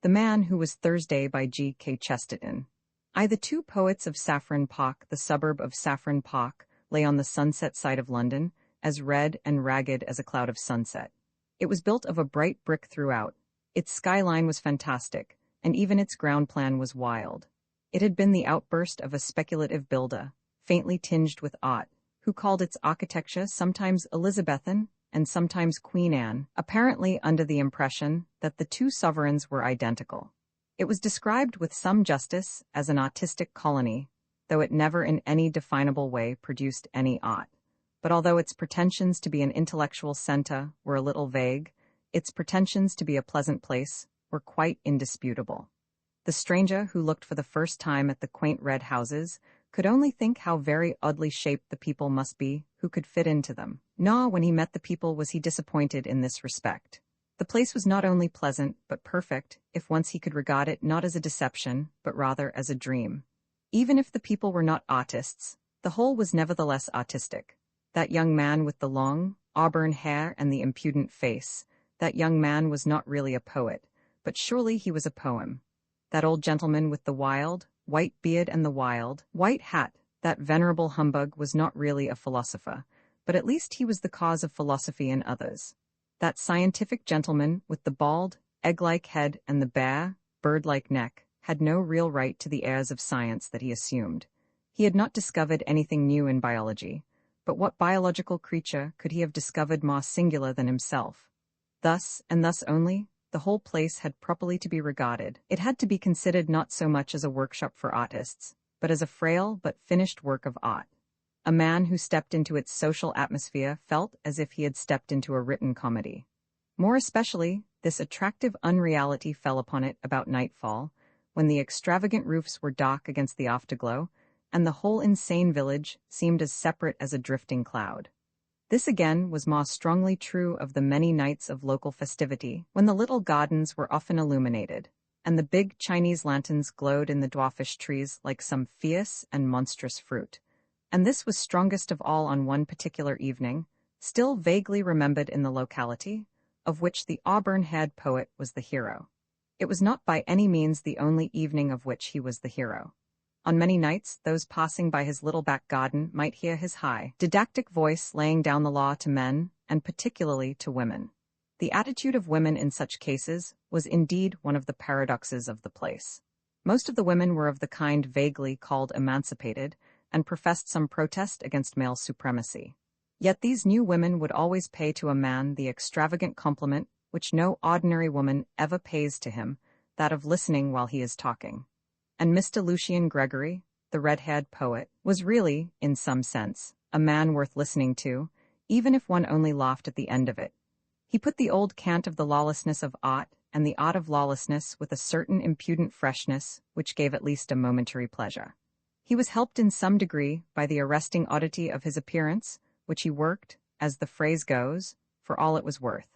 The Man Who Was Thursday by G.K. Chesterton. The two poets of Saffron Park, the suburb of Saffron Park, lay on the sunset side of London, as red and ragged as a cloud of sunset. It was built of a bright brick throughout. Its skyline was fantastic, and even its ground plan was wild. It had been the outburst of a speculative builder, faintly tinged with art, who called its architecture sometimes Elizabethan and sometimes Queen Anne, apparently under the impression that the two sovereigns were identical. It was described with some justice as an artistic colony, though it never in any definable way produced any art. But although its pretensions to be an intellectual center were a little vague, its pretensions to be a pleasant place were quite indisputable. The stranger who looked for the first time at the quaint red houses could only think how very oddly shaped the people must be who could fit into them. Nor when he met the people was he disappointed in this respect. The place was not only pleasant, but perfect, if once he could regard it not as a deception, but rather as a dream. Even if the people were not artists, the whole was nevertheless artistic. That young man with the long, auburn hair and the impudent face, that young man was not really a poet, but surely he was a poem. That old gentleman with the wild, white beard and the wild, white hat, that venerable humbug was not really a philosopher, but at least he was the cause of philosophy in others. That scientific gentleman with the bald, egg-like head and the bare, bird-like neck had no real right to the airs of science that he assumed. He had not discovered anything new in biology, but what biological creature could he have discovered more singular than himself? Thus, and thus only, the whole place had properly to be regarded. It had to be considered not so much as a workshop for artists, but as a frail but finished work of art. A man who stepped into its social atmosphere felt as if he had stepped into a written comedy. More especially, this attractive unreality fell upon it about nightfall, when the extravagant roofs were dark against the afterglow, and the whole insane village seemed as separate as a drifting cloud. This again was more strongly true of the many nights of local festivity, when the little gardens were often illuminated, and the big Chinese lanterns glowed in the dwarfish trees like some fierce and monstrous fruit. And this was strongest of all on one particular evening, still vaguely remembered in the locality, of which the auburn-haired poet was the hero. It was not by any means the only evening of which he was the hero. On many nights, those passing by his little back garden might hear his high, didactic voice laying down the law to men, and particularly to women. The attitude of women in such cases was indeed one of the paradoxes of the place. Most of the women were of the kind vaguely called emancipated, and professed some protest against male supremacy. Yet these new women would always pay to a man the extravagant compliment which no ordinary woman ever pays to him, that of listening while he is talking. And Mr. Lucian Gregory, the red-haired poet, was really, in some sense, a man worth listening to, even if one only laughed at the end of it. He put the old cant of the lawlessness of art and the art of lawlessness with a certain impudent freshness which gave at least a momentary pleasure. He was helped in some degree by the arresting oddity of his appearance, which he worked, as the phrase goes, for all it was worth.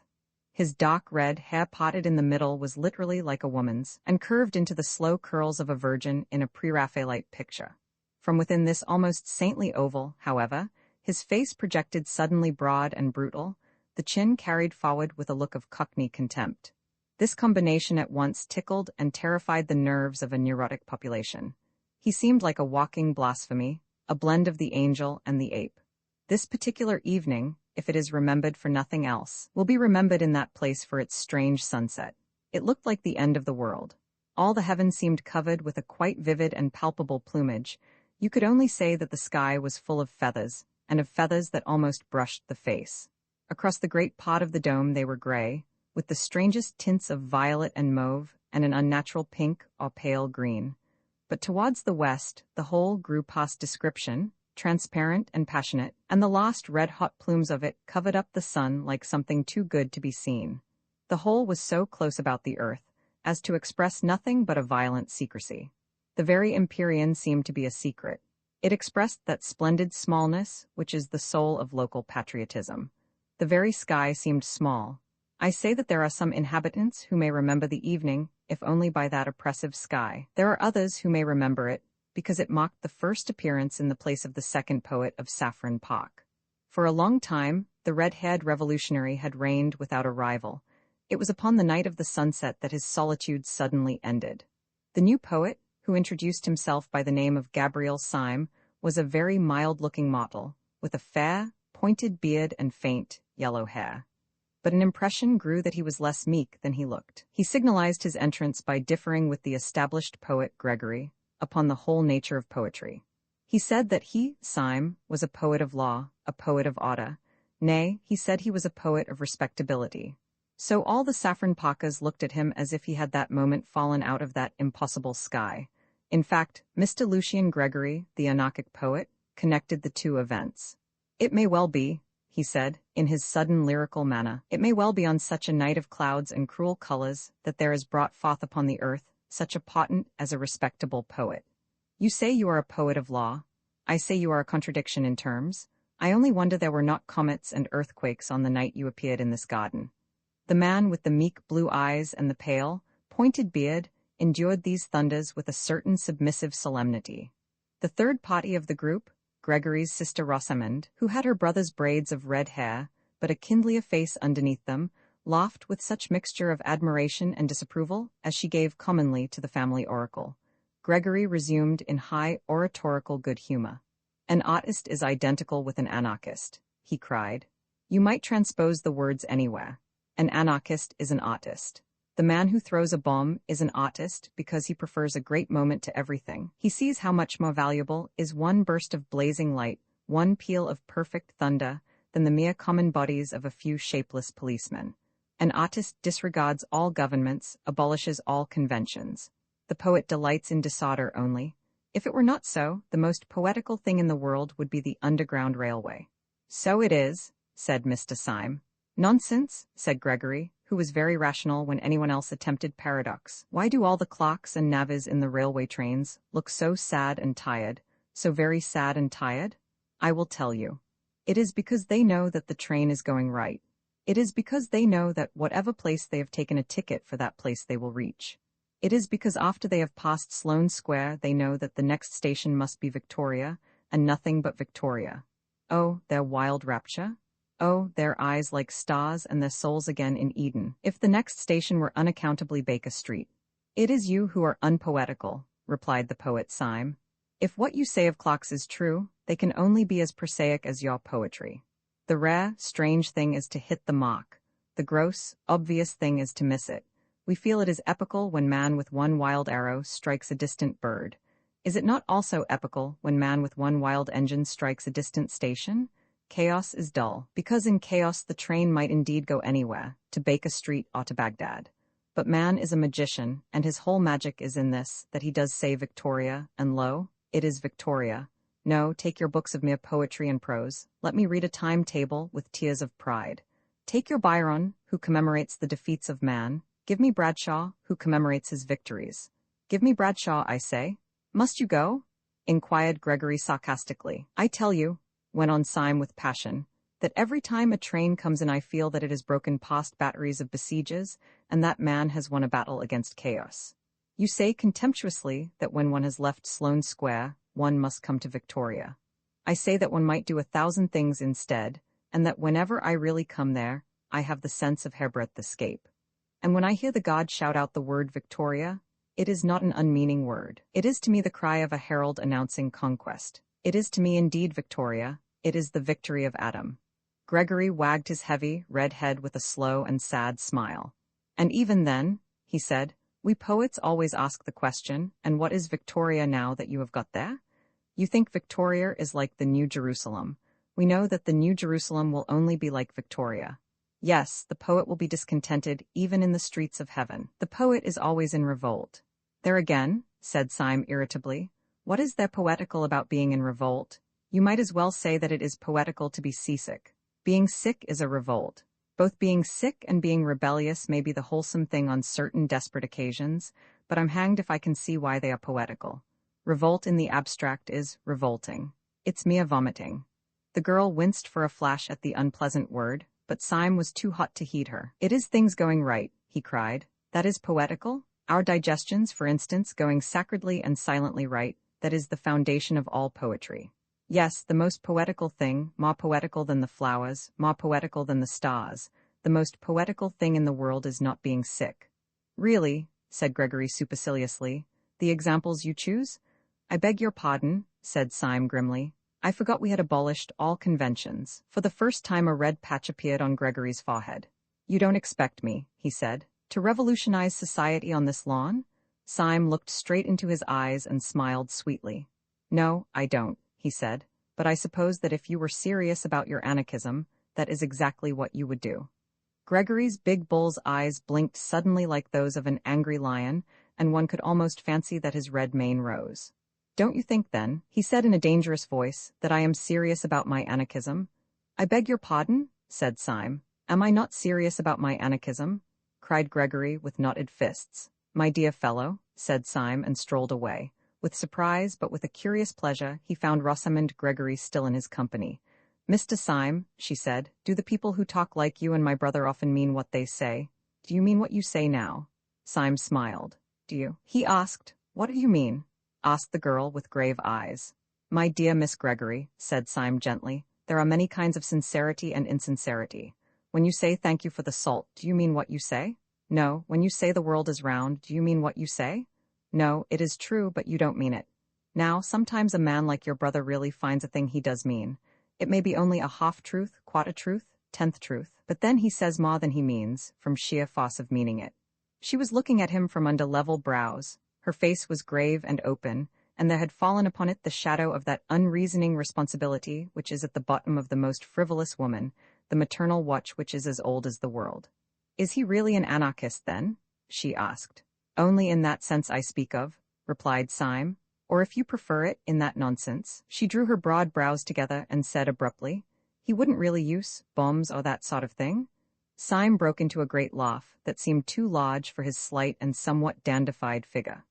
His dark red hair parted in the middle was literally like a woman's, and curved into the slow curls of a virgin in a pre-Raphaelite picture. From within this almost saintly oval, however, his face projected suddenly broad and brutal, the chin carried forward with a look of cockney contempt. This combination at once tickled and terrified the nerves of a neurotic population. He seemed like a walking blasphemy, a blend of the angel and the ape. This particular evening, if it is remembered for nothing else, will be remembered in that place for its strange sunset. It looked like the end of the world. All the heaven seemed covered with a quite vivid and palpable plumage. You could only say that the sky was full of feathers, and of feathers that almost brushed the face. Across the great part of the dome they were gray, with the strangest tints of violet and mauve, and an unnatural pink or pale green. But towards the west, the whole grew past description, transparent and passionate, and the last red-hot plumes of it covered up the sun like something too good to be seen. The whole was so close about the earth as to express nothing but a violent secrecy. The very empyrean seemed to be a secret. It expressed that splendid smallness which is the soul of local patriotism. The very sky seemed small. I say that there are some inhabitants who may remember the evening, if only by that oppressive sky. There are others who may remember it, because it marked the first appearance in the place of the second poet of Saffron Park. For a long time, the red-haired revolutionary had reigned without a rival, It was upon the night of the sunset that his solitude suddenly ended. The new poet, who introduced himself by the name of Gabriel Syme, was a very mild-looking mortal, with a fair, pointed beard and faint, yellow hair. But an impression grew that he was less meek than he looked. He signalized his entrance by differing with the established poet Gregory upon the whole nature of poetry. He said that he, Syme, was a poet of law, a poet of order. Nay, he said he was a poet of respectability. So all the saffron pakas looked at him as if he had that moment fallen out of that impossible sky. In fact, Mr. Lucian Gregory, the anarchic poet, connected the two events. "It may well be," he said, in his sudden lyrical manner, "it may well be on such a night of clouds and cruel colors that there is brought forth upon the earth such a potent as a respectable poet. You say you are a poet of law. I say you are a contradiction in terms. I only wonder there were not comets and earthquakes on the night you appeared in this garden." The man with the meek blue eyes and the pale, pointed beard endured these thunders with a certain submissive solemnity. The third party of the group, Gregory's sister Rosamond, who had her brother's braids of red hair, but a kindlier face underneath them, laughed with such mixture of admiration and disapproval as she gave commonly to the family oracle. Gregory resumed in high oratorical good humor. "An artist is identical with an anarchist," he cried. "You might transpose the words anywhere. An anarchist is an artist. The man who throws a bomb is an artist because he prefers a great moment to everything. He sees how much more valuable is one burst of blazing light, one peal of perfect thunder, than the mere common bodies of a few shapeless policemen. An artist disregards all governments, abolishes all conventions. The poet delights in disorder only. If it were not so, the most poetical thing in the world would be the Underground Railway." "So it is," said Mr. Syme. "Nonsense," said Gregory, who was very rational when anyone else attempted paradox. "Why do all the clerks and navvies in the railway trains look so sad and tired, so very sad and tired? I will tell you. It is because they know that the train is going right. It is because they know that whatever place they have taken a ticket for that place they will reach. It is because after they have passed Sloane Square they know that the next station must be Victoria, and nothing but Victoria. Oh, their wild rapture! Oh, their eyes like stars and their souls again in Eden. If the next station were unaccountably Baker Street." "It is you who are unpoetical," replied the poet Syme. "If what you say of clocks is true, they can only be as prosaic as your poetry. The rare, strange thing is to hit the mark. The gross, obvious thing is to miss it. We feel it is epical when man with one wild arrow strikes a distant bird. Is it not also epical when man with one wild engine strikes a distant station? Chaos is dull, because in chaos the train might indeed go anywhere, to Baker Street or to Baghdad. But man is a magician, and his whole magic is in this, that he does say Victoria, and lo, it is Victoria. No, take your books of mere poetry and prose. Let me read a timetable with tears of pride. Take your Byron, who commemorates the defeats of man. Give me Bradshaw, who commemorates his victories. Give me Bradshaw, I say. Must you go?" inquired Gregory sarcastically. "I tell you," went on Syme with passion, "that every time a train comes in I feel that it has broken past batteries of besiegers, and that man has won a battle against chaos. You say contemptuously that when one has left Sloane Square, one must come to Victoria. I say that one might do 1,000 things instead, and that whenever I really come there, I have the sense of hairbreadth escape. And when I hear the gods shout out the word Victoria, it is not an unmeaning word. It is to me the cry of a herald announcing conquest. It is to me indeed Victoria. It is the victory of Adam." Gregory wagged his heavy, red head with a slow and sad smile. "And even then," he said, "we poets always ask the question, and what is Victoria now that you have got there? You think Victoria is like the New Jerusalem. We know that the New Jerusalem will only be like Victoria. Yes, the poet will be discontented even in the streets of heaven. The poet is always in revolt." "There again," said Syme irritably. "What is there poetical about being in revolt? You might as well say that it is poetical to be seasick. Being sick is a revolt. Both being sick and being rebellious may be the wholesome thing on certain desperate occasions, but I'm hanged if I can see why they are poetical. Revolt in the abstract is revolting. It's mere vomiting." The girl winced for a flash at the unpleasant word, but Syme was too hot to heed her. "It is things going right," he cried. "That is poetical? Our digestions, for instance, going sacredly and silently right, that is the foundation of all poetry. Yes, the most poetical thing, more poetical than the flowers, more poetical than the stars, the most poetical thing in the world is not being sick. Really, said Gregory superciliously, the examples you choose? I beg your pardon, said Syme grimly. I forgot we had abolished all conventions. For the first time a red patch appeared on Gregory's forehead. You don't expect me, he said, to revolutionize society on this lawn? Syme looked straight into his eyes and smiled sweetly. No, I don't, he said, but I suppose that if you were serious about your anarchism, that is exactly what you would do. Gregory's big bull's eyes blinked suddenly like those of an angry lion, and one could almost fancy that his red mane rose. Don't you think, then, he said in a dangerous voice, that I am serious about my anarchism? I beg your pardon, said Syme. Am I not serious about my anarchism? Cried Gregory with knotted fists. My dear fellow, said Syme and strolled away. With surprise, but with a curious pleasure, he found Rosamond Gregory still in his company. Mr. Syme, she said, do the people who talk like you and my brother often mean what they say? Do you mean what you say now? Syme smiled. Do you? He asked. What do you mean? Asked the girl with grave eyes. My dear Miss Gregory, said Syme gently, there are many kinds of sincerity and insincerity. When you say thank you for the salt, do you mean what you say? No. When you say the world is round, do you mean what you say? No, it is true, but you don't mean it. Now, sometimes a man like your brother really finds a thing he does mean. It may be only a half-truth, quarter-truth, 10th truth, but then he says more than he means, from sheer force of meaning it. She was looking at him from under level brows. Her face was grave and open, and there had fallen upon it the shadow of that unreasoning responsibility which is at the bottom of the most frivolous woman, the maternal watch which is as old as the world. Is he really an anarchist, then? She asked. Only in that sense I speak of, replied Syme, or if you prefer it, in that nonsense. She drew her broad brows together and said abruptly, he wouldn't really use bombs or that sort of thing? Syme broke into a great laugh that seemed too large for his slight and somewhat dandified figure.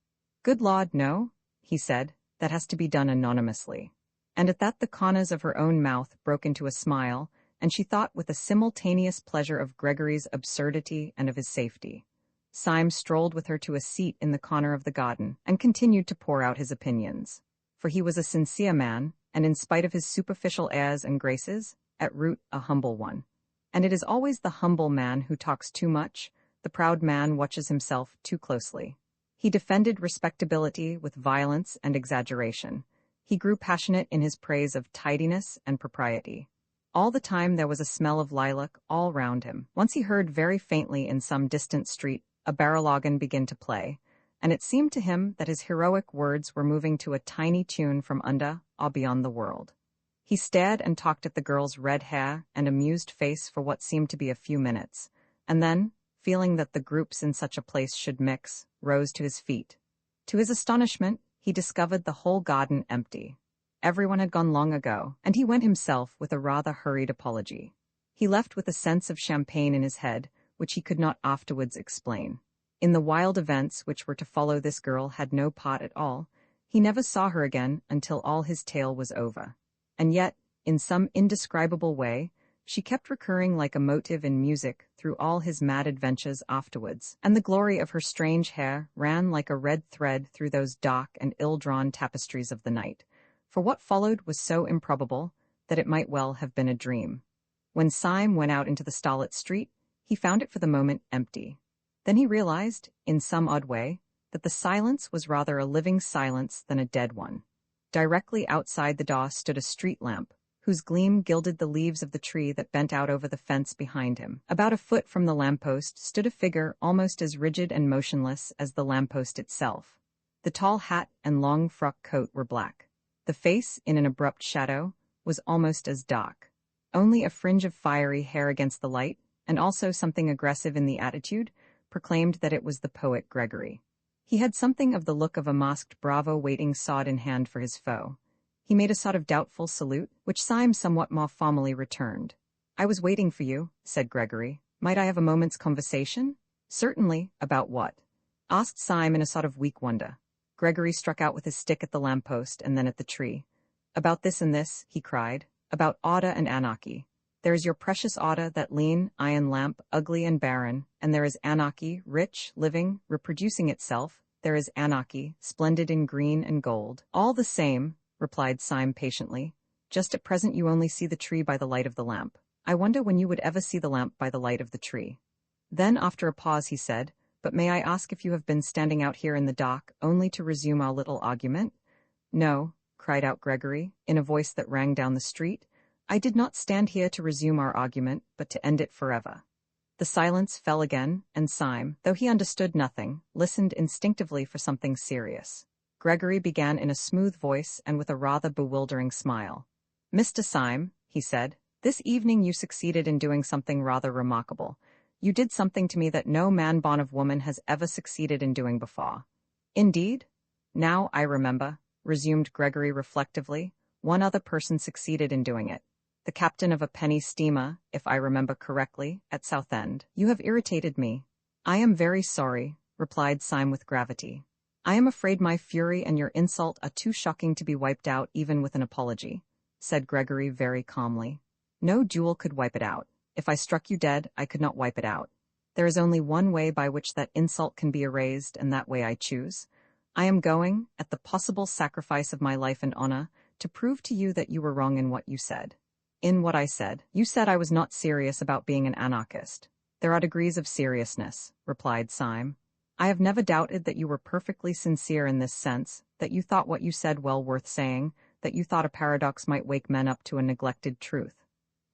Good Lord, no, he said, that has to be done anonymously. And at that the corners of her own mouth broke into a smile, and she thought with a simultaneous pleasure of Gregory's absurdity and of his safety. Syme strolled with her to a seat in the corner of the garden, and continued to pour out his opinions. For he was a sincere man, and in spite of his superficial airs and graces, at root a humble one. And it is always the humble man who talks too much, the proud man watches himself too closely. He defended respectability with violence and exaggeration. He grew passionate in his praise of tidiness and propriety. All the time there was a smell of lilac all round him. Once he heard very faintly in some distant street a barrel organ begin to play, and it seemed to him that his heroic words were moving to a tiny tune from under or beyond the world. He stared and talked at the girl's red hair and amused face for what seemed to be a few minutes, and then, feeling that the groups in such a place should mix, rose to his feet. To his astonishment, he discovered the whole garden empty. Everyone had gone long ago, and he went himself with a rather hurried apology. He left with a sense of champagne in his head, which he could not afterwards explain. In the wild events which were to follow this girl had no part at all. He never saw her again until all his tale was over. And yet, in some indescribable way, she kept recurring like a motive in music through all his mad adventures afterwards, and the glory of her strange hair ran like a red thread through those dark and ill-drawn tapestries of the night. For what followed was so improbable that it might well have been a dream. When Syme went out into the starlit street, he found it for the moment empty. Then he realized, in some odd way, that the silence was rather a living silence than a dead one. Directly outside the door stood a street lamp, whose gleam gilded the leaves of the tree that bent out over the fence behind him. About a foot from the lamppost stood a figure almost as rigid and motionless as the lamppost itself. The tall hat and long frock coat were black. The face, in an abrupt shadow, was almost as dark. Only a fringe of fiery hair against the light, and also something aggressive in the attitude, proclaimed that it was the poet Gregory. He had something of the look of a masked bravo waiting sword in hand for his foe. He made a sort of doubtful salute, which Syme somewhat more formally returned. I was waiting for you, said Gregory. Might I have a moment's conversation? Certainly. About what? Asked Syme in a sort of weak wonder. Gregory struck out with his stick at the lamppost and then at the tree. About this and this, he cried. About order and anarchy. There is your precious order, that lean, iron lamp, ugly and barren, and there is anarchy, rich, living, reproducing itself. There is anarchy, splendid in green and gold. All the same, replied Syme patiently. Just at present you only see the tree by the light of the lamp. I wonder when you would ever see the lamp by the light of the tree. Then after a pause he said, But may I ask if you have been standing out here in the dark only to resume our little argument? No, cried out Gregory, in a voice that rang down the street. I did not stand here to resume our argument, but to end it forever. The silence fell again, and Syme, though he understood nothing, listened instinctively for something serious. Gregory began in a smooth voice and with a rather bewildering smile. Mr. Syme, he said, this evening you succeeded in doing something rather remarkable. You did something to me that no man born of woman has ever succeeded in doing before. Indeed? Now I remember, resumed Gregory reflectively, one other person succeeded in doing it. The captain of a penny steamer, if I remember correctly, at Southend. You have irritated me. I am very sorry, replied Syme with gravity. I am afraid my fury and your insult are too shocking to be wiped out even with an apology, said Gregory very calmly. No duel could wipe it out. If I struck you dead, I could not wipe it out. There is only one way by which that insult can be erased, and that way I choose. I am going, at the possible sacrifice of my life and honor, to prove to you that you were wrong in what you said. In what I said, you said I was not serious about being an anarchist. There are degrees of seriousness, replied Syme. I have never doubted that you were perfectly sincere in this sense, that you thought what you said well worth saying, that you thought a paradox might wake men up to a neglected truth.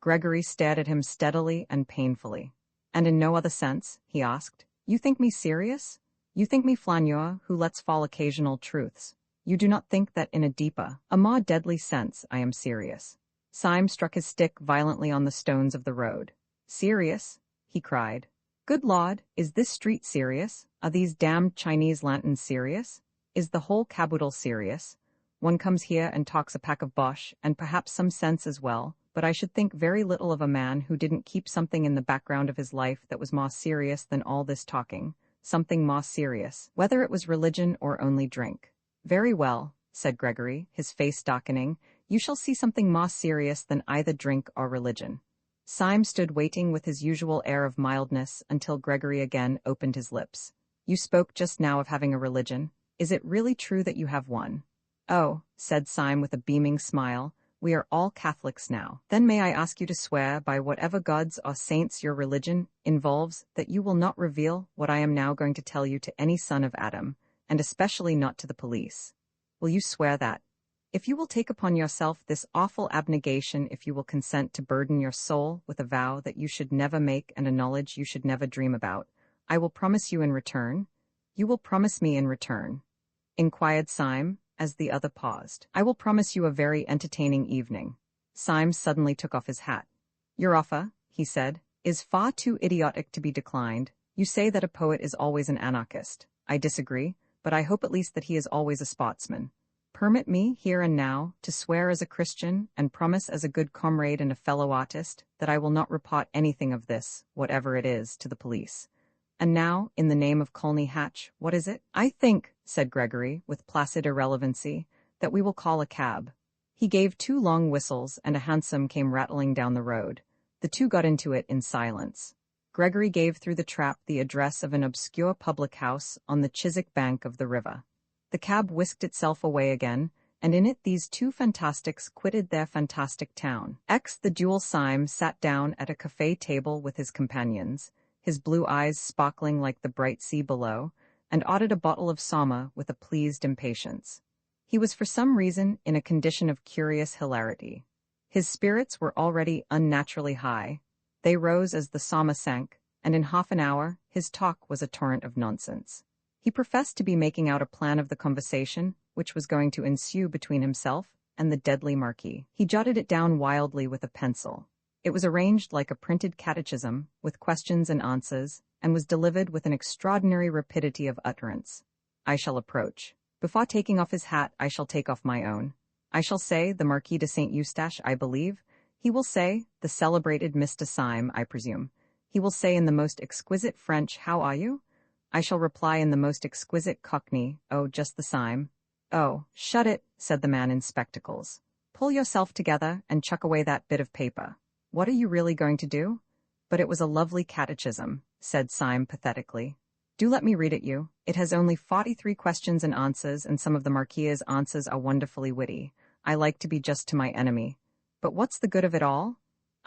Gregory stared at him steadily and painfully. And in no other sense, he asked, you think me serious? You think me flaneur who lets fall occasional truths. You do not think that in a deeper, a more deadly sense I am serious. Syme struck his stick violently on the stones of the road. Serious? He cried. Good Lord, is this street serious? Are these damned Chinese lanterns serious? Is the whole caboodle serious? One comes here and talks a pack of bosh, and perhaps some sense as well, but I should think very little of a man who didn't keep something in the background of his life that was more serious than all this talking, something more serious, whether it was religion or only drink. Very well, said Gregory, his face darkening, you shall see something more serious than either drink or religion. Syme stood waiting with his usual air of mildness until Gregory again opened his lips. You spoke just now of having a religion. Is it really true that you have one? Oh, said Syme with a beaming smile, we are all Catholics now. Then may I ask you to swear by whatever gods or saints your religion involves that you will not reveal what I am now going to tell you to any son of Adam, and especially not to the police. Will you swear that? If you will take upon yourself this awful abnegation, if you will consent to burden your soul with a vow that you should never make and a knowledge you should never dream about, I will promise you in return. You will promise me in return, inquired Syme, as the other paused. I will promise you a very entertaining evening. Syme suddenly took off his hat. Your offer, he said, is far too idiotic to be declined. You say that a poet is always an anarchist. I disagree, but I hope at least that he is always a sportsman. Permit me, here and now, to swear as a Christian and promise as a good comrade and a fellow artist that I will not report anything of this, whatever it is, to the police. And now, in the name of Colney Hatch, what is it? I think, said Gregory, with placid irrelevancy, that we will call a cab. He gave 2 long whistles, and a hansom came rattling down the road. The two got into it in silence. Gregory gave through the trap the address of an obscure public house on the Chiswick bank of the river. The cab whisked itself away again, and in it these 2 fantastics quitted their fantastic town. The dual Syme sat down at a café table with his companions, his blue eyes sparkling like the bright sea below, and ordered a bottle of Somma with a pleased impatience. He was for some reason in a condition of curious hilarity. His spirits were already unnaturally high. They rose as the Somma sank, and in half an hour his talk was a torrent of nonsense. He professed to be making out a plan of the conversation which was going to ensue between himself and the deadly Marquis. He jotted it down wildly with a pencil. It was arranged like a printed catechism, with questions and answers, and was delivered with an extraordinary rapidity of utterance. I shall approach. Before taking off his hat, I shall take off my own. I shall say, the Marquis de Saint Eustache, I believe. He will say, the celebrated Mr. Syme, I presume. He will say in the most exquisite French, how are you? I shall reply in the most exquisite Cockney, oh, just the Syme. Oh, shut it, said the man in spectacles. Pull yourself together and chuck away that bit of paper. What are you really going to do? But it was a lovely catechism, said Syme pathetically. Do let me read it you. It has only 43 questions and answers, and some of the Marquis's answers are wonderfully witty. I like to be just to my enemy. But what's the good of it all?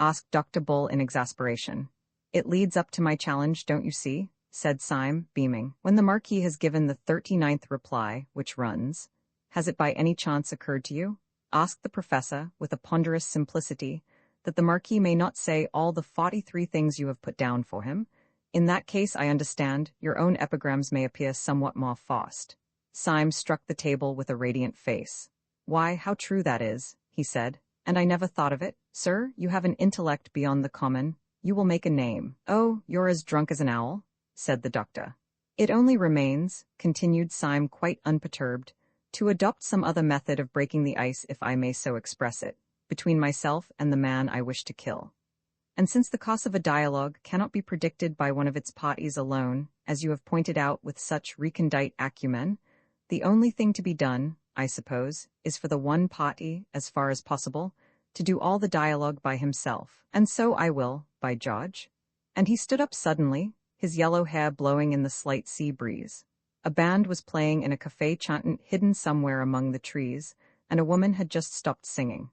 asked Dr. Bull in exasperation. It leads up to my challenge, don't you see? Said Syme, beaming. When the Marquis has given the 39th reply, which runs, "Has it by any chance occurred to you?" asked the professor, with a ponderous simplicity, "that the Marquis may not say all the 43 things you have put down for him? In that case, I understand, your own epigrams may appear somewhat more fast." Syme struck the table with a radiant face. "Why, how true that is," he said. "And I never thought of it. Sir, you have an intellect beyond the common. You will make a name." "Oh, you're as drunk as an owl," said the doctor. "It only remains," continued Syme quite unperturbed, "to adopt some other method of breaking the ice, if I may so express it, between myself and the man I wish to kill. And since the course of a dialogue cannot be predicted by one of its parties alone, as you have pointed out with such recondite acumen, the only thing to be done, I suppose, is for the one party, as far as possible, to do all the dialogue by himself. And so I will, by George." And he stood up suddenly, his yellow hair blowing in the slight sea breeze. A band was playing in a café chantant hidden somewhere among the trees, and a woman had just stopped singing.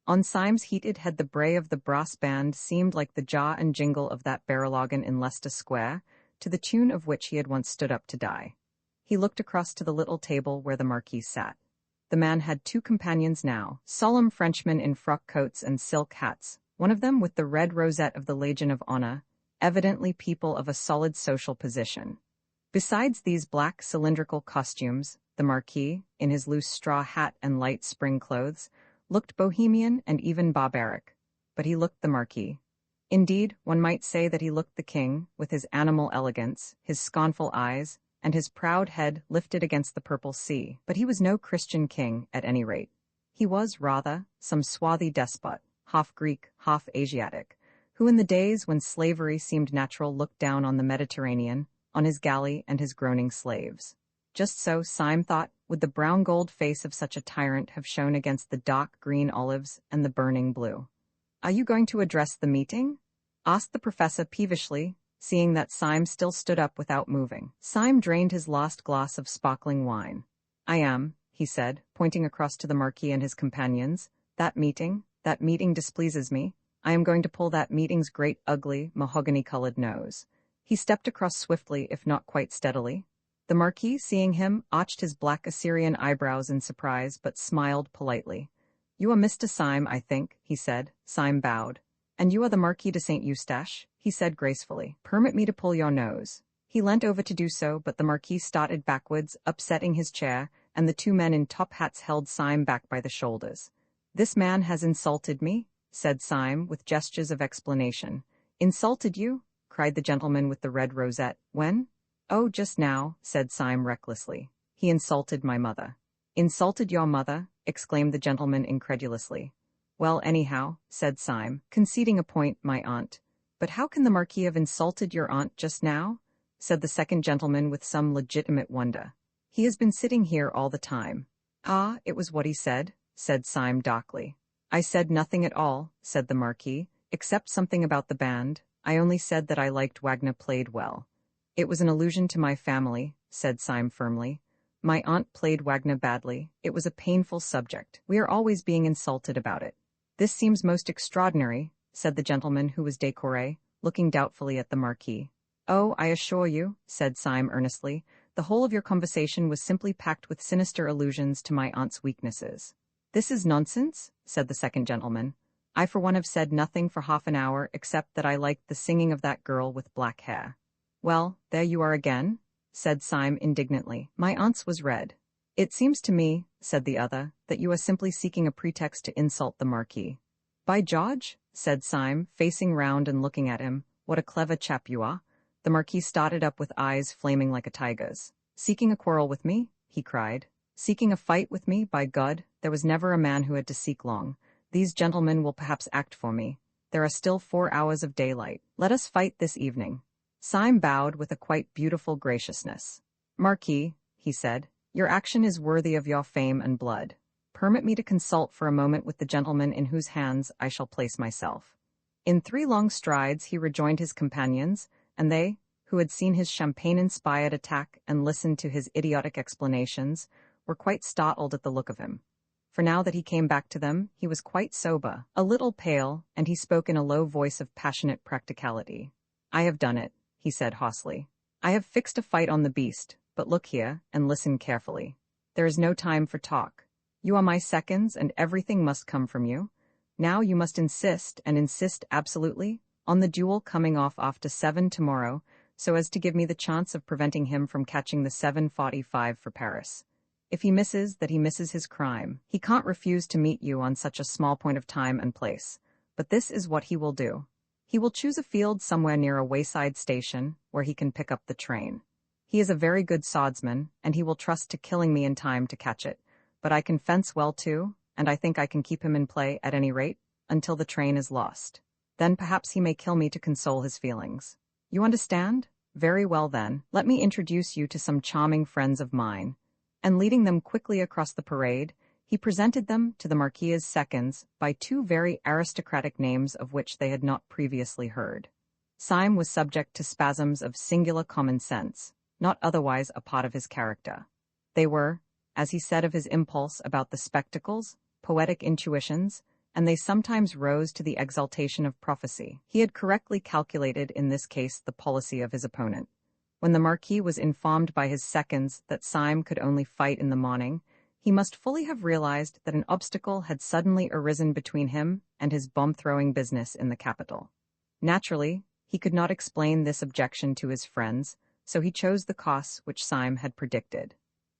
On Syme's heated head the bray of the brass band seemed like the jar and jingle of that barrel organ in Leicester Square, to the tune of which he had once stood up to die. He looked across to the little table where the Marquis sat. The man had two companions now, solemn Frenchmen in frock coats and silk hats, one of them with the red rosette of the Legion of Honor, evidently people of a solid social position. Besides these black cylindrical costumes, the Marquis, in his loose straw hat and light spring clothes, looked bohemian and even barbaric, but he looked the Marquis. Indeed, one might say that he looked the king, with his animal elegance, his scornful eyes, and his proud head lifted against the purple sea. But he was no Christian king, at any rate. He was, rather, some swarthy despot, half Greek, half Asiatic, who in the days when slavery seemed natural looked down on the Mediterranean, on his galley and his groaning slaves. Just so, Syme thought, would the brown gold face of such a tyrant have shone against the dark green olives and the burning blue. "Are you going to address the meeting?" asked the professor peevishly, seeing that Syme still stood up without moving. Syme drained his last glass of sparkling wine. "I am," he said, pointing across to the Marquis and his companions. That meeting displeases me. I am going to pull that meeting's great ugly, mahogany-colored nose." He stepped across swiftly, if not quite steadily. The Marquis, seeing him, arched his black Assyrian eyebrows in surprise, but smiled politely. "You are Mr. Syme, I think," he said. Syme bowed. "And you are the Marquis de St. Eustache?" he said gracefully. "Permit me to pull your nose." He leant over to do so, but the Marquis started backwards, upsetting his chair, and the two men in top hats held Syme back by the shoulders. "This man has insulted me," said Syme, with gestures of explanation. "Insulted you?" cried the gentleman with the red rosette. "When?" "Oh, just now," said Syme recklessly. "He insulted my mother." "Insulted your mother?" exclaimed the gentleman incredulously. "Well, anyhow," said Syme, conceding a point, "my aunt." "But how can the Marquis have insulted your aunt just now?" said the second gentleman with some legitimate wonder. "He has been sitting here all the time." "Ah, it was what he said," said Syme darkly. "I said nothing at all," said the Marquis, "except something about the band. I only said that I liked Wagner played well." "It was an allusion to my family," said Syme firmly. "My aunt played Wagner badly. It was a painful subject. We are always being insulted about it." "This seems most extraordinary," said the gentleman who was décoré, looking doubtfully at the Marquis. "Oh, I assure you," said Syme earnestly, "the whole of your conversation was simply packed with sinister allusions to my aunt's weaknesses." "This is nonsense," said the second gentleman. "I for one have said nothing for half an hour except that I liked the singing of that girl with black hair." "Well, there you are again," said Syme indignantly. "My aunt's was red." "It seems to me," said the other, "that you are simply seeking a pretext to insult the Marquis." "By George," said Syme, facing round and looking at him, "what a clever chap you are." The Marquis started up with eyes flaming like a tiger's. "Seeking a quarrel with me?" he cried. "Seeking a fight with me? By God, there was never a man who had to seek long. These gentlemen will perhaps act for me. There are still 4 hours of daylight. Let us fight this evening." Syme bowed with a quite beautiful graciousness. "Marquis," he said, "your action is worthy of your fame and blood. Permit me to consult for a moment with the gentleman in whose hands I shall place myself." In 3 long strides he rejoined his companions, and they, who had seen his champagne-inspired attack and listened to his idiotic explanations, were quite startled at the look of him. for now that he came back to them, he was quite sober, a little pale, and he spoke in a low voice of passionate practicality. "I have done it," he said hoarsely. "I have fixed a fight on the beast, but look here, and listen carefully. There is no time for talk. You are my seconds, and everything must come from you. Now you must insist, and insist absolutely, on the duel coming off after 7 tomorrow, so as to give me the chance of preventing him from catching the 7:45 for Paris. If he misses, that he misses his crime. He can't refuse to meet you on such a small point of time and place. But this is what he will do. He will choose a field somewhere near a wayside station, where he can pick up the train. He is a very good swordsman, and he will trust to killing me in time to catch it. But I can fence well too, and I think I can keep him in play, at any rate, until the train is lost. Then perhaps he may kill me to console his feelings. You understand? Very well then, let me introduce you to some charming friends of mine." And leading them quickly across the parade, he presented them to the Marquis's seconds by 2 very aristocratic names of which they had not previously heard. Syme was subject to spasms of singular common sense, not otherwise a part of his character. They were, as he said of his impulse about the spectacles, poetic intuitions, and they sometimes rose to the exaltation of prophecy. He had correctly calculated in this case the policy of his opponent. When the Marquis was informed by his seconds that Syme could only fight in the morning, he must fully have realized that an obstacle had suddenly arisen between him and his bomb-throwing business in the capital. Naturally, he could not explain this objection to his friends, so he chose the course which Syme had predicted.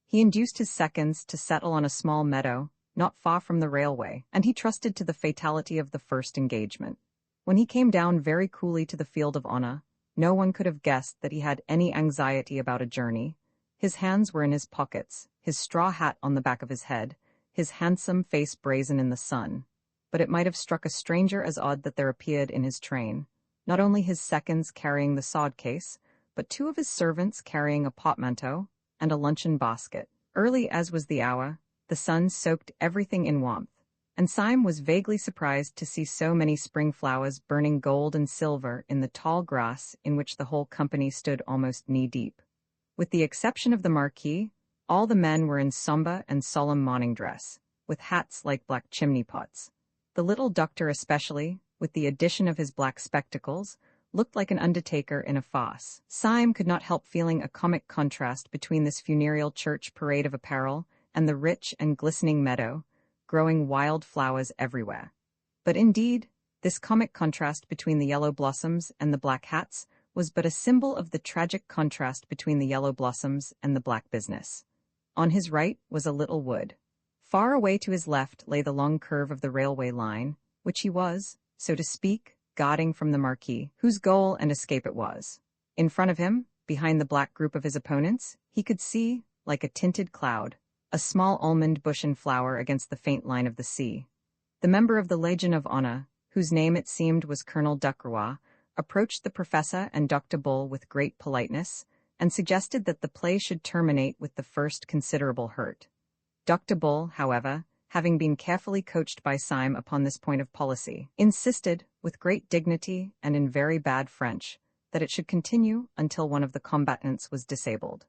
He induced his seconds to settle on a small meadow, not far from the railway, and he trusted to the fatality of the first engagement. When he came down very coolly to the field of honor, no one could have guessed that he had any anxiety about a journey. His hands were in his pockets, his straw hat on the back of his head, his handsome face brazen in the sun. But it might have struck a stranger as odd that there appeared in his train, not only his seconds carrying the sword case, but 2 of his servants carrying a portmanteau and a luncheon basket. Early as was the hour, the sun soaked everything in warmth, and Syme was vaguely surprised to see so many spring flowers burning gold and silver in the tall grass in which the whole company stood almost knee-deep. With the exception of the Marquis, all the men were in sombre and solemn morning dress, with hats like black chimney-pots. The little doctor especially, with the addition of his black spectacles, looked like an undertaker in a farce. Syme could not help feeling a comic contrast between this funereal church parade of apparel and the rich and glistening meadow, growing wild flowers everywhere. But indeed, this comic contrast between the yellow blossoms and the black hats was but a symbol of the tragic contrast between the yellow blossoms and the black business. On his right was a little wood. Far away to his left lay the long curve of the railway line, which he was, so to speak, guarding from the Marquis, whose goal and escape it was. In front of him, behind the black group of his opponents, he could see, like a tinted cloud, a small almond bush in flower against the faint line of the sea. The member of the Legion of Honor, whose name it seemed was Colonel Ducroix, approached the professor and Dr. Bull with great politeness, and suggested that the play should terminate with the first considerable hurt. Dr. Bull, however, having been carefully coached by Syme upon this point of policy, insisted, with great dignity and in very bad French, that it should continue until one of the combatants was disabled.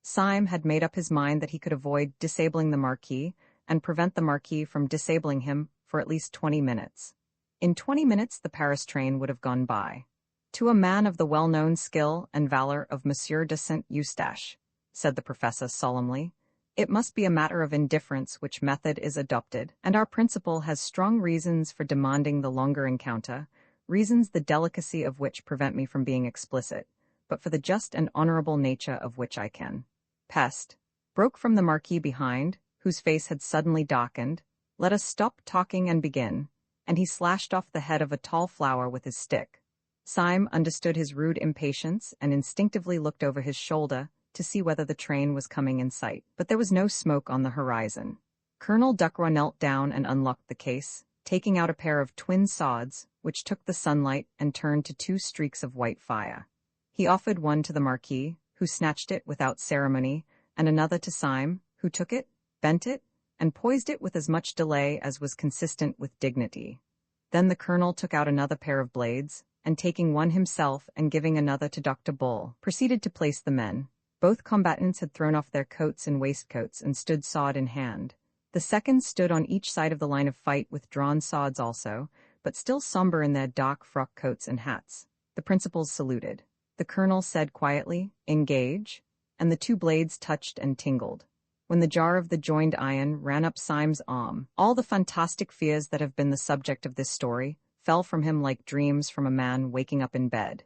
Syme had made up his mind that he could avoid disabling the Marquis and prevent the Marquis from disabling him for at least 20 minutes. In 20 minutes the Paris train would have gone by. "To a man of the well-known skill and valor of Monsieur de Saint-Eustache," said the professor solemnly, "it must be a matter of indifference which method is adopted, and our principal has strong reasons for demanding the longer encounter, reasons the delicacy of which prevent me from being explicit, but for the just and honorable nature of which I can." "Peste!" broke from the Marquis behind, whose face had suddenly darkened. "Let us stop talking and begin," and he slashed off the head of a tall flower with his stick. Syme understood his rude impatience and instinctively looked over his shoulder to see whether the train was coming in sight, but there was no smoke on the horizon. Colonel Ducroix knelt down and unlocked the case, taking out a pair of twin swords, which took the sunlight and turned to 2 streaks of white fire. He offered one to the Marquis, who snatched it without ceremony, and another to Syme, who took it, bent it, and poised it with as much delay as was consistent with dignity. Then the colonel took out another pair of blades, and taking one himself and giving another to Dr. Bull, proceeded to place the men. Both combatants had thrown off their coats and waistcoats and stood sword in hand. The seconds stood on each side of the line of fight with drawn swords also, but still somber in their dark frock coats and hats. The principals saluted. The colonel said quietly, "Engage," and the two blades touched and tingled. When the jar of the joined iron ran up Syme's arm, all the fantastic fears that have been the subject of this story fell from him like dreams from a man waking up in bed.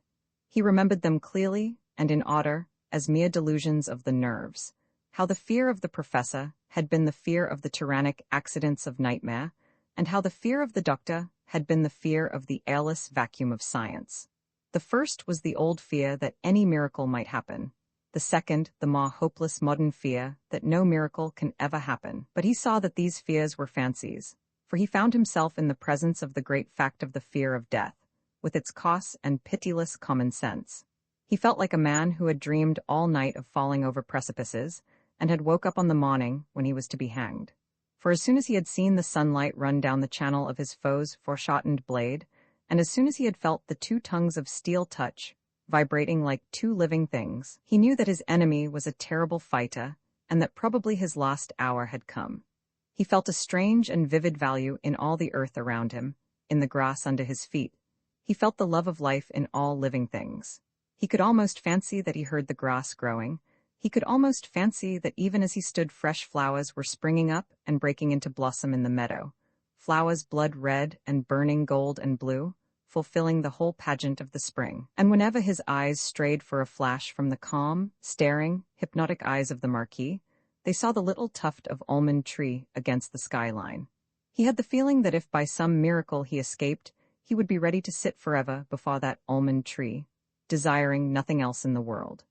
He remembered them clearly and in order as mere delusions of the nerves. How the fear of the professor had been the fear of the tyrannic accidents of nightmare, and how the fear of the doctor had been the fear of the airless vacuum of science. The first was the old fear that any miracle might happen. The second, the more hopeless modern fear that no miracle can ever happen. But he saw that these fears were fancies, for he found himself in the presence of the great fact of the fear of death, with its costs and pitiless common sense. He felt like a man who had dreamed all night of falling over precipices, and had woke up on the morning when he was to be hanged. For as soon as he had seen the sunlight run down the channel of his foe's foreshortened blade, and as soon as he had felt the two tongues of steel touch, vibrating like two living things, he knew that his enemy was a terrible fighter, and that probably his last hour had come. He felt a strange and vivid value in all the earth around him, in the grass under his feet. He felt the love of life in all living things. He could almost fancy that he heard the grass growing. He could almost fancy that even as he stood, fresh flowers were springing up and breaking into blossom in the meadow, flowers blood red and burning gold and blue, fulfilling the whole pageant of the spring. And whenever his eyes strayed for a flash from the calm, staring, hypnotic eyes of the Marquis, they saw the little tuft of almond tree against the skyline. He had the feeling that if by some miracle he escaped, he would be ready to sit forever before that almond tree, desiring nothing else in the world.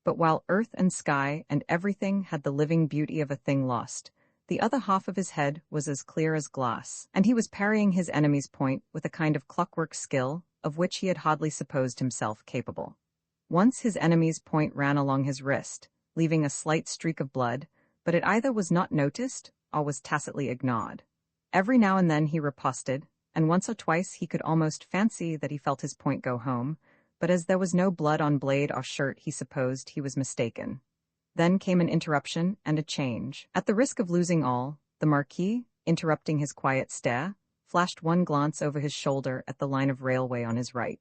But while earth and sky and everything had the living beauty of a thing lost, the other half of his head was as clear as glass, and he was parrying his enemy's point with a kind of clockwork skill of which he had hardly supposed himself capable. Once his enemy's point ran along his wrist, leaving a slight streak of blood, but it either was not noticed or was tacitly ignored. Every now and then he riposted, and once or twice he could almost fancy that he felt his point go home, but as there was no blood on blade or shirt he supposed he was mistaken. Then came an interruption and a change. At the risk of losing all, the Marquis, interrupting his quiet stare, flashed one glance over his shoulder at the line of railway on his right.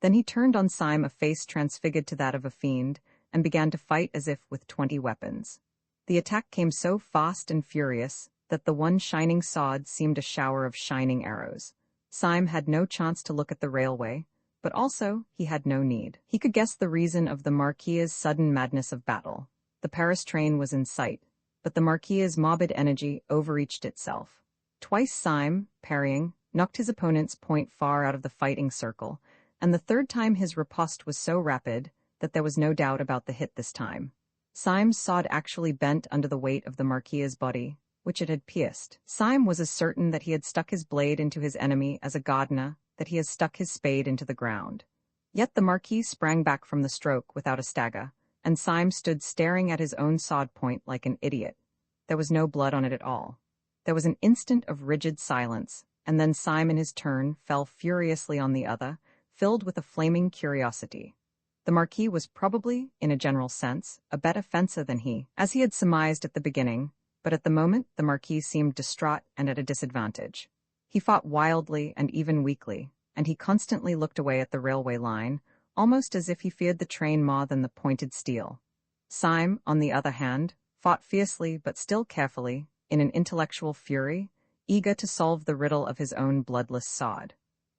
Then he turned on Syme a face transfigured to that of a fiend, and began to fight as if with 20 weapons. The attack came so fast and furious that the one shining sword seemed a shower of shining arrows. Syme had no chance to look at the railway, but also he had no need. He could guess the reason of the Marquis's sudden madness of battle. The Paris train was in sight, but the Marquis's morbid energy overreached itself. Twice Syme, parrying, knocked his opponent's point far out of the fighting circle, and the third time his riposte was so rapid that there was no doubt about the hit this time. Syme's sword actually bent under the weight of the Marquis's body, which it had pierced. Syme was as certain that he had stuck his blade into his enemy as a gardener that he has stuck his spade into the ground. Yet the Marquis sprang back from the stroke without a stagger, and Syme stood staring at his own sword point like an idiot. There was no blood on it at all. There was an instant of rigid silence, and then Syme in his turn fell furiously on the other, filled with a flaming curiosity. The Marquis was probably, in a general sense, a better fencer than he, as he had surmised at the beginning, but at the moment the Marquis seemed distraught and at a disadvantage. He fought wildly and even weakly, and he constantly looked away at the railway line, almost as if he feared the train more than the pointed steel. Syme, on the other hand, fought fiercely but still carefully, in an intellectual fury, eager to solve the riddle of his own bloodless sword.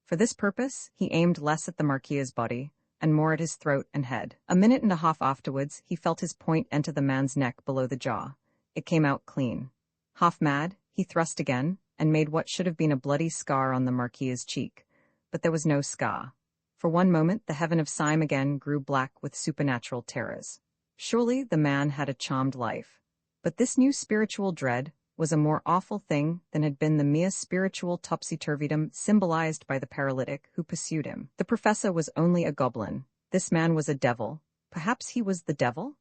For this purpose, he aimed less at the Marquis's body, and more at his throat and head. A minute and a half afterwards, he felt his point enter the man's neck below the jaw. It came out clean. Half mad, he thrust again, and made what should have been a bloody scar on the Marquis's cheek. But there was no scar. For one moment the heaven of Syme again grew black with supernatural terrors. Surely the man had a charmed life. But this new spiritual dread was a more awful thing than had been the mere spiritual topsy-turvydom symbolized by the paralytic who pursued him. The professor was only a goblin. This man was a devil. Perhaps he was the devil?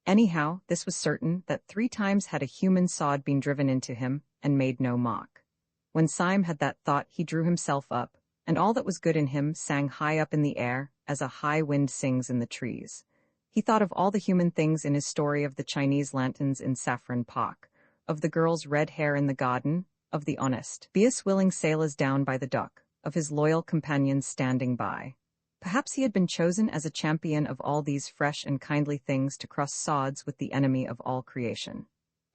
Anyhow, this was certain, that 3 times had a human sword been driven into him, and made no mock. When Syme had that thought he drew himself up, and all that was good in him sang high up in the air, as a high wind sings in the trees. He thought of all the human things in his story of the Chinese lanterns in Saffron Park, of the girl's red hair in the garden, of the honest, fierce-willing sailors down by the dock, of his loyal companions standing by. Perhaps he had been chosen as a champion of all these fresh and kindly things to cross swords with the enemy of all creation.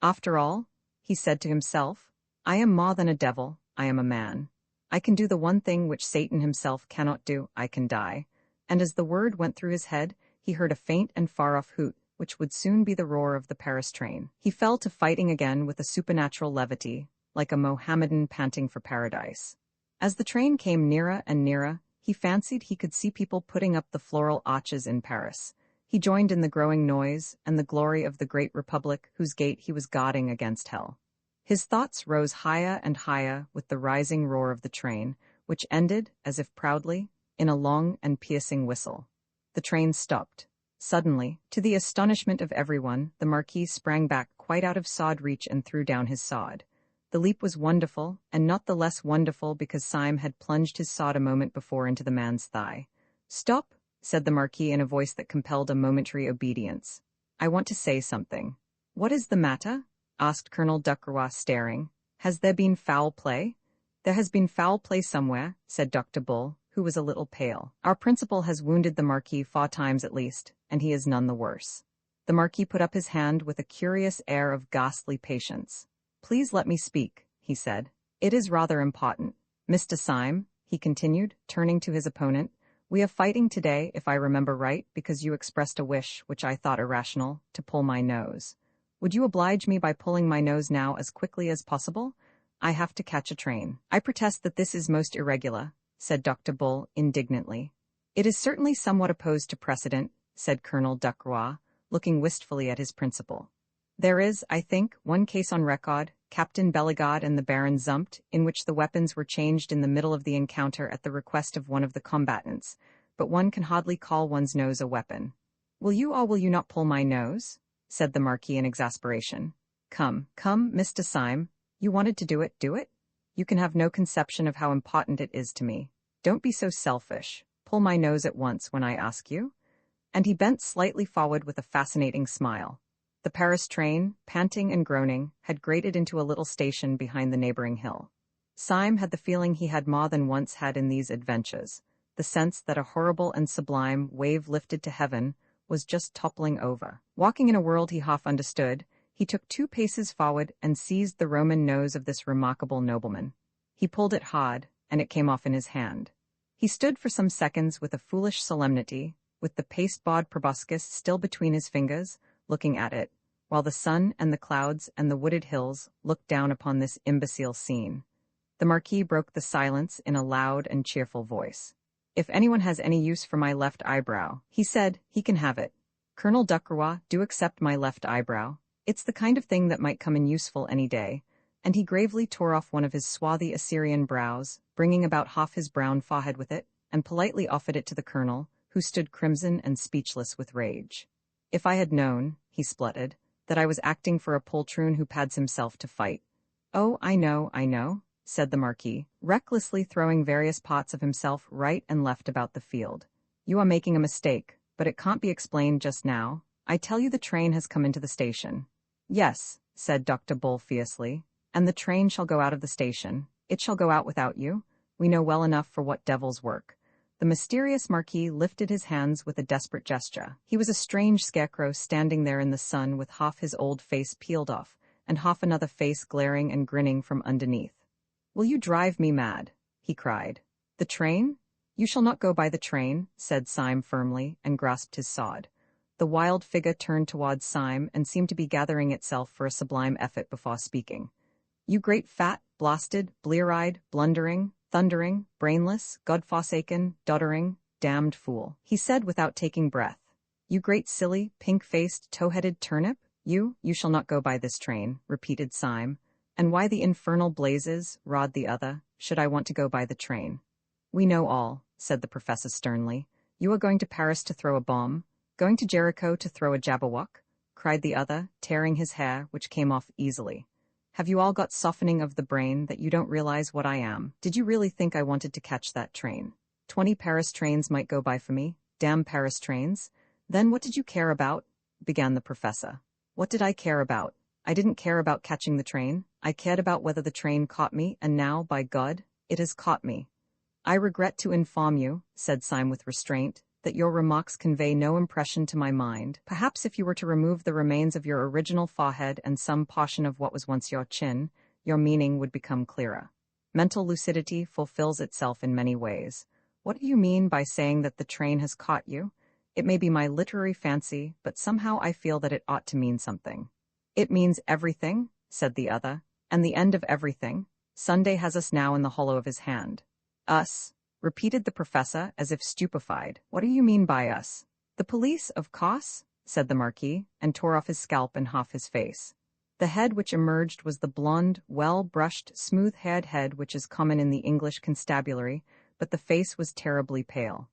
After all, he said to himself, I am more than a devil, I am a man. I can do the one thing which Satan himself cannot do, I can die. And as the word went through his head, he heard a faint and far-off hoot, which would soon be the roar of the Paris train. He fell to fighting again with a supernatural levity, like a Mohammedan panting for paradise. As the train came nearer and nearer, he fancied he could see people putting up the floral arches in Paris. He joined in the growing noise and the glory of the great republic whose gate he was guarding against hell. His thoughts rose higher and higher with the rising roar of the train, which ended, as if proudly, in a long and piercing whistle. The train stopped. Suddenly, to the astonishment of everyone, the Marquis sprang back quite out of sword reach and threw down his sword. The leap was wonderful, and not the less wonderful because Syme had plunged his sword a moment before into the man's thigh. "Stop," said the Marquis in a voice that compelled a momentary obedience. "I want to say something." "What is the matter?" asked Colonel Ducroix, staring. "Has there been foul play?" "There has been foul play somewhere," said Dr. Bull, who was a little pale. "Our principal has wounded the Marquis 4 times at least, and he is none the worse." The Marquis put up his hand with a curious air of ghastly patience. "Please let me speak," he said. "It is rather important. Mr. Syme," he continued, turning to his opponent, "we are fighting today, if I remember right, because you expressed a wish, which I thought irrational, to pull my nose. Would you oblige me by pulling my nose now as quickly as possible? I have to catch a train." "I protest that this is most irregular," said Dr. Bull indignantly. "It is certainly somewhat opposed to precedent," said Colonel Ducroix, looking wistfully at his principal. "There is, I think, one case on record, Captain Bellegarde and the Baron Zumpt, in which the weapons were changed in the middle of the encounter at the request of one of the combatants, but one can hardly call one's nose a weapon." "Will you or will you not pull my nose?" said the Marquis in exasperation. Come, Mr. Syme, you wanted to do it, do it. You can have no conception of how important it is to me. Don't be so selfish. Pull my nose at once when I ask you." And he bent slightly forward with a fascinating smile. The Paris train, panting and groaning, had grated into a little station behind the neighboring hill. Syme had the feeling he had more than once had in these adventures, the sense that a horrible and sublime wave lifted to heaven was just toppling over. Walking in a world he half understood, he took 2 paces forward and seized the Roman nose of this remarkable nobleman. He pulled it hard, and it came off in his hand. He stood for some seconds with a foolish solemnity, with the pasteboard proboscis still between his fingers, looking at it, while the sun and the clouds and the wooded hills looked down upon this imbecile scene. The Marquis broke the silence in a loud and cheerful voice. "If anyone has any use for my left eyebrow," he said, "he can have it. Colonel Ducroix, do accept my left eyebrow. It's the kind of thing that might come in useful any day." And he gravely tore off one of his swarthy Assyrian brows, bringing about half his brown forehead with it, and politely offered it to the colonel, who stood crimson and speechless with rage. "If I had known," he spluttered, "that I was acting for a poltroon who pads himself to fight." "Oh, I know," said the Marquis, recklessly throwing various parts of himself right and left about the field. "You are making a mistake, but it can't be explained just now. I tell you the train has come into the station." "Yes," said Dr. Bull fiercely, "and the train shall go out of the station. It shall go out without you. We know well enough for what devil's work." The mysterious Marquis lifted his hands with a desperate gesture. He was a strange scarecrow standing there in the sun with half his old face peeled off, and half another face glaring and grinning from underneath. "Will you drive me mad?" he cried. "The train? You shall not go by the train," said Syme firmly, and grasped his sword. The wild figure turned towards Syme and seemed to be gathering itself for a sublime effort before speaking. "You great fat, blasted, blear-eyed, blundering, thundering, brainless, God-forsaken, doddering, damned fool," he said without taking breath. "You great silly, pink-faced, tow-headed turnip, you shall not go by this train," repeated Syme. "And why the infernal blazes," roared the other, "should I want to go by the train?" "We know all," said the professor sternly. "You are going to Paris to throw a bomb? Going to Jericho to throw a Jabberwock?" cried the other, tearing his hair, which came off easily. "Have you all got softening of the brain that you don't realize what I am? Did you really think I wanted to catch that train? 20 Paris trains might go by for me. Damn Paris trains. Then what did you care about?" began the professor. "What did I care about? I didn't care about catching the train. I cared about whether the train caught me, and now, by God, it has caught me. I regret to inform you, said Syme with restraint, that your remarks convey no impression to my mind. Perhaps if you were to remove the remains of your original forehead and some portion of what was once your chin, your meaning would become clearer. Mental lucidity fulfills itself in many ways. What do you mean by saying that the train has caught you? It may be my literary fancy, but somehow I feel that it ought to mean something. It means everything, said the other, and the end of everything. Sunday has us now in the hollow of his hand. Us, repeated the professor as if stupefied. What do you mean by us? The police, of course, said the Marquis, and tore off his scalp and half his face. The head which emerged was the blonde, well-brushed, smooth-haired head which is common in the English constabulary, but the face was terribly pale.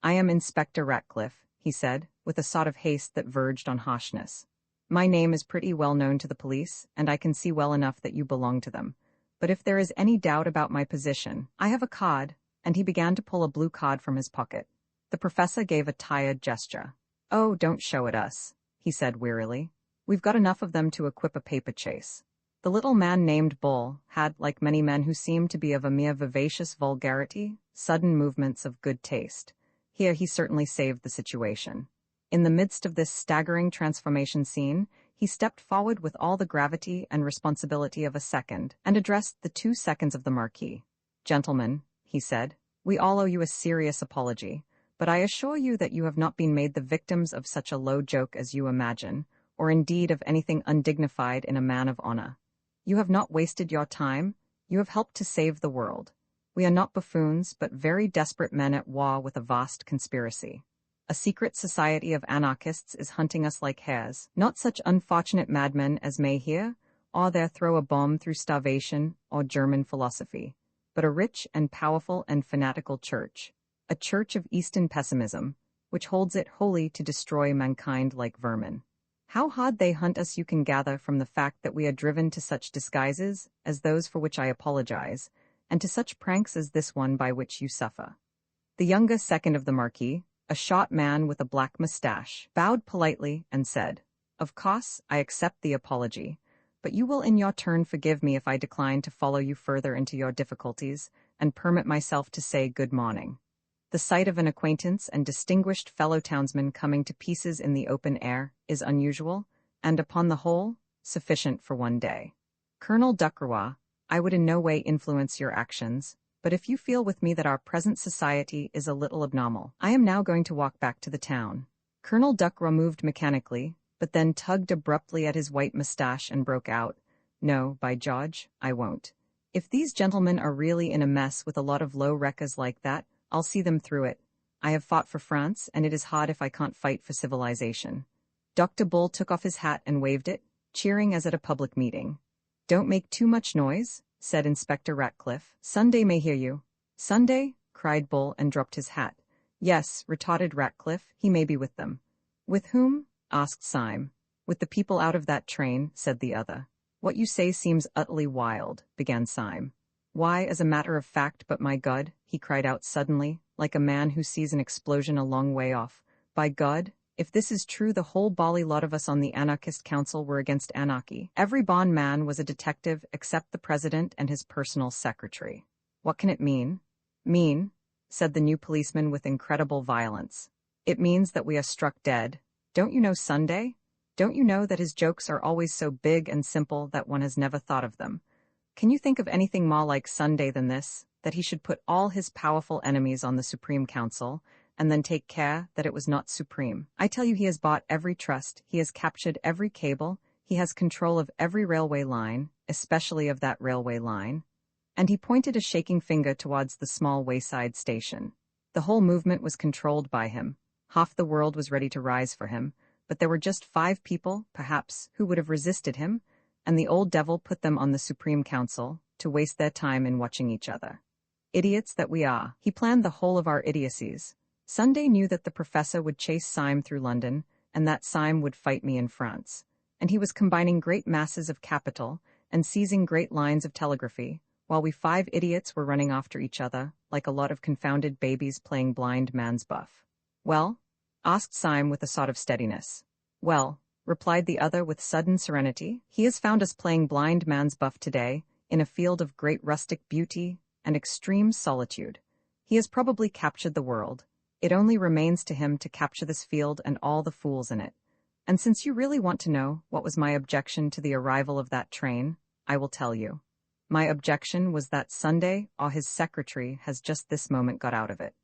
I am Inspector Ratcliffe, he said, with a sort of haste that verged on harshness. My name is pretty well known to the police, and I can see well enough that you belong to them. But if there is any doubt about my position, I have a card, and he began to pull a blue card from his pocket. The professor gave a tired gesture. Oh, don't show it us, he said wearily. We've got enough of them to equip a paper chase. The little man named Bull had, like many men who seemed to be of a mere vivacious vulgarity, sudden movements of good taste. Here he certainly saved the situation. In the midst of this staggering transformation scene, he stepped forward with all the gravity and responsibility of a second, and addressed the 2 seconds of the Marquis. Gentlemen, he said, we all owe you a serious apology, but I assure you that you have not been made the victims of such a low joke as you imagine, or indeed of anything undignified in a man of honor. You have not wasted your time, you have helped to save the world. We are not buffoons, but very desperate men at war with a vast conspiracy. A secret society of anarchists is hunting us like hares, not such unfortunate madmen as may here, or there throw a bomb through starvation or German philosophy, but a rich and powerful and fanatical church, a church of Eastern pessimism, which holds it holy to destroy mankind like vermin. How hard they hunt us you can gather from the fact that we are driven to such disguises as those for which I apologize, and to such pranks as this one by which you suffer. The younger second of the Marquis, a short man with a black mustache, bowed politely and said, Of course, I accept the apology, but you will in your turn forgive me if I decline to follow you further into your difficulties and permit myself to say good morning. The sight of an acquaintance and distinguished fellow townsman coming to pieces in the open air is unusual, and upon the whole, sufficient for one day. Colonel Ducroix, I would in no way influence your actions, but if you feel with me that our present society is a little abnormal, I am now going to walk back to the town. Colonel Ducroix moved mechanically, but then tugged abruptly at his white mustache and broke out, No, by George, I won't. If these gentlemen are really in a mess with a lot of low wreckers like that, I'll see them through it. I have fought for France, and it is hard if I can't fight for civilization. Dr. Bull took off his hat and waved it, cheering as at a public meeting. Don't make too much noise, said Inspector Ratcliffe. Sunday may hear you. Sunday? Cried Bull and dropped his hat. Yes, retorted Ratcliffe, he may be with them. With whom? Asked Syme. With the people out of that train, said the other. What you say seems utterly wild, began Syme. Why, as a matter of fact, but my God, he cried out suddenly, like a man who sees an explosion a long way off. By God, if this is true, the whole bally lot of us on the anarchist council were against anarchy. Every bon man was a detective except the president and his personal secretary. What can it mean? Mean, said the new policeman with incredible violence. It means that we are struck dead. Don't you know Sunday? Don't you know that his jokes are always so big and simple that one has never thought of them? Can you think of anything more like Sunday than this, that he should put all his powerful enemies on the Supreme Council, and then take care that it was not supreme? I tell you, he has bought every trust, he has captured every cable, he has control of every railway line, especially of that railway line. And he pointed a shaking finger towards the small wayside station. The whole movement was controlled by him. Half the world was ready to rise for him, but there were just 5 people, perhaps, who would have resisted him, and the old devil put them on the Supreme Council to waste their time in watching each other. Idiots that we are. He planned the whole of our idiocies. Sunday knew that the professor would chase Syme through London, and that Syme would fight me in France. And he was combining great masses of capital and seizing great lines of telegraphy, while we 5 idiots were running after each other, like a lot of confounded babies playing blind man's buff. Well? Asked Syme with a sort of steadiness. Well, replied the other with sudden serenity. He has found us playing blind man's buff today, in a field of great rustic beauty and extreme solitude. He has probably captured the world. It only remains to him to capture this field and all the fools in it. And since you really want to know what was my objection to the arrival of that train, I will tell you. My objection was that Sunday, his secretary has just this moment got out of it.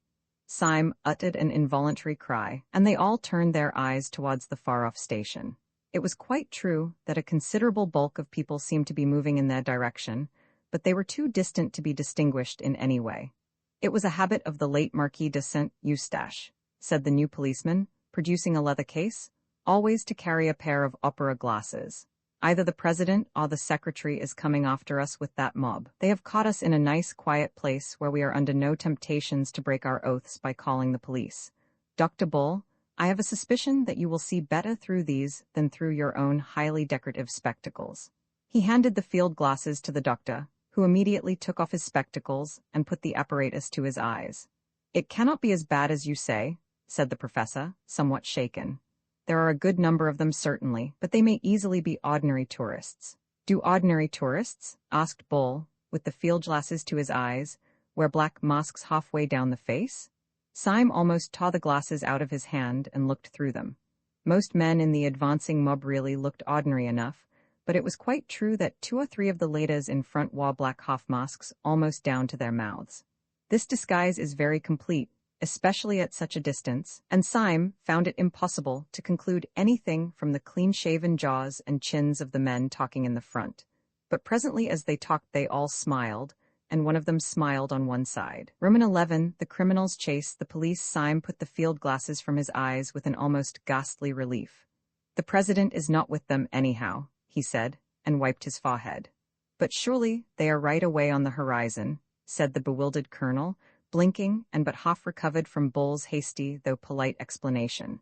Syme uttered an involuntary cry, and they all turned their eyes towards the far-off station. It was quite true that a considerable bulk of people seemed to be moving in their direction, but they were too distant to be distinguished in any way. It was a habit of the late Marquis de Saint-Eustache, said the new policeman, producing a leather case, always to carry a pair of opera glasses. Either the president or the secretary is coming after us with that mob. They have caught us in a nice, quiet place where we are under no temptations to break our oaths by calling the police. Dr. Bull, I have a suspicion that you will see better through these than through your own highly decorative spectacles. He handed the field glasses to the doctor, who immediately took off his spectacles and put the apparatus to his eyes. It cannot be as bad as you say, said the professor, somewhat shaken. There are a good number of them certainly, but they may easily be ordinary tourists. Do ordinary tourists? Asked Bull, with the field glasses to his eyes, wear black masks halfway down the face? Syme almost tore the glasses out of his hand and looked through them. Most men in the advancing mob really looked ordinary enough, but it was quite true that 2 or 3 of the ladies in front wore black half-masks almost down to their mouths. This disguise is very complete, especially at such a distance, and Syme found it impossible to conclude anything from the clean-shaven jaws and chins of the men talking in the front. But presently as they talked they all smiled, and one of them smiled on one side. Roman 11, the criminals chase the police. Syme put the field glasses from his eyes with an almost ghastly relief. The president is not with them anyhow, he said, and wiped his forehead. But surely they are right away on the horizon, said the bewildered colonel, blinking and but half recovered from Bull's hasty though polite explanation.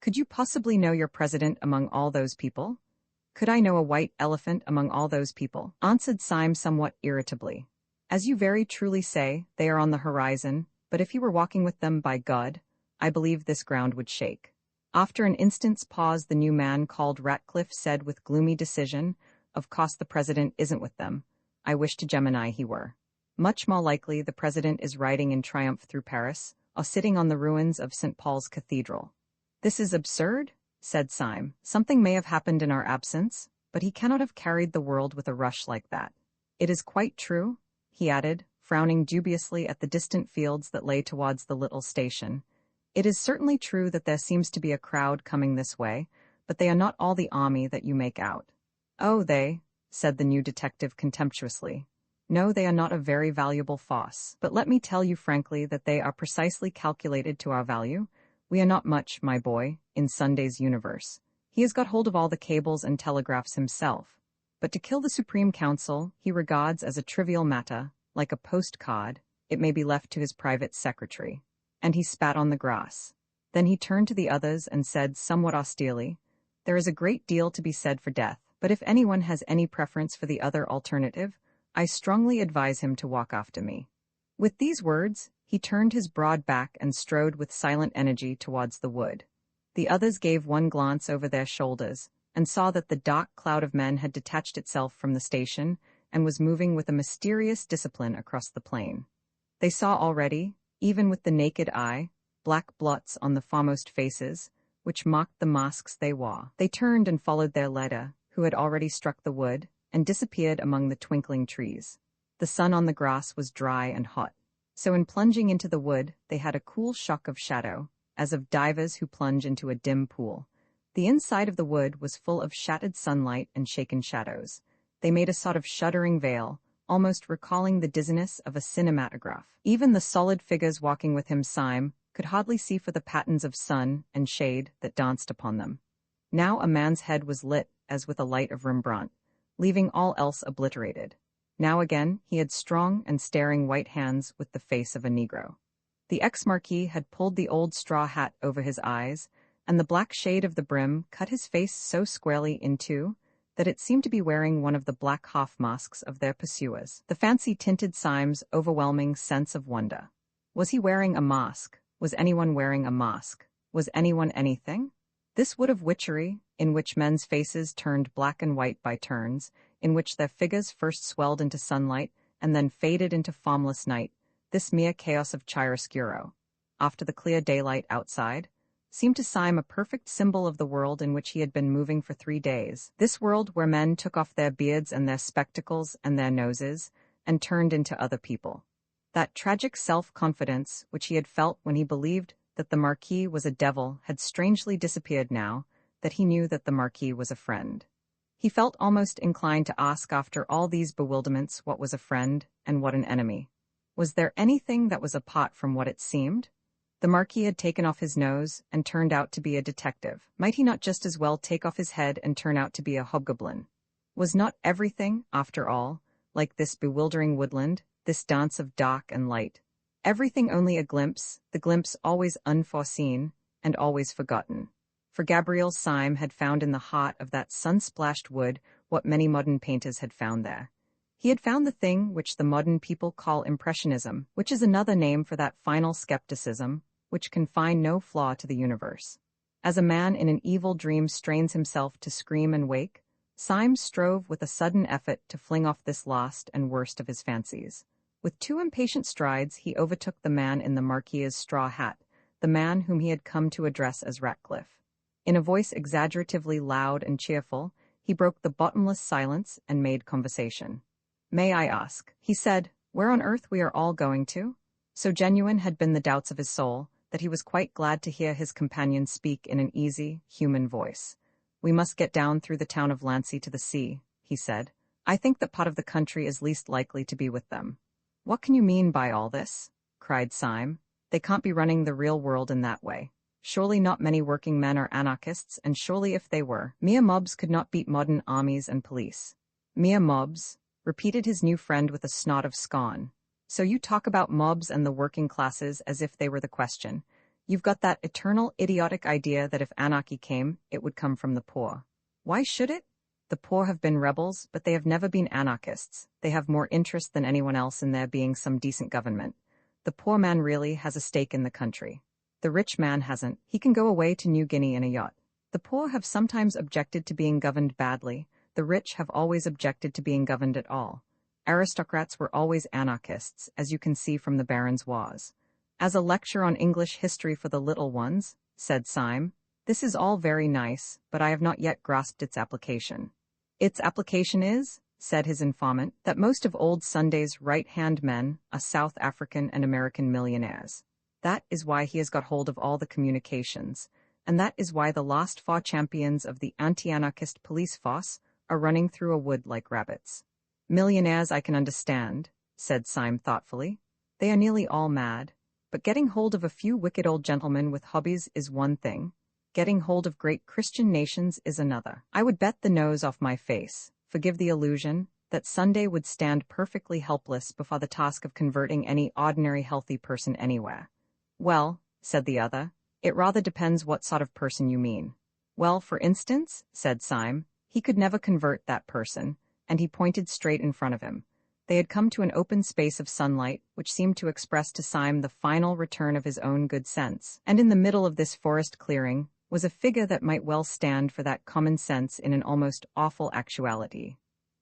Could you possibly know your president among all those people? Could I know a white elephant among all those people? Answered Syme somewhat irritably. As you very truly say, they are on the horizon, but if you were walking with them, by God, I believe this ground would shake. After an instant's pause the new man called Ratcliffe said with gloomy decision, Of course the president isn't with them. I wish to Gemini he were. Much more likely the president is riding in triumph through Paris, or sitting on the ruins of St. Paul's Cathedral. This is absurd, said Syme. Something may have happened in our absence, but he cannot have carried the world with a rush like that. It is quite true, he added, frowning dubiously at the distant fields that lay towards the little station. It is certainly true that there seems to be a crowd coming this way, but they are not all the army that you make out. Oh, they, said the new detective contemptuously. No, they are not a very valuable force, but let me tell you frankly that they are precisely calculated to our value. We are not much, my boy, in Sunday's universe. He has got hold of all the cables and telegraphs himself. But to kill the Supreme Council he regards as a trivial matter, like a postcard. It may be left to his private secretary. And he spat on the grass. Then he turned to the others and said somewhat austerely, There is a great deal to be said for death, but if anyone has any preference for the other alternative, I strongly advise him to walk after me. With these words, he turned his broad back and strode with silent energy towards the wood. The others gave one glance over their shoulders, and saw that the dark cloud of men had detached itself from the station, and was moving with a mysterious discipline across the plain. They saw already, even with the naked eye, black blots on the foremost faces, which mocked the masks they wore. They turned and followed their leader, who had already struck the wood, and disappeared among the twinkling trees. The sun on the grass was dry and hot, so in plunging into the wood they had a cool shock of shadow, as of divers who plunge into a dim pool. The inside of the wood was full of shattered sunlight and shaken shadows. They made a sort of shuddering veil, almost recalling the dizziness of a cinematograph. Even the solid figures walking with him, Syme, could hardly see for the patterns of sun and shade that danced upon them. Now a man's head was lit as with a light of Rembrandt, leaving all else obliterated. Now again he had strong and staring white hands with the face of a Negro. The ex-marquis had pulled the old straw hat over his eyes, and the black shade of the brim cut his face so squarely in two that it seemed to be wearing one of the black half-masks of their pursuers. The fancy tinted Syme's overwhelming sense of wonder. Was he wearing a mask? Was anyone wearing a mask? Was anyone anything? This wood of witchery, in which men's faces turned black and white by turns, in which their figures first swelled into sunlight and then faded into formless night, this mere chaos of chiaroscuro, after the clear daylight outside, seemed to Syme a perfect symbol of the world in which he had been moving for 3 days, this world where men took off their beards and their spectacles and their noses, and turned into other people. That tragic self-confidence which he had felt when he believed that the Marquis was a devil had strangely disappeared now that he knew that the Marquis was a friend. He felt almost inclined to ask after all these bewilderments what was a friend and what an enemy. Was there anything that was apart from what it seemed? The Marquis had taken off his nose and turned out to be a detective. Might he not just as well take off his head and turn out to be a hobgoblin? Was not everything, after all, like this bewildering woodland, this dance of dark and light? Everything only a glimpse, the glimpse always unforeseen and always forgotten. For Gabriel Syme had found in the heart of that sun-splashed wood what many modern painters had found there. He had found the thing which the modern people call impressionism, which is another name for that final skepticism, which can find no flaw to the universe. As a man in an evil dream strains himself to scream and wake, Syme strove with a sudden effort to fling off this last and worst of his fancies. With 2 impatient strides he overtook the man in the Marquis's straw hat, the man whom he had come to address as Ratcliffe. In a voice exaggeratively loud and cheerful, he broke the bottomless silence and made conversation. "May I ask," he said, "where on earth we are all going to?" So genuine had been the doubts of his soul that he was quite glad to hear his companion speak in an easy, human voice. "We must get down through the town of Lancy to the sea," he said. "I think that part of the country is least likely to be with them." "What can you mean by all this?" cried Syme. "They can't be running the real world in that way. Surely not many working men are anarchists, and surely if they were, mere mobs could not beat modern armies and police." "Mere mobs," repeated his new friend with a snort of scorn. "So you talk about mobs and the working classes as if they were the question. You've got that eternal idiotic idea that if anarchy came, it would come from the poor. Why should it? The poor have been rebels, but they have never been anarchists. They have more interest than anyone else in there being some decent government. The poor man really has a stake in the country. The rich man hasn't. He can go away to New Guinea in a yacht. The poor have sometimes objected to being governed badly. The rich have always objected to being governed at all. Aristocrats were always anarchists, as you can see from the Baron's Wars. As a lecture on English history for the little ones," said Syme, "this is all very nice, but I have not yet grasped its application." "Its application is," said his informant, "that most of old Sunday's right-hand men are South African and American millionaires. That is why he has got hold of all the communications, and that is why the last 4 champions of the anti-anarchist police force are running through a wood like rabbits." "Millionaires I can understand," said Syme thoughtfully. "They are nearly all mad. But getting hold of a few wicked old gentlemen with hobbies is one thing. Getting hold of great Christian nations is another. I would bet the nose off my face, forgive the illusion, that Sunday would stand perfectly helpless before the task of converting any ordinary healthy person anywhere." "Well," said the other, "it rather depends what sort of person you mean." "Well, for instance," said Syme, "he could never convert that person," and he pointed straight in front of him. They had come to an open space of sunlight, which seemed to express to Syme the final return of his own good sense, and in the middle of this forest clearing was a figure that might well stand for that common sense in an almost awful actuality.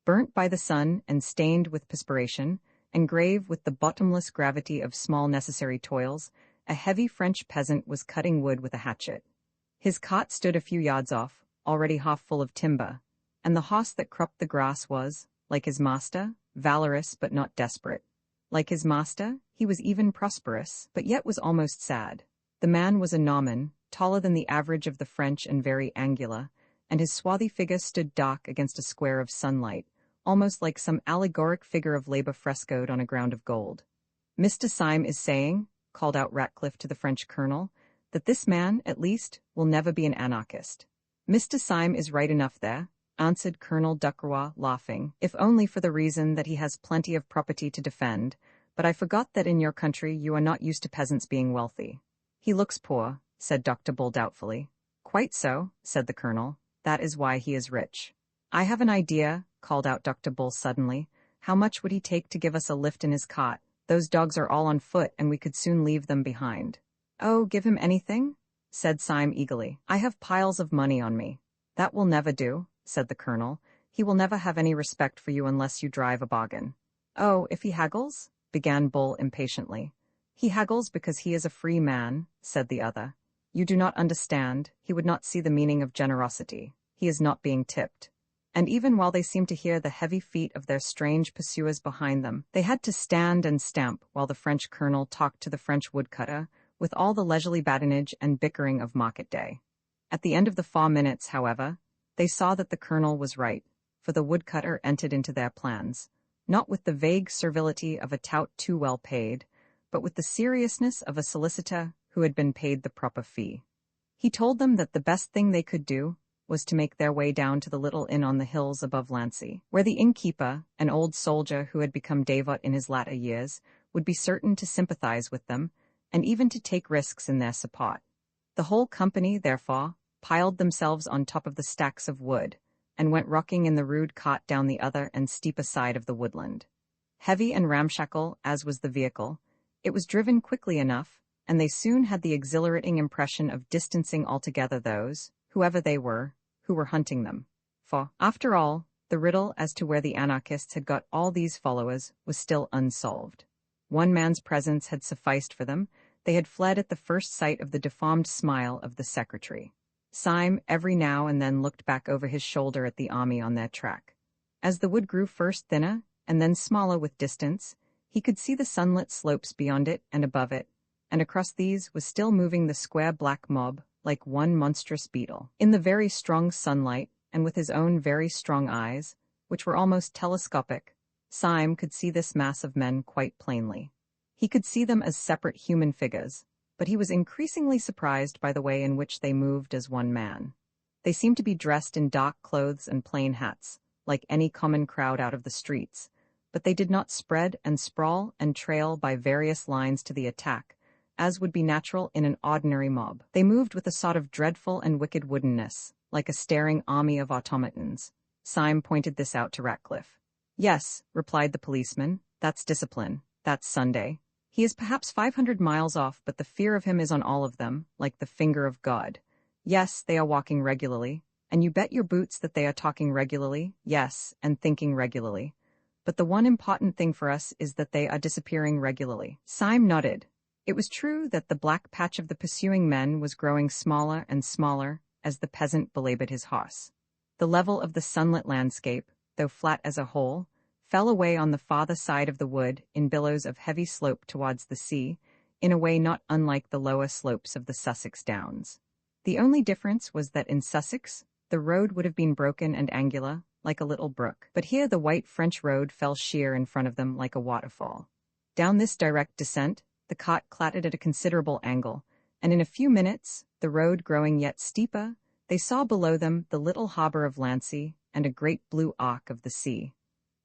Burnt by the sun and stained with perspiration, and grave with the bottomless gravity of small necessary toils, a heavy French peasant was cutting wood with a hatchet. His cot stood a few yards off, already half full of timber, and the horse that cropped the grass was, like his master, valorous but not desperate. Like his master, he was even prosperous, but yet was almost sad. The man was a Norman, taller than the average of the French and very angular, and his swarthy figure stood dark against a square of sunlight, almost like some allegoric figure of labor frescoed on a ground of gold. "Mr. Syme is saying," called out Ratcliffe to the French colonel, "that this man, at least, will never be an anarchist." "Mr. Syme is right enough there," answered Colonel Ducroix, laughing, "if only for the reason that he has plenty of property to defend, but I forgot that in your country you are not used to peasants being wealthy." "He looks poor," said Dr. Bull doubtfully. "Quite so," said the colonel. "That is why he is rich." "I have an idea," called out Dr. Bull suddenly. "How much would he take to give us a lift in his cot? Those dogs are all on foot, and we could soon leave them behind." "Oh, give him anything?" said Syme eagerly. "I have piles of money on me." That will never do, said the colonel. He will never have any respect for you unless you drive a bargain. Oh, if he haggles? Began Bull impatiently. He haggles because he is a free man, said the other. You do not understand, he would not see the meaning of generosity. He is not being tipped. And even while they seemed to hear the heavy feet of their strange pursuers behind them, they had to stand and stamp while the French colonel talked to the French woodcutter, with all the leisurely badinage and bickering of market day. At the end of the 4 minutes, however, they saw that the colonel was right, for the woodcutter entered into their plans, not with the vague servility of a tout too well paid, but with the seriousness of a solicitor who had been paid the proper fee. He told them that the best thing they could do was to make their way down to the little inn on the hills above Lancy, where the innkeeper, an old soldier who had become dévot in his latter years, would be certain to sympathize with them, and even to take risks in their support. The whole company, therefore, piled themselves on top of the stacks of wood, and went rocking in the rude cart down the other and steeper side of the woodland. Heavy and ramshackle as was the vehicle, it was driven quickly enough, and they soon had the exhilarating impression of distancing altogether those, whoever they were, who were hunting them. For, after all, the riddle as to where the anarchists had got all these followers was still unsolved. One man's presence had sufficed for them. They had fled at the first sight of the deformed smile of the secretary. Syme every now and then looked back over his shoulder at the army on their track. As the wood grew first thinner, and then smaller with distance, he could see the sunlit slopes beyond it and above it, and across these was still moving the square black mob, like one monstrous beetle. In the very strong sunlight, and with his own very strong eyes, which were almost telescopic, Syme could see this mass of men quite plainly. He could see them as separate human figures, but he was increasingly surprised by the way in which they moved as one man. They seemed to be dressed in dark clothes and plain hats, like any common crowd out of the streets, but they did not spread and sprawl and trail by various lines to the attack, as would be natural in an ordinary mob. They moved with a sort of dreadful and wicked woodenness, like a staring army of automatons. Syme pointed this out to Ratcliffe. Yes, replied the policeman, that's discipline, that's Sunday. He is perhaps 500 miles off, but the fear of him is on all of them, like the finger of God. Yes, they are walking regularly, and you bet your boots that they are talking regularly, yes, and thinking regularly. But the one important thing for us is that they are disappearing regularly. Syme nodded. It was true that the black patch of the pursuing men was growing smaller and smaller as the peasant belabored his horse. The level of the sunlit landscape, though flat as a whole, fell away on the farther side of the wood in billows of heavy slope towards the sea, in a way not unlike the lower slopes of the Sussex Downs. The only difference was that in Sussex, the road would have been broken and angular, like a little brook, but here the white French road fell sheer in front of them like a waterfall. Down this direct descent, the cart clattered at a considerable angle, and in a few minutes, the road growing yet steeper, they saw below them the little harbour of Lancy and a great blue arc of the sea.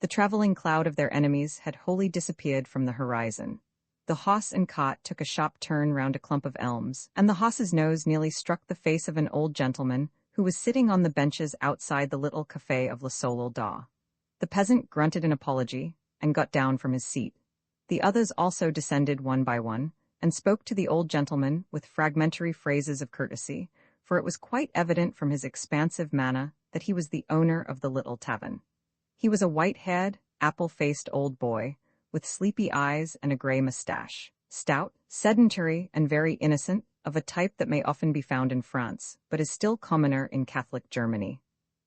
The travelling cloud of their enemies had wholly disappeared from the horizon. The horse and cart took a sharp turn round a clump of elms, and the horse's nose nearly struck the face of an old gentleman who was sitting on the benches outside the little café of Le Soleil d'Or. The peasant grunted an apology and got down from his seat. The others also descended one by one, and spoke to the old gentleman with fragmentary phrases of courtesy, for it was quite evident from his expansive manner that he was the owner of the little tavern. He was a white-haired, apple-faced old boy, with sleepy eyes and a grey moustache, stout, sedentary, and very innocent, of a type that may often be found in France, but is still commoner in Catholic Germany.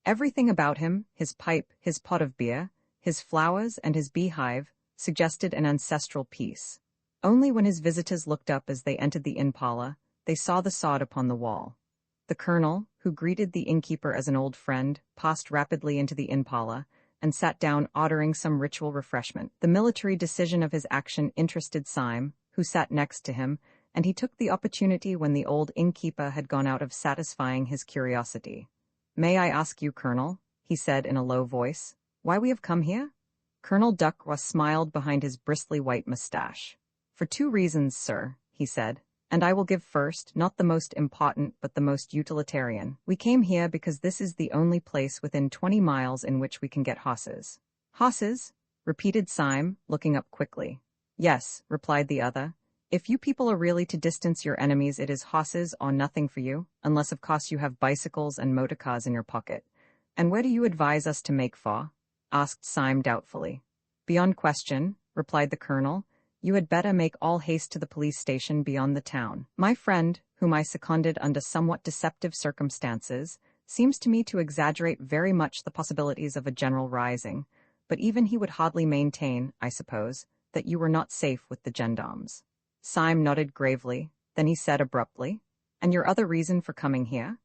Everything about him, his pipe, his pot of beer, his flowers, and his beehive, suggested an ancestral peace. Only when his visitors looked up as they entered the inn parlour, they saw the sod upon the wall. The colonel, who greeted the innkeeper as an old friend, passed rapidly into the inn parlour, and sat down ordering some ritual refreshment. The military decision of his action interested Syme, who sat next to him, and he took the opportunity when the old innkeeper had gone out of satisfying his curiosity. "May I ask you, Colonel," he said in a low voice, "why we have come here?" Colonel Ducroix smiled behind his bristly white moustache. "For 2 reasons, sir," he said, "and I will give first, not the most important, but the most utilitarian. We came here because this is the only place within 20 miles in which we can get horses." "Horses?" repeated Syme, looking up quickly. "Yes," replied the other, If you people are really to distance your enemies, it is horses or nothing for you, unless of course you have bicycles and motor cars in your pocket. And where do you advise us to make for? Asked Syme doubtfully. Beyond question, replied the colonel. You had better make all haste to the police station beyond the town. My friend, whom I seconded under somewhat deceptive circumstances, seems to me to exaggerate very much the possibilities of a general rising, but even he would hardly maintain, I suppose, that you were not safe with the gendarmes. Syme nodded gravely, then he said abruptly, And your other reason for coming here?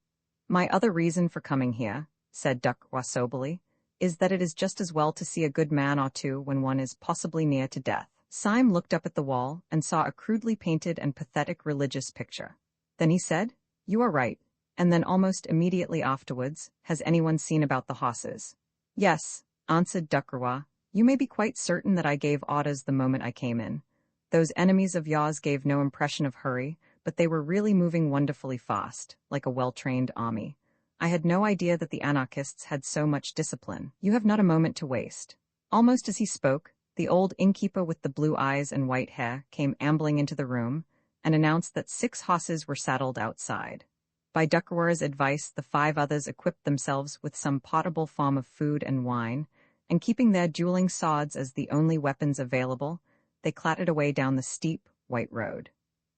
My other reason for coming here, said Ducroix soberly, is that it is just as well to see a good man or two when one is possibly near to death. Syme looked up at the wall and saw a crudely painted and pathetic religious picture. Then he said, You are right. And then almost immediately afterwards, has anyone seen about the horses? Yes, answered Ducroix. You may be quite certain that I gave orders the moment I came in. Those enemies of yours gave no impression of hurry, but they were really moving wonderfully fast, like a well-trained army. I had no idea that the anarchists had so much discipline. You have not a moment to waste. Almost as he spoke, the old innkeeper with the blue eyes and white hair came ambling into the room and announced that 6 horses were saddled outside. By Ducroix's advice, the 5 others equipped themselves with some potable form of food and wine, and keeping their dueling swords as the only weapons available, they clattered away down the steep, white road.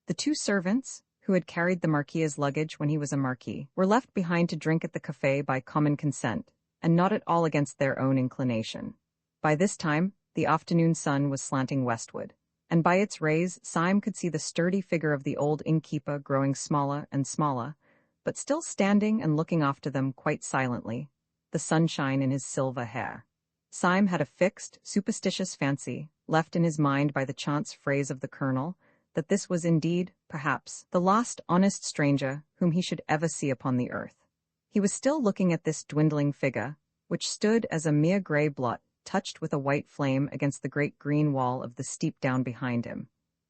The 2 servants, who had carried the Marquis's luggage when he was a marquis, were left behind to drink at the café by common consent, and not at all against their own inclination. By this time, the afternoon sun was slanting westward, and by its rays Syme could see the sturdy figure of the old innkeeper growing smaller and smaller, but still standing and looking after them quite silently, the sunshine in his silver hair. Syme had a fixed, superstitious fancy, left in his mind by the chance phrase of the colonel, that this was indeed, perhaps, the last honest stranger whom he should ever see upon the earth. He was still looking at this dwindling figure, which stood as a mere grey blot, touched with a white flame against the great green wall of the steep down behind him.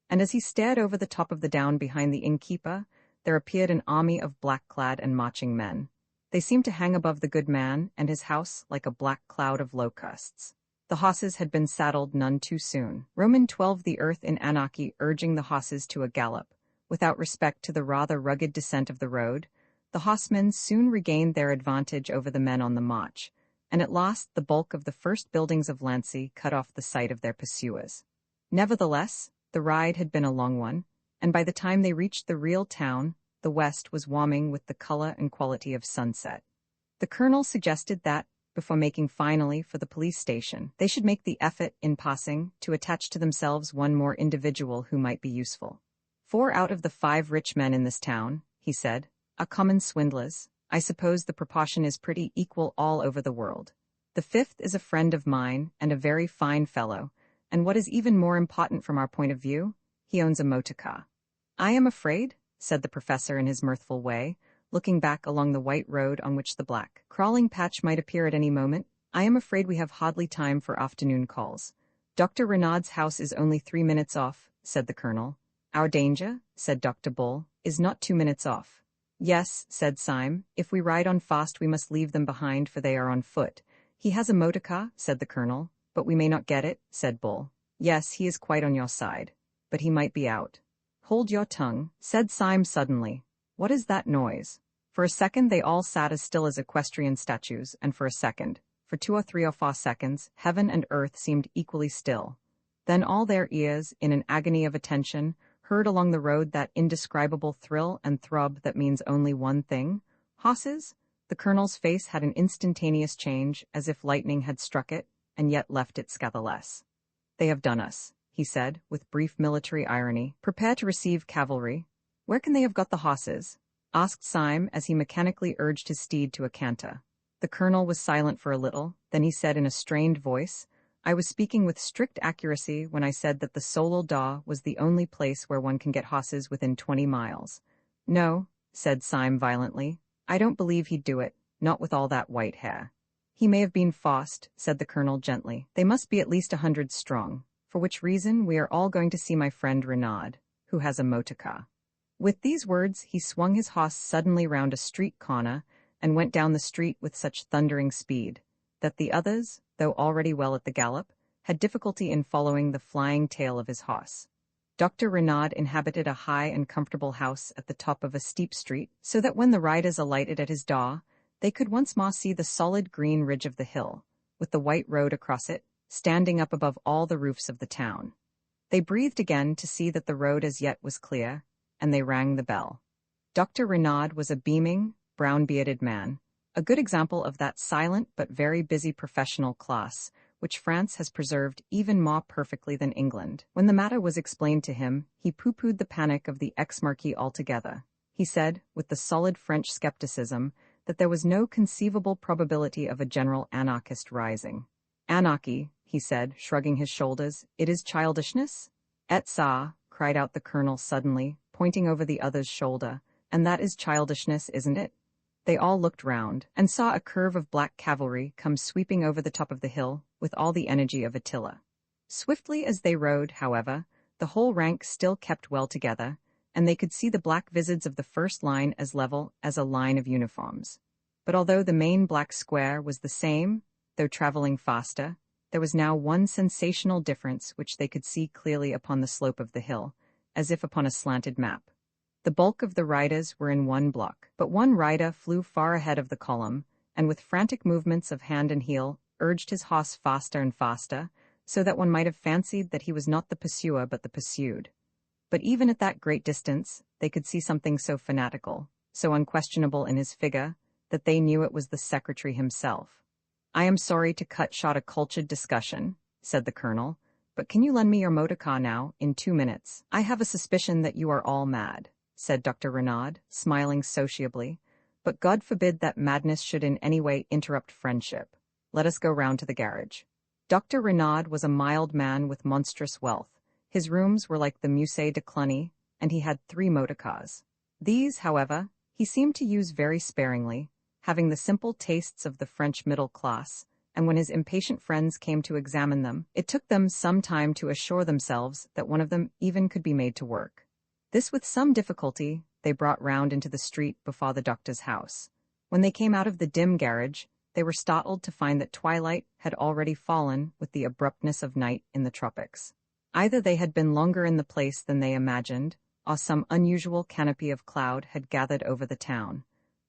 And as he stared over the top of the down behind the innkeeper, there appeared an army of black-clad and marching men. They seemed to hang above the good man and his house like a black cloud of locusts. The horses had been saddled none too soon. Roman 12 the earth in anarchy urging the horses to a gallop, without respect to the rather rugged descent of the road, the horsemen soon regained their advantage over the men on the march, and at last the bulk of the first buildings of Lancy cut off the sight of their pursuers. Nevertheless, the ride had been a long one, and by the time they reached the real town, the west was warming with the color and quality of sunset. The colonel suggested that, before making finally for the police station, they should make the effort, in passing, to attach to themselves one more individual who might be useful. 4 out of the 5 rich men in this town, he said, are common swindlers. I suppose the proportion is pretty equal all over the world. The 5th is a friend of mine, and a very fine fellow, and what is even more important from our point of view, he owns a motor car. I am afraid, said the professor in his mirthful way, looking back along the white road on which the black, crawling patch might appear at any moment, I am afraid we have hardly time for afternoon calls. Dr. Renaud's house is only 3 minutes off, said the colonel. Our danger, said Dr. Bull, is not 2 minutes off. Yes, said Syme, if we ride on fast we must leave them behind for they are on foot. He has a motor car, said the colonel, but we may not get it, said Bull. Yes, he is quite on your side. But he might be out. Hold your tongue, said Syme suddenly. What is that noise? For a second they all sat as still as equestrian statues, and for a second, for 2 or 3 or 4 seconds, heaven and earth seemed equally still. Then all their ears, in an agony of attention, heard along the road that indescribable thrill and throb that means only one thing. Horses? The colonel's face had an instantaneous change, as if lightning had struck it, and yet left it scatheless. They have done us, he said, with brief military irony. Prepare to receive cavalry. Where can they have got the horses? Asked Syme as he mechanically urged his steed to a canter. The colonel was silent for a little, then he said in a strained voice, I was speaking with strict accuracy when I said that the Solal Daw was the only place where one can get horses within 20 miles. No, said Syme violently, I don't believe he'd do it, not with all that white hair. He may have been forced, said the colonel gently. They must be at least 100 strong, for which reason we are all going to see my friend Renaud, who has a motor car. With these words he swung his horse suddenly round a street corner and went down the street with such thundering speed that the others, though already well at the gallop, had difficulty in following the flying tail of his horse. Dr. Renaud inhabited a high and comfortable house at the top of a steep street, so that when the riders alighted at his door, they could once more see the solid green ridge of the hill, with the white road across it, standing up above all the roofs of the town. They breathed again to see that the road as yet was clear, and they rang the bell. Dr. Renaud was a beaming, brown-bearded man, a good example of that silent but very busy professional class, which France has preserved even more perfectly than England. When the matter was explained to him, he pooh-poohed the panic of the ex-marquis altogether. He said, with the solid French skepticism, that there was no conceivable probability of a general anarchist rising. Anarchy, he said, shrugging his shoulders, it is childishness? Et ça, cried out the colonel suddenly, pointing over the other's shoulder, and that is childishness, isn't it? They all looked round, and saw a curve of black cavalry come sweeping over the top of the hill, with all the energy of Attila. Swiftly as they rode, however, the whole rank still kept well together, and they could see the black vizards of the first line as level as a line of uniforms. But although the main black square was the same, though traveling faster, there was now one sensational difference which they could see clearly upon the slope of the hill, as if upon a slanted map. The bulk of the riders were in one block, but one rider flew far ahead of the column, and with frantic movements of hand and heel, urged his horse faster and faster, so that one might have fancied that he was not the pursuer but the pursued. But even at that great distance, they could see something so fanatical, so unquestionable in his figure, that they knew it was the secretary himself. "I am sorry to cut short a cultured discussion," said the colonel, "but can you lend me your motor car now, in 2 minutes? I have a suspicion that you are all mad," said Dr. Renaud, smiling sociably, "but God forbid that madness should in any way interrupt friendship. Let us go round to the garage." Dr. Renaud was a mild man with monstrous wealth. His rooms were like the Musée de Cluny, and he had 3 motor cars. These, however, he seemed to use very sparingly, having the simple tastes of the French middle class, and when his impatient friends came to examine them, it took them some time to assure themselves that one of them even could be made to work. This with some difficulty they brought round into the street before the doctor's house. When they came out of the dim garage, they were startled to find that twilight had already fallen with the abruptness of night in the tropics. Either they had been longer in the place than they imagined, or some unusual canopy of cloud had gathered over the town.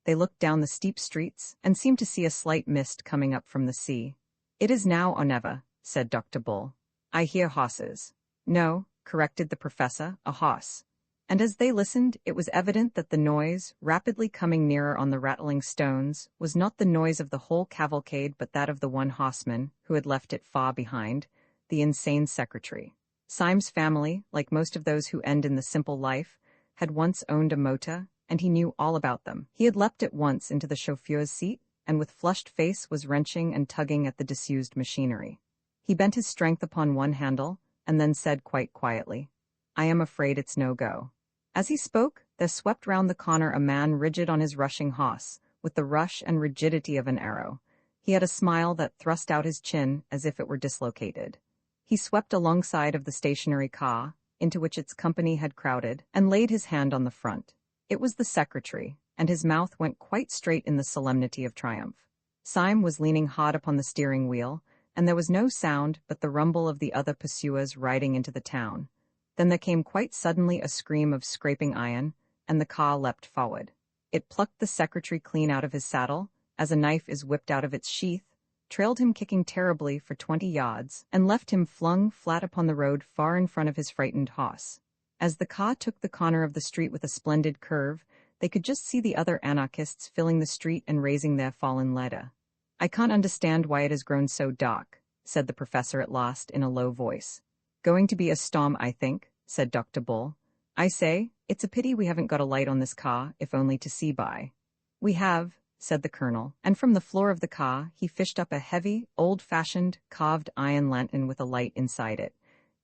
They looked down the steep streets, and seemed to see a slight mist coming up from the sea. "It is now or never," said Dr. Bull. "I hear horses." "No," corrected the professor, "a horse." And as they listened, it was evident that the noise, rapidly coming nearer on the rattling stones, was not the noise of the whole cavalcade but that of the one horseman, who had left it far behind, the insane secretary. Syme's family, like most of those who end in the simple life, had once owned a motor, and he knew all about them. He had leapt at once into the chauffeur's seat, and with flushed face was wrenching and tugging at the disused machinery. He bent his strength upon one handle, and then said quite quietly, "I am afraid it's no go." As he spoke, there swept round the corner a man rigid on his rushing horse, with the rush and rigidity of an arrow. He had a smile that thrust out his chin as if it were dislocated. He swept alongside of the stationary car, into which its company had crowded, and laid his hand on the front. It was the secretary, and his mouth went quite straight in the solemnity of triumph. Syme was leaning hard upon the steering wheel, and there was no sound but the rumble of the other pursuers riding into the town. Then there came quite suddenly a scream of scraping iron, and the car leapt forward. It plucked the secretary clean out of his saddle, as a knife is whipped out of its sheath, trailed him kicking terribly for 20 yards, and left him flung flat upon the road far in front of his frightened horse. As the car took the corner of the street with a splendid curve, they could just see the other anarchists filling the street and raising their fallen ladder. "I can't understand why it has grown so dark," said the professor at last in a low voice. "Going to be a storm, I think," said Dr. Bull. "I say, it's a pity we haven't got a light on this car, if only to see by." "We have," said the colonel, and from the floor of the car he fished up a heavy, old-fashioned, carved iron lantern with a light inside it.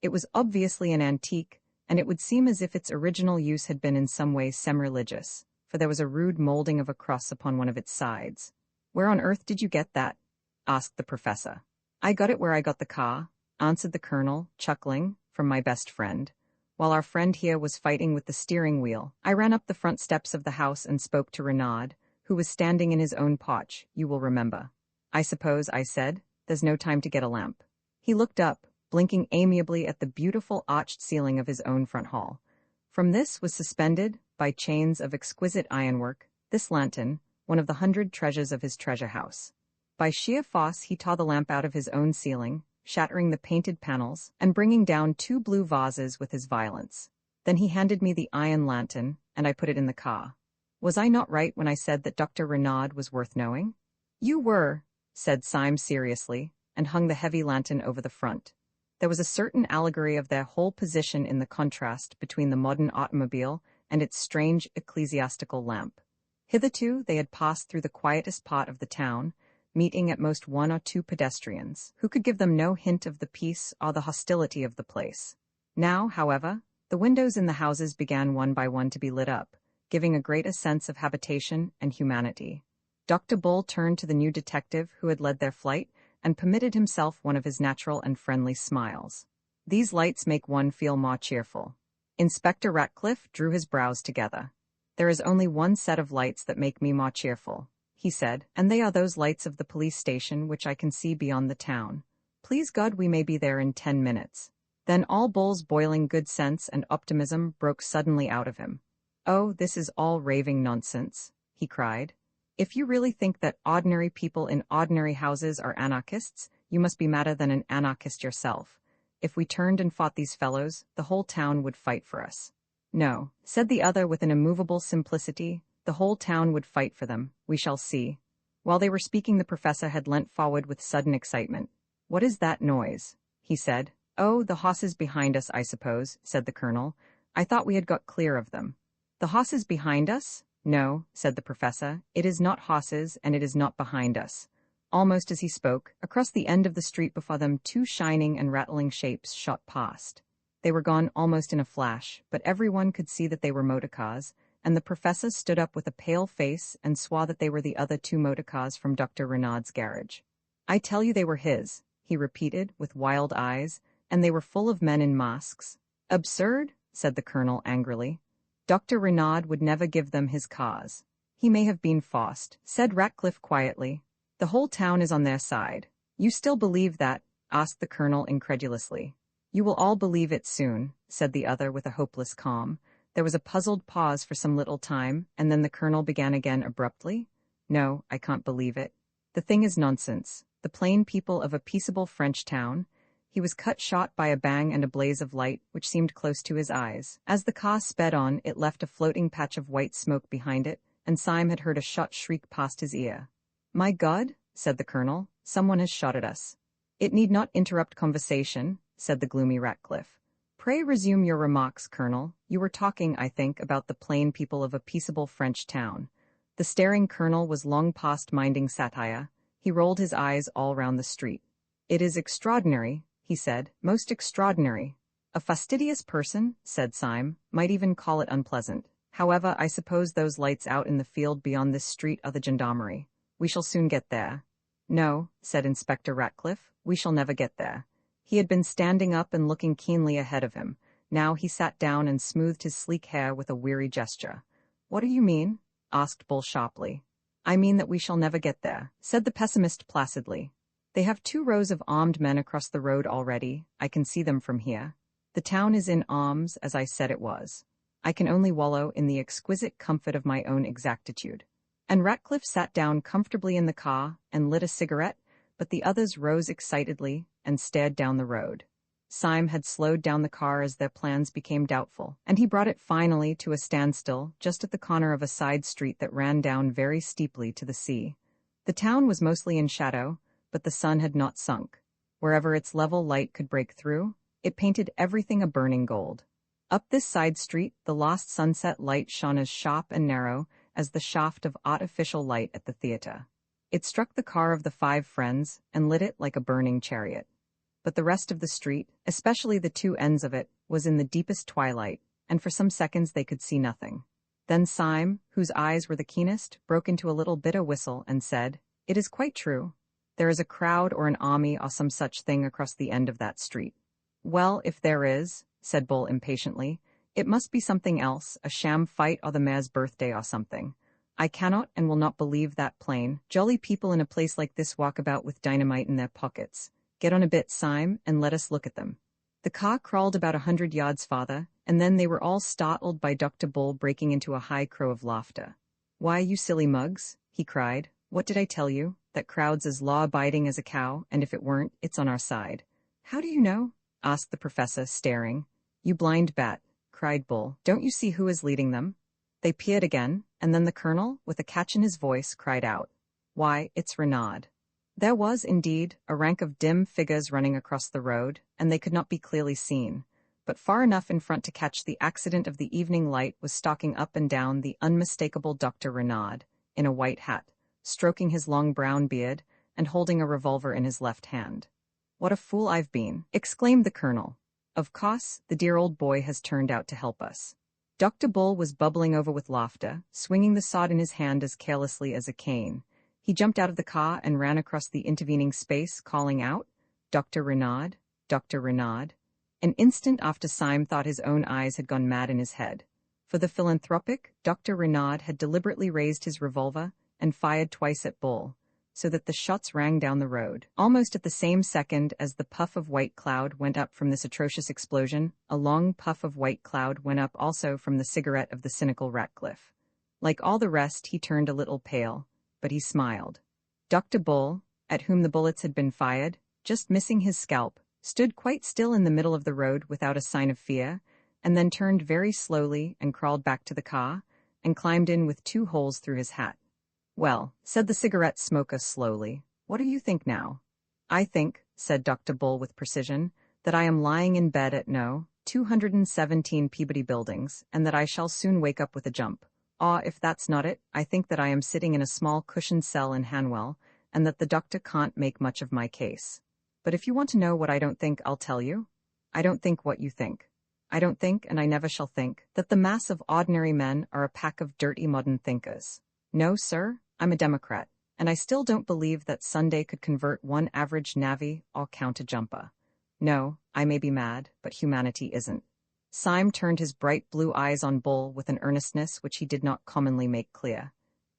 It was obviously an antique, and it would seem as if its original use had been in some way semi-religious, for there was a rude molding of a cross upon one of its sides. "Where on earth did you get that?" asked the professor. "I got it where I got the car," answered the colonel, chuckling, "from my best friend. While our friend here was fighting with the steering wheel, I ran up the front steps of the house and spoke to Renaud, who was standing in his own porch, you will remember. 'I suppose,' I said, 'there's no time to get a lamp.' He looked up, blinking amiably at the beautiful arched ceiling of his own front hall. From this was suspended, by chains of exquisite ironwork, this lantern, one of the 100 treasures of his treasure house. By sheer force he tore the lamp out of his own ceiling, shattering the painted panels, and bringing down 2 blue vases with his violence. Then he handed me the iron lantern, and I put it in the car. Was I not right when I said that Dr. Renaud was worth knowing? You were, said Syme seriously, and hung the heavy lantern over the front. There was a certain allegory of their whole position in the contrast between the modern automobile and its strange ecclesiastical lamp. Hitherto they had passed through the quietest part of the town, meeting at most 1 or 2 pedestrians, who could give them no hint of the peace or the hostility of the place. Now, however, the windows in the houses began one by one to be lit up, giving a greater sense of habitation and humanity. Dr. Bull turned to the new detective who had led their flight, and permitted himself one of his natural and friendly smiles. These lights make one feel more cheerful. Inspector Ratcliffe drew his brows together. There is only one set of lights that make me more cheerful, he said, and they are those lights of the police station which I can see beyond the town. Please God we may be there in 10 minutes. Then all Bull's boiling good sense and optimism broke suddenly out of him. Oh, this is all raving nonsense, he cried. If you really think that ordinary people in ordinary houses are anarchists, you must be madder than an anarchist yourself. If we turned and fought these fellows, the whole town would fight for us. No, said the other with an immovable simplicity, the whole town would fight for them, we shall see. While they were speaking the professor had leant forward with sudden excitement. What is that noise? He said. Oh, the horses behind us, I suppose, said the colonel. I thought we had got clear of them. The horses behind us? No, said the professor, it is not horses and it is not behind us. Almost as he spoke, across the end of the street before them 2 shining and rattling shapes shot past. They were gone almost in a flash, but everyone could see that they were motor cars, and the professor stood up with a pale face and swore that they were the other 2 motor cars from Dr. Renaud's garage. I tell you they were his, he repeated with wild eyes, and they were full of men in masks. Absurd, said the colonel angrily. Dr. Renaud would never give them his cars. He may have been forced, said Ratcliffe quietly. The whole town is on their side. You still believe that? Asked the colonel incredulously. You will all believe it soon, said the other with a hopeless calm. There was a puzzled pause for some little time, and then the colonel began again abruptly. No, I can't believe it. The thing is nonsense. The plain people of a peaceable French town. He was cut short by a bang and a blaze of light, which seemed close to his eyes. As the car sped on, it left a floating patch of white smoke behind it, and Syme had heard a shot shriek past his ear. My God, said the colonel, someone has shot at us. It need not interrupt conversation, said the gloomy Ratcliffe. Pray resume your remarks, colonel. You were talking, I think, about the plain people of a peaceable French town. The staring colonel was long past minding satire. He rolled his eyes all round the street. It is extraordinary, he said, most extraordinary. A fastidious person, said Syme, might even call it unpleasant. However, I suppose those lights out in the field beyond this street are the gendarmerie. We shall soon get there. No, said Inspector Ratcliffe, we shall never get there. He had been standing up and looking keenly ahead of him. Now he sat down and smoothed his sleek hair with a weary gesture. What do you mean? Asked Bull sharply. I mean that we shall never get there, said the pessimist placidly. They have 2 rows of armed men across the road already. I can see them from here. The town is in arms, as I said it was. I can only wallow in the exquisite comfort of my own exactitude. And Ratcliffe sat down comfortably in the car and lit a cigarette, but the others rose excitedly and stared down the road. Syme had slowed down the car as their plans became doubtful, and he brought it finally to a standstill just at the corner of a side street that ran down very steeply to the sea. The town was mostly in shadow, but the sun had not sunk. Wherever its level light could break through, it painted everything a burning gold. Up this side street, the lost sunset light shone as sharp and narrow as the shaft of artificial light at the theater. It struck the car of the 5 friends and lit it like a burning chariot. But the rest of the street, especially the 2 ends of it, was in the deepest twilight, and for some seconds they could see nothing. Then Syme, whose eyes were the keenest, broke into a little bitter whistle and said, It is quite true. There is a crowd or an army or some such thing across the end of that street. Well, if there is, said Bull impatiently, it must be something else, a sham fight or the mayor's birthday or something. I cannot and will not believe that plain, jolly people in a place like this walk about with dynamite in their pockets. Get on a bit, Sime, and let us look at them. The car crawled about 100 yards farther, and then they were all startled by Dr. Bull breaking into a high crow of laughter. Why, you silly mugs, he cried. What did I tell you? That crowd's as law-abiding as a cow, and if it weren't, it's on our side. How do you know? Asked the professor, staring. You blind bat, cried Bull. Don't you see who is leading them? They peered again, and then the colonel, with a catch in his voice, cried out. Why, it's Renaud. There was, indeed, a rank of dim figures running across the road, and they could not be clearly seen, but far enough in front to catch the accident of the evening light was stalking up and down the unmistakable Dr. Renaud, in a white hat, stroking his long brown beard, and holding a revolver in his left hand. What a fool I've been, exclaimed the colonel. Of course, the dear old boy has turned out to help us. Dr. Bull was bubbling over with laughter, swinging the sod in his hand as carelessly as a cane. He jumped out of the car and ran across the intervening space, calling out, Dr. Renaud, Dr. Renaud. An instant after Sime thought his own eyes had gone mad in his head. For the philanthropic, Dr. Renaud had deliberately raised his revolver and fired twice at Bull, so that the shots rang down the road. Almost at the same second as the puff of white cloud went up from this atrocious explosion, a long puff of white cloud went up also from the cigarette of the cynical Ratcliffe. Like all the rest, he turned a little pale, but he smiled. Dr. Bull, at whom the bullets had been fired, just missing his scalp, stood quite still in the middle of the road without a sign of fear, and then turned very slowly and crawled back to the car, and climbed in with 2 holes through his hat. Well, said the cigarette smoker slowly, what do you think now? I think, said Dr. Bull with precision, that I am lying in bed at No. 217 Peabody Buildings, and that I shall soon wake up with a jump. Ah, if that's not it, I think that I am sitting in a small cushioned cell in Hanwell, and that the doctor can't make much of my case. But if you want to know what I don't think, I'll tell you. I don't think what you think. I don't think, and I never shall think, that the mass of ordinary men are a pack of dirty modern thinkers. No, sir, I'm a Democrat, and I still don't believe that Sunday could convert one average navvy or counter-jumper. No, I may be mad, but humanity isn't. Sime turned his bright blue eyes on Bull with an earnestness which he did not commonly make clear.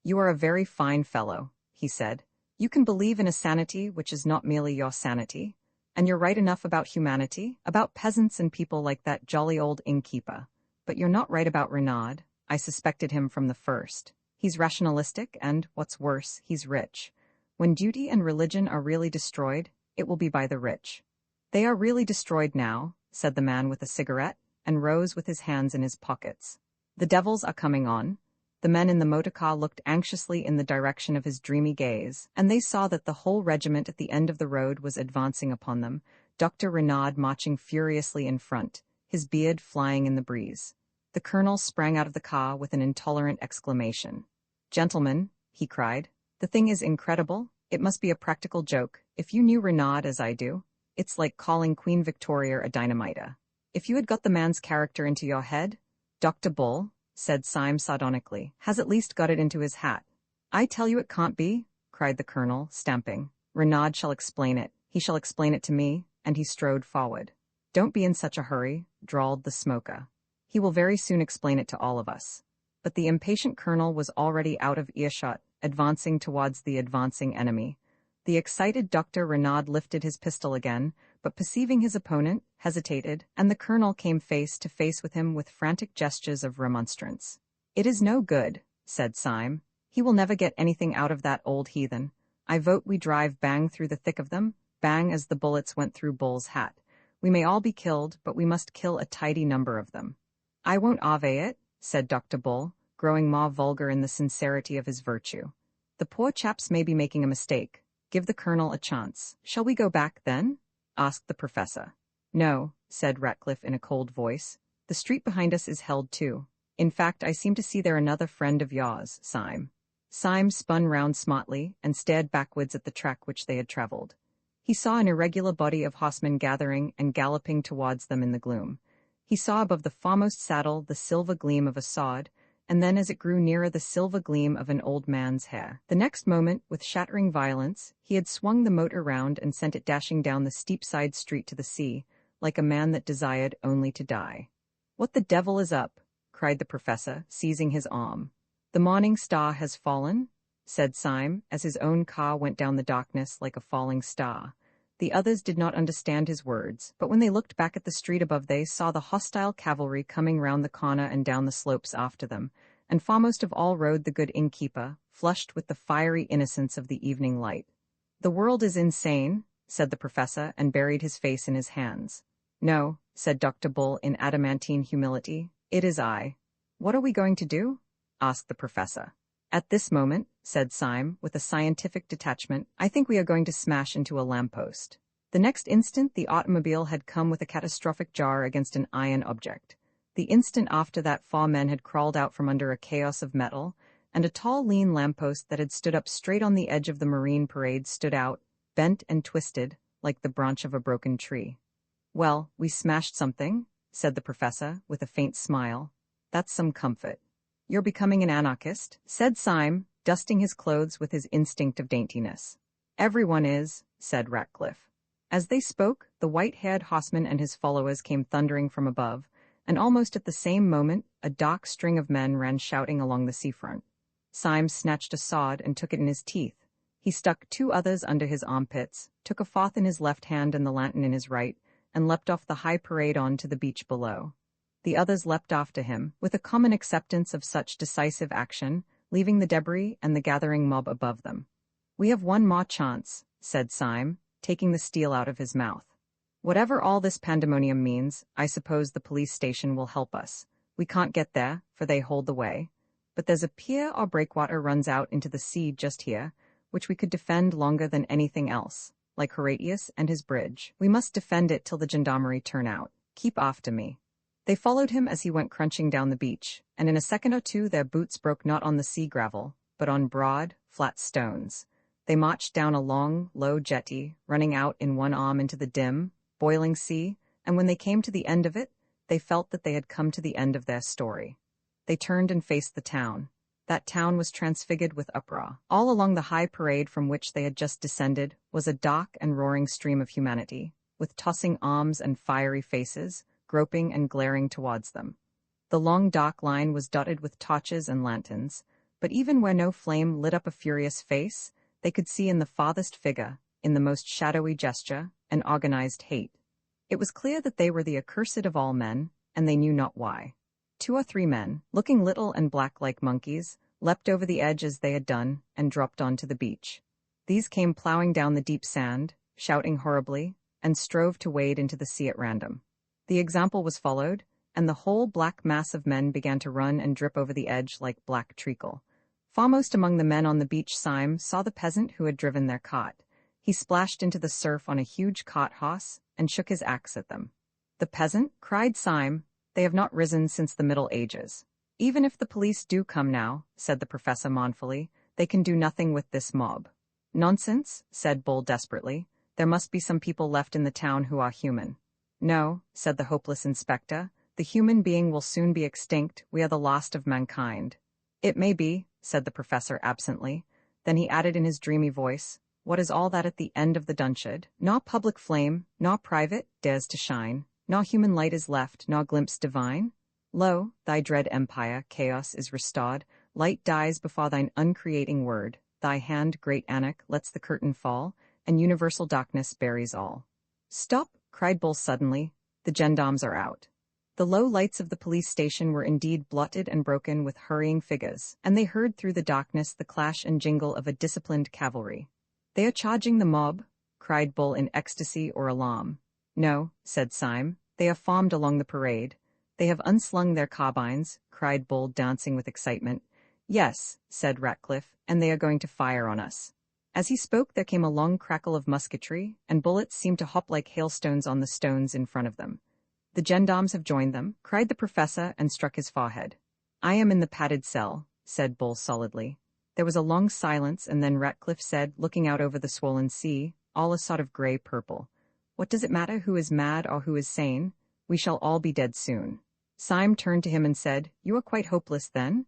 You are a very fine fellow, he said. You can believe in a sanity which is not merely your sanity, and you're right enough about humanity, about peasants and people like that jolly old innkeeper. But you're not right about Renaud. I suspected him from the first. He's rationalistic and, what's worse, he's rich. When duty and religion are really destroyed, it will be by the rich. They are really destroyed now, said the man with a cigarette, and rose with his hands in his pockets. The devils are coming on. The men in the motor car looked anxiously in the direction of his dreamy gaze, and they saw that the whole regiment at the end of the road was advancing upon them, Dr. Renaud marching furiously in front, his beard flying in the breeze. The colonel sprang out of the car with an intolerant exclamation. Gentlemen, he cried, the thing is incredible. It must be a practical joke. If you knew Renaud as I do, it's like calling Queen Victoria a dynamiter. If you had got the man's character into your head, Dr. Bull, said Sime sardonically, has at least got it into his hat. I tell you it can't be, cried the colonel, stamping. Renaud shall explain it. He shall explain it to me, and he strode forward. Don't be in such a hurry, drawled the smoker. He will very soon explain it to all of us. But the impatient colonel was already out of earshot, advancing towards the advancing enemy. The excited Dr. Renaud lifted his pistol again, but perceiving his opponent, hesitated, and the colonel came face to face with him with frantic gestures of remonstrance. It is no good, said Sime. He will never get anything out of that old heathen. I vote we drive bang through the thick of them, bang as the bullets went through Bull's hat. We may all be killed, but we must kill a tidy number of them. I won't ave it, said Dr. Bull, growing more vulgar in the sincerity of his virtue. The poor chaps may be making a mistake. Give the colonel a chance. Shall we go back, then? Asked the professor. No, said Ratcliffe in a cold voice. The street behind us is held too. In fact, I seem to see there another friend of yours, Sime. Sime spun round smartly and stared backwards at the track which they had travelled. He saw an irregular body of horsemen gathering and galloping towards them in the gloom. He saw above the foremost saddle the silver gleam of a sword, and then as it grew nearer the silver gleam of an old man's hair. The next moment, with shattering violence, he had swung the motor round and sent it dashing down the steep side street to the sea, like a man that desired only to die. What the devil is up? Cried the professor, seizing his arm. The morning star has fallen, said Sime, as his own car went down the darkness like a falling star. The others did not understand his words, but when they looked back at the street above they saw the hostile cavalry coming round the corner and down the slopes after them, and foremost of all rode the good innkeeper, flushed with the fiery innocence of the evening light. "The world is insane," said the professor, and buried his face in his hands. "No," said Dr. Bull in adamantine humility, "it is I." "What are we going to do?" asked the professor. "At this moment," said Syme, with a scientific detachment, "I think we are going to smash into a lamppost." The next instant the automobile had come with a catastrophic jar against an iron object. The instant after that 4 men had crawled out from under a chaos of metal, and a tall lean lamppost that had stood up straight on the edge of the Marine Parade stood out, bent and twisted, like the branch of a broken tree. "Well, we smashed something," said the professor, with a faint smile. "That's some comfort." "You're becoming an anarchist," said Syme, dusting his clothes with his instinct of daintiness. "Everyone is," said Ratcliffe. As they spoke, the white-haired horseman and his followers came thundering from above, and almost at the same moment, a dark string of men ran shouting along the seafront. Syme snatched a sword and took it in his teeth. He stuck 2 others under his armpits, took a fourth in his left hand and the lantern in his right, and leapt off the high parade on to the beach below. The others leapt after him, with a common acceptance of such decisive action, leaving the debris and the gathering mob above them. "We have one more chance," said Syme, taking the steel out of his mouth. "Whatever all this pandemonium means, I suppose the police station will help us. We can't get there, for they hold the way. But there's a pier or breakwater runs out into the sea just here, which we could defend longer than anything else, like Horatius and his bridge. We must defend it till the gendarmerie turn out. Keep after me." They followed him as he went crunching down the beach, and in a second or two their boots broke not on the sea gravel, but on broad, flat stones. They marched down a long, low jetty, running out in one arm into the dim, boiling sea, and when they came to the end of it, they felt that they had come to the end of their story. They turned and faced the town. That town was transfigured with uproar. All along the high parade from which they had just descended was a dark and roaring stream of humanity, with tossing arms and fiery faces, groping and glaring towards them. The long dark line was dotted with torches and lanterns, but even where no flame lit up a furious face, they could see in the farthest figure, in the most shadowy gesture, an organized hate. It was clear that they were the accursed of all men, and they knew not why. 2 or 3 men, looking little and black like monkeys, leapt over the edge as they had done, and dropped onto the beach. These came plowing down the deep sand, shouting horribly, and strove to wade into the sea at random. The example was followed, and the whole black mass of men began to run and drip over the edge like black treacle. Foremost among the men on the beach Syme saw the peasant who had driven their cart. He splashed into the surf on a huge cart-horse and shook his axe at them. "The peasant?" cried Syme. "They have not risen since the Middle Ages." "Even if the police do come now," said the professor mournfully, "they can do nothing with this mob." "Nonsense," said Bull desperately. "There must be some people left in the town who are human." "No," said the hopeless inspector, "the human being will soon be extinct. We are the last of mankind." "It may be," said the professor absently. Then he added in his dreamy voice, "What is all that at the end of the Dunchard? Nor public flame, nor private, dares to shine, nor human light is left, nor glimpse divine? Lo, thy dread empire, chaos, is restored, light dies before thine uncreating word, thy hand, great Anak, lets the curtain fall, and universal darkness buries all." "Stop!" cried Bull suddenly. "The gendarmes are out." The low lights of the police station were indeed blotted and broken with hurrying figures, and they heard through the darkness the clash and jingle of a disciplined cavalry. "They are charging the mob," cried Bull in ecstasy or alarm. "No," said Syme, "they are formed along the parade. They have unslung their carbines," cried Bull, dancing with excitement. "Yes," said Ratcliffe, "and they are going to fire on us." As he spoke there came a long crackle of musketry, and bullets seemed to hop like hailstones on the stones in front of them. "The gendarmes have joined them," cried the professor, and struck his forehead. "I am in the padded cell," said Bull solidly. There was a long silence, and then Ratcliffe said, looking out over the swollen sea, all a sort of grey-purple, "What does it matter who is mad or who is sane? We shall all be dead soon." Syme turned to him and said, "You are quite hopeless, then?"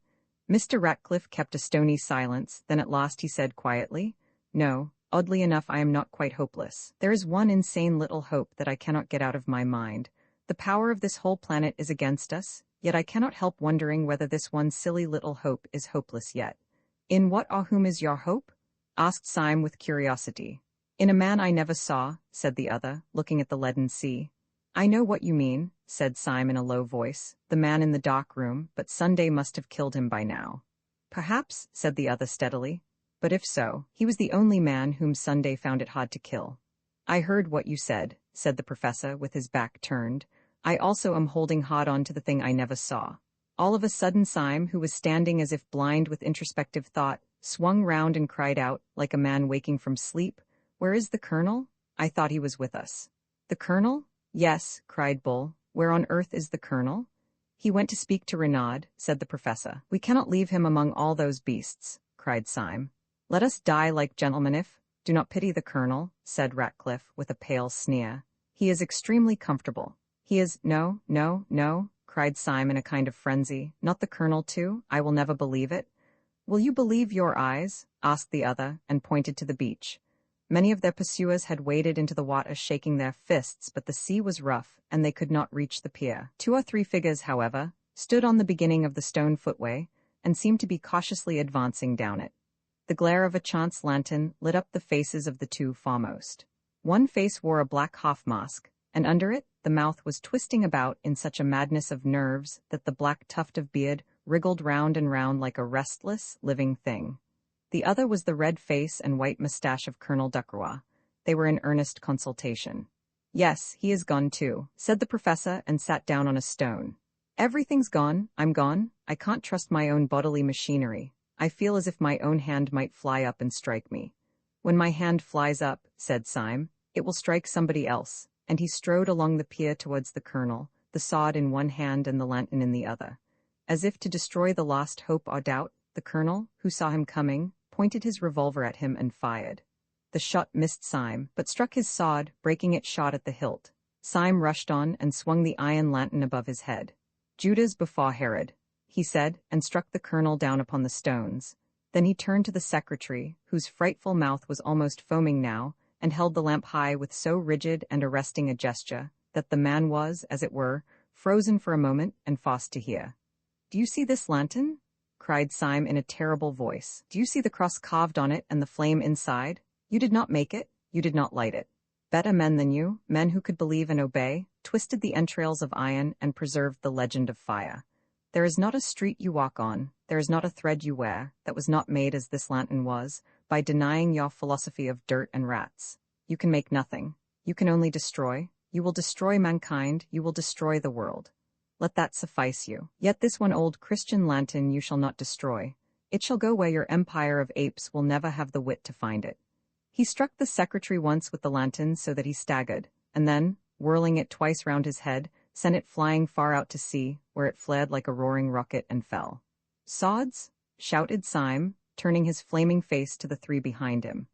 Mr. Ratcliffe kept a stony silence, then at last he said quietly, "No, oddly enough I am not quite hopeless. There is one insane little hope that I cannot get out of my mind. The power of this whole planet is against us, yet I cannot help wondering whether this one silly little hope is hopeless yet." "In what or whom is your hope?" asked Syme with curiosity. In a man I never saw, said the other, looking at the leaden sea. I know what you mean, said Syme in a low voice, the man in the dark room, but Sunday must have killed him by now. Perhaps, said the other steadily. But if so, he was the only man whom Sunday found it hard to kill. I heard what you said the professor with his back turned. I also am holding hard on to the thing I never saw. All of a sudden Syme, who was standing as if blind with introspective thought, swung round and cried out, like a man waking from sleep, Where is the colonel? I thought he was with us. The colonel? Yes, cried Bull. Where on earth is the colonel? He went to speak to Renaud, said the professor. We cannot leave him among all those beasts, cried Syme. Let us die like gentlemen if. Do not pity the colonel, said Ratcliffe with a pale sneer. He is extremely comfortable. He is— No, no, no, cried Syme in a kind of frenzy. Not the colonel too? I will never believe it. Will you believe your eyes? Asked the other, and pointed to the beach. Many of their pursuers had waded into the water shaking their fists, but the sea was rough, and they could not reach the pier. 2 or 3 figures, however, stood on the beginning of the stone footway, and seemed to be cautiously advancing down it. The glare of a chance lantern lit up the faces of the 2 foremost. One face wore a black half-mask, and under it the mouth was twisting about in such a madness of nerves that the black tuft of beard wriggled round and round like a restless, living thing. The other was the red face and white moustache of Colonel Ducroix. They were in earnest consultation. Yes, he is gone too, said the professor, and sat down on a stone. Everything's gone, I'm gone, I can't trust my own bodily machinery. I feel as if my own hand might fly up and strike me. When my hand flies up, said Syme, it will strike somebody else, and he strode along the pier towards the colonel, the sword in one hand and the lantern in the other. As if to destroy the last hope or doubt, the colonel, who saw him coming, pointed his revolver at him and fired. The shot missed Syme, but struck his sword, breaking it shot at the hilt. Syme rushed on and swung the iron lantern above his head. Judas before Herod, he said, and struck the colonel down upon the stones. Then he turned to the secretary, whose frightful mouth was almost foaming now, and held the lamp high with so rigid and arresting a gesture, that the man was, as it were, frozen for a moment and forced to hear. Do you see this lantern? Cried Syme in a terrible voice. Do you see the cross carved on it and the flame inside? You did not make it, you did not light it. Better men than you, men who could believe and obey, twisted the entrails of iron and preserved the legend of fire. There is not a street you walk on, there is not a thread you wear, that was not made as this lantern was, by denying your philosophy of dirt and rats. You can make nothing. You can only destroy. You will destroy mankind, you will destroy the world. Let that suffice you. Yet this one old Christian lantern you shall not destroy. It shall go where your empire of apes will never have the wit to find it. He struck the secretary once with the lantern so that he staggered, and then, whirling it twice round his head, sent it flying far out to sea, where it fled like a roaring rocket and fell. Sods, shouted Syme, turning his flaming face to the 3 behind him.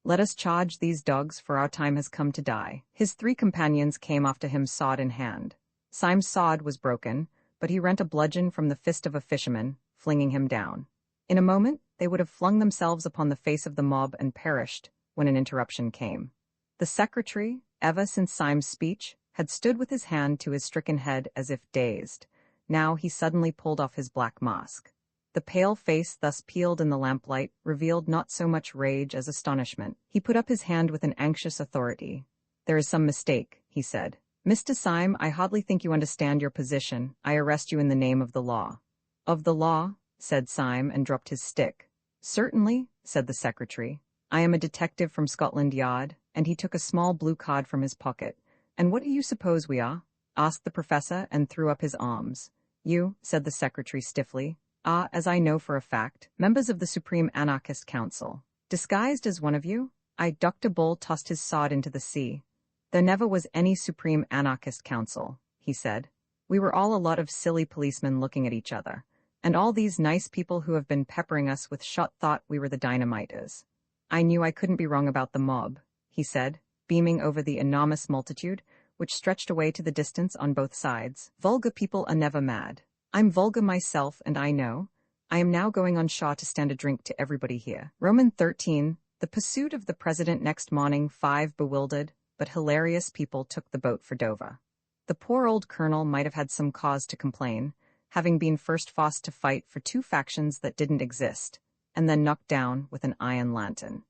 Let us charge these dogs, for our time has come to die. His 3 companions came after him sword in hand. Syme's sword was broken, but he rent a bludgeon from the fist of a fisherman, flinging him down. In a moment, they would have flung themselves upon the face of the mob and perished, when an interruption came. The secretary, ever since Syme's speech, had stood with his hand to his stricken head as if dazed. Now he suddenly pulled off his black mask. The pale face thus peeled in the lamplight revealed not so much rage as astonishment. He put up his hand with an anxious authority. There is some mistake, he said. Mr. Syme, I hardly think you understand your position. I arrest you in the name of the law. Of the law, said Syme, and dropped his stick. Certainly, said the secretary. I am a detective from Scotland Yard, and he took a small blue card from his pocket. And what do you suppose we are? Asked the professor, and threw up his arms. You, said the secretary stiffly, are, as I know for a fact, members of the Supreme Anarchist Council. Disguised as one of you? Dr. Bull tossed his sword into the sea. There never was any Supreme Anarchist Council, he said. We were all a lot of silly policemen looking at each other, and all these nice people who have been peppering us with shot thought we were the dynamiters. I knew I couldn't be wrong about the mob, he said, beaming over the enormous multitude, which stretched away to the distance on both sides. Vulgar people are never mad. I'm vulgar myself, and I know. I am now going on shore to stand a drink to everybody here. Roman 13, the pursuit of the president next morning. 5 bewildered, but hilarious people took the boat for Dover. The poor old colonel might have had some cause to complain, having been first forced to fight for 2 factions that didn't exist, and then knocked down with an iron lantern.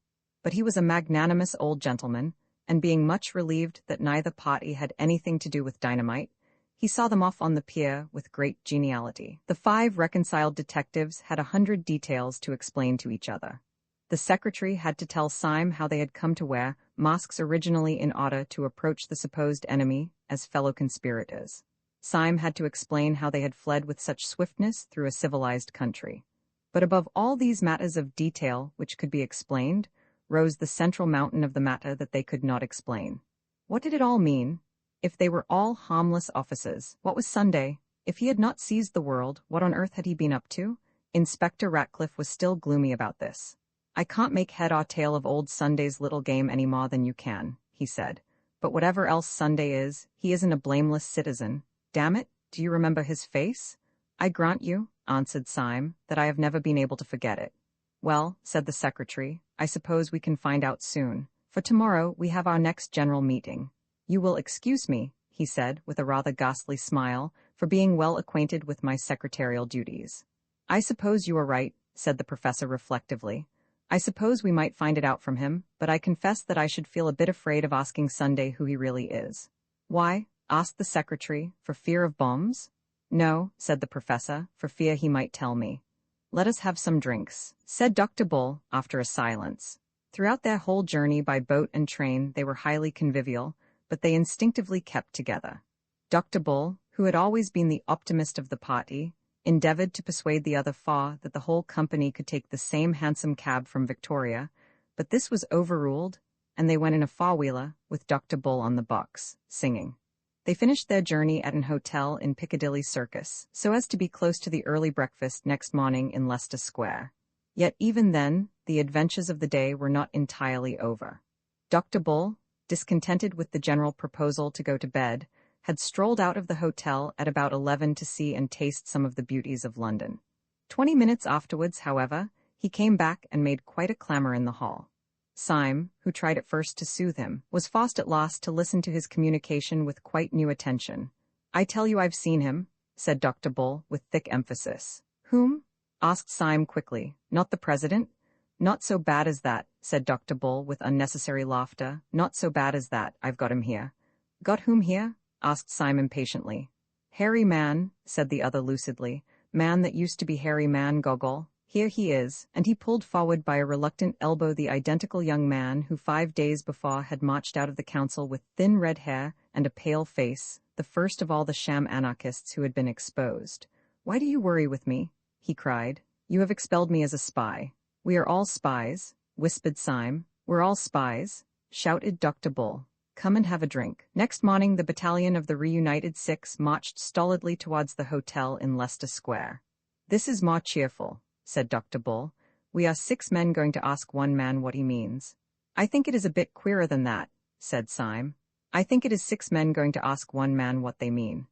But he was a magnanimous old gentleman, and being much relieved that neither party had anything to do with dynamite, he saw them off on the pier with great geniality. The 5 reconciled detectives had 100 details to explain to each other. The secretary had to tell Syme how they had come to wear masks originally in order to approach the supposed enemy as fellow conspirators. Syme had to explain how they had fled with such swiftness through a civilized country. But above all these matters of detail which could be explained, rose the central mountain of the matter that they could not explain. What did it all mean? If they were all harmless officers, what was Sunday? If he had not seized the world, what on earth had he been up to? Inspector Ratcliffe was still gloomy about this. "I can't make head or tail of old Sunday's little game any more than you can," he said. "But whatever else Sunday is, he isn't a blameless citizen. Damn it, do you remember his face?" "I grant you," answered Syme, "that I have never been able to forget it." "Well," said the secretary, "I suppose we can find out soon. For tomorrow we have our next general meeting. You will excuse me," he said, with a rather ghastly smile, "for being well acquainted with my secretarial duties." "I suppose you are right," said the professor reflectively. "I suppose we might find it out from him, but I confess that I should feel a bit afraid of asking Sunday who he really is." "Why?" asked the secretary, "for fear of bombs?" "No," said the professor, "for fear he might tell me." "Let us have some drinks," said Dr. Bull, after a silence. Throughout their whole journey by boat and train they were highly convivial, but they instinctively kept together. Dr. Bull, who had always been the optimist of the party, endeavored to persuade the other 4 that the whole company could take the same hansom cab from Victoria, but this was overruled, and they went in a 4-wheeler with Dr. Bull on the box, singing. They finished their journey at an hotel in Piccadilly Circus, so as to be close to the early breakfast next morning in Leicester Square. Yet even then, the adventures of the day were not entirely over. Dr. Bull, discontented with the general proposal to go to bed, had strolled out of the hotel at about 11 to see and taste some of the beauties of London. 20 minutes afterwards, however, he came back and made quite a clamor in the hall. Syme, who tried at first to soothe him, was forced at last to listen to his communication with quite new attention. "I tell you I've seen him," said Dr. Bull with thick emphasis. "Whom?" asked Syme quickly. "Not the president?" "Not so bad as that," said Dr. Bull with unnecessary laughter. "Not so bad as that. I've got him here." "Got whom here?" asked Syme impatiently. "Harry Man," said the other lucidly. "Man that used to be Harry Man Gogol. Here he is," and he pulled forward by a reluctant elbow the identical young man who 5 days before had marched out of the council with thin red hair and a pale face, the first of all the sham anarchists who had been exposed. "Why do you worry with me?" he cried. "You have expelled me as a spy." "We are all spies," whispered Syme. "We're all spies," shouted Dr. Bull. "Come and have a drink." Next morning the battalion of the reunited 6 marched stolidly towards the hotel in Leicester Square. "This is more cheerful," said Dr. Bull. "We are 6 men going to ask one man what he means." "I think it is a bit queerer than that," said Syme. "I think it is 6 men going to ask one man what they mean."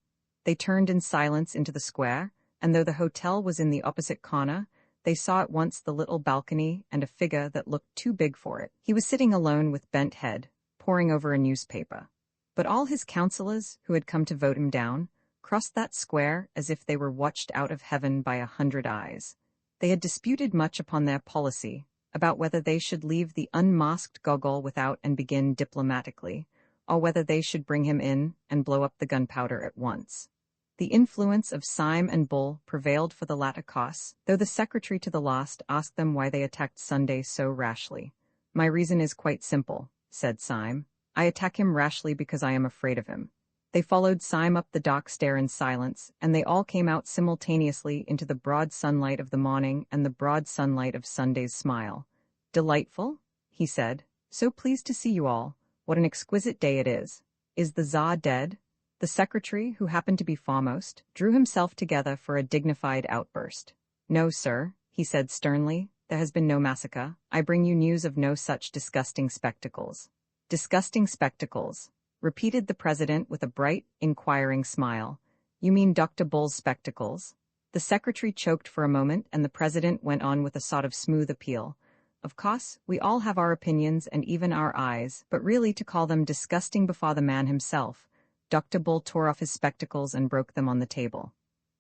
They turned in silence into the square, and though the hotel was in the opposite corner, they saw at once the little balcony and a figure that looked too big for it. He was sitting alone with bent head, poring over a newspaper. But all his councillors, who had come to vote him down, crossed that square as if they were watched out of heaven by 100 eyes. They had disputed much upon their policy, about whether they should leave the unmasked Gogol without and begin diplomatically, or whether they should bring him in and blow up the gunpowder at once. The influence of Syme and Bull prevailed for the latter course, though the secretary to the last asked them why they attacked Sunday so rashly. "My reason is quite simple," said Syme. "I attack him rashly because I am afraid of him." They followed Syme up the dark stair in silence, and they all came out simultaneously into the broad sunlight of the morning and the broad sunlight of Sunday's smile. "Delightful," he said. "So pleased to see you all. What an exquisite day it is. Is the Tsar dead?" The secretary, who happened to be foremost, drew himself together for a dignified outburst. "No, sir," he said sternly, "there has been no massacre. I bring you news of no such disgusting spectacles." "Disgusting spectacles," repeated the president with a bright, inquiring smile. "You mean Dr. Bull's spectacles?" The secretary choked for a moment, and the president went on with a sort of smooth appeal. "Of course, we all have our opinions and even our eyes, but really to call them disgusting before the man himself." Dr. Bull tore off his spectacles and broke them on the table.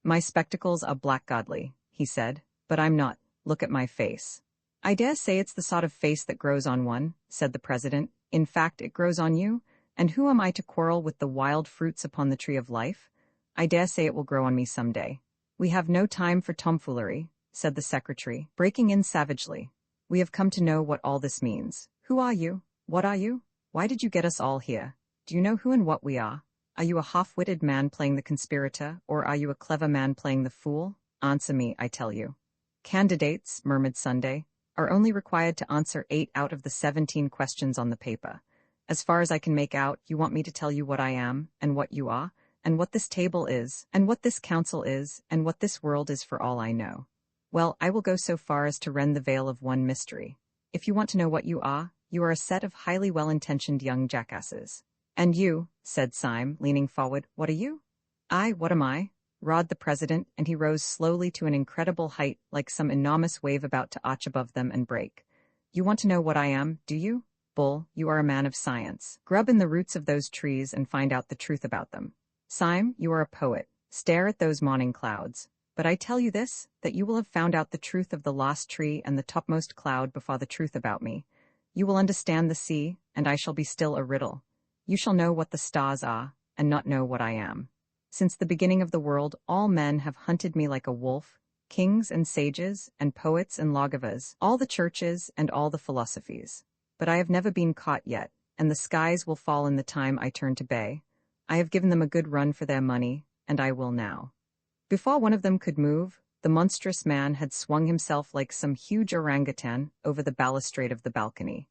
"My spectacles are blackguardly," he said, "but I'm not. Look at my face." I dare say it's the sort of face that grows on one, said the president. In fact, it grows on you, and who am I to quarrel with the wild fruits upon the tree of life? I dare say it will grow on me some day. We have no time for tomfoolery, said the secretary, breaking in savagely. We have come to know what all this means. Who are you? What are you? Why did you get us all here? Do you know who and what we are? Are you a half-witted man playing the conspirator, or are you a clever man playing the fool? Answer me, I tell you. Candidates, murmured Sunday, are only required to answer 8 out of the 17 questions on the paper. As far as I can make out, you want me to tell you what I am, and what you are, and what this table is, and what this council is, and what this world is for all I know. Well, I will go so far as to rend the veil of one mystery. If you want to know what you are a set of highly well-intentioned young jackasses. And you, said Syme, leaning forward, what are you? What am I? Roared the president, and he rose slowly to an incredible height like some enormous wave about to arch above them and break. You want to know what I am, do you? Bull, you are a man of science. Grub in the roots of those trees and find out the truth about them. Syme, you are a poet. Stare at those morning clouds. But I tell you this, that you will have found out the truth of the last tree and the topmost cloud before the truth about me. You will understand the sea, and I shall be still a riddle. You shall know what the stars are, and not know what I am. Since the beginning of the world, all men have hunted me like a wolf, kings and sages, and poets and lawgivers, all the churches and all the philosophies. But I have never been caught yet, and the skies will fall in the time I turn to bay. I have given them a good run for their money, and I will now. Before one of them could move, the monstrous man had swung himself like some huge orangutan over the balustrade of the balcony.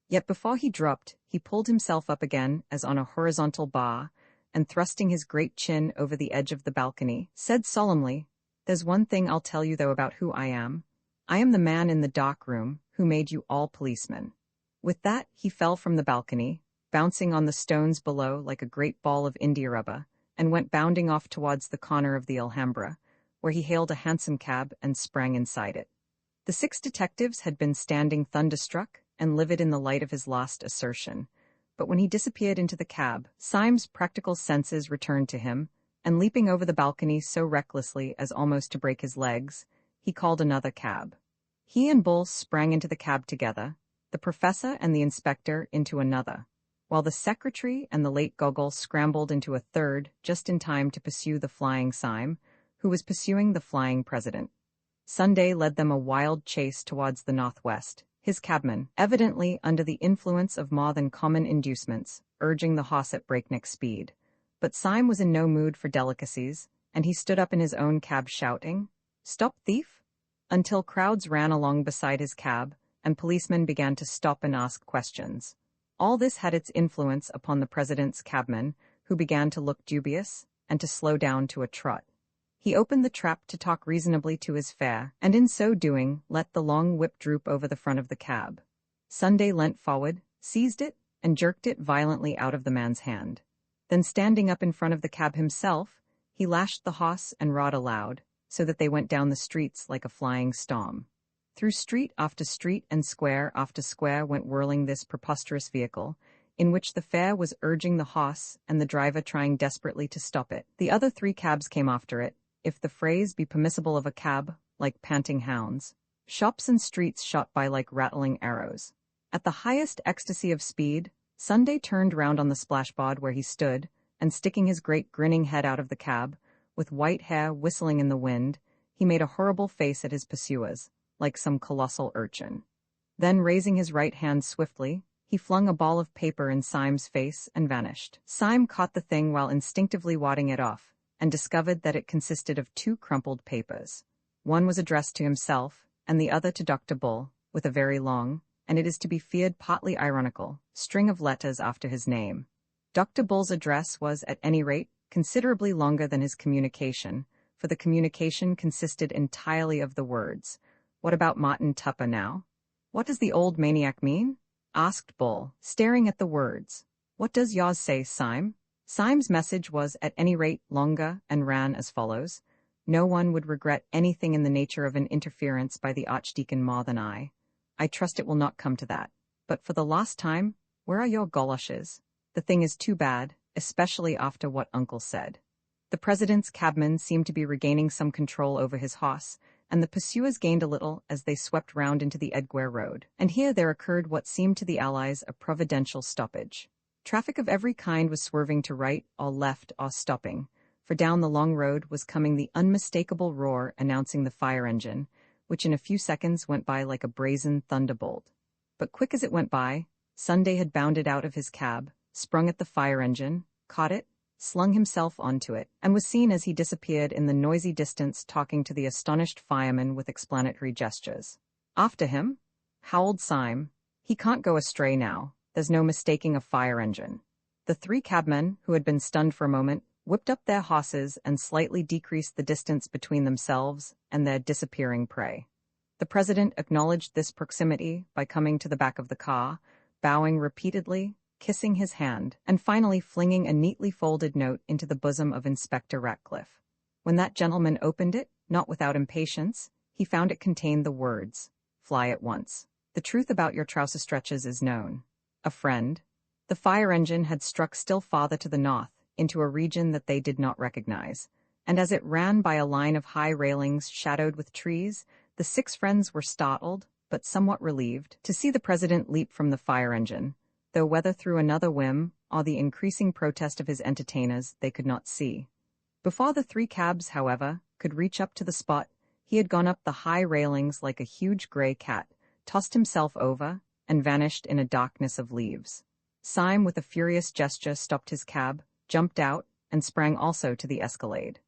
Yet before he dropped, he pulled himself up again as on a horizontal bar, and thrusting his great chin over the edge of the balcony, said solemnly, There's one thing I'll tell you though about who I am. I am the man in the dock room who made you all policemen. With that, he fell from the balcony, bouncing on the stones below like a great ball of India rubber, and went bounding off towards the corner of the Alhambra, where he hailed a hansom cab and sprang inside it. The 6 detectives had been standing thunderstruck and livid in the light of his last assertion, but when he disappeared into the cab, Syme's practical senses returned to him, and leaping over the balcony so recklessly as almost to break his legs, he called another cab. He and Bull sprang into the cab together, the professor and the inspector into another, while the secretary and the late Gogol scrambled into a third just in time to pursue the flying Syme, who was pursuing the flying president. Sunday led them a wild chase towards the northwest, his cabman, evidently under the influence of more than common inducements, urging the horse at breakneck speed. But Syme was in no mood for delicacies, and he stood up in his own cab shouting, "Stop, thief!" until crowds ran along beside his cab, and policemen began to stop and ask questions. All this had its influence upon the president's cabman, who began to look dubious, and to slow down to a trot. He opened the trap to talk reasonably to his fare, and in so doing let the long whip droop over the front of the cab. Sunday leant forward, seized it, and jerked it violently out of the man's hand. Then standing up in front of the cab himself, he lashed the horse and roared aloud, so that they went down the streets like a flying storm. Through street after street and square after square went whirling this preposterous vehicle, in which the fare was urging the horse and the driver trying desperately to stop it. The other 3 cabs came after it, if the phrase be permissible of a cab, like panting hounds. Shops and streets shot by like rattling arrows. At the highest ecstasy of speed, Sunday turned round on the splashboard where he stood, and sticking his great grinning head out of the cab, with white hair whistling in the wind, he made a horrible face at his pursuers, like some colossal urchin. Then raising his right hand swiftly, he flung a ball of paper in Syme's face and vanished. Syme caught the thing while instinctively wadding it off, and discovered that it consisted of 2 crumpled papers. One was addressed to himself, and the other to Dr. Bull, with a very long, and it is to be feared partly ironical, string of letters after his name. Dr. Bull's address was, at any rate, considerably longer than his communication, for the communication consisted entirely of the words, "What about Martin Tupper now?" "What does the old maniac mean?" asked Bull, staring at the words. "What does yours say, Syme?" Syme's message was at any rate longer and ran as follows. "No one would regret anything in the nature of an interference by the Archdeacon more than I. I trust it will not come to that. But for the last time, where are your goloshes? The thing is too bad, especially after what Uncle said." The president's cabman seemed to be regaining some control over his horse, and the pursuers gained a little as they swept round into the Edgware Road. And here there occurred what seemed to the Allies a providential stoppage. Traffic of every kind was swerving to right or left or stopping, for down the long road was coming the unmistakable roar announcing the fire engine, which in a few seconds went by like a brazen thunderbolt. But quick as it went by, Sunday had bounded out of his cab, sprung at the fire engine, caught it, slung himself onto it, and was seen as he disappeared in the noisy distance talking to the astonished fireman with explanatory gestures. "After him?" howled Syme. "He can't go astray now. There's no mistaking a fire engine." The three cabmen, who had been stunned for a moment, whipped up their horses and slightly decreased the distance between themselves and their disappearing prey. The president acknowledged this proximity by coming to the back of the car, bowing repeatedly, kissing his hand, and finally flinging a neatly folded note into the bosom of Inspector Ratcliffe. When that gentleman opened it, not without impatience, he found it contained the words, "Fly at once. The truth about your trouser stretches is known. A friend." The fire engine had struck still farther to the north, into a region that they did not recognize, and as it ran by a line of high railings shadowed with trees, the six friends were startled, but somewhat relieved, to see the president leap from the fire engine, though whether through another whim or the increasing protest of his entertainers they could not see. Before the three cabs, however, could reach up to the spot, he had gone up the high railings like a huge gray cat, tossed himself over, and vanished in a darkness of leaves. Syme, with a furious gesture, stopped his cab, jumped out, and sprang also to the escalade.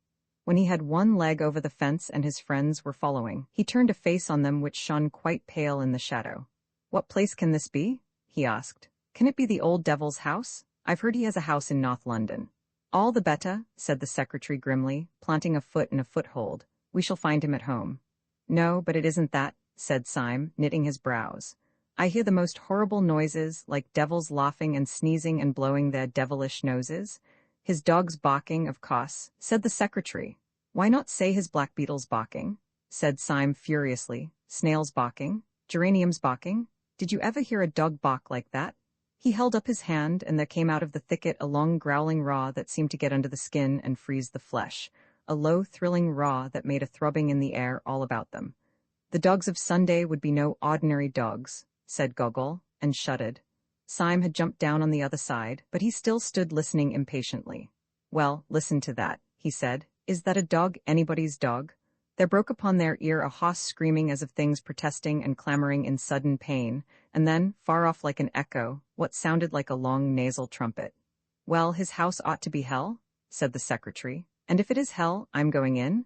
When he had one leg over the fence and his friends were following, he turned a face on them which shone quite pale in the shadow. "What place can this be?" he asked. "Can it be the old devil's house? I've heard he has a house in North London." "All the better," said the secretary grimly, planting a foot in a foothold. "We shall find him at home." "No, but it isn't that," said Syme, knitting his brows. "I hear the most horrible noises, like devils laughing and sneezing and blowing their devilish noses. His dogs barking, of course," said the secretary. "Why not say his blackbeetles barking?" said Syme furiously. "Snails barking? Geraniums barking? Did you ever hear a dog bark like that?" He held up his hand, and there came out of the thicket a long growling roar that seemed to get under the skin and freeze the flesh, a low thrilling roar that made a throbbing in the air all about them. "The dogs of Sunday would be no ordinary dogs," said Gogol, and shuddered. Syme had jumped down on the other side, but he still stood listening impatiently. "Well, listen to that," he said. "Is that a dog anybody's dog?" There broke upon their ear a hoarse screaming as of things protesting and clamoring in sudden pain, and then, far off like an echo, what sounded like a long nasal trumpet. "Well, his house ought to be hell," said the secretary, "and if it is hell, I'm going in."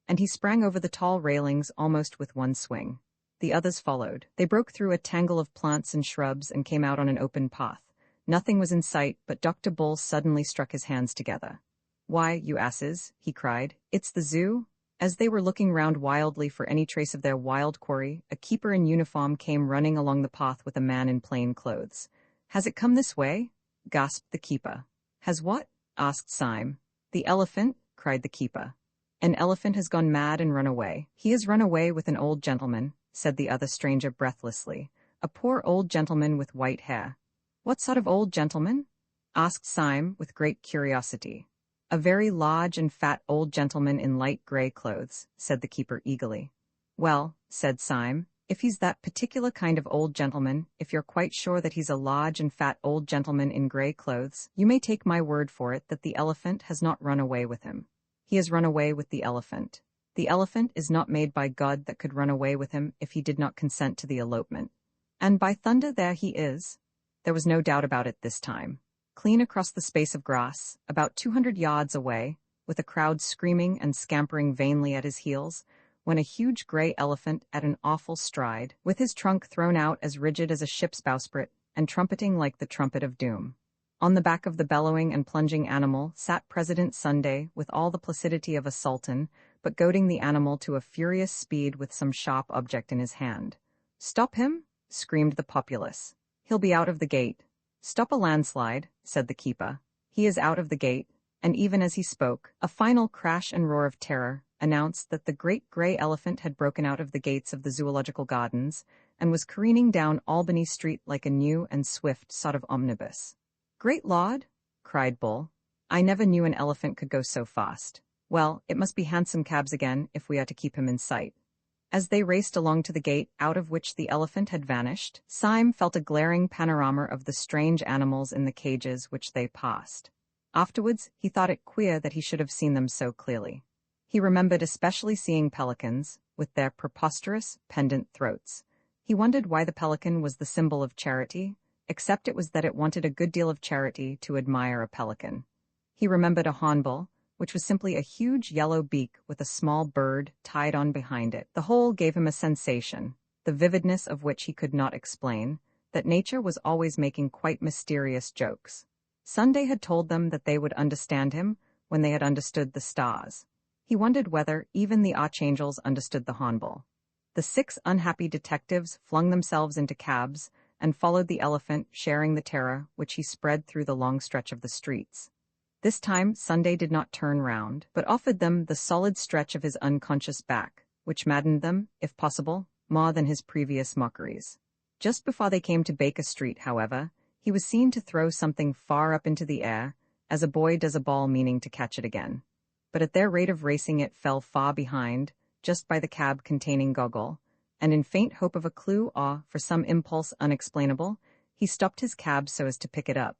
And he sprang over the tall railings almost with one swing. The others followed. They broke through a tangle of plants and shrubs and came out on an open path. Nothing was in sight, but Dr. Bull suddenly struck his hands together. "Why, you asses," he cried, "it's the zoo." As they were looking round wildly for any trace of their wild quarry, a keeper in uniform came running along the path with a man in plain clothes. "Has it come this way?" gasped the keeper. "Has what?" asked Syme. "The elephant," cried the keeper. "An elephant has gone mad and run away. He has run away with an old gentleman," said the other stranger breathlessly. "A poor old gentleman with white hair." "What sort of old gentleman?" asked Syme with great curiosity. "A very large and fat old gentleman in light grey clothes," said the keeper eagerly. "Well," said Syme, "if he's that particular kind of old gentleman, if you're quite sure that he's a large and fat old gentleman in grey clothes, you may take my word for it that the elephant has not run away with him. He has run away with the elephant. The elephant is not made by God that could run away with him if he did not consent to the elopement. And by thunder, there he is." There was no doubt about it this time. Clean across the space of grass, about 200 yards away, with a crowd screaming and scampering vainly at his heels, went a huge grey elephant at an awful stride, with his trunk thrown out as rigid as a ship's bowsprit, and trumpeting like the trumpet of doom. On the back of the bellowing and plunging animal sat President Sunday with all the placidity of a sultan, but goading the animal to a furious speed with some sharp object in his hand. "Stop him!" screamed the populace. "He'll be out of the gate." "Stop a landslide," said the keeper. "He is out of the gate," and even as he spoke, a final crash and roar of terror announced that the great grey elephant had broken out of the gates of the Zoological Gardens and was careening down Albany Street like a new and swift sort of omnibus. "Great Lord!" cried Bull. "I never knew an elephant could go so fast. Well, it must be hansom cabs again if we are to keep him in sight." As they raced along to the gate out of which the elephant had vanished, Syme felt a glaring panorama of the strange animals in the cages which they passed. Afterwards, he thought it queer that he should have seen them so clearly. He remembered especially seeing pelicans, with their preposterous, pendant throats. He wondered why the pelican was the symbol of charity, except it was that it wanted a good deal of charity to admire a pelican. He remembered a hornbill, which was simply a huge yellow beak with a small bird tied on behind it. The whole gave him a sensation, the vividness of which he could not explain, that nature was always making quite mysterious jokes. Sunday had told them that they would understand him when they had understood the stars. He wondered whether even the archangels understood the hornbill. The 6 unhappy detectives flung themselves into cabs and followed the elephant, sharing the terror which he spread through the long stretch of the streets. This time Sunday did not turn round, but offered them the solid stretch of his unconscious back, which maddened them, if possible, more than his previous mockeries. Just before they came to Baker Street, however, he was seen to throw something far up into the air, as a boy does a ball meaning to catch it again. But at their rate of racing it fell far behind, just by the cab containing Gogol, and in faint hope of a clue or, for some impulse unexplainable, he stopped his cab so as to pick it up.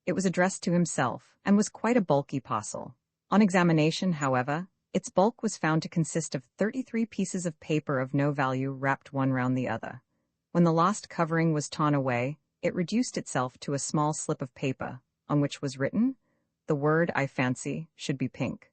It was addressed to himself, and was quite a bulky parcel. On examination, however, its bulk was found to consist of 33 pieces of paper of no value wrapped one round the other. When the last covering was torn away, it reduced itself to a small slip of paper, on which was written, "The word, I fancy, should be pink."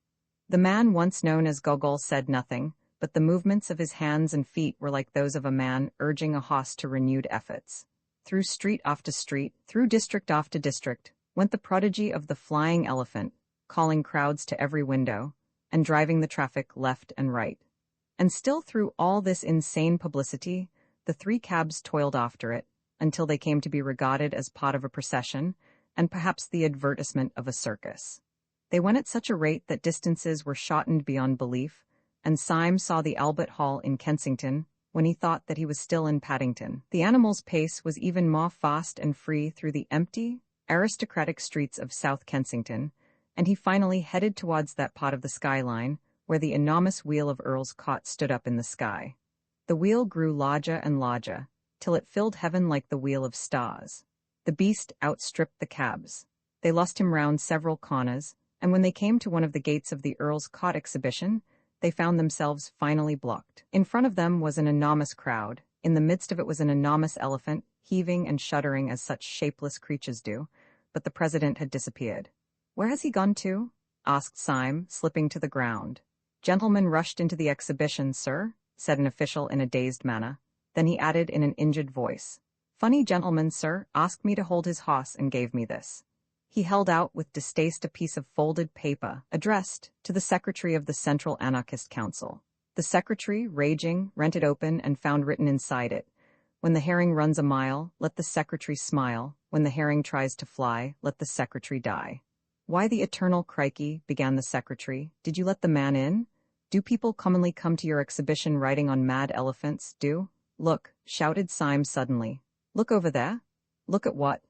The man once known as Gogol said nothing, but the movements of his hands and feet were like those of a man urging a horse to renewed efforts. Through street after street, through district after district, went the prodigy of the flying elephant, calling crowds to every window, and driving the traffic left and right. And still through all this insane publicity, the 3 cabs toiled after it, until they came to be regarded as part of a procession, and perhaps the advertisement of a circus. They went at such a rate that distances were shortened beyond belief, and Syme saw the Albert Hall in Kensington when he thought that he was still in Paddington. The animal's pace was even more fast and free through the empty, aristocratic streets of South Kensington, and he finally headed towards that part of the skyline where the enormous wheel of Earl's Court stood up in the sky. The wheel grew larger and larger, till it filled heaven like the wheel of stars. The beast outstripped the cabs. They lost him round several corners, and when they came to one of the gates of the Earl's Court exhibition, they found themselves finally blocked. In front of them was an enormous crowd. In the midst of it was an enormous elephant, heaving and shuddering as such shapeless creatures do, but the president had disappeared. "Where has he gone to?" asked Syme, slipping to the ground. "Gentlemen rushed into the exhibition, sir," said an official in a dazed manner. Then he added in an injured voice, "Funny gentleman, sir, asked me to hold his horse and gave me this." He held out with distaste a piece of folded paper, addressed to the secretary of the Central Anarchist Council. The secretary, raging, rent it open and found written inside it, "When the herring runs a mile, let the secretary smile. When the herring tries to fly, let the secretary die." "Why the eternal crikey," began the secretary, "did you let the man in? Do people commonly come to your exhibition riding on mad elephants, do?" "Look," shouted Syme suddenly. "Look over there." "Look at what?"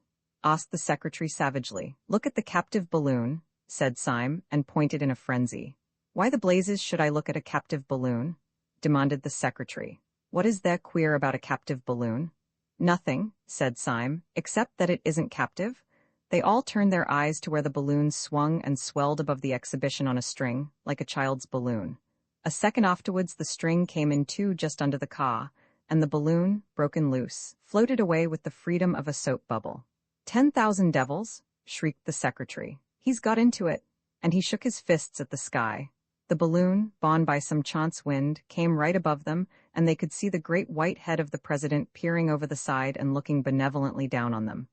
asked the secretary savagely. "Look at the captive balloon," said Syme, and pointed in a frenzy. "Why the blazes should I look at a captive balloon?" demanded the secretary. "What is there queer about a captive balloon?" "Nothing," said Syme, "except that it isn't captive." They all turned their eyes to where the balloon swung and swelled above the exhibition on a string, like a child's balloon. A second afterwards the string came in two just under the car, and the balloon, broken loose, floated away with the freedom of a soap bubble. "10,000 devils!" shrieked the secretary. "He's got into it!" And he shook his fists at the sky. The balloon, borne by some chance wind, came right above them, and they could see the great white head of the president peering over the side and looking benevolently down on them.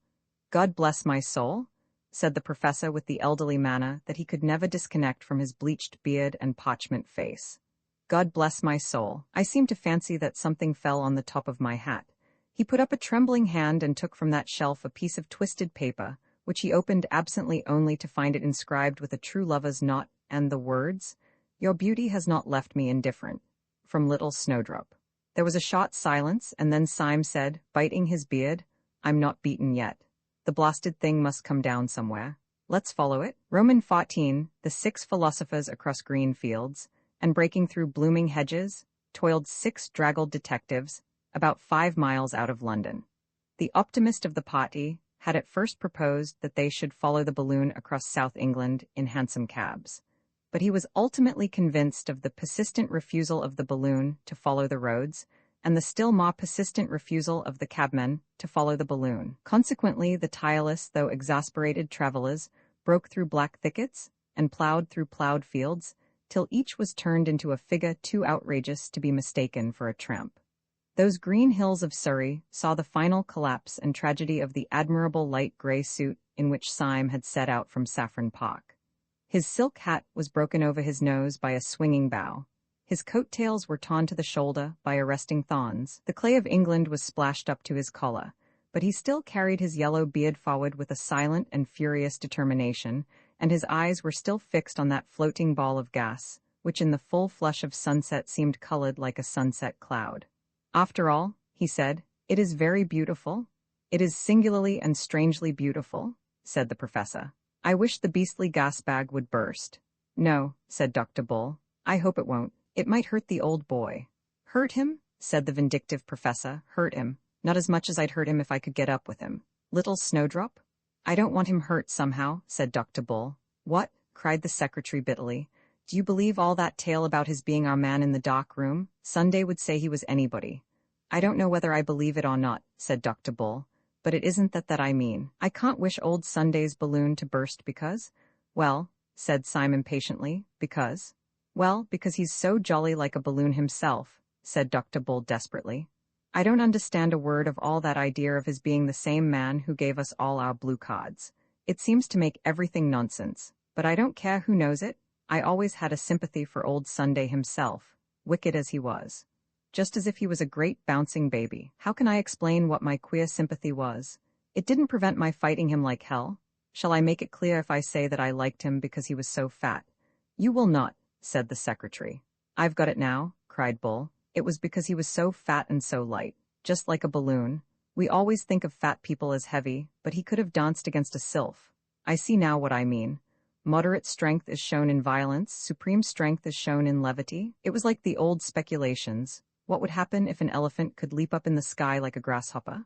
"God bless my soul," said the professor with the elderly manner that he could never disconnect from his bleached beard and parchment face. "God bless my soul. I seem to fancy that something fell on the top of my hat." He put up a trembling hand and took from that shelf a piece of twisted paper, which he opened absently only to find it inscribed with a true lover's knot and the words, "Your beauty has not left me indifferent," from Little Snowdrop. There was a short silence, and then Syme said, biting his beard, "I'm not beaten yet. The blasted thing must come down somewhere. Let's follow it." Roman 14, the 6 philosophers across green fields, and breaking through blooming hedges, toiled 6 draggled detectives, about 5 miles out of London. The optimist of the party had at first proposed that they should follow the balloon across South England in hansom cabs, but he was ultimately convinced of the persistent refusal of the balloon to follow the roads, and the still more persistent refusal of the cabmen to follow the balloon. Consequently, the tireless though exasperated travellers broke through black thickets and ploughed through ploughed fields, till each was turned into a figure too outrageous to be mistaken for a tramp. Those green hills of Surrey saw the final collapse and tragedy of the admirable light grey suit in which Syme had set out from Saffron Park. His silk hat was broken over his nose by a swinging bough. His coat-tails were torn to the shoulder by arresting thorns. The clay of England was splashed up to his collar, but he still carried his yellow beard forward with a silent and furious determination, and his eyes were still fixed on that floating ball of gas, which in the full flush of sunset seemed colored like a sunset cloud. "After all," he said, "it is very beautiful. It is singularly and strangely beautiful," said the professor. "I wish the beastly gas bag would burst." "No," said Dr. Bull, "I hope it won't. It might hurt the old boy." "Hurt him?" said the vindictive professor. "Hurt him? Not as much as I'd hurt him if I could get up with him. Little Snowdrop?" "I don't want him hurt somehow," said Dr. Bull. "What?" cried the secretary bitterly. "Do you believe all that tale about his being our man in the dark room? Sunday would say he was anybody." "I don't know whether I believe it or not," said Dr. Bull, "but it isn't that I mean. I can't wish old Sunday's balloon to burst because—" "Well," said Syme impatiently, "because—" "Well, because he's so jolly like a balloon himself," said Dr. Bull desperately. "I don't understand a word of all that idea of his being the same man who gave us all our blue cards. It seems to make everything nonsense, but I don't care who knows it. I always had a sympathy for old Sunday himself, wicked as he was. Just as if he was a great bouncing baby. How can I explain what my queer sympathy was? It didn't prevent my fighting him like hell. Shall I make it clear if I say that I liked him because he was so fat?" "You will not," said the secretary. "I've got it now," cried Bull. "It was because he was so fat and so light, just like a balloon. We always think of fat people as heavy, but he could have danced against a sylph. I see now what I mean. Moderate strength is shown in violence, supreme strength is shown in levity. It was like the old speculations. What would happen if an elephant could leap up in the sky like a grasshopper?"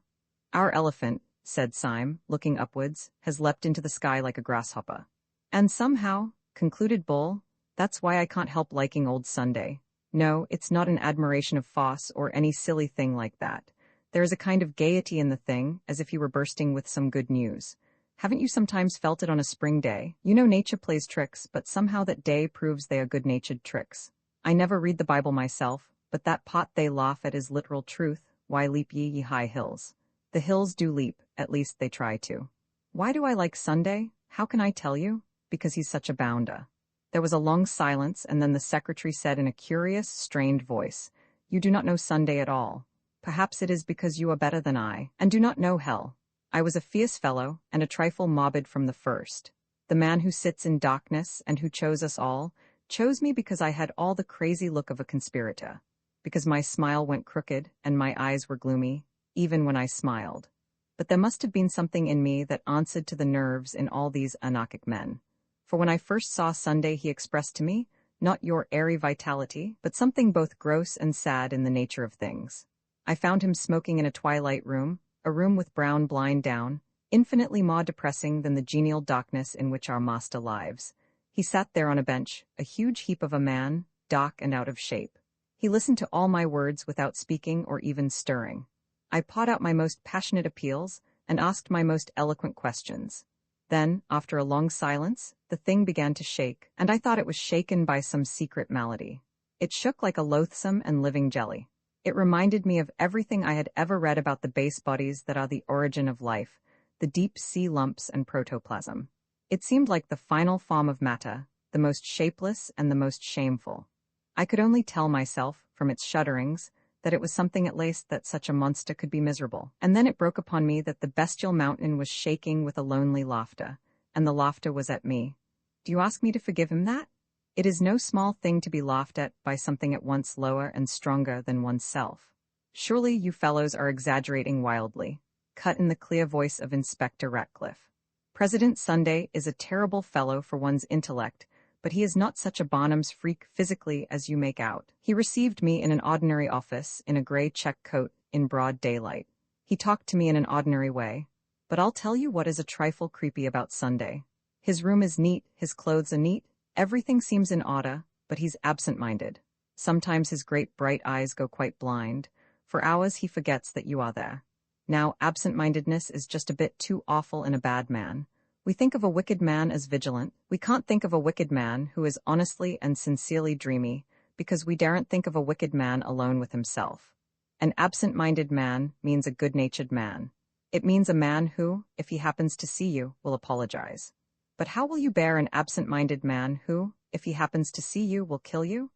"Our elephant," said Syme, looking upwards, "has leapt into the sky like a grasshopper. And somehow," concluded Bull, "that's why I can't help liking old Sunday. No, it's not an admiration of farce or any silly thing like that. There is a kind of gaiety in the thing, as if he were bursting with some good news. Haven't you sometimes felt it on a spring day? You know nature plays tricks, but somehow that day proves they are good-natured tricks. I never read the Bible myself, but that pot they laugh at is literal truth. Why leap ye high hills? The hills do leap, at least they try to. Why do I like Sunday? How can I tell you? Because he's such a bounder." There was a long silence, and then the secretary said in a curious, strained voice, "You do not know Sunday at all. Perhaps it is because you are better than I, and do not know hell. I was a fierce fellow, and a trifle morbid from the first. The man who sits in darkness, and who chose us all, chose me because I had all the crazy look of a conspirator, because my smile went crooked, and my eyes were gloomy, even when I smiled. But there must have been something in me that answered to the nerves in all these anarchic men. For when I first saw Sunday he expressed to me, not your airy vitality, but something both gross and sad in the nature of things. I found him smoking in a twilight room, a room with brown blind down, infinitely more depressing than the genial darkness in which our master lives. He sat there on a bench, a huge heap of a man, dark and out of shape. He listened to all my words without speaking or even stirring. I poured out my most passionate appeals, and asked my most eloquent questions. Then, after a long silence, the thing began to shake, and I thought it was shaken by some secret malady. It shook like a loathsome and living jelly. It reminded me of everything I had ever read about the base bodies that are the origin of life, the deep sea lumps and protoplasm. It seemed like the final form of matter, the most shapeless and the most shameful. I could only tell myself, from its shudderings, that it was something at least that such a monster could be miserable. And then it broke upon me that the bestial mountain was shaking with a lonely laughter, and the laughter was at me. Do you ask me to forgive him that? It is no small thing to be laughed at by something at once lower and stronger than oneself. Surely you fellows are exaggerating wildly, cut in the clear voice of Inspector Ratcliffe. President Sunday is a terrible fellow for one's intellect, but he is not such a Bonham's freak physically as you make out. He received me in an ordinary office, in a grey check coat, in broad daylight. He talked to me in an ordinary way. But I'll tell you what is a trifle creepy about Sunday. His room is neat, his clothes are neat, everything seems in order, but he's absent-minded. Sometimes his great bright eyes go quite blind. For hours he forgets that you are there. Now, absent-mindedness is just a bit too awful in a bad man. We think of a wicked man as vigilant. We can't think of a wicked man who is honestly and sincerely dreamy, because we daren't think of a wicked man alone with himself. An absent-minded man means a good-natured man. It means a man who, if he happens to see you, will apologize. But how will you bear an absent-minded man who, if he happens to see you, will kill you?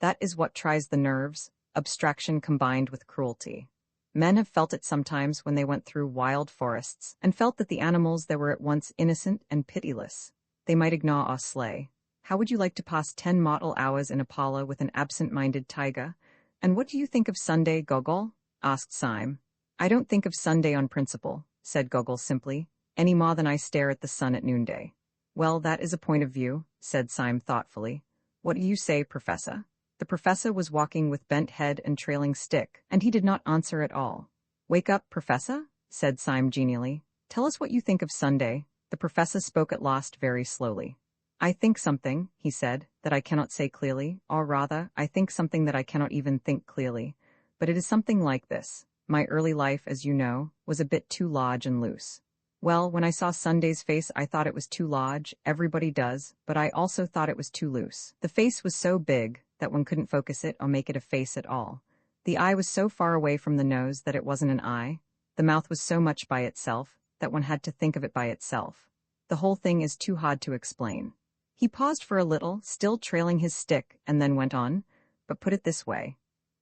That is what tries the nerves, abstraction combined with cruelty. Men have felt it sometimes when they went through wild forests, and felt that the animals there were at once innocent and pitiless. They might ignore or slay. How would you like to pass 10 mortal hours in a parlor with an absent-minded tiger? And what do you think of Sunday, Gogol? Asked Syme. I don't think of Sunday on principle, said Gogol simply, any more than I stare at the sun at noonday. Well, that is a point of view, said Syme thoughtfully. What do you say, Professor? The professor was walking with bent head and trailing stick, and he did not answer at all. Wake up, Professor, said Syme genially. Tell us what you think of Sunday. The professor spoke at last very slowly. I think something, he said, that I cannot say clearly, or rather, I think something that I cannot even think clearly. But it is something like this. My early life, as you know, was a bit too large and loose. Well, when I saw Sunday's face, I thought it was too large, everybody does, but I also thought it was too loose. The face was so big that one couldn't focus it or make it a face at all. The eye was so far away from the nose that it wasn't an eye. The mouth was so much by itself that one had to think of it by itself. The whole thing is too hard to explain. He paused for a little, still trailing his stick, and then went on, but put it this way.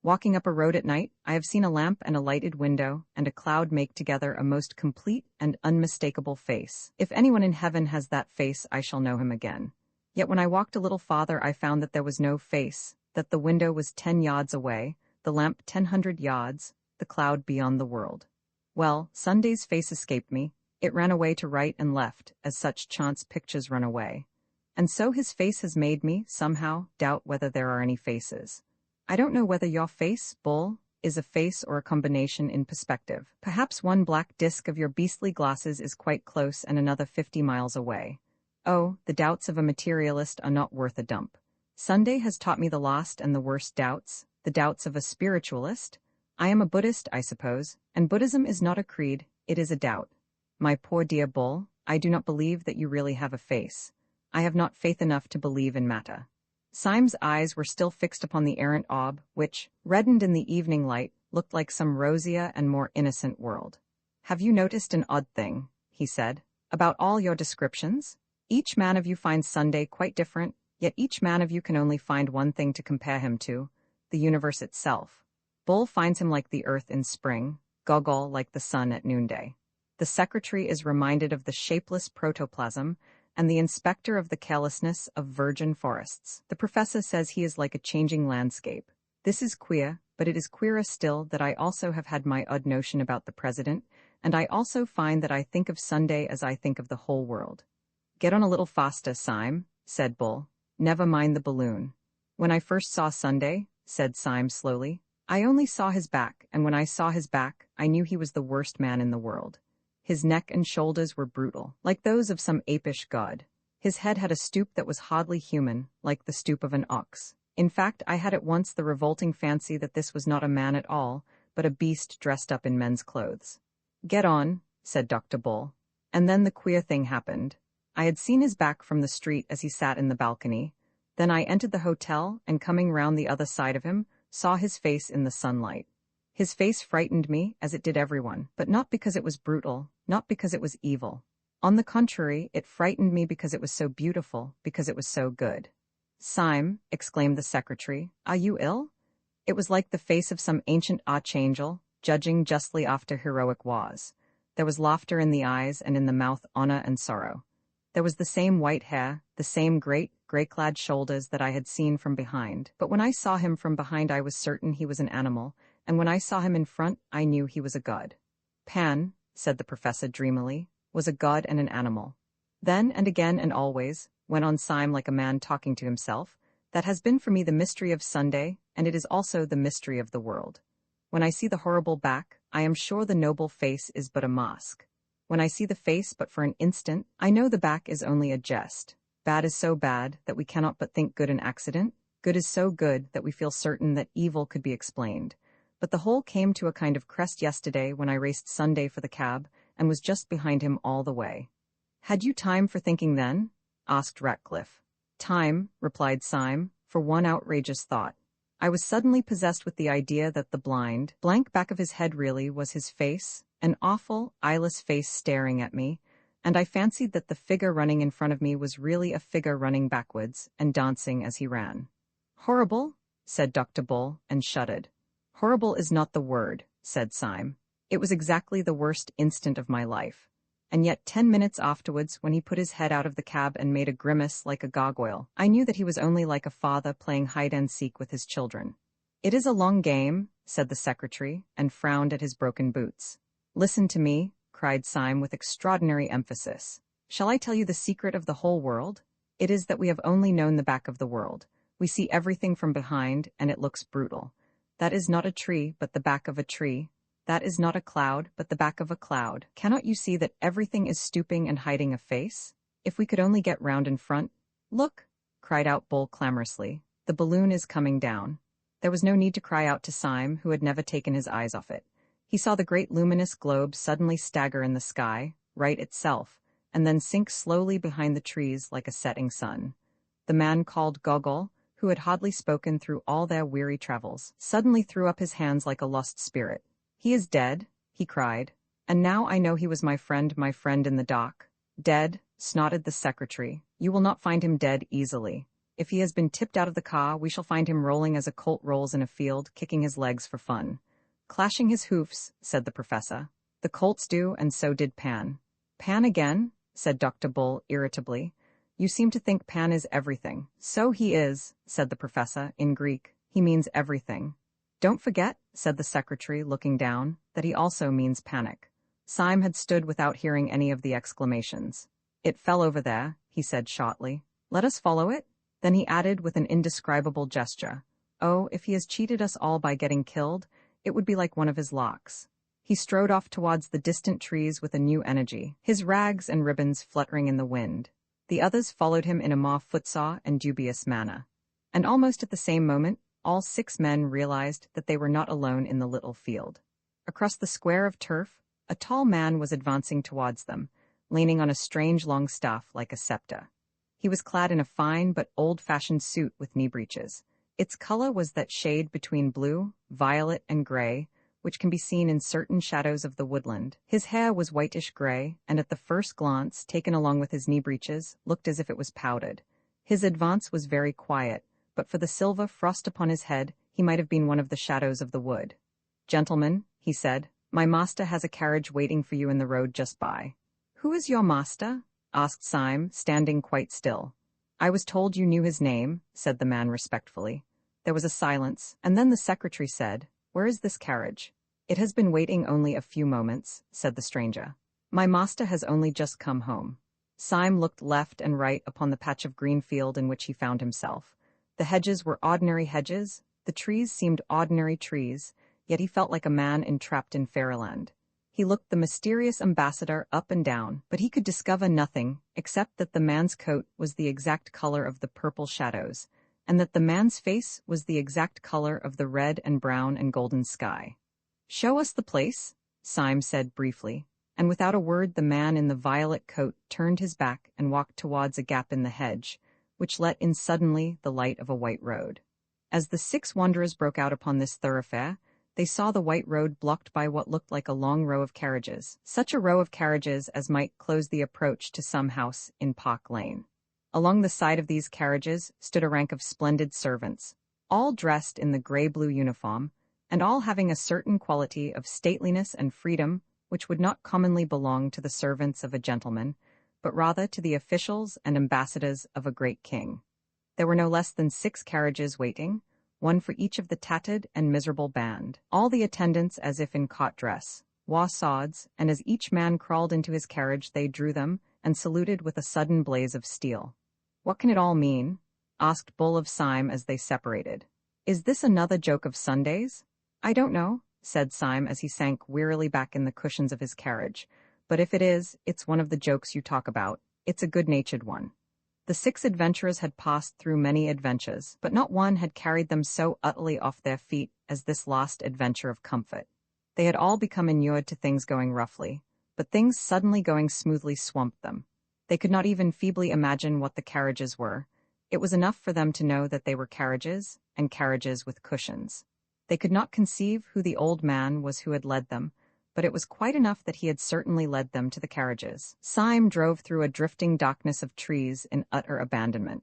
Walking up a road at night, I have seen a lamp and a lighted window and a cloud make together a most complete and unmistakable face. If anyone in heaven has that face, I shall know him again. Yet when I walked a little farther, I found that there was no face, that the window was 10 yards away, the lamp 100 yards, the cloud beyond the world. Well, Sunday's face escaped me. It ran away to right and left, as such chance pictures run away. And so his face has made me, somehow, doubt whether there are any faces. I don't know whether your face, Bull, is a face or a combination in perspective. Perhaps one black disk of your beastly glasses is quite close and another 50 miles away. Oh, the doubts of a materialist are not worth a dump. Sunday has taught me the last and the worst doubts, the doubts of a spiritualist. I am a Buddhist, I suppose, and Buddhism is not a creed, it is a doubt. My poor dear Bull, I do not believe that you really have a face. I have not faith enough to believe in matter. Syme's eyes were still fixed upon the errant orb, which, reddened in the evening light, looked like some rosier and more innocent world. Have you noticed an odd thing, he said, about all your descriptions? Each man of you finds Sunday quite different, yet each man of you can only find one thing to compare him to, the universe itself. Bull finds him like the earth in spring, Gogol like the sun at noonday. The secretary is reminded of the shapeless protoplasm, and the inspector of the carelessness of virgin forests. The professor says he is like a changing landscape. This is queer, but it is queerer still that I also have had my odd notion about the president, and I also find that I think of Sunday as I think of the whole world. Get on a little faster, Syme, said Bull. Never mind the balloon. When I first saw Sunday, said Syme slowly, I only saw his back, and when I saw his back, I knew he was the worst man in the world. His neck and shoulders were brutal, like those of some apish god. His head had a stoop that was hardly human, like the stoop of an ox. In fact, I had at once the revolting fancy that this was not a man at all, but a beast dressed up in men's clothes. Get on, said Dr. Bull. And then the queer thing happened. I had seen his back from the street as he sat in the balcony. Then I entered the hotel, and coming round the other side of him, saw his face in the sunlight. His face frightened me, as it did everyone, but not because it was brutal, not because it was evil. On the contrary, it frightened me because it was so beautiful, because it was so good. Syme, exclaimed the secretary, are you ill? It was like the face of some ancient archangel, judging justly after heroic wars. There was laughter in the eyes and in the mouth, honor and sorrow. There was the same white hair, the same great, grey-clad shoulders that I had seen from behind. But when I saw him from behind I was certain he was an animal, and when I saw him in front I knew he was a god. Pan, said the professor dreamily, was a god and an animal. Then and again and always, went on Syme like a man talking to himself, that has been for me the mystery of Sunday, and it is also the mystery of the world. When I see the horrible back, I am sure the noble face is but a mask. When I see the face but for an instant, I know the back is only a jest. Bad is so bad that we cannot but think good an accident. Good is so good that we feel certain that evil could be explained. But the whole came to a kind of crest yesterday when I raced Sunday for the cab, and was just behind him all the way. Had you time for thinking then? Asked Ratcliffe. Time, replied Syme, for one outrageous thought. I was suddenly possessed with the idea that the blind, blank back of his head really was his face, an awful, eyeless face staring at me, and I fancied that the figure running in front of me was really a figure running backwards and dancing as he ran. Horrible, said Dr. Bull, and shuddered. Horrible is not the word, said Syme. It was exactly the worst instant of my life. And yet 10 minutes afterwards, when he put his head out of the cab and made a grimace like a gargoyle, I knew that he was only like a father playing hide-and-seek with his children. It is a long game, said the secretary, and frowned at his broken boots. Listen to me, cried Syme with extraordinary emphasis. Shall I tell you the secret of the whole world? It is that we have only known the back of the world. We see everything from behind, and it looks brutal. That is not a tree, but the back of a tree. That is not a cloud, but the back of a cloud. Cannot you see that everything is stooping and hiding a face? If we could only get round in front— Look, cried out Bull clamorously. The balloon is coming down. There was no need to cry out to Syme, who had never taken his eyes off it. He saw the great luminous globe suddenly stagger in the sky, right itself, and then sink slowly behind the trees like a setting sun. The man called Gogol, who had hardly spoken through all their weary travels, suddenly threw up his hands like a lost spirit. He is dead, he cried. And now I know he was my friend in the dock. Dead, snorted the secretary. You will not find him dead easily. If he has been tipped out of the car, we shall find him rolling as a colt rolls in a field, kicking his legs for fun. Clashing his hoofs, said the professor. The colts do, and so did Pan. Pan again, said Dr. Bull irritably. You seem to think Pan is everything. So he is, said the professor, in Greek. He means everything. Don't forget, said the secretary, looking down, that he also means panic. Syme had stood without hearing any of the exclamations. It fell over there, he said shortly. Let us follow it? Then he added with an indescribable gesture. Oh, if he has cheated us all by getting killed, it would be like one of his locks. He strode off towards the distant trees with a new energy, his rags and ribbons fluttering in the wind. The others followed him in a more footsore and dubious manner. And almost at the same moment, all 6 men realized that they were not alone in the little field. Across the square of turf, a tall man was advancing towards them, leaning on a strange long staff like a scepter. He was clad in a fine but old-fashioned suit with knee breeches. Its color was that shade between blue, violet, and gray, which can be seen in certain shadows of the woodland. His hair was whitish-gray, and at the first glance, taken along with his knee breeches, looked as if it was powdered. His advance was very quiet, but for the silver frost upon his head, he might have been one of the shadows of the wood. Gentlemen, he said, my master has a carriage waiting for you in the road just by. Who is your master? Asked Syme, standing quite still. I was told you knew his name, said the man respectfully. There was a silence, and then the secretary said, Where is this carriage? It has been waiting only a few moments, said the stranger. My master has only just come home. Syme looked left and right upon the patch of green field in which he found himself. The hedges were ordinary hedges, the trees seemed ordinary trees, yet he felt like a man entrapped in fairyland. He looked the mysterious ambassador up and down, but he could discover nothing, except that the man's coat was the exact color of the purple shadows, and that the man's face was the exact color of the red and brown and golden sky. Show us the place, Syme said briefly, and without a word the man in the violet coat turned his back and walked towards a gap in the hedge, which let in suddenly the light of a white road. As the 6 wanderers broke out upon this thoroughfare, they saw the white road blocked by what looked like a long row of carriages, such a row of carriages as might close the approach to some house in Park Lane. Along the side of these carriages stood a rank of splendid servants, all dressed in the grey-blue uniform, and all having a certain quality of stateliness and freedom which would not commonly belong to the servants of a gentleman, but rather to the officials and ambassadors of a great king. There were no less than 6 carriages waiting, one for each of the tattered and miserable band. All the attendants, as if in court dress, wore swords, and as each man crawled into his carriage they drew them, and saluted with a sudden blaze of steel. "What can it all mean?" asked Bull of Syme as they separated. "Is this another joke of Sunday's?" "I don't know," said Syme as he sank wearily back in the cushions of his carriage. "But if it is, it's one of the jokes you talk about. It's a good-natured one." The 6 adventurers had passed through many adventures, but not one had carried them so utterly off their feet as this last adventure of comfort. They had all become inured to things going roughly, but things suddenly going smoothly swamped them. They could not even feebly imagine what the carriages were. It was enough for them to know that they were carriages, and carriages with cushions. They could not conceive who the old man was who had led them, but it was quite enough that he had certainly led them to the carriages. Syme drove through a drifting darkness of trees in utter abandonment.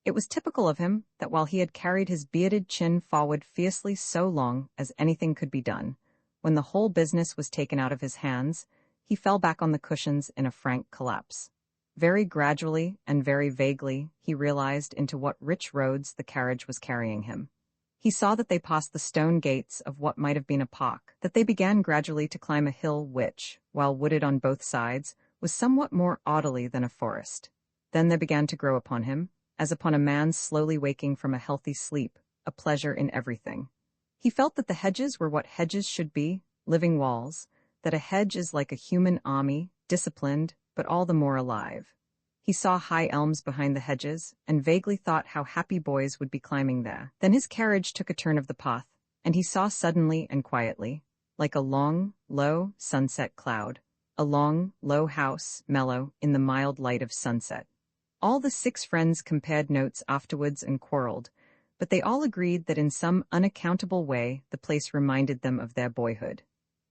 It was typical of him that while he had carried his bearded chin forward fiercely so long as anything could be done, when the whole business was taken out of his hands, he fell back on the cushions in a frank collapse. Very gradually and very vaguely he realized into what rich roads the carriage was carrying him. He saw that they passed the stone gates of what might have been a park, that they began gradually to climb a hill which, while wooded on both sides, was somewhat more oddly than a forest. Then there began to grow upon him, as upon a man slowly waking from a healthy sleep, a pleasure in everything. He felt that the hedges were what hedges should be, living walls, that a hedge is like a human army, disciplined, but all the more alive. He saw high elms behind the hedges, and vaguely thought how happy boys would be climbing there. Then his carriage took a turn of the path, and he saw suddenly and quietly, like a long, low sunset cloud, a long, low house, mellow, in the mild light of sunset. All the 6 friends compared notes afterwards and quarreled, but they all agreed that in some unaccountable way the place reminded them of their boyhood.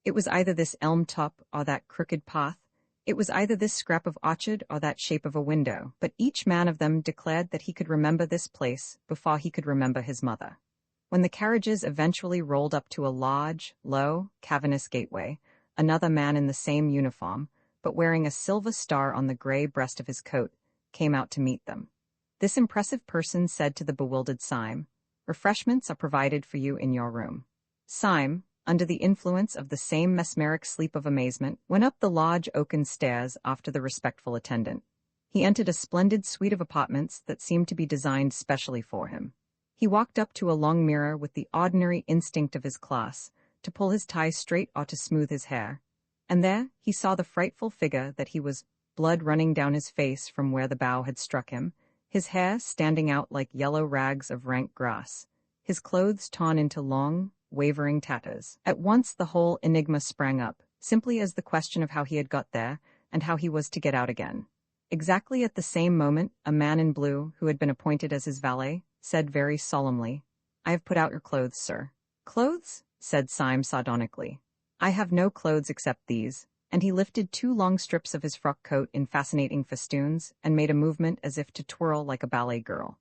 It was either this elm top or that crooked path. It was either this scrap of orchard or that shape of a window, but each man of them declared that he could remember this place before he could remember his mother. When the carriages eventually rolled up to a large, low, cavernous gateway, another man in the same uniform, but wearing a silver star on the gray breast of his coat, came out to meet them. This impressive person said to the bewildered Syme, "Refreshments are provided for you in your room." Syme, under the influence of the same mesmeric sleep of amazement, went up the large oaken stairs after the respectful attendant. He entered a splendid suite of apartments that seemed to be designed specially for him. He walked up to a long mirror with the ordinary instinct of his class, to pull his tie straight or to smooth his hair. And there he saw the frightful figure that he was, blood running down his face from where the bough had struck him, his hair standing out like yellow rags of rank grass, his clothes torn into long, wavering tatters. At once the whole enigma sprang up, simply as the question of how he had got there, and how he was to get out again. Exactly at the same moment, a man in blue, who had been appointed as his valet, said very solemnly, "I have put out your clothes, sir." "Clothes?" said Syme sardonically. "I have no clothes except these," and he lifted 2 long strips of his frock coat in fascinating festoons, and made a movement as if to twirl like a ballet girl.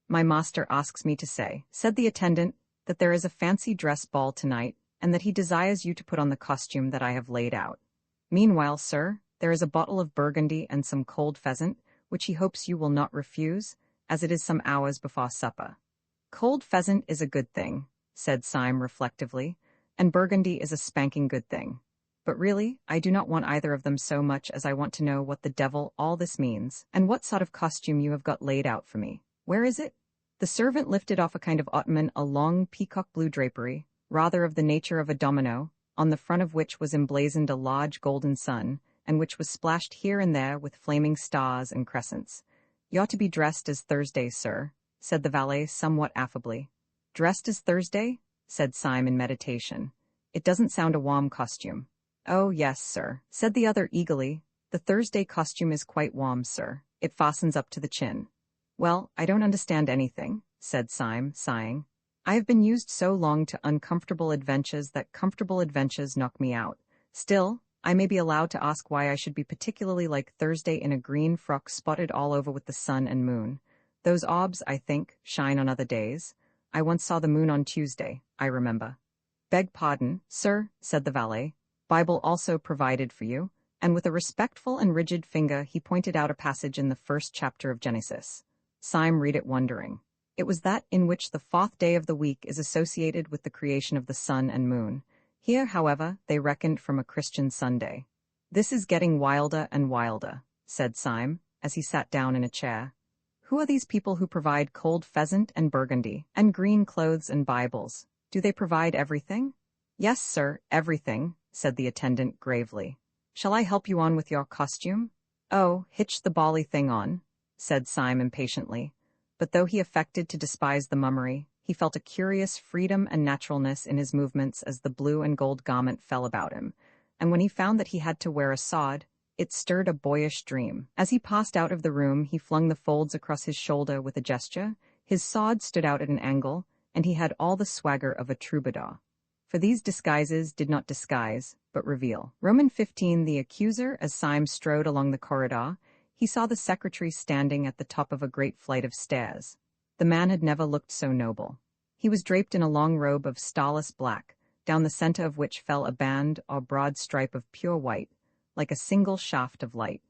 "My master asks me to say," said the attendant, "that there is a fancy dress ball tonight, and that he desires you to put on the costume that I have laid out. Meanwhile, sir, there is a bottle of Burgundy and some cold pheasant, which he hopes you will not refuse, as it is some hours before supper." "Cold pheasant is a good thing," said Syme reflectively, "and Burgundy is a spanking good thing. But really, I do not want either of them so much as I want to know what the devil all this means, and what sort of costume you have got laid out for me. Where is it?" The servant lifted off a kind of ottoman a long peacock blue drapery, rather of the nature of a domino, on the front of which was emblazoned a large golden sun, and which was splashed here and there with flaming stars and crescents. "You ought to be dressed as Thursday, sir," said the valet somewhat affably. "Dressed as Thursday?" said Syme in meditation. "It doesn't sound a warm costume." "Oh, yes, sir," said the other eagerly. "The Thursday costume is quite warm, sir. It fastens up to the chin." "Well, I don't understand anything," said Syme, sighing. "I have been used so long to uncomfortable adventures that comfortable adventures knock me out. Still, I may be allowed to ask why I should be particularly like Thursday in a green frock spotted all over with the sun and moon. Those orbs, I think, shine on other days. I once saw the moon on Tuesday, I remember." "Beg pardon, sir," said the valet. "Bible also provided for you," and with a respectful and rigid finger he pointed out a passage in the 1st chapter of Genesis. Syme read it wondering. It was that in which the 4th day of the week is associated with the creation of the sun and moon. Here, however, they reckoned from a Christian Sunday. "This is getting wilder and wilder," said Syme, as he sat down in a chair. "Who are these people who provide cold pheasant and burgundy, and green clothes and Bibles? Do they provide everything?" "Yes, sir, everything," said the attendant gravely. "Shall I help you on with your costume?" "Oh, hitch the bally thing on," said Syme impatiently. But though he affected to despise the mummery, he felt a curious freedom and naturalness in his movements as the blue and gold garment fell about him, and when he found that he had to wear a sword, it stirred a boyish dream. As he passed out of the room, he flung the folds across his shoulder with a gesture. His sword stood out at an angle, and he had all the swagger of a troubadour. For these disguises did not disguise, but reveal. Roman 15. The accuser. As Syme strode along the corridor, he saw the secretary standing at the top of a great flight of stairs. The man had never looked so noble. He was draped in a long robe of starless black, down the center of which fell a band or broad stripe of pure white, like a single shaft of light.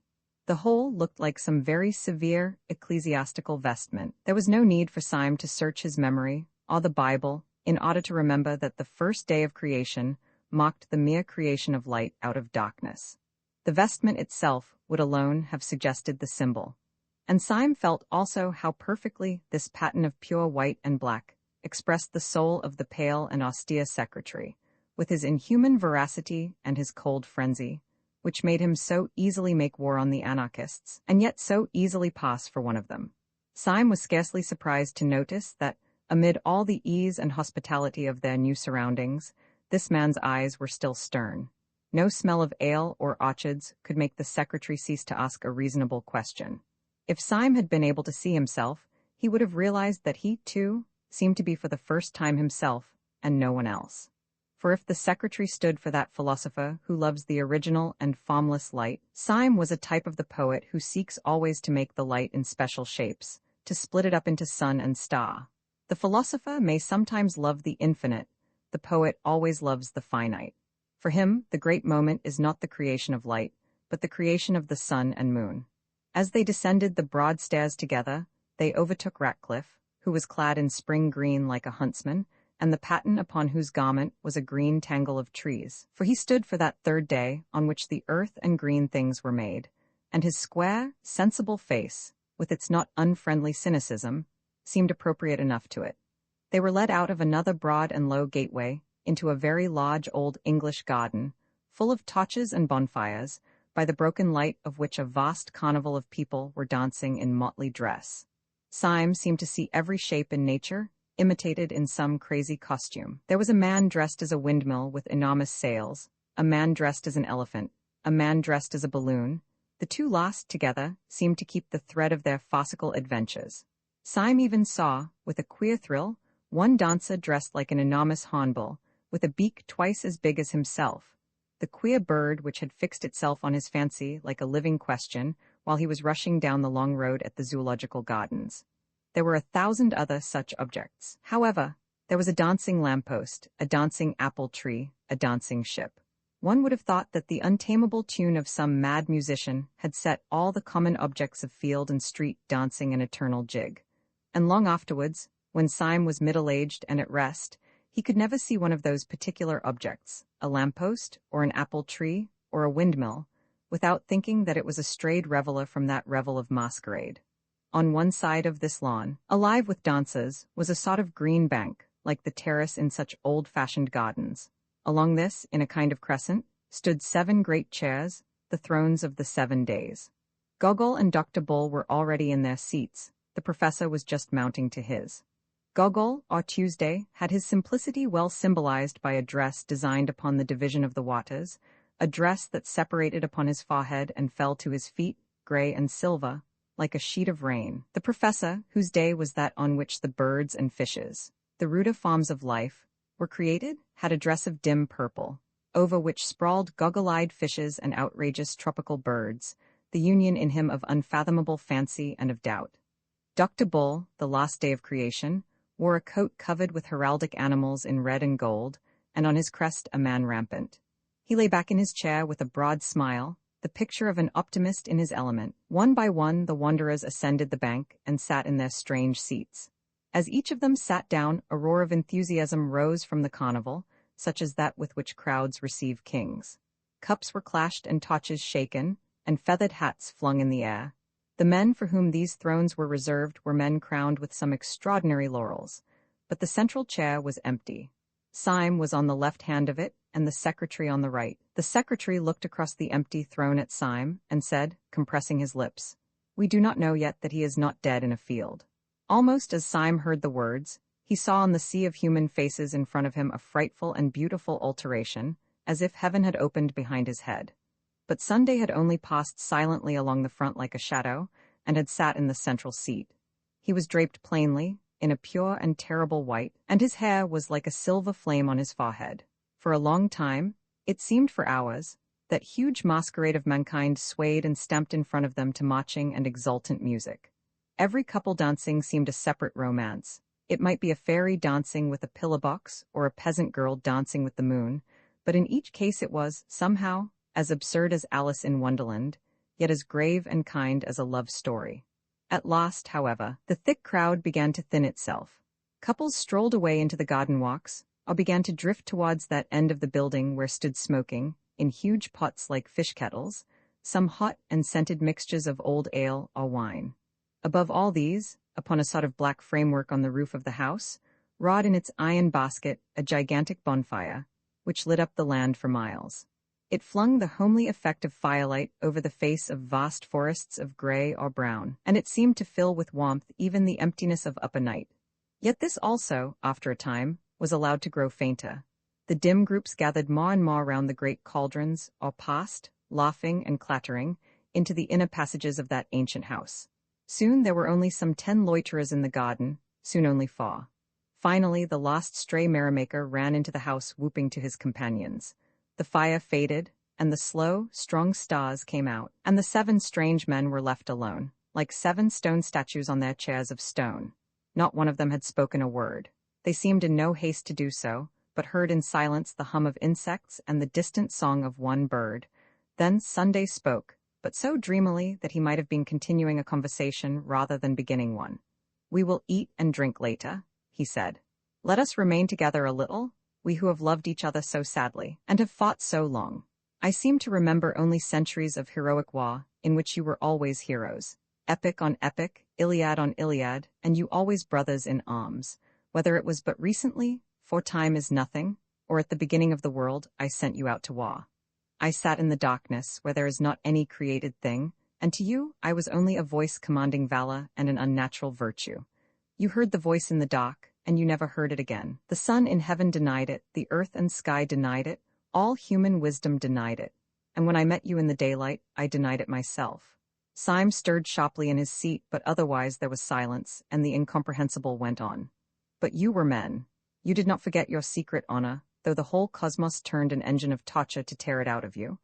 The whole looked like some very severe ecclesiastical vestment. There was no need for Syme to search his memory or the Bible in order to remember that the first day of creation marked the mere creation of light out of darkness. The vestment itself would alone have suggested the symbol. And Syme felt also how perfectly this pattern of pure white and black expressed the soul of the pale and austere secretary, with his inhuman veracity and his cold frenzy, which made him so easily make war on the anarchists, and yet so easily pass for one of them. Syme was scarcely surprised to notice that, amid all the ease and hospitality of their new surroundings, this man's eyes were still stern. No smell of ale or orchards could make the secretary cease to ask a reasonable question. If Syme had been able to see himself, he would have realized that he, too, seemed to be for the first time himself, and no one else. For if the secretary stood for that philosopher who loves the original and formless light, Syme was a type of the poet who seeks always to make the light in special shapes, to split it up into sun and star. The philosopher may sometimes love the infinite, the poet always loves the finite. For him, the great moment is not the creation of light, but the creation of the sun and moon. As they descended the broad stairs together, they overtook Ratcliffe, who was clad in spring green like a huntsman, and the pattern upon whose garment was a green tangle of trees. For he stood for that third day on which the earth and green things were made, and his square, sensible face, with its not unfriendly cynicism, seemed appropriate enough to it. They were led out of another broad and low gateway into a very large old English garden, full of torches and bonfires, by the broken light of which a vast carnival of people were dancing in motley dress. Syme seemed to see every shape in nature, imitated in some crazy costume. There was a man dressed as a windmill with enormous sails, a man dressed as an elephant, a man dressed as a balloon. The two last together seemed to keep the thread of their farcical adventures. Syme even saw, with a queer thrill, one dancer dressed like an enormous hornbill, with a beak twice as big as himself, the queer bird which had fixed itself on his fancy like a living question while he was rushing down the long road at the zoological gardens. There were 1,000 other such objects. However, there was a dancing lamppost, a dancing apple tree, a dancing ship. One would have thought that the untamable tune of some mad musician had set all the common objects of field and street dancing an eternal jig. And long afterwards, when Syme was middle-aged and at rest, he could never see one of those particular objects, a lamppost, or an apple tree, or a windmill, without thinking that it was a strayed reveller from that revel of masquerade. On one side of this lawn, alive with dancers, was a sort of green bank, like the terrace in such old-fashioned gardens. Along this, in a kind of crescent, stood 7 great chairs, the thrones of the 7 days. Gogol and Dr. Bull were already in their seats. The professor was just mounting to his. Gogol, or Tuesday, had his simplicity well symbolized by a dress designed upon the division of the waters, a dress that separated upon his forehead and fell to his feet, gray and silver, like a sheet of rain. The professor, whose day was that on which the birds and fishes, the ruder forms of life, were created, had a dress of dim purple, over which sprawled goggle-eyed fishes and outrageous tropical birds, the union in him of unfathomable fancy and of doubt. Dr. Bull, the last day of creation, wore a coat covered with heraldic animals in red and gold, and on his crest a man rampant. He lay back in his chair with a broad smile, the picture of an optimist in his element. One by one the wanderers ascended the bank and sat in their strange seats. As each of them sat down, a roar of enthusiasm rose from the carnival, such as that with which crowds receive kings. Cups were clashed and torches shaken, and feathered hats flung in the air. The men for whom these thrones were reserved were men crowned with some extraordinary laurels. But the central chair was empty. Syme was on the left hand of it, and the secretary on the right. The secretary looked across the empty throne at Syme, and said, compressing his lips, "We do not know yet that he is not dead in a field." Almost as Syme heard the words, he saw on the sea of human faces in front of him a frightful and beautiful alteration, as if heaven had opened behind his head. But Sunday had only passed silently along the front like a shadow, and had sat in the central seat. He was draped plainly, in a pure and terrible white, and his hair was like a silver flame on his forehead. For a long time, it seemed for hours, that huge masquerade of mankind swayed and stamped in front of them to marching and exultant music. Every couple dancing seemed a separate romance. It might be a fairy dancing with a pillar box, or a peasant girl dancing with the moon, but in each case it was, somehow, as absurd as Alice in Wonderland, yet as grave and kind as a love story. At last, however, the thick crowd began to thin itself. Couples strolled away into the garden walks, or began to drift towards that end of the building where stood smoking, in huge pots like fish kettles, some hot and scented mixtures of old ale or wine. Above all these, upon a sort of black framework on the roof of the house, wrought in its iron basket a gigantic bonfire, which lit up the land for miles. It flung the homely effect of firelight over the face of vast forests of gray or brown, and it seemed to fill with warmth even the emptiness of upper night. Yet this also, after a time, was allowed to grow fainter. The dim groups gathered more and more round the great cauldrons, or passed, laughing and clattering, into the inner passages of that ancient house. Soon there were only some 10 loiterers in the garden, soon only 4. Finally, the last stray merrymaker ran into the house whooping to his companions. The fire faded, and the slow, strong stars came out, and the 7 strange men were left alone, like 7 stone statues on their chairs of stone. Not one of them had spoken a word. They seemed in no haste to do so, but heard in silence the hum of insects and the distant song of one bird. Then Sunday spoke, but so dreamily that he might have been continuing a conversation rather than beginning one. "We will eat and drink later," he said. "Let us remain together a little, we who have loved each other so sadly, and have fought so long. I seem to remember only centuries of heroic war, in which you were always heroes. Epic on epic, Iliad on Iliad, and you always brothers in arms. Whether it was but recently, for time is nothing, or at the beginning of the world, I sent you out to war. I sat in the darkness, where there is not any created thing, and to you I was only a voice commanding valor and an unnatural virtue. You heard the voice in the dark, and you never heard it again. The sun in heaven denied it, the earth and sky denied it, all human wisdom denied it. And when I met you in the daylight, I denied it myself." Syme stirred sharply in his seat, but otherwise there was silence, and the incomprehensible went on. "But you were men. You did not forget your secret honor, though the whole cosmos turned an engine of torture to tear it out of you.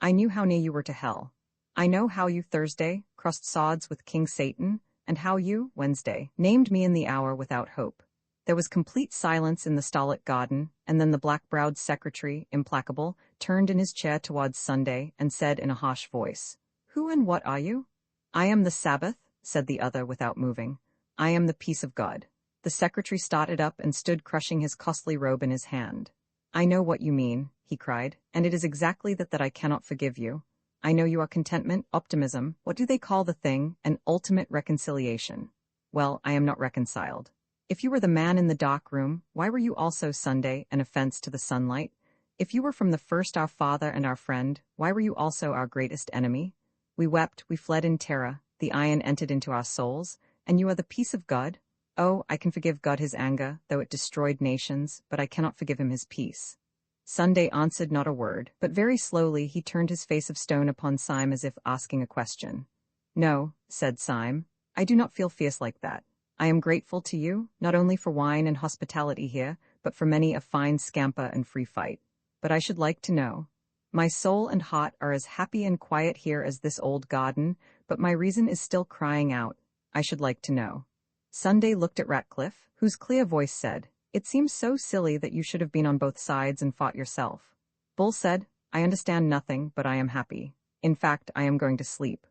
I knew how near you were to hell. I know how you, Thursday, crossed swords with King Satan, and how you, Wednesday, named me in the hour without hope." There was complete silence in the starlit garden, and then the black-browed secretary, implacable, turned in his chair towards Sunday and said in a harsh voice, "Who and what are you?" "I am the Sabbath," said the other without moving. "I am the peace of God." The secretary started up and stood crushing his costly robe in his hand. "I know what you mean," he cried, "and it is exactly that I cannot forgive you. I know you are contentment, optimism, what do they call the thing, an ultimate reconciliation. Well, I am not reconciled. If you were the man in the dark room, why were you also Sunday, an offense to the sunlight? If you were from the first our father and our friend, why were you also our greatest enemy? We wept, we fled in terror, the iron entered into our souls, and you are the peace of God? Oh, I can forgive God his anger, though it destroyed nations, but I cannot forgive him his peace." Sunday answered not a word, but very slowly he turned his face of stone upon Syme as if asking a question. "No," said Syme, "I do not feel fierce like that. I am grateful to you, not only for wine and hospitality here, but for many a fine scamper and free fight. But I should like to know. My soul and heart are as happy and quiet here as this old garden, but my reason is still crying out. I should like to know." Sunday looked at Ratcliffe, whose clear voice said, "It seems so silly that you should have been on both sides and fought yourself." Bull said, "I understand nothing, but I am happy. In fact, I am going to sleep."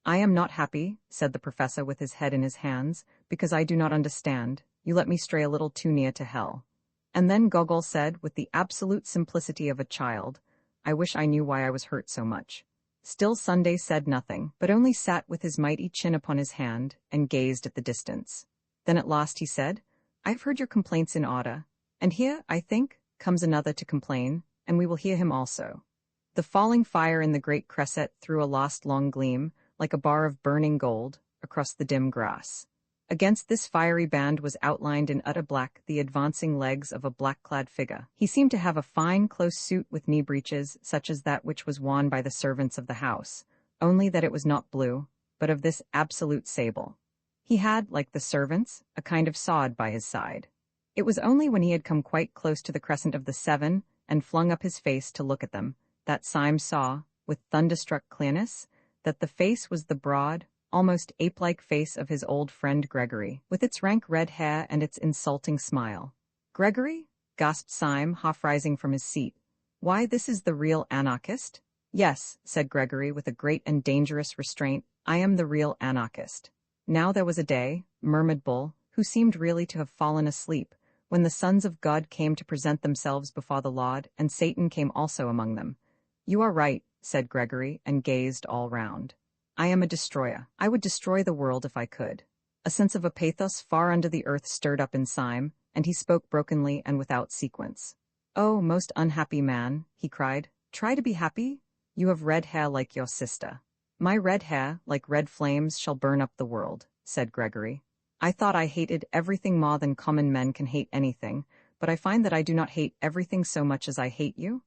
"I am not happy," said the professor with his head in his hands, "because I do not understand. You let me stray a little too near to hell." And then Gogol said, with the absolute simplicity of a child, "I wish I knew why I was hurt so much." Still Sunday said nothing, but only sat with his mighty chin upon his hand, and gazed at the distance. Then at last he said, "I've heard your complaints in order, and here, I think, comes another to complain, and we will hear him also." The falling fire in the great cresset threw a last long gleam, like a bar of burning gold, across the dim grass. Against this fiery band was outlined in utter black the advancing legs of a black-clad figure. He seemed to have a fine, close suit with knee breeches, such as that which was worn by the servants of the house, only that it was not blue, but of this absolute sable. He had, like the servants, a kind of sword by his side. It was only when he had come quite close to the crescent of the seven, and flung up his face to look at them, that Syme saw, with thunderstruck clearness, that the face was the broad, almost ape-like face of his old friend Gregory, with its rank red hair and its insulting smile. "Gregory?" gasped Syme, half-rising from his seat. "Why, this is the real anarchist?" "Yes," said Gregory with a great and dangerous restraint, "I am the real anarchist." "Now there was a day," murmured Bull, who seemed really to have fallen asleep, "when the sons of God came to present themselves before the Lord, and Satan came also among them." "You are right," said Gregory, and gazed all round. "I am a destroyer. I would destroy the world if I could." A sense of a pathos far under the earth stirred up in Syme, and he spoke brokenly and without sequence. "Oh, most unhappy man," he cried, "try to be happy? You have red hair like your sister." "My red hair, like red flames, shall burn up the world," said Gregory. "I thought I hated everything more than common men can hate anything, but I find that I do not hate everything so much as I hate you."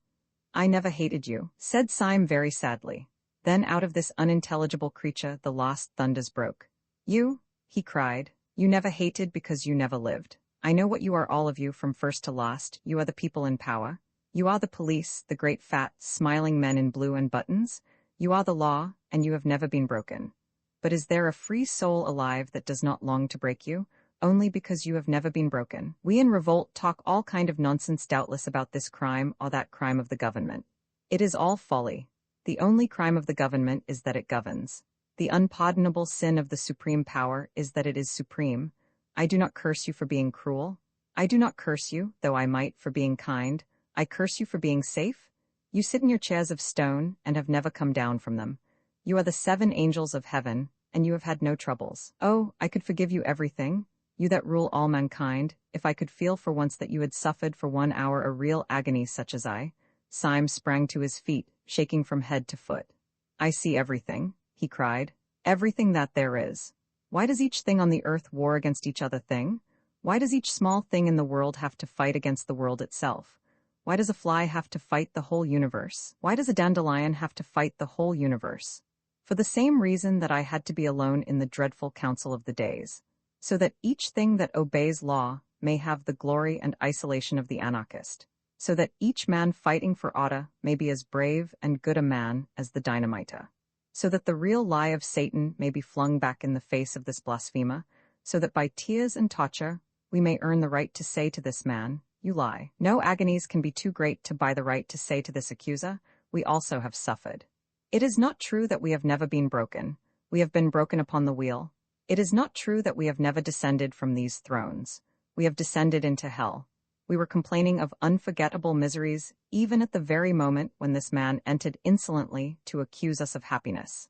"I never hated you," said Syme very sadly. Then out of this unintelligible creature the last thunders broke. "You," he cried, "you never hated because you never lived. I know what you are, all of you, from first to last. You are the people in power. You are the police, the great fat, smiling men in blue and buttons. You are the law, and you have never been broken. But is there a free soul alive that does not long to break you, only because you have never been broken? We in revolt talk all kind of nonsense doubtless about this crime or that crime of the government. It is all folly. The only crime of the government is that it governs. The unpardonable sin of the supreme power is that it is supreme. I do not curse you for being cruel. I do not curse you, though I might, for being kind. I curse you for being safe. You sit in your chairs of stone and have never come down from them. You are the 7 angels of heaven, and you have had no troubles. Oh, I could forgive you everything, you that rule all mankind, if I could feel for once that you had suffered for 1 hour a real agony such as I." Syme sprang to his feet, shaking from head to foot. "I see everything," he cried, "everything that there is. Why does each thing on the earth war against each other thing? Why does each small thing in the world have to fight against the world itself? Why does a fly have to fight the whole universe? Why does a dandelion have to fight the whole universe? For the same reason that I had to be alone in the dreadful council of the days, so that each thing that obeys law may have the glory and isolation of the anarchist, so that each man fighting for order may be as brave and good a man as the dynamiter, so that the real lie of Satan may be flung back in the face of this blasphemer, so that by tears and torture we may earn the right to say to this man, 'You lie.' No agonies can be too great to buy the right to say to this accuser, 'We also have suffered.' It is not true that we have never been broken. We have been broken upon the wheel. It is not true that we have never descended from these thrones. We have descended into hell. We were complaining of unforgettable miseries even at the very moment when this man entered insolently to accuse us of happiness.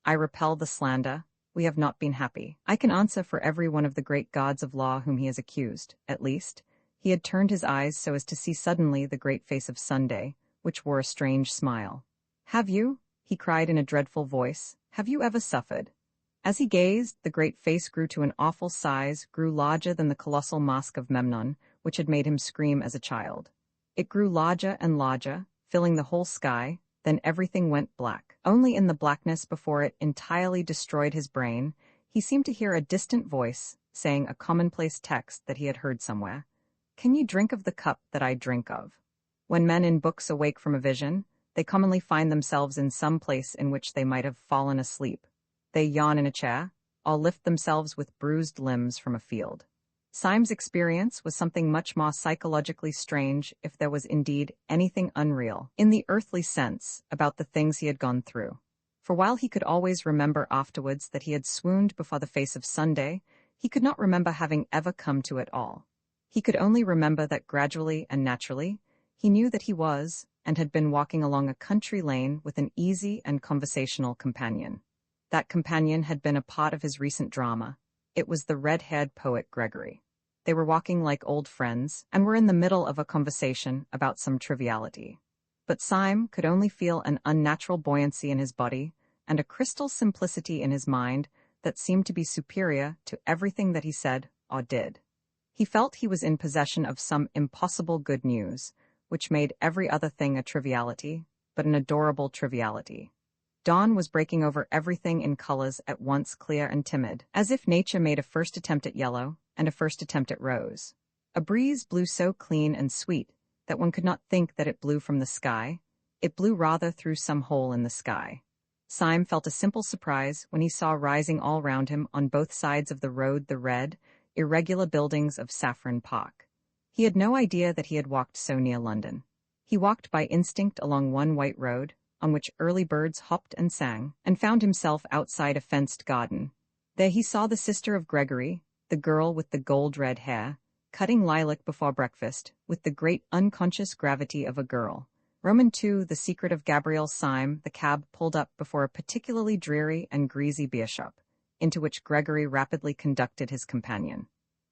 I repel the slander. We have not been happy. I can answer for every one of the great gods of law whom he has accused, at least." He had turned his eyes so as to see suddenly the great face of Sunday, which wore a strange smile. "Have you?" he cried in a dreadful voice. "Have you ever suffered?" As he gazed, the great face grew to an awful size, grew larger than the colossal mask of Memnon, which had made him scream as a child. It grew larger and larger, filling the whole sky, then everything went black. Only in the blackness before it entirely destroyed his brain, he seemed to hear a distant voice, saying a commonplace text that he had heard somewhere. "Can you drink of the cup that I drink of?" When men in books awake from a vision, they commonly find themselves in some place in which they might have fallen asleep. They yawn in a chair, or lift themselves with bruised limbs from a field. Syme's experience was something much more psychologically strange, if there was indeed anything unreal, in the earthly sense, about the things he had gone through. For while he could always remember afterwards that he had swooned before the face of Sunday, he could not remember having ever come to it all. He could only remember that gradually and naturally, he knew that he was, and had been walking along a country lane with an easy and conversational companion. That companion had been a part of his recent drama. It was the red-haired poet Gregory. They were walking like old friends, and were in the middle of a conversation about some triviality. But Syme could only feel an unnatural buoyancy in his body, and a crystal simplicity in his mind that seemed to be superior to everything that he said or did. He felt he was in possession of some impossible good news, which made every other thing a triviality, but an adorable triviality. Dawn was breaking over everything in colors at once clear and timid, as if nature made a first attempt at yellow and a first attempt at rose. A breeze blew so clean and sweet that one could not think that it blew from the sky. It blew rather through some hole in the sky. Syme felt a simple surprise when he saw rising all round him on both sides of the road the red, irregular buildings of Saffron Park. He had no idea that he had walked so near London. He walked by instinct along one white road, on which early birds hopped and sang, and found himself outside a fenced garden. There he saw the sister of Gregory, the girl with the gold-red hair, cutting lilac before breakfast, with the great unconscious gravity of a girl. Roman II, The Secret of Gabriel Syme. The cab pulled up before a particularly dreary and greasy beer shop, into which Gregory rapidly conducted his companion.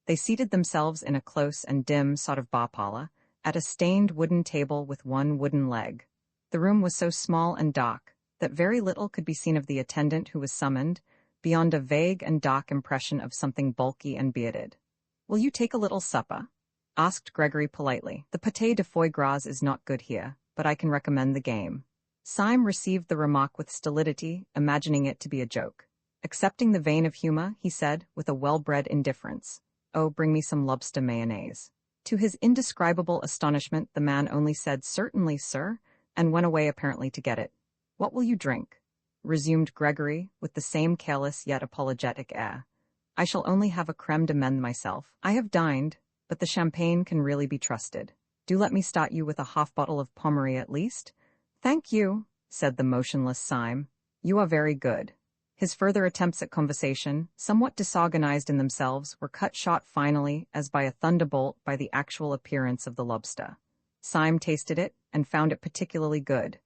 They seated themselves in a close and dim sort of bar parlor, at a stained wooden table with one wooden leg. The room was so small and dark that very little could be seen of the attendant who was summoned, beyond a vague and dark impression of something bulky and bearded. "Will you take a little supper?" asked Gregory politely. "The pâté de foie gras is not good here, but I can recommend the game." Syme received the remark with stolidity, imagining it to be a joke. Accepting the vein of humor, he said, with a well-bred indifference, "Oh, bring me some lobster mayonnaise." To his indescribable astonishment, the man only said, "Certainly, sir," and went away apparently to get it. "What will you drink?" resumed Gregory, with the same careless yet apologetic air. "I shall only have a crème de menthe myself. I have dined, but the champagne can really be trusted. Do let me start you with a half bottle of Pommery at least." "Thank you," said the motionless Syme. "You are very good." His further attempts at conversation, somewhat disorganized in themselves, were cut short finally, as by a thunderbolt, by the actual appearance of the lobster. Syme tasted it, and found it particularly good.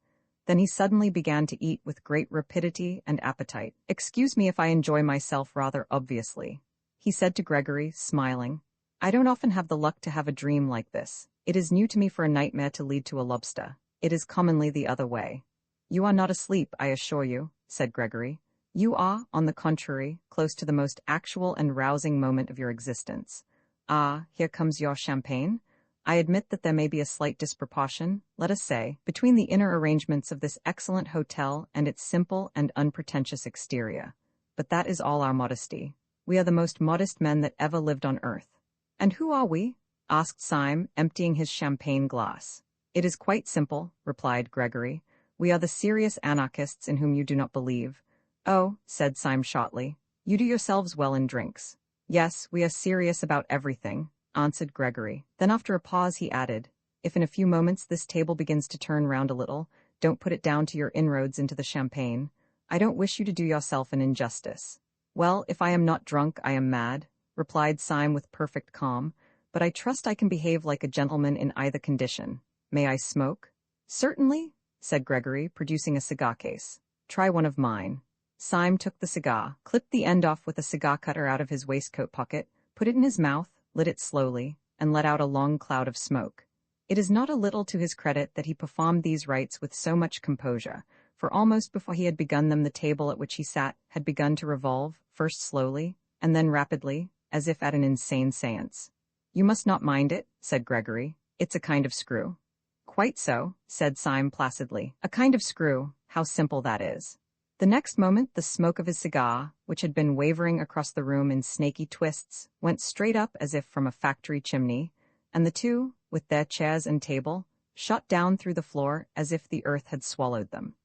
Then he suddenly began to eat with great rapidity and appetite. "Excuse me if I enjoy myself rather obviously," he said to Gregory, smiling. "I don't often have the luck to have a dream like this. It is new to me for a nightmare to lead to a lobster. It is commonly the other way." "You are not asleep, I assure you," said Gregory. "You are, on the contrary, close to the most actual and rousing moment of your existence. Ah, here comes your champagne. I admit that there may be a slight disproportion, let us say, between the inner arrangements of this excellent hotel and its simple and unpretentious exterior. But that is all our modesty. We are the most modest men that ever lived on earth." "And who are we?" asked Syme, emptying his champagne glass. "It is quite simple," replied Gregory. "We are the serious anarchists in whom you do not believe." "Oh," said Syme shortly, "you do yourselves well in drinks." "Yes, we are serious about everything," answered Gregory. Then after a pause he added, "If in a few moments this table begins to turn round a little, don't put it down to your inroads into the champagne. I don't wish you to do yourself an injustice." "Well, if I am not drunk, I am mad," replied Syme with perfect calm, "but I trust I can behave like a gentleman in either condition. May I smoke?" "Certainly," said Gregory, producing a cigar case. "Try one of mine." Syme took the cigar, clipped the end off with a cigar cutter out of his waistcoat pocket, put it in his mouth, lit it slowly, and let out a long cloud of smoke. It is not a little to his credit that he performed these rites with so much composure, for almost before he had begun them the table at which he sat had begun to revolve, first slowly, and then rapidly, as if at an insane séance. "You must not mind it," said Gregory. "It's a kind of screw." "Quite so," said Syme placidly. "A kind of screw, how simple that is." The next moment the smoke of his cigar, which had been wavering across the room in snaky twists, went straight up as if from a factory chimney, and the two, with their chairs and table, shot down through the floor as if the earth had swallowed them.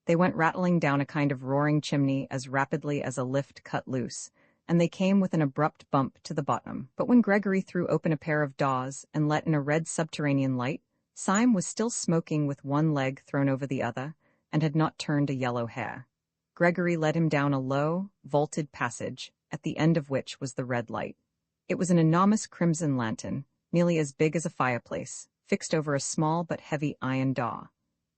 They went rattling down a kind of roaring chimney as rapidly as a lift cut loose, and they came with an abrupt bump to the bottom. But when Gregory threw open a pair of doors and let in a red subterranean light, Syme was still smoking with one leg thrown over the other, and had not turned a yellow hair. Gregory led him down a low, vaulted passage, at the end of which was the red light. It was an enormous crimson lantern, nearly as big as a fireplace, fixed over a small but heavy iron door.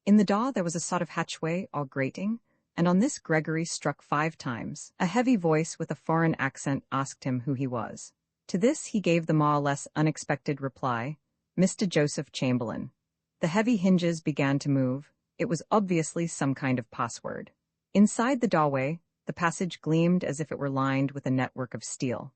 In the door there was a sort of hatchway or grating, and on this Gregory struck 5 times. A heavy voice with a foreign accent asked him who he was. To this he gave the more or less unexpected reply, Mr. Joseph Chamberlain. The heavy hinges began to move. It was obviously some kind of password. Inside the doorway, the passage gleamed as if it were lined with a network of steel.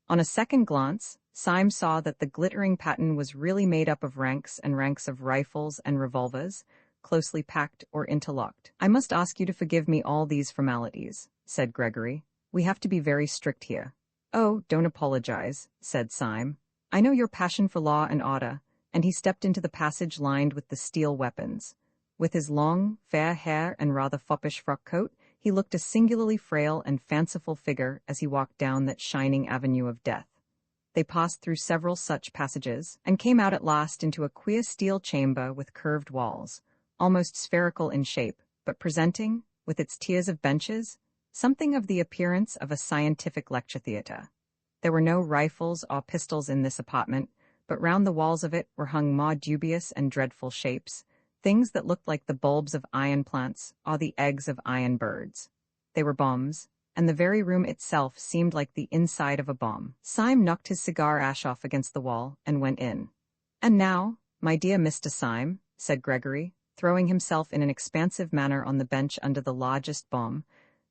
On a second glance, Syme saw that the glittering pattern was really made up of ranks and ranks of rifles and revolvers, closely packed or interlocked. "I must ask you to forgive me all these formalities," said Gregory. "We have to be very strict here." "Oh, don't apologize," said Syme. "I know your passion for law and order," and he stepped into the passage lined with the steel weapons. With his long, fair hair and rather foppish frock coat, he looked a singularly frail and fanciful figure as he walked down that shining avenue of death. They passed through several such passages, and came out at last into a queer steel chamber with curved walls, almost spherical in shape, but presenting, with its tiers of benches, something of the appearance of a scientific lecture theatre. There were no rifles or pistols in this apartment, but round the walls of it were hung more dubious and dreadful shapes, things that looked like the bulbs of iron plants or the eggs of iron birds. They were bombs, and the very room itself seemed like the inside of a bomb. Syme knocked his cigar ash off against the wall and went in. "And now, my dear Mr. Syme," said Gregory, throwing himself in an expansive manner on the bench under the largest bomb,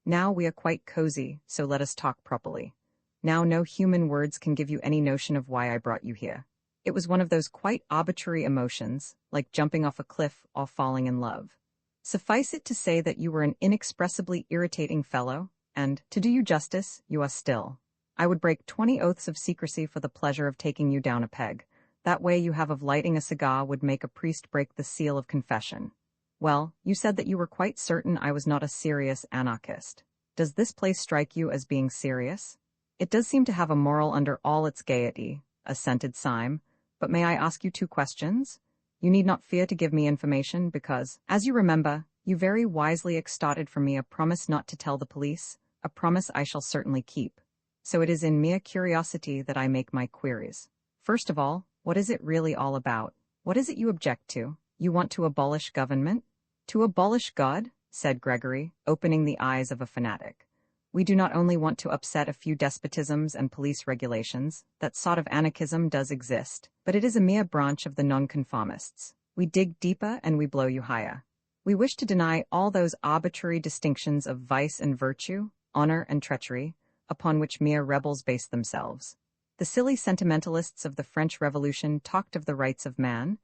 "now we are quite cozy, so let us talk properly. Now no human words can give you any notion of why I brought you here. It was one of those quite arbitrary emotions, like jumping off a cliff or falling in love. Suffice it to say that you were an inexpressibly irritating fellow, and, to do you justice, you are still. I would break 20 oaths of secrecy for the pleasure of taking you down a peg. That way you have of lighting a cigar would make a priest break the seal of confession. Well, you said that you were quite certain I was not a serious anarchist. Does this place strike you as being serious?" "It does seem to have a moral under all its gaiety," assented Syme. "But may I ask you 2 questions? You need not fear to give me information because, as you remember, you very wisely extorted from me a promise not to tell the police, a promise I shall certainly keep. So it is in mere curiosity that I make my queries. First of all, what is it really all about? What is it you object to? You want to abolish government?" "To abolish God?" said Gregory, opening the eyes of a fanatic. "We do not only want to upset a few despotisms and police regulations, that sort of anarchism does exist, but it is a mere branch of the nonconformists. We dig deeper and we blow you higher. We wish to deny all those arbitrary distinctions of vice and virtue, honor and treachery, upon which mere rebels base themselves. The silly sentimentalists of the French Revolution talked of the rights of man.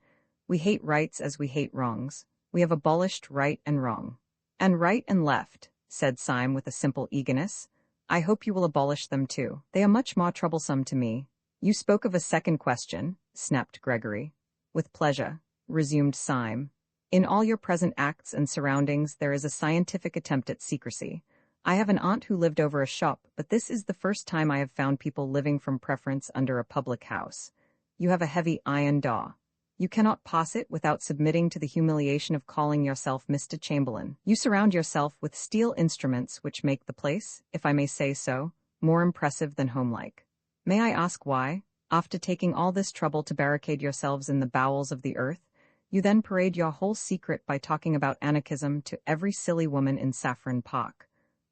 We hate rights as we hate wrongs. We have abolished right and wrong." "And right and left," said Syme with a simple eagerness. "I hope you will abolish them too. They are much more troublesome to me." "You spoke of a second question," snapped Gregory. "With pleasure," resumed Syme. "In all your present acts and surroundings there is a scientific attempt at secrecy. I have an aunt who lived over a shop, but this is the first time I have found people living from preference under a public house. You have a heavy iron door. You cannot pass it without submitting to the humiliation of calling yourself Mr. Chamberlain. You surround yourself with steel instruments which make the place, if I may say so, more impressive than homelike. May I ask why, after taking all this trouble to barricade yourselves in the bowels of the earth, you then parade your whole secret by talking about anarchism to every silly woman in Saffron Park?"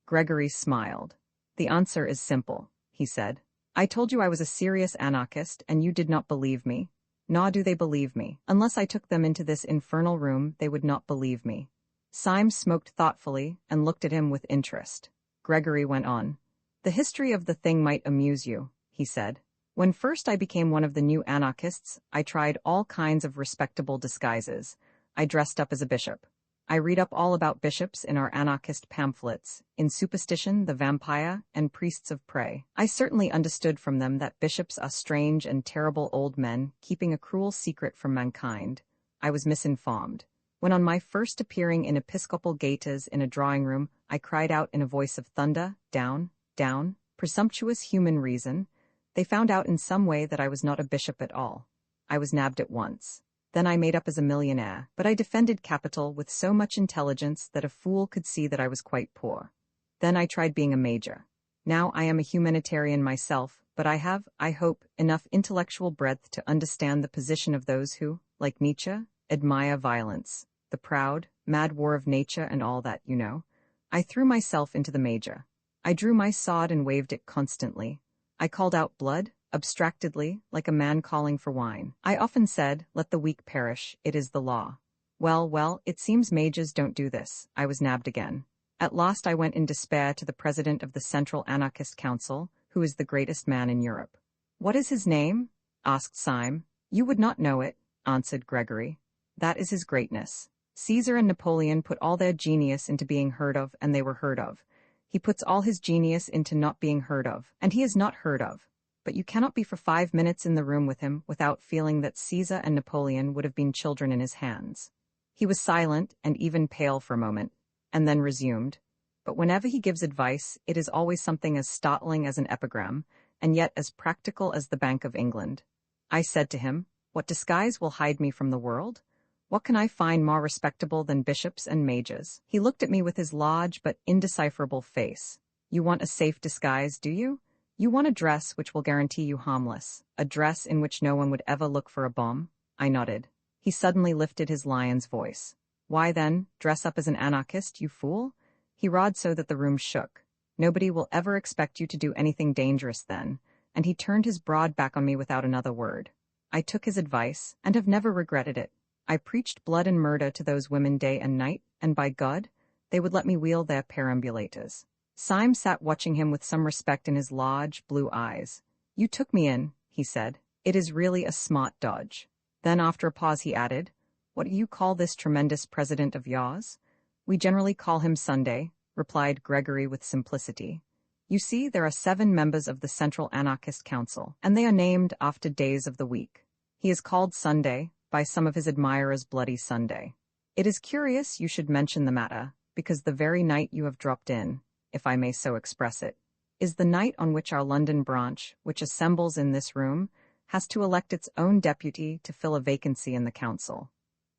Gregory smiled. "The answer is simple," he said. "I told you I was a serious anarchist, and you did not believe me. Nor do they believe me. Unless I took them into this infernal room, they would not believe me." Syme smoked thoughtfully and looked at him with interest. Gregory went on. "The history of the thing might amuse you," he said. "When first I became one of the new anarchists, I tried all kinds of respectable disguises. I dressed up as a bishop. I read up all about bishops in our anarchist pamphlets, in Superstition, the Vampire, and Priests of Prey. I certainly understood from them that bishops are strange and terrible old men, keeping a cruel secret from mankind. I was misinformed. When on my first appearing in episcopal gaiters in a drawing-room, I cried out in a voice of thunder, 'Down, down, presumptuous human reason,' they found out in some way that I was not a bishop at all. I was nabbed at once. Then I made up as a millionaire, but I defended capital with so much intelligence that a fool could see that I was quite poor. Then I tried being a major. Now I am a humanitarian myself, but I have, I hope, enough intellectual breadth to understand the position of those who, like Nietzsche, admire violence. the proud, mad war of nature and all that, you know. I threw myself into the major. I drew my sword and waved it constantly. I called out blood, abstractedly, like a man calling for wine. I often said, let the weak perish, it is the law. Well, it seems mages don't do this. I was nabbed again. At last I went in despair to the president of the Central Anarchist Council, who is the greatest man in Europe. What is his name? Asked Syme. You would not know it, answered Gregory. That is his greatness. Caesar and Napoleon put all their genius into being heard of, and they were heard of. He puts all his genius into not being heard of, and he is not heard of. But you cannot be for 5 minutes in the room with him without feeling that Caesar and Napoleon would have been children in his hands. He was silent and even pale for a moment, and then resumed. But whenever he gives advice, it is always something as startling as an epigram, and yet as practical as the Bank of England. I said to him, what disguise will hide me from the world? What can I find more respectable than bishops and mages? He looked at me with his large but indecipherable face. You want a safe disguise, do you? You want a dress which will guarantee you harmless, a dress in which no one would ever look for a bomb? I nodded. He suddenly lifted his lion's voice. Why then, dress up as an anarchist, you fool? He roared so that the room shook. Nobody will ever expect you to do anything dangerous then, and he turned his broad back on me without another word. I took his advice, and have never regretted it. I preached blood and murder to those women day and night, and by God, they would let me wheel their perambulators. Syme sat watching him with some respect in his large, blue eyes. You took me in, he said. It is really a smart dodge. Then after a pause he added, what do you call this tremendous president of yours? We generally call him Sunday, replied Gregory with simplicity. You see, there are 7 members of the Central Anarchist Council, and they are named after days of the week. He is called Sunday, by some of his admirers Bloody Sunday. It is curious you should mention the matter, because the very night you have dropped in, if I may so express it, is the night on which our London branch, which assembles in this room, has to elect its own deputy to fill a vacancy in the council.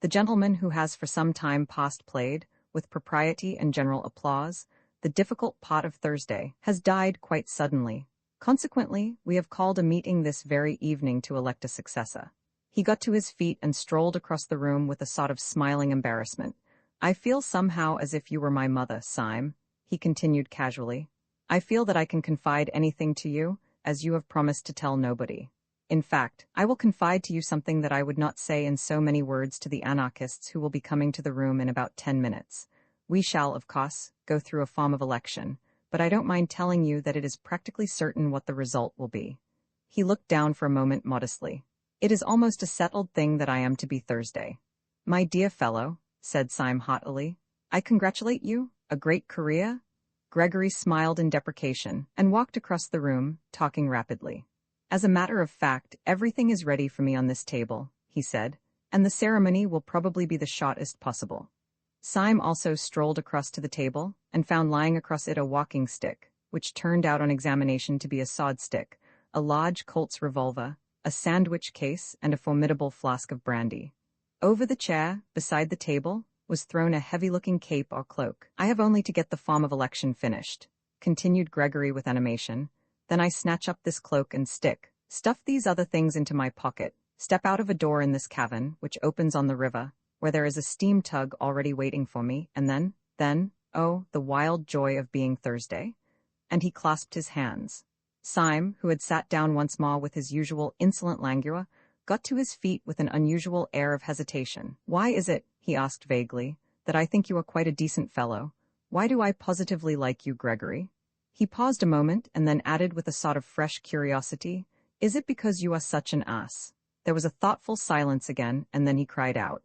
The gentleman who has for some time past played, with propriety and general applause, the difficult part of Thursday, has died quite suddenly. Consequently, we have called a meeting this very evening to elect a successor. He got to his feet and strolled across the room with a sort of smiling embarrassment. I feel somehow as if you were my mother, Syme, he continued casually. I feel that I can confide anything to you, as you have promised to tell nobody. In fact, I will confide to you something that I would not say in so many words to the anarchists who will be coming to the room in about 10 minutes. We shall, of course, go through a form of election, but I don't mind telling you that it is practically certain what the result will be. He looked down for a moment modestly. It is almost a settled thing that I am to be Thursday. My dear fellow, said Syme haughtily, I congratulate you. A great career? Gregory smiled in deprecation and walked across the room, talking rapidly. As a matter of fact, everything is ready for me on this table, he said, and the ceremony will probably be the shortest possible. Syme also strolled across to the table and found lying across it a walking stick, which turned out on examination to be a sword stick, a large Colt's revolver, a sandwich case, and a formidable flask of brandy. Over the chair, beside the table, was thrown a heavy-looking cape or cloak. I have only to get the form of election finished, continued Gregory with animation. Then I snatch up this cloak and stick, stuff these other things into my pocket, step out of a door in this cavern, which opens on the river, where there is a steam tug already waiting for me, and then, oh, the wild joy of being Thursday. And he clasped his hands. Syme, who had sat down once more with his usual insolent languor, got to his feet with an unusual air of hesitation. Why is it, he asked vaguely, that I think you are quite a decent fellow? Why do I positively like you, Gregory? He paused a moment and then added with a sort of fresh curiosity, is it because you are such an ass? There was a thoughtful silence again, and then he cried out,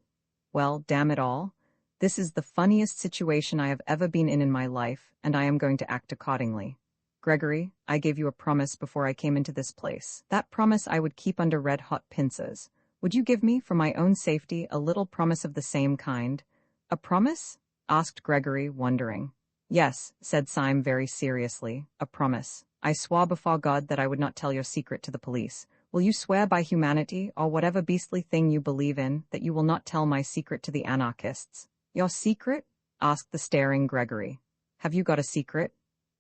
well, damn it all. This is the funniest situation I have ever been in my life, and I am going to act accordingly. Gregory, I gave you a promise before I came into this place. That promise I would keep under red-hot pincers. Would you give me, for my own safety, a little promise of the same kind? A promise? Asked Gregory, wondering. Yes, said Syme very seriously, a promise. I swore before God that I would not tell your secret to the police. Will you swear by humanity, or whatever beastly thing you believe in, that you will not tell my secret to the anarchists? Your secret? Asked the staring Gregory. Have you got a secret?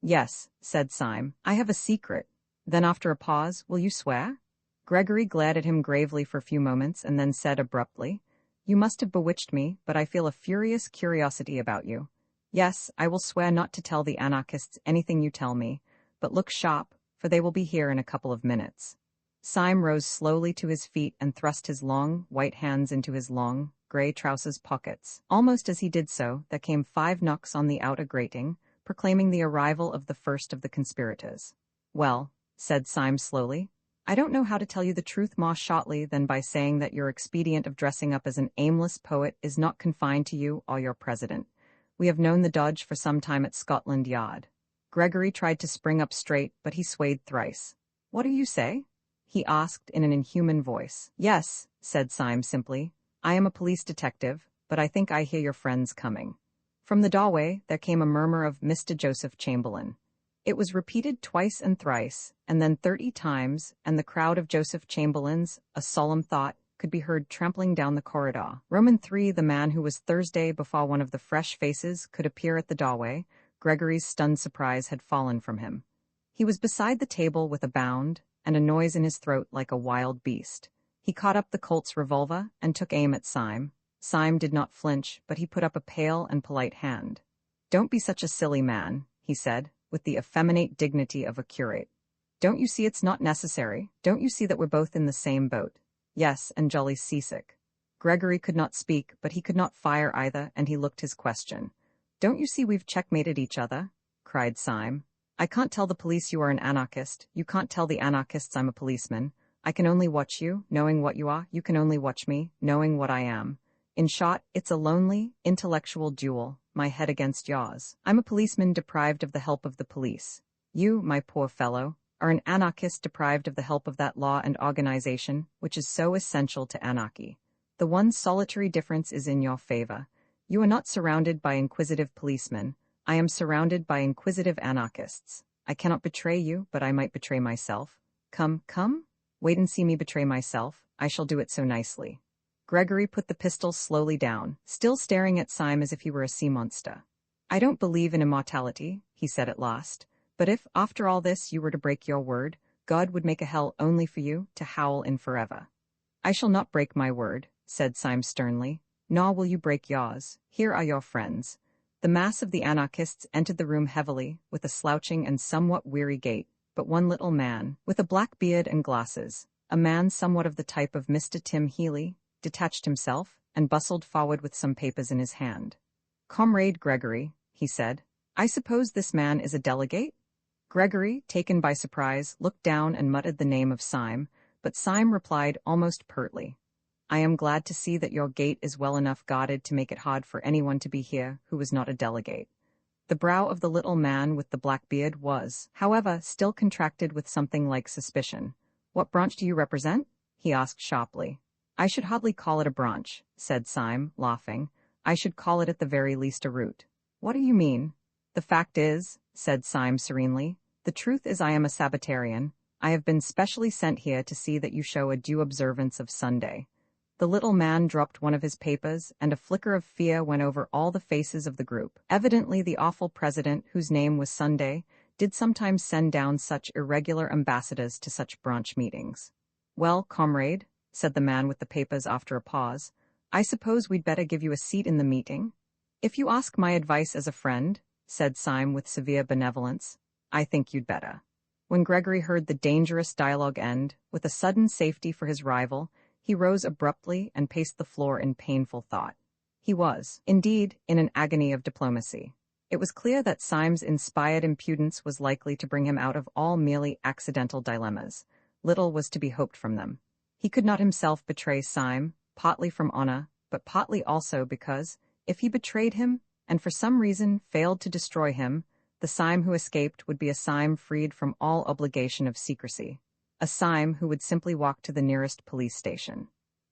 Yes, said Syme. I have a secret. Then after a pause, will you swear? Gregory glared at him gravely for a few moments and then said abruptly, You must have bewitched me, but I feel a furious curiosity about you. Yes, I will swear not to tell the anarchists anything you tell me, but look sharp, for they will be here in a couple of minutes." Syme rose slowly to his feet and thrust his long, white hands into his long, grey trousers pockets. Almost as he did so, there came 5 knocks on the outer grating, proclaiming the arrival of the first of the conspirators. "Well," said Syme slowly, "I don't know how to tell you the truth more shortly than by saying that your expedient of dressing up as an aimless poet is not confined to you or your president. We have known the dodge for some time at Scotland Yard." Gregory tried to spring up straight, but he swayed thrice. "What do you say?" he asked in an inhuman voice. "Yes," said Syme simply. "I am a police detective, but I think I hear your friends coming." From the doorway there came a murmur of "Mr. Joseph Chamberlain." It was repeated twice and thrice, and then 30 times, and the crowd of Joseph Chamberlains, a solemn thought, could be heard trampling down the corridor. Roman 3, the man who was Thursday before one of the fresh faces could appear at the doorway. Gregory's stunned surprise had fallen from him. He was beside the table with a bound, and a noise in his throat like a wild beast. He caught up the Colt's revolver and took aim at Syme. Syme did not flinch, but he put up a pale and polite hand. "Don't be such a silly man," he said, with the effeminate dignity of a curate. "Don't you see it's not necessary? Don't you see that we're both in the same boat? Yes, and jolly seasick." Gregory could not speak, but he could not fire either, and he looked his question. "Don't you see we've checkmated each other?" cried Syme. "I can't tell the police you are an anarchist. You can't tell the anarchists I'm a policeman. I can only watch you, knowing what you are. You can only watch me, knowing what I am. In short, it's a lonely, intellectual duel, my head against yours. I'm a policeman deprived of the help of the police. You, my poor fellow, are an anarchist deprived of the help of that law and organization which is so essential to anarchy. The one solitary difference is in your favor. You are not surrounded by inquisitive policemen. I am surrounded by inquisitive anarchists. I cannot betray you, but I might betray myself. Come, come, wait and see me betray myself. I shall do it so nicely." Gregory put the pistol slowly down, still staring at Syme as if he were a sea monster. "I don't believe in immortality," he said at last, "but if, after all this, you were to break your word, God would make a hell only for you, to howl in forever." "I shall not break my word," said Syme sternly, "nor will you break yours. Here are your friends." The mass of the anarchists entered the room heavily, with a slouching and somewhat weary gait, but one little man, with a black beard and glasses, a man somewhat of the type of Mr. Tim Healy, detached himself, and bustled forward with some papers in his hand. "Comrade Gregory," he said, "I suppose this man is a delegate?" Gregory, taken by surprise, looked down and muttered the name of Syme, but Syme replied almost pertly, "I am glad to see that your gate is well enough guarded to make it hard for anyone to be here who is not a delegate." The brow of the little man with the black beard was, however, still contracted with something like suspicion. "What branch do you represent?" he asked sharply. "I should hardly call it a branch," said Syme, laughing. "I should call it at the very least a route." "What do you mean?" "The fact is," said Syme serenely, "the truth is I am a Sabbatarian. I have been specially sent here to see that you show a due observance of Sunday." The little man dropped one of his papers, and a flicker of fear went over all the faces of the group. Evidently the awful president, whose name was Sunday, did sometimes send down such irregular ambassadors to such branch meetings. "Well, comrade," said the man with the papers after a pause, "I suppose we'd better give you a seat in the meeting?" "If you ask my advice as a friend," said Syme with severe benevolence, "I think you'd better." When Gregory heard the dangerous dialogue end, with a sudden safety for his rival, he rose abruptly and paced the floor in painful thought. He was, indeed, in an agony of diplomacy. It was clear that Syme's inspired impudence was likely to bring him out of all merely accidental dilemmas. Little was to be hoped from them. He could not himself betray Syme, partly from honor, but partly also because, if he betrayed him, and for some reason failed to destroy him, the Syme who escaped would be a Syme freed from all obligation of secrecy. A Syme who would simply walk to the nearest police station.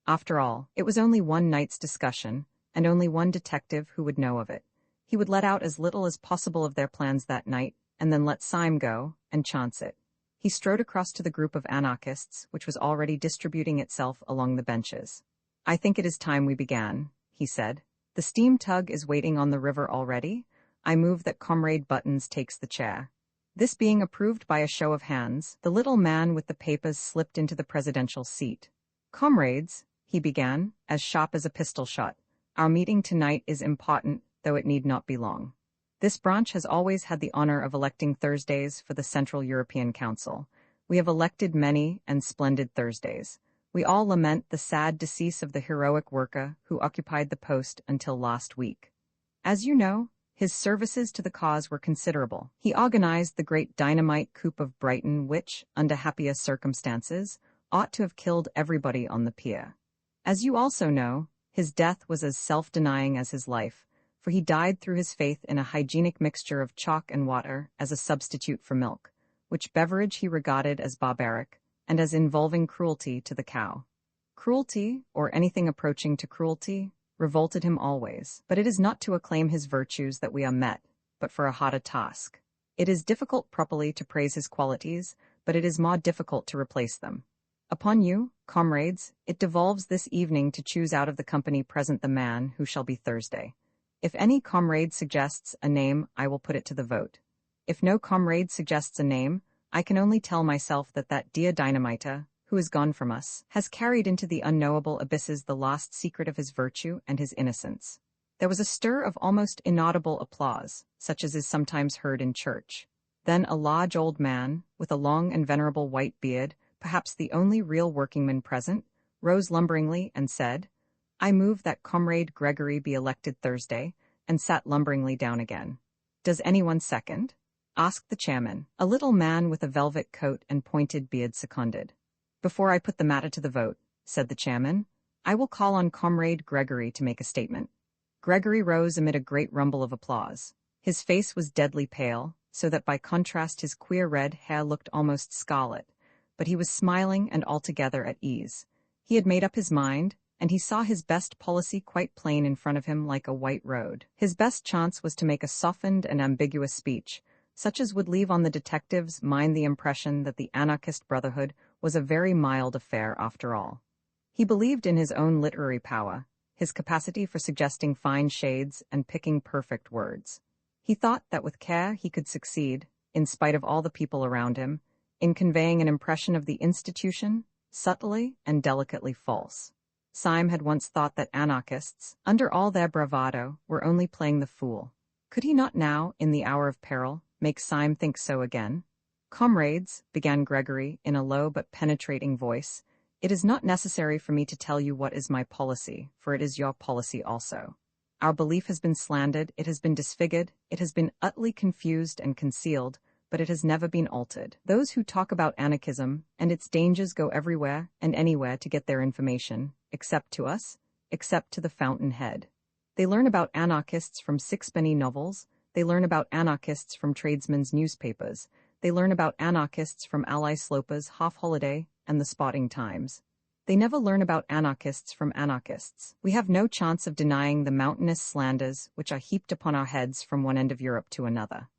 After all, it was only one night's discussion, and only one detective who would know of it. He would let out as little as possible of their plans that night, and then let Syme go, and chance it. He strode across to the group of anarchists, which was already distributing itself along the benches. "I think it is time we began," he said. "The steam tug is waiting on the river already. I move that Comrade Buttons takes the chair." This being approved by a show of hands, the little man with the papers slipped into the presidential seat. "Comrades," he began, as sharp as a pistol shot. Our meeting tonight is important, though it need not be long. This branch has always had the honor of electing Thursdays for the Central European Council. We have elected many and splendid Thursdays. We all lament the sad decease of the heroic worker who occupied the post until last week. As you know, his services to the cause were considerable. He organized the great dynamite coup of Brighton which, under happier circumstances, ought to have killed everybody on the pier. As you also know, his death was as self-denying as his life, for he died through his faith in a hygienic mixture of chalk and water as a substitute for milk, which beverage he regarded as barbaric, and as involving cruelty to the cow. Cruelty, or anything approaching to cruelty, revolted him always, but it is not to acclaim his virtues that we are met, but for a harder task. It is difficult properly to praise his qualities, but it is more difficult to replace them. Upon you, comrades, it devolves this evening to choose out of the company present the man who shall be Thursday. If any comrade suggests a name, I will put it to the vote. If no comrade suggests a name, I can only tell myself that that dear dynamiter, who is gone from us, has carried into the unknowable abysses the lost secret of his virtue and his innocence. There was a stir of almost inaudible applause, such as is sometimes heard in church. Then a large old man, with a long and venerable white beard, perhaps the only real workingman present, rose lumberingly and said, "I move that Comrade Gregory be elected Thursday," and sat lumberingly down again. "Does anyone second?" asked the chairman. A little man with a velvet coat and pointed beard seconded. "Before I put the matter to the vote," said the chairman, "I will call on Comrade Gregory to make a statement." Gregory rose amid a great rumble of applause. His face was deadly pale, so that by contrast his queer red hair looked almost scarlet, but he was smiling and altogether at ease. He had made up his mind, and he saw his best policy quite plain in front of him like a white road. His best chance was to make a softened and ambiguous speech, such as would leave on the detective's mind the impression that the anarchist brotherhood was a very mild affair after all. He believed in his own literary power, his capacity for suggesting fine shades and picking perfect words. He thought that with care he could succeed, in spite of all the people around him, in conveying an impression of the institution, subtly and delicately false. Syme had once thought that anarchists, under all their bravado, were only playing the fool. Could he not now, in the hour of peril, make Syme think so again? "Comrades," began Gregory in a low but penetrating voice, "it is not necessary for me to tell you what is my policy, for it is your policy also. Our belief has been slandered, it has been disfigured, it has been utterly confused and concealed, but it has never been altered. Those who talk about anarchism and its dangers go everywhere and anywhere to get their information, except to us, except to the fountainhead. They learn about anarchists from sixpenny novels, they learn about anarchists from tradesmen's newspapers, they learn about anarchists from Ally Sloper's Half Holiday and the Sporting Times. They never learn about anarchists from anarchists. We have no chance of denying the mountainous slanders which are heaped upon our heads from one end of Europe to another.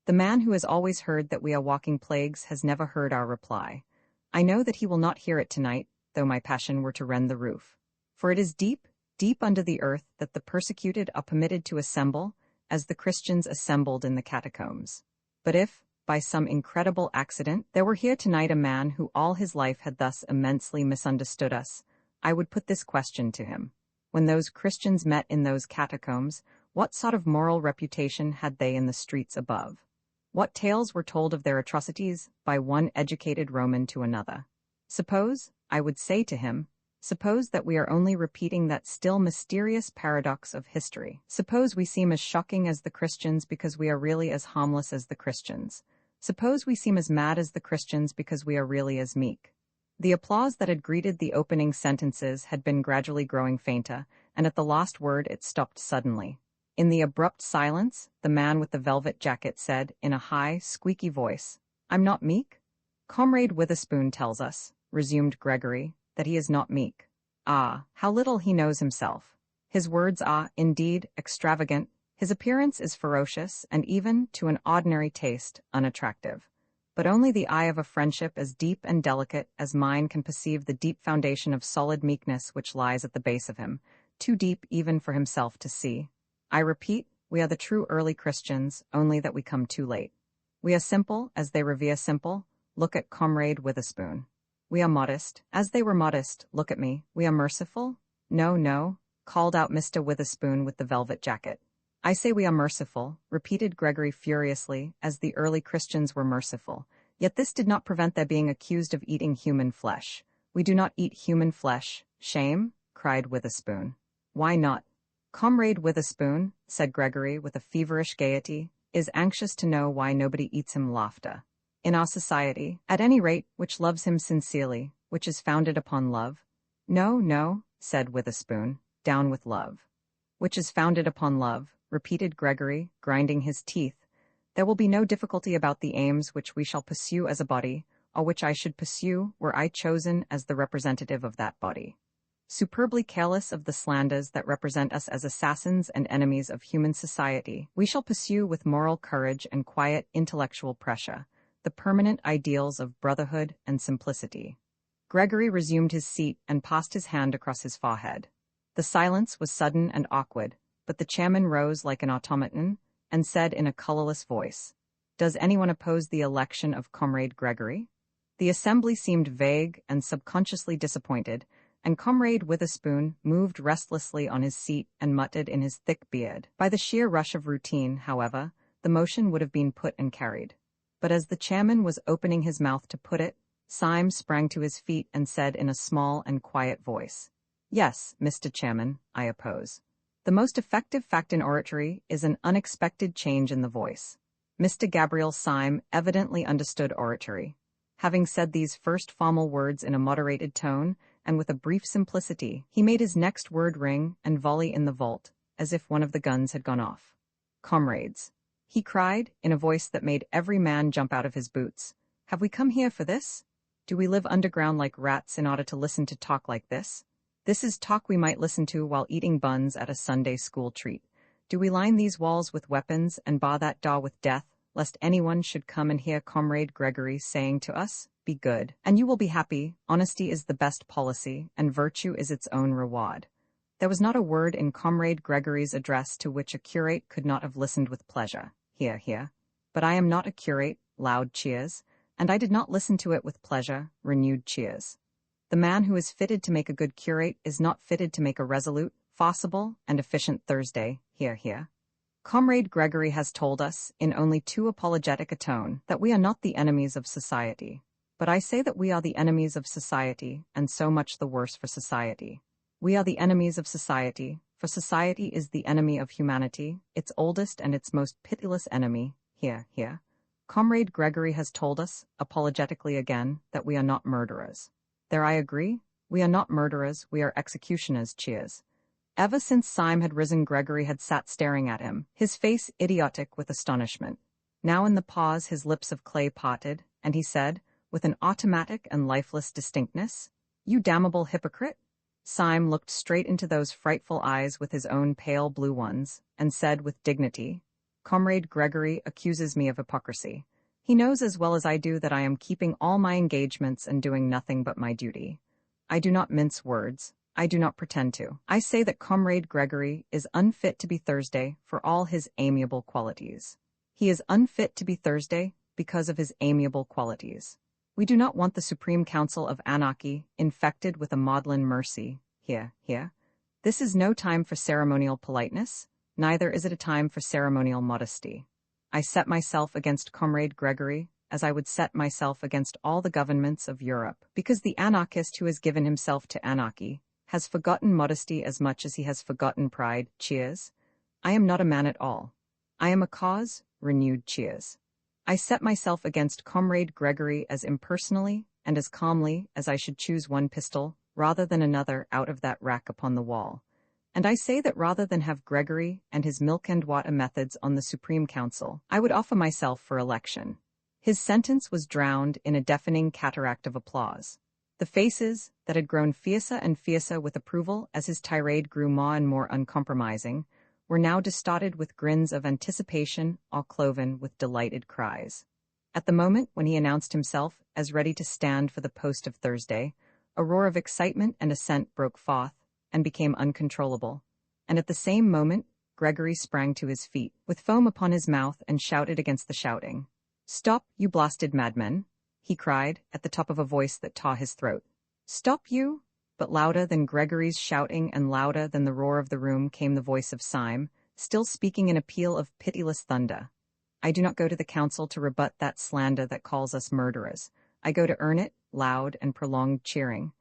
The man who has always heard that we are walking plagues has never heard our reply. I know that he will not hear it tonight, though my passion were to rend the roof. For it is deep, deep under the earth that the persecuted are permitted to assemble, as the Christians assembled in the catacombs. But if, by some incredible accident, there were here tonight a man who all his life had thus immensely misunderstood us, I would put this question to him. When those Christians met in those catacombs, what sort of moral reputation had they in the streets above? What tales were told of their atrocities by one educated Roman to another? Suppose, I would say to him, suppose that we are only repeating that still mysterious paradox of history. Suppose we seem as shocking as the Christians because we are really as harmless as the Christians. Suppose we seem as mad as the Christians because we are really as meek. The applause that had greeted the opening sentences had been gradually growing fainter, and at the last word it stopped suddenly. In the abrupt silence, the man with the velvet jacket said, in a high, squeaky voice, "I'm not meek?" "Comrade Witherspoon tells us," resumed Gregory, "that he is not meek. Ah, how little he knows himself. His words are, indeed, extravagant, his appearance is ferocious, and even, to an ordinary taste, unattractive. But only the eye of a friendship as deep and delicate as mine can perceive the deep foundation of solid meekness which lies at the base of him, too deep even for himself to see. I repeat, we are the true early Christians, only that we come too late. We are simple as they revere simple. Look at Comrade Witherspoon." We are modest. As they were modest, look at me. We are merciful? No, no, called out Mr. Witherspoon with the velvet jacket. I say we are merciful, repeated Gregory furiously, as the early Christians were merciful. Yet this did not prevent their being accused of eating human flesh. We do not eat human flesh. Shame? Cried Witherspoon. Why not? Comrade Witherspoon, said Gregory with a feverish gaiety, is anxious to know why nobody eats him laughter. In our society, at any rate, which loves him sincerely, which is founded upon love. No, no, said Witherspoon, down with love. Which is founded upon love, repeated Gregory, grinding his teeth. There will be no difficulty about the aims which we shall pursue as a body, or which I should pursue were I chosen as the representative of that body. Superbly careless of the slanders that represent us as assassins and enemies of human society, we shall pursue with moral courage and quiet intellectual pressure the permanent ideals of brotherhood and simplicity. Gregory resumed his seat and passed his hand across his forehead. The silence was sudden and awkward, but the chairman rose like an automaton and said in a colorless voice, "Does anyone oppose the election of Comrade Gregory?" The assembly seemed vague and subconsciously disappointed, and Comrade Witherspoon moved restlessly on his seat and muttered in his thick beard. By the sheer rush of routine, however, the motion would have been put and carried. But as the chairman was opening his mouth to put it, Syme sprang to his feet and said in a small and quiet voice, "Yes, Mr. Chairman, I oppose." The most effective fact in oratory is an unexpected change in the voice. Mr. Gabriel Syme evidently understood oratory. Having said these first formal words in a moderated tone, and with a brief simplicity, he made his next word ring and volley in the vault, as if one of the guns had gone off. "Comrades," he cried, in a voice that made every man jump out of his boots, "have we come here for this? Do we live underground like rats in order to listen to talk like this? This is talk we might listen to while eating buns at a Sunday school treat. Do we line these walls with weapons and bar that door with death, lest anyone should come and hear Comrade Gregory saying to us, 'Be good, and you will be happy, honesty is the best policy, and virtue is its own reward'?" There was not a word in Comrade Gregory's address to which a curate could not have listened with pleasure. Hear, hear. But I am not a curate, loud cheers, and I did not listen to it with pleasure, renewed cheers. The man who is fitted to make a good curate is not fitted to make a resolute, forcible, and efficient Thursday. Hear, hear. Comrade Gregory has told us, in only too apologetic a tone, that we are not the enemies of society. But I say that we are the enemies of society, and so much the worse for society. We are the enemies of society, for society is the enemy of humanity, its oldest and its most pitiless enemy. Hear, hear. Comrade Gregory has told us, apologetically again, that we are not murderers. There I agree. We are not murderers, we are executioners. Cheers. Ever since Syme had risen, Gregory had sat staring at him, his face idiotic with astonishment. Now in the pause his lips of clay parted, and he said, with an automatic and lifeless distinctness, "You damnable hypocrite." Syme looked straight into those frightful eyes with his own pale blue ones, and said with dignity, "Comrade Gregory accuses me of hypocrisy. He knows as well as I do that I am keeping all my engagements and doing nothing but my duty. I do not mince words. I do not pretend to. I say that Comrade Gregory is unfit to be Thursday for all his amiable qualities. He is unfit to be Thursday because of his amiable qualities. We do not want the Supreme Council of Anarchy infected with a maudlin mercy. Here, here. This is no time for ceremonial politeness, neither is it a time for ceremonial modesty. I set myself against Comrade Gregory as I would set myself against all the governments of Europe, because the anarchist who has given himself to anarchy has forgotten modesty as much as he has forgotten pride. Cheers. I am not a man at all. I am a cause. Renewed cheers. I set myself against Comrade Gregory as impersonally and as calmly as I should choose one pistol rather than another out of that rack upon the wall. And I say that rather than have Gregory and his milk and water methods on the Supreme Council, I would offer myself for election. His sentence was drowned in a deafening cataract of applause. The faces, that had grown fiercer and fiercer with approval as his tirade grew more and more uncompromising, were now distorted with grins of anticipation or cloven with delighted cries. At the moment when he announced himself as ready to stand for the post of Thursday, a roar of excitement and assent broke forth and became uncontrollable, and at the same moment Gregory sprang to his feet, with foam upon his mouth, and shouted against the shouting. "Stop, you blasted madmen! he cried, at the top of a voice that tore his throat. Stop you! But louder than Gregory's shouting and louder than the roar of the room came the voice of Syme, still speaking in a peal of pitiless thunder. I do not go to the council to rebut that slander that calls us murderers. I go to earn it, loud and prolonged cheering.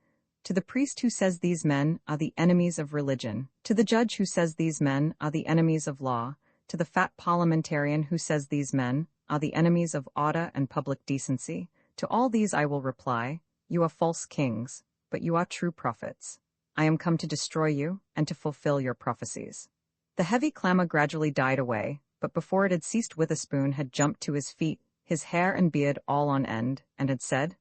To the priest who says these men are the enemies of religion, to the judge who says these men are the enemies of law, to the fat parliamentarian who says these men are the enemies of order and public decency, to all these I will reply, you are false kings, but you are true prophets. I am come to destroy you and to fulfill your prophecies. The heavy clamor gradually died away, but before it had ceased Witherspoon had jumped to his feet, his hair and beard all on end, and had said,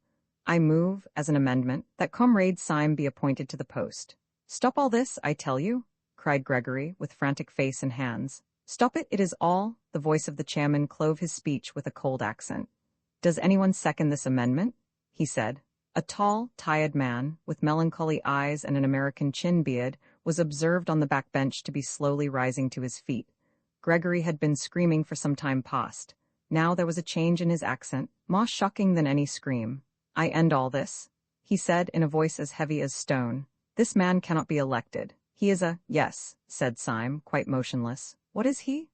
I move, as an amendment, that Comrade Syme be appointed to the post. Stop all this, I tell you, cried Gregory, with frantic face and hands. Stop it, it is all, the voice of the chairman clove his speech with a cold accent. Does anyone second this amendment? He said. A tall, tired man, with melancholy eyes and an American chin beard, was observed on the back bench to be slowly rising to his feet. Gregory had been screaming for some time past. Now there was a change in his accent, more shocking than any scream. I end all this, he said in a voice as heavy as stone. This man cannot be elected. He is a— Yes, said Syme, quite motionless. What is he?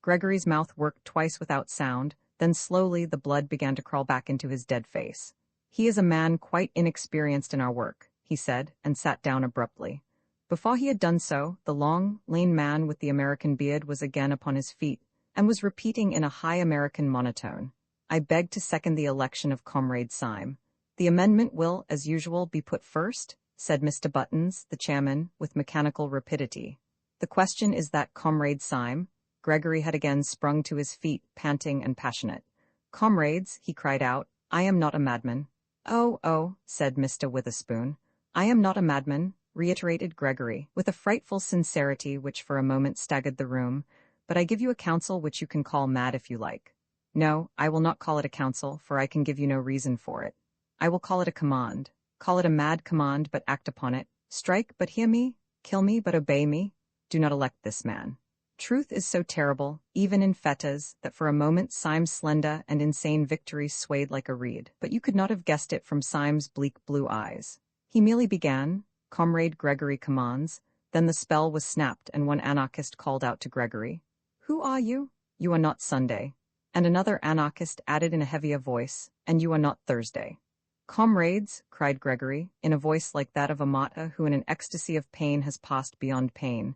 Gregory's mouth worked twice without sound, then slowly the blood began to crawl back into his dead face. He is a man quite inexperienced in our work, he said, and sat down abruptly. Before he had done so, the long, lean man with the American beard was again upon his feet, and was repeating in a high American monotone, I beg to second the election of Comrade Syme. The amendment will, as usual, be put first, said Mr. Buttons, the chairman, with mechanical rapidity. The question is that Comrade Syme— Gregory had again sprung to his feet, panting and passionate. Comrades, he cried out, I am not a madman. Oh, said Mr. Witherspoon. I am not a madman, reiterated Gregory, with a frightful sincerity which for a moment staggered the room, but I give you a counsel which you can call mad if you like. No, I will not call it a counsel, for I can give you no reason for it. I will call it a command. Call it a mad command, but act upon it. Strike, but hear me. Kill me, but obey me. Do not elect this man. Truth is so terrible, even in fetters, that for a moment Syme's slender and insane victory swayed like a reed, but you could not have guessed it from Syme's bleak blue eyes. He merely began, Comrade Gregory commands, then the spell was snapped and one anarchist called out to Gregory, Who are you? You are not Sunday. And another anarchist added in a heavier voice, And you are not Thursday. Comrades, cried Gregory, in a voice like that of a martyr who in an ecstasy of pain has passed beyond pain,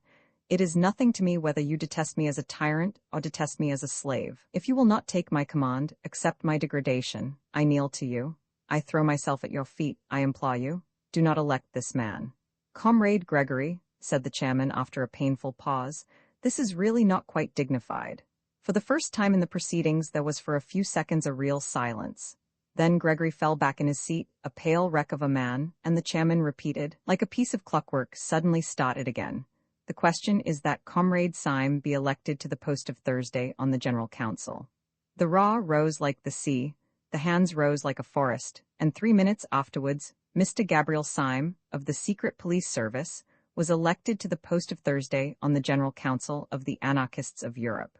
it is nothing to me whether you detest me as a tyrant or detest me as a slave. If you will not take my command, accept my degradation, I kneel to you. I throw myself at your feet, I implore you. Do not elect this man. Comrade Gregory, said the chairman after a painful pause, this is really not quite dignified. For the first time in the proceedings there was for a few seconds a real silence. Then Gregory fell back in his seat, a pale wreck of a man, and the chairman repeated, like a piece of clockwork suddenly started again. The question is that Comrade Syme be elected to the post of Thursday on the General Council. The roar rose like the sea, the hands rose like a forest, and 3 minutes afterwards, Mr. Gabriel Syme, of the Secret Police Service, was elected to the post of Thursday on the General Council of the Anarchists of Europe.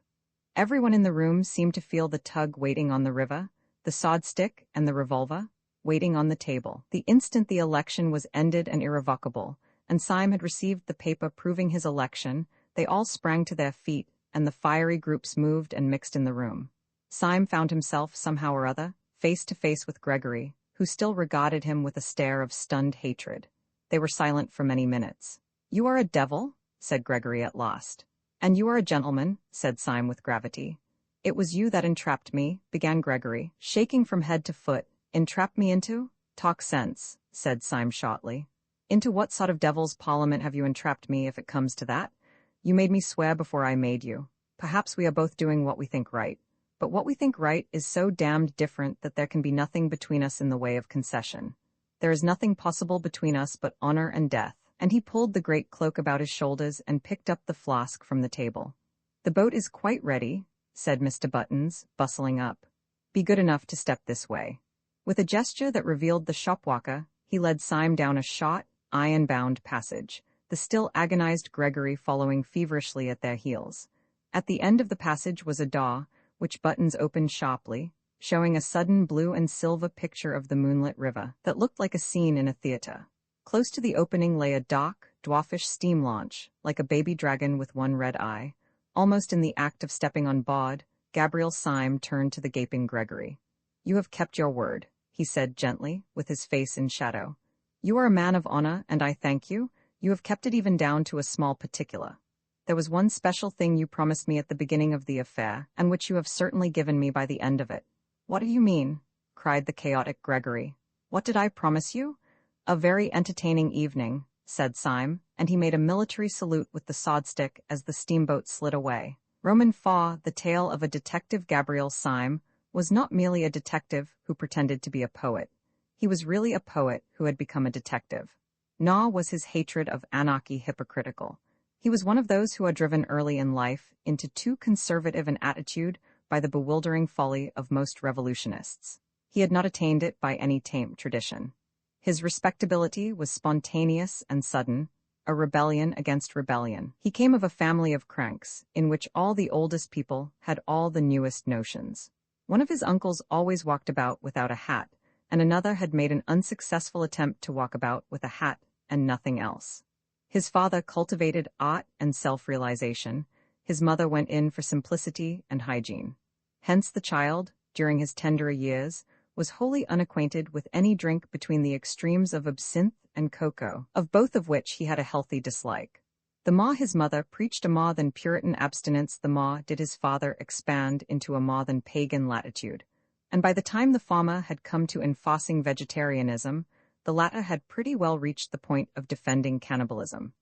Everyone in the room seemed to feel the tug waiting on the river, the sod stick and the revolver, waiting on the table. The instant the election was ended and irrevocable, and Syme had received the paper proving his election, they all sprang to their feet, and the fiery groups moved and mixed in the room. Syme found himself, somehow or other, face to face with Gregory, who still regarded him with a stare of stunned hatred. They were silent for many minutes. You are a devil, said Gregory at last. And you are a gentleman, said Syme with gravity. It was you that entrapped me, began Gregory, shaking from head to foot. Entrapped me into? Talk sense, said Syme shortly. Into what sort of devil's parliament have you entrapped me if it comes to that? You made me swear before I made you. Perhaps we are both doing what we think right. But what we think right is so damned different that there can be nothing between us in the way of concession. There is nothing possible between us but honor and death. And he pulled the great cloak about his shoulders and picked up the flask from the table. The boat is quite ready, said Mr. Buttons, bustling up. Be good enough to step this way. With a gesture that revealed the shopwalker, he led Syme down a short, iron-bound passage, the still agonized Gregory following feverishly at their heels. At the end of the passage was a door, which Buttons opened sharply, showing a sudden blue and silver picture of the moonlit river that looked like a scene in a theater. Close to the opening lay a dark, dwarfish steam launch, like a baby dragon with one red eye. Almost in the act of stepping on board, Gabriel Syme turned to the gaping Gregory. "You have kept your word," he said gently, with his face in shadow. "You are a man of honor, and I thank you. You have kept it even down to a small particular. There was one special thing you promised me at the beginning of the affair, and which you have certainly given me by the end of it." "What do you mean?" cried the chaotic Gregory. "What did I promise you?" "A very entertaining evening," said Syme, and he made a military salute with the swordstick as the steamboat slid away. Roman 4, the tale of a detective Gabriel Syme, was not merely a detective who pretended to be a poet. He was really a poet who had become a detective. Nor was his hatred of anarchy hypocritical. He was one of those who are driven early in life into too conservative an attitude by the bewildering folly of most revolutionists. He had not attained it by any tame tradition. His respectability was spontaneous and sudden, a rebellion against rebellion. He came of a family of cranks, in which all the oldest people had all the newest notions. One of his uncles always walked about without a hat, and another had made an unsuccessful attempt to walk about with a hat and nothing else. His father cultivated art and self-realization. His mother went in for simplicity and hygiene. Hence the child, during his tenderer years, was wholly unacquainted with any drink between the extremes of absinthe and cocoa, of both of which he had a healthy dislike. The more his mother preached a more than Puritan abstinence, the more did his father expand into a more than pagan latitude. And by the time the former had come to enforcing vegetarianism, the latter had pretty well reached the point of defending cannibalism.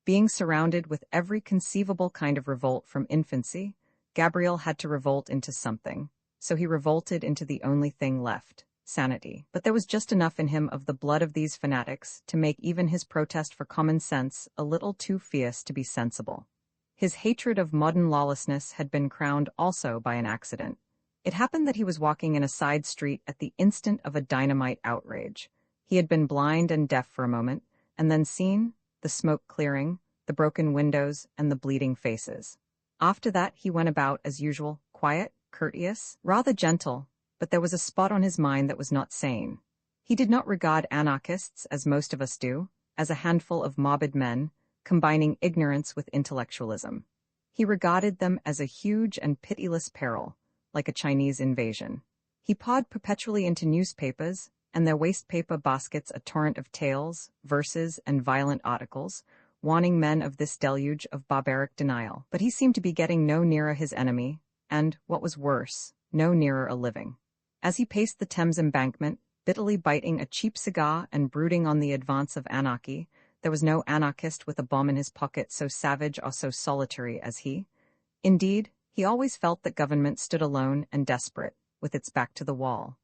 Being surrounded with every conceivable kind of revolt from infancy, Gabriel had to revolt into something, so he revolted into the only thing left, sanity. But there was just enough in him of the blood of these fanatics to make even his protest for common sense a little too fierce to be sensible. His hatred of modern lawlessness had been crowned also by an accident. It happened that he was walking in a side street at the instant of a dynamite outrage. He had been blind and deaf for a moment, and then seen the smoke clearing, the broken windows, and the bleeding faces. After that he went about as usual, quiet, courteous, rather gentle, but there was a spot on his mind that was not sane. He did not regard anarchists, as most of us do, as a handful of morbid men, combining ignorance with intellectualism. He regarded them as a huge and pitiless peril, like a Chinese invasion. He pawed perpetually into newspapers, and their waste-paper baskets a torrent of tales, verses, and violent articles, warning men of this deluge of barbaric denial. But he seemed to be getting no nearer his enemy, and, what was worse, no nearer a living. As he paced the Thames embankment, bitterly biting a cheap cigar and brooding on the advance of anarchy, there was no anarchist with a bomb in his pocket so savage or so solitary as he. Indeed, he always felt that government stood alone and desperate, with its back to the wall.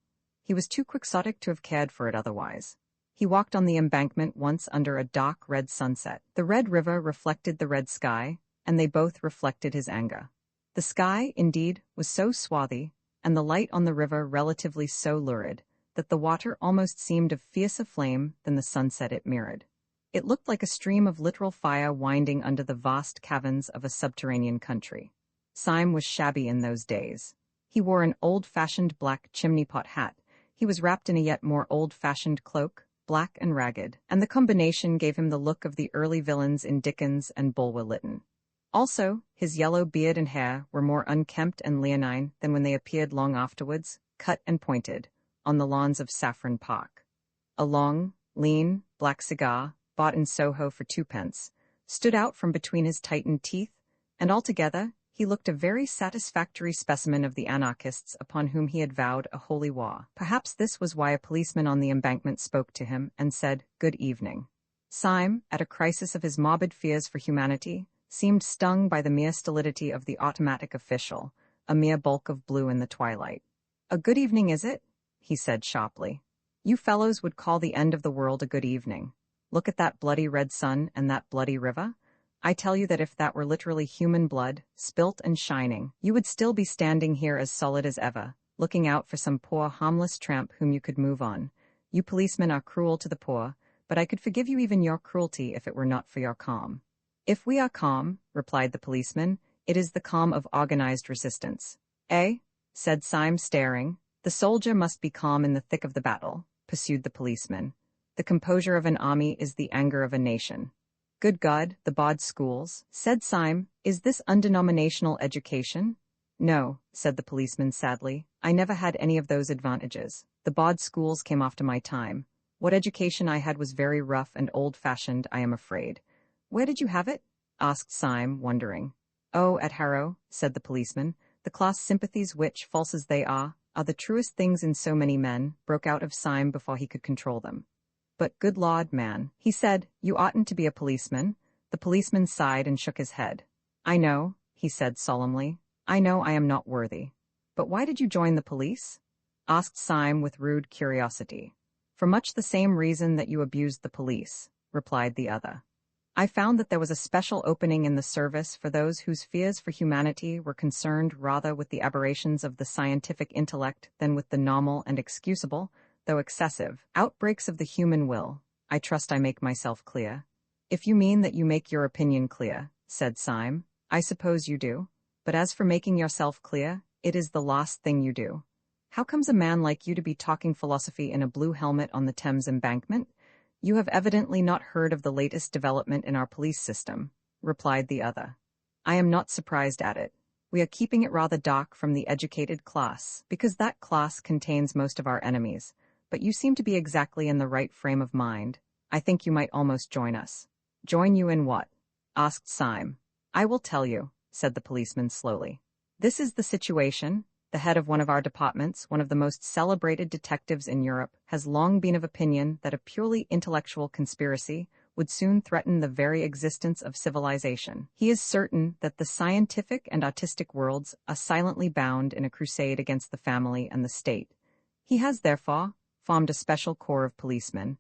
He was too quixotic to have cared for it otherwise. He walked on the embankment once under a dark red sunset. The red river reflected the red sky, and they both reflected his anger. The sky, indeed, was so swarthy, and the light on the river relatively so lurid, that the water almost seemed of fiercer flame than the sunset it mirrored. It looked like a stream of literal fire winding under the vast caverns of a subterranean country. Syme was shabby in those days. He wore an old-fashioned black chimney-pot hat. He was wrapped in a yet more old-fashioned cloak, black and ragged, and the combination gave him the look of the early villains in Dickens and Bulwer Lytton. Also, his yellow beard and hair were more unkempt and leonine than when they appeared long afterwards, cut and pointed, on the lawns of Saffron Park. A long, lean, black cigar, bought in Soho for 2p, stood out from between his tightened teeth, and altogether he looked a very satisfactory specimen of the anarchists upon whom he had vowed a holy war. Perhaps this was why a policeman on the embankment spoke to him and said, "Good evening." Syme, at a crisis of his morbid fears for humanity, seemed stung by the mere stolidity of the automatic official, a mere bulk of blue in the twilight. "A good evening, is it?" he said sharply. "You fellows would call the end of the world a good evening. Look at that bloody red sun and that bloody river. I tell you that if that were literally human blood, spilt and shining, you would still be standing here as solid as ever, looking out for some poor harmless tramp whom you could move on. You policemen are cruel to the poor, but I could forgive you even your cruelty if it were not for your calm." "If we are calm," replied the policeman, "it is the calm of organized resistance." "Eh?" said Syme, staring. The soldier must be calm in the thick of the battle, pursued the policeman. The composure of an army is the anger of a nation. Good God, the bod schools, said Syme, is this undenominational education? No, said the policeman sadly, I never had any of those advantages. The bod schools came after my time. What education I had was very rough and old-fashioned, I am afraid. Where did you have it? Asked Syme, wondering. Oh, at Harrow, said the policeman. The class sympathies which, false as they are the truest things in so many men, broke out of Syme before he could control them. But good Lord, man, he said, you oughtn't to be a policeman. The policeman sighed and shook his head. I know, he said solemnly. I know I am not worthy. But why did you join the police? Asked Syme with rude curiosity. For much the same reason that you abused the police, replied the other. I found that there was a special opening in the service for those whose fears for humanity were concerned rather with the aberrations of the scientific intellect than with the normal and excusable, though excessive, outbreaks of the human will. I trust I make myself clear. If you mean that you make your opinion clear, said Syme, I suppose you do. But as for making yourself clear, it is the last thing you do. How comes a man like you to be talking philosophy in a blue helmet on the Thames embankment? You have evidently not heard of the latest development in our police system, replied the other. I am not surprised at it. We are keeping it rather dark from the educated class, because that class contains most of our enemies. But you seem to be exactly in the right frame of mind. I think you might almost join us. Join you in what? Asked Syme. I will tell you, said the policeman slowly. This is the situation. The head of one of our departments, one of the most celebrated detectives in Europe, has long been of opinion that a purely intellectual conspiracy would soon threaten the very existence of civilization. He is certain that the scientific and artistic worlds are silently bound in a crusade against the family and the state. He has, therefore, formed a special corps of policemen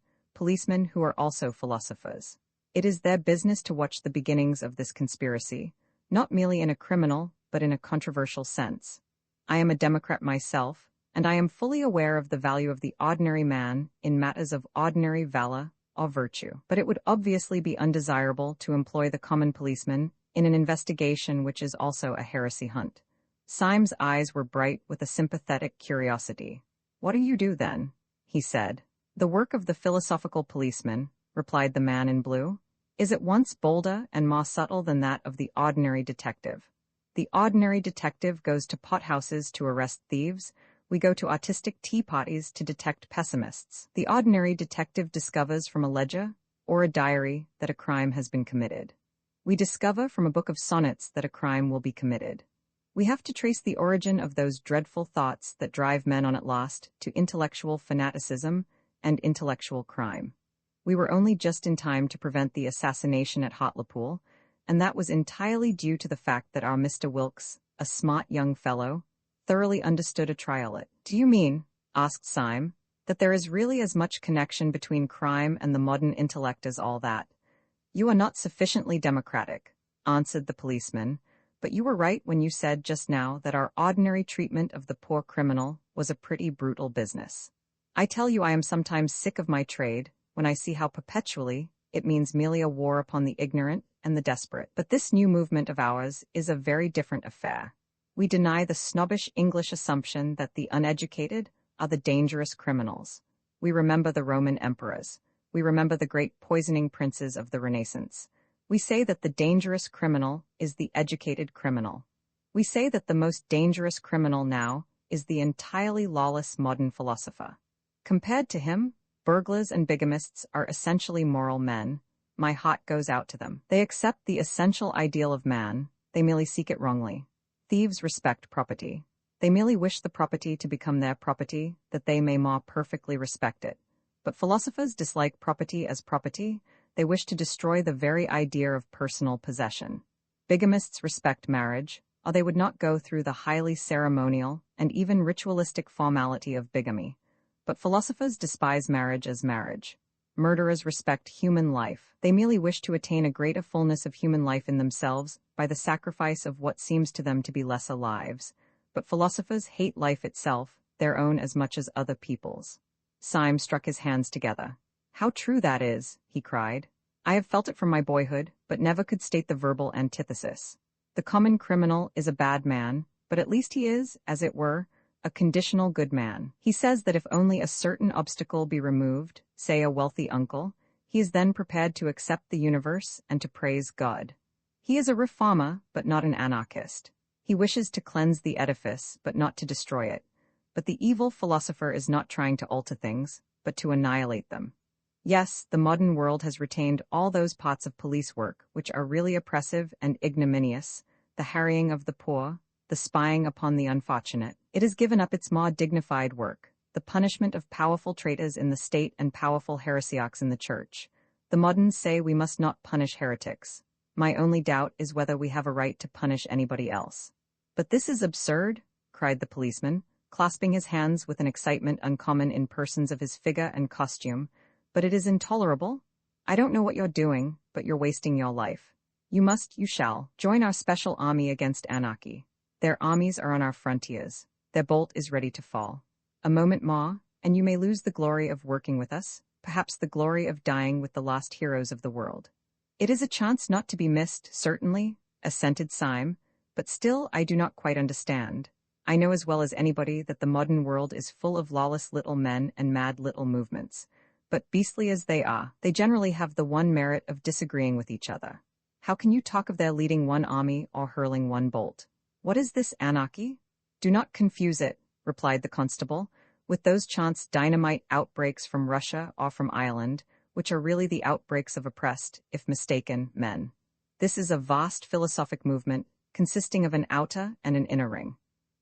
who are also philosophers. It is their business to watch the beginnings of this conspiracy, not merely in a criminal, but in a controversial sense. I am a Democrat myself, and I am fully aware of the value of the ordinary man in matters of ordinary valor or virtue. But it would obviously be undesirable to employ the common policeman in an investigation which is also a heresy hunt. Syme's eyes were bright with a sympathetic curiosity. What do you do, then? He said. The work of the philosophical policeman, replied the man in blue, is at once bolder and more subtle than that of the ordinary detective. The ordinary detective goes to pothouses to arrest thieves. We go to artistic tea parties to detect pessimists. The ordinary detective discovers from a ledger or a diary that a crime has been committed. We discover from a book of sonnets that a crime will be committed. We have to trace the origin of those dreadful thoughts that drive men on at last to intellectual fanaticism and intellectual crime. We were only just in time to prevent the assassination at Hartlepool, and that was entirely due to the fact that our Mr. Wilkes, a smart young fellow, thoroughly understood a trial. Do you mean, asked Syme, that there is really as much connection between crime and the modern intellect as all that? You are not sufficiently democratic, answered the policeman, but you were right when you said just now that our ordinary treatment of the poor criminal was a pretty brutal business. I tell you I am sometimes sick of my trade when I see how perpetually it means merely a war upon the ignorant and the desperate. But this new movement of ours is a very different affair. We deny the snobbish English assumption that the uneducated are the dangerous criminals. We remember the Roman emperors. We remember the great poisoning princes of the Renaissance. We say that the dangerous criminal is the educated criminal. We say that the most dangerous criminal now is the entirely lawless modern philosopher. Compared to him, burglars and bigamists are essentially moral men. My heart goes out to them. They accept the essential ideal of man. They merely seek it wrongly. Thieves respect property. They merely wish the property to become their property, that they may more perfectly respect it. But philosophers dislike property as property. They wish to destroy the very idea of personal possession. Bigamists respect marriage, or they would not go through the highly ceremonial and even ritualistic formality of bigamy. But philosophers despise marriage as marriage. Murderers respect human life. They merely wish to attain a greater fullness of human life in themselves by the sacrifice of what seems to them to be lesser lives. But philosophers hate life itself, their own as much as other people's. Syme struck his hands together. How true that is, he cried. I have felt it from my boyhood, but never could state the verbal antithesis. The common criminal is a bad man, but at least he is, as it were, a conditional good man. He says that if only a certain obstacle be removed, say a wealthy uncle, he is then prepared to accept the universe and to praise God. He is a reformer, but not an anarchist. He wishes to cleanse the edifice, but not to destroy it. But the evil philosopher is not trying to alter things, but to annihilate them. Yes, the modern world has retained all those parts of police work which are really oppressive and ignominious, the harrying of the poor, the spying upon the unfortunate. It has given up its more dignified work, the punishment of powerful traitors in the state and powerful heresiarchs in the church. The moderns say we must not punish heretics. My only doubt is whether we have a right to punish anybody else. But this is absurd, cried the policeman, clasping his hands with an excitement uncommon in persons of his figure and costume. But it is intolerable. I don't know what you're doing, but you're wasting your life. You shall, join our special army against anarchy. Their armies are on our frontiers. Their bolt is ready to fall. A moment more, and you may lose the glory of working with us, perhaps the glory of dying with the lost heroes of the world. It is a chance not to be missed, certainly, assented Syme, but still I do not quite understand. I know as well as anybody that the modern world is full of lawless little men and mad little movements. But beastly as they are, they generally have the one merit of disagreeing with each other. How can you talk of their leading one army or hurling one bolt? What is this anarchy? Do not confuse it, replied the constable, with those chance dynamite outbreaks from Russia or from Ireland, which are really the outbreaks of oppressed, if mistaken, men. This is a vast philosophic movement, consisting of an outer and an inner ring.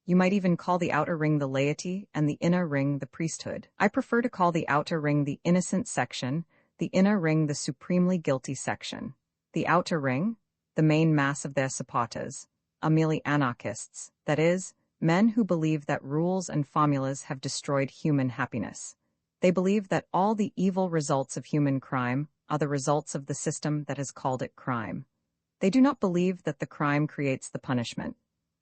You might even call the outer ring the laity and the inner ring the priesthood. I prefer to call the outer ring the innocent section, the inner ring the supremely guilty section. The outer ring, the main mass of their supporters, are merely anarchists, that is, men who believe that rules and formulas have destroyed human happiness. They believe that all the evil results of human crime are the results of the system that has called it crime. They do not believe that the crime creates the punishment.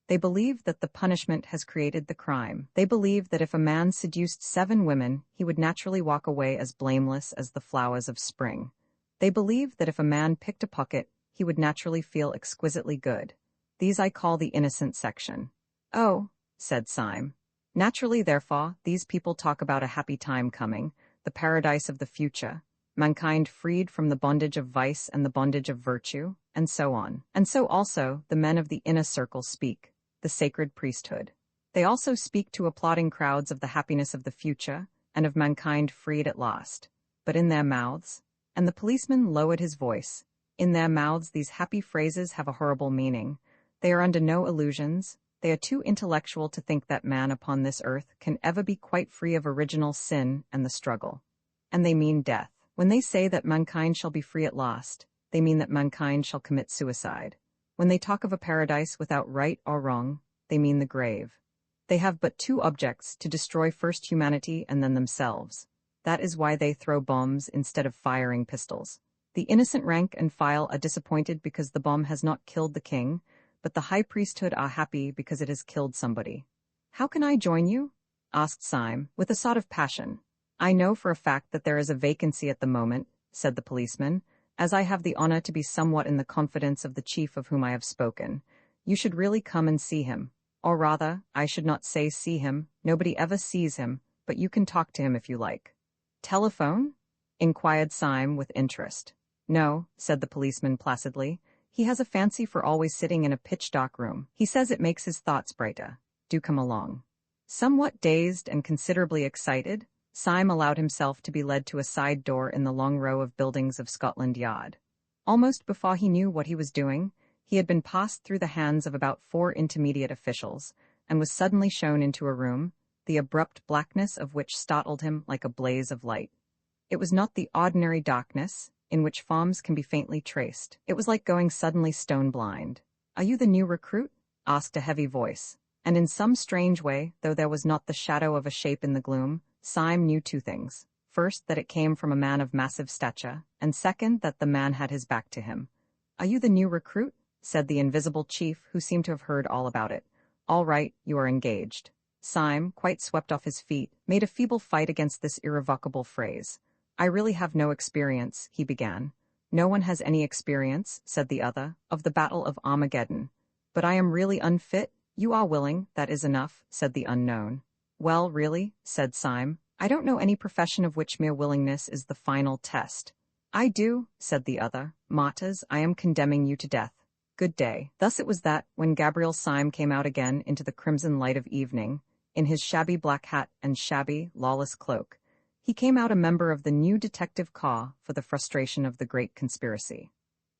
They believe that the punishment has created the crime. They believe that if a man seduced 7 women, he would naturally walk away as blameless as the flowers of spring. They believe that if a man picked a pocket, he would naturally feel exquisitely good. These I call the innocent section. Oh, said Syme. Naturally, therefore, these people talk about a happy time coming, the paradise of the future, mankind freed from the bondage of vice and the bondage of virtue, and so on. And so also the men of the inner circle speak, the sacred priesthood. They also speak to applauding crowds of the happiness of the future and of mankind freed at last. But in their mouths, and the policeman lowered his voice, in their mouths these happy phrases have a horrible meaning. They are under no illusions. They are too intellectual to think that man upon this earth can ever be quite free of original sin and the struggle. And they mean death. When they say that mankind shall be free at last, they mean that mankind shall commit suicide. When they talk of a paradise without right or wrong, they mean the grave. They have but 2 objects: to destroy first humanity and then themselves. That is why they throw bombs instead of firing pistols. The innocent rank and file are disappointed because the bomb has not killed the king, but the high priesthood are happy because it has killed somebody. How can I join you? Asked Syme, with a sort of passion. I know for a fact that there is a vacancy at the moment, said the policeman, as I have the honor to be somewhat in the confidence of the chief of whom I have spoken. You should really come and see him. Or rather, I should not say see him, nobody ever sees him, but you can talk to him if you like. Telephone? Inquired Syme with interest. No, said the policeman placidly. He has a fancy for always sitting in a pitch-dark room. He says it makes his thoughts brighter. Do come along. Somewhat dazed and considerably excited, Syme allowed himself to be led to a side door in the long row of buildings of Scotland Yard. Almost before he knew what he was doing, he had been passed through the hands of about 4 intermediate officials, and was suddenly shown into a room, the abrupt blackness of which startled him like a blaze of light. It was not the ordinary darkness, in which forms can be faintly traced. It was like going suddenly stone-blind. Are you the new recruit? Asked a heavy voice. And in some strange way, though there was not the shadow of a shape in the gloom, Syme knew 2 things. First, that it came from a man of massive stature, and second, that the man had his back to him. Are you the new recruit? Said the invisible chief, who seemed to have heard all about it. All right, you are engaged. Syme, quite swept off his feet, made a feeble fight against this irrevocable phrase. I really have no experience, he began. No one has any experience, said the other, of the Battle of Armageddon. But I am really unfit. You are willing, that is enough, said the unknown. Well, really, said Syme, I don't know any profession of which mere willingness is the final test. I do, said the other. Martyrs, I am condemning you to death. Good day. Thus it was that, when Gabriel Syme came out again into the crimson light of evening, in his shabby black hat and shabby, lawless cloak, he came out a member of the new detective corps for the frustration of the great conspiracy.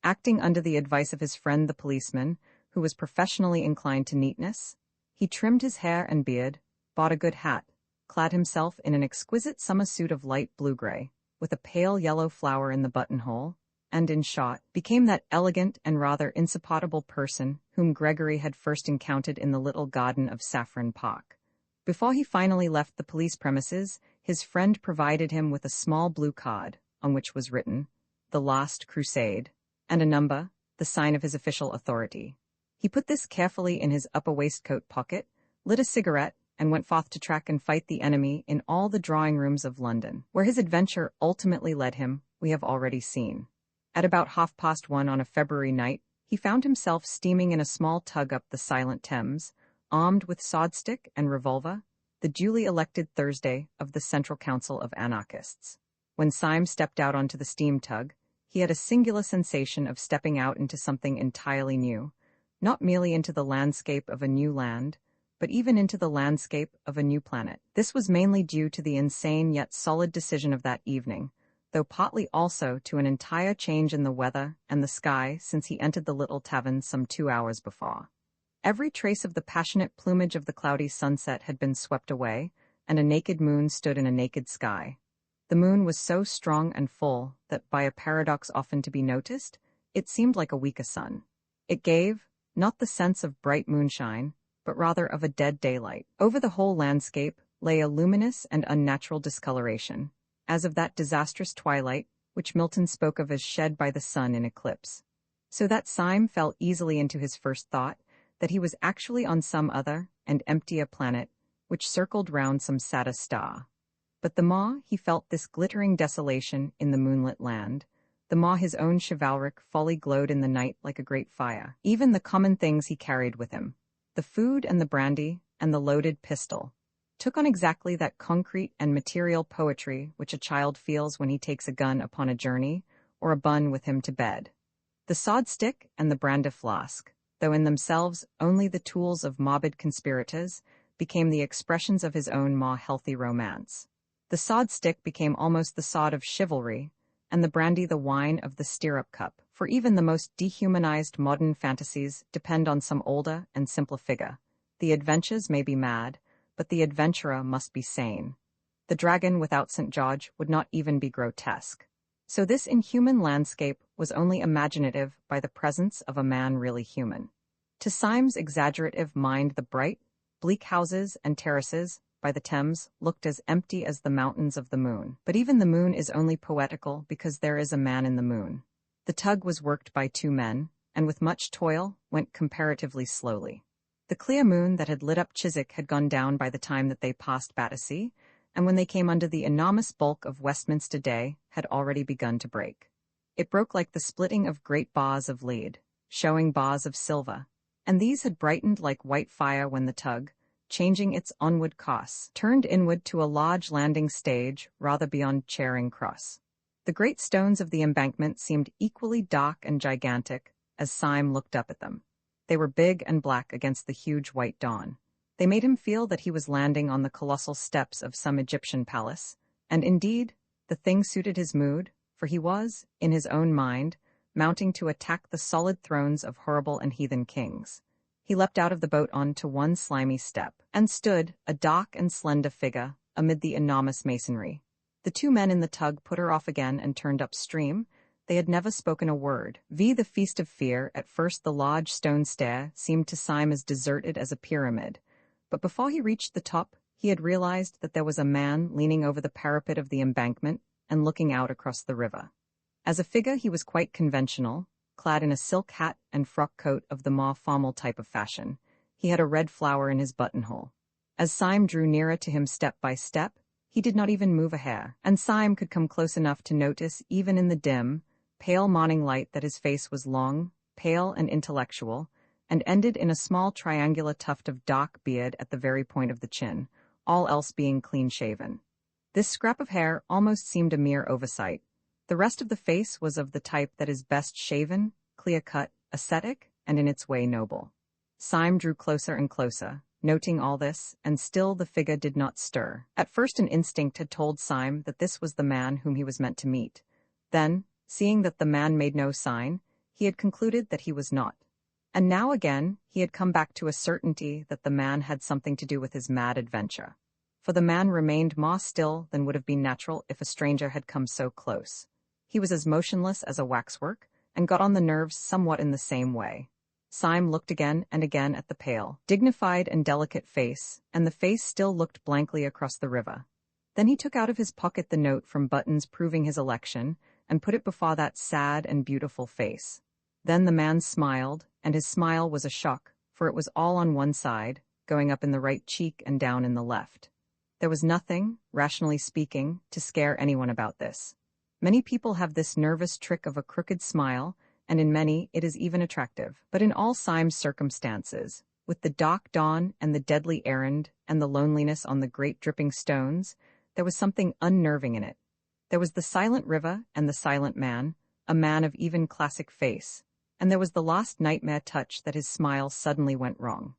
Acting under the advice of his friend the policeman, who was professionally inclined to neatness, he trimmed his hair and beard, bought a good hat, clad himself in an exquisite summer suit of light blue-gray, with a pale yellow flower in the buttonhole, and, in short, became that elegant and rather insupportable person whom Gregory had first encountered in the little garden of Saffron Park. Before he finally left the police premises, his friend provided him with a small blue card, on which was written, "The Last Crusade," and a number, the sign of his official authority. He put this carefully in his upper waistcoat pocket, lit a cigarette, and went forth to track and fight the enemy in all the drawing-rooms of London. Where his adventure ultimately led him, we have already seen. At about 1:30 on a February night, he found himself steaming in a small tug up the silent Thames, armed with swordstick and revolver, the duly elected Thursday of the Central Council of Anarchists. When Syme stepped out onto the steam tug, he had a singular sensation of stepping out into something entirely new, not merely into the landscape of a new land, but even into the landscape of a new planet. This was mainly due to the insane yet solid decision of that evening, though partly also to an entire change in the weather and the sky since he entered the little tavern some 2 hours before. Every trace of the passionate plumage of the cloudy sunset had been swept away, and a naked moon stood in a naked sky. The moon was so strong and full that, by a paradox often to be noticed, it seemed like a weaker sun. It gave, not the sense of bright moonshine, but rather of a dead daylight. Over the whole landscape lay a luminous and unnatural discoloration, as of that disastrous twilight which Milton spoke of as shed by the sun in eclipse. So that Syme fell easily into his first thought, that he was actually on some other and emptier planet, which circled round some saddest star. But the more he felt this glittering desolation in the moonlit land, the more his own chivalric folly glowed in the night like a great fire. Even the common things he carried with him, the food and the brandy and the loaded pistol, took on exactly that concrete and material poetry which a child feels when he takes a gun upon a journey or a bun with him to bed. The sod stick and the brandy flask, though in themselves only the tools of morbid conspirators, became the expressions of his own more healthy romance. The sod stick became almost the sod of chivalry, and the brandy the wine of the stirrup cup, for even the most dehumanized modern fantasies depend on some older and simpler figure. The adventures may be mad, but the adventurer must be sane. The dragon without St. George would not even be grotesque. So this inhuman landscape was only imaginative by the presence of a man really human. To Syme's exaggerative mind, the bright, bleak houses and terraces by the Thames looked as empty as the mountains of the moon. But even the moon is only poetical because there is a man in the moon. The tug was worked by 2 men, and with much toil went comparatively slowly. The clear moon that had lit up Chiswick had gone down by the time that they passed Battersea, and when they came under the enormous bulk of Westminster day, had already begun to break. It broke like the splitting of great bars of lead, showing bars of silver, and these had brightened like white fire when the tug, changing its onward course, turned inward to a large landing stage rather beyond Charing Cross. The great stones of the embankment seemed equally dark and gigantic as Syme looked up at them. They were big and black against the huge white dawn. They made him feel that he was landing on the colossal steps of some Egyptian palace, and indeed, the thing suited his mood, for he was, in his own mind, mounting to attack the solid thrones of horrible and heathen kings. He leapt out of the boat on to one slimy step, and stood, a dark and slender figure, amid the enormous masonry. The 2 men in the tug put her off again and turned upstream. They had never spoken a word. The feast of fear, at first the large stone stair seemed to Syme as deserted as a pyramid, but before he reached the top, he had realized that there was a man leaning over the parapet of the embankment and looking out across the river. As a figure he was quite conventional, clad in a silk hat and frock coat of the more formal type of fashion. He had a red flower in his buttonhole. As Syme drew nearer to him step by step, he did not even move a hair, and Syme could come close enough to notice, even in the dim, pale morning light, that his face was long, pale and intellectual, and ended in a small triangular tuft of dark beard at the very point of the chin, all else being clean-shaven. This scrap of hair almost seemed a mere oversight. The rest of the face was of the type that is best shaven, clear-cut, ascetic, and in its way noble. Syme drew closer and closer, noting all this, and still the figure did not stir. At first an instinct had told Syme that this was the man whom he was meant to meet. Then, seeing that the man made no sign, he had concluded that he was not. And now again, he had come back to a certainty that the man had something to do with his mad adventure. For the man remained more still than would have been natural if a stranger had come so close. He was as motionless as a waxwork, and got on the nerves somewhat in the same way. Syme looked again and again at the pale, dignified and delicate face, and the face still looked blankly across the river. Then he took out of his pocket the note from Buttons proving his election, and put it before that sad and beautiful face. Then the man smiled, and his smile was a shock, for it was all on one side, going up in the right cheek and down in the left. There was nothing, rationally speaking, to scare anyone about this. Many people have this nervous trick of a crooked smile, and in many it is even attractive. But in all Syme's circumstances, with the dark dawn and the deadly errand and the loneliness on the great dripping stones, there was something unnerving in it. There was the silent river and the silent man, a man of even classic face, and there was the lost nightmare touch that his smile suddenly went wrong.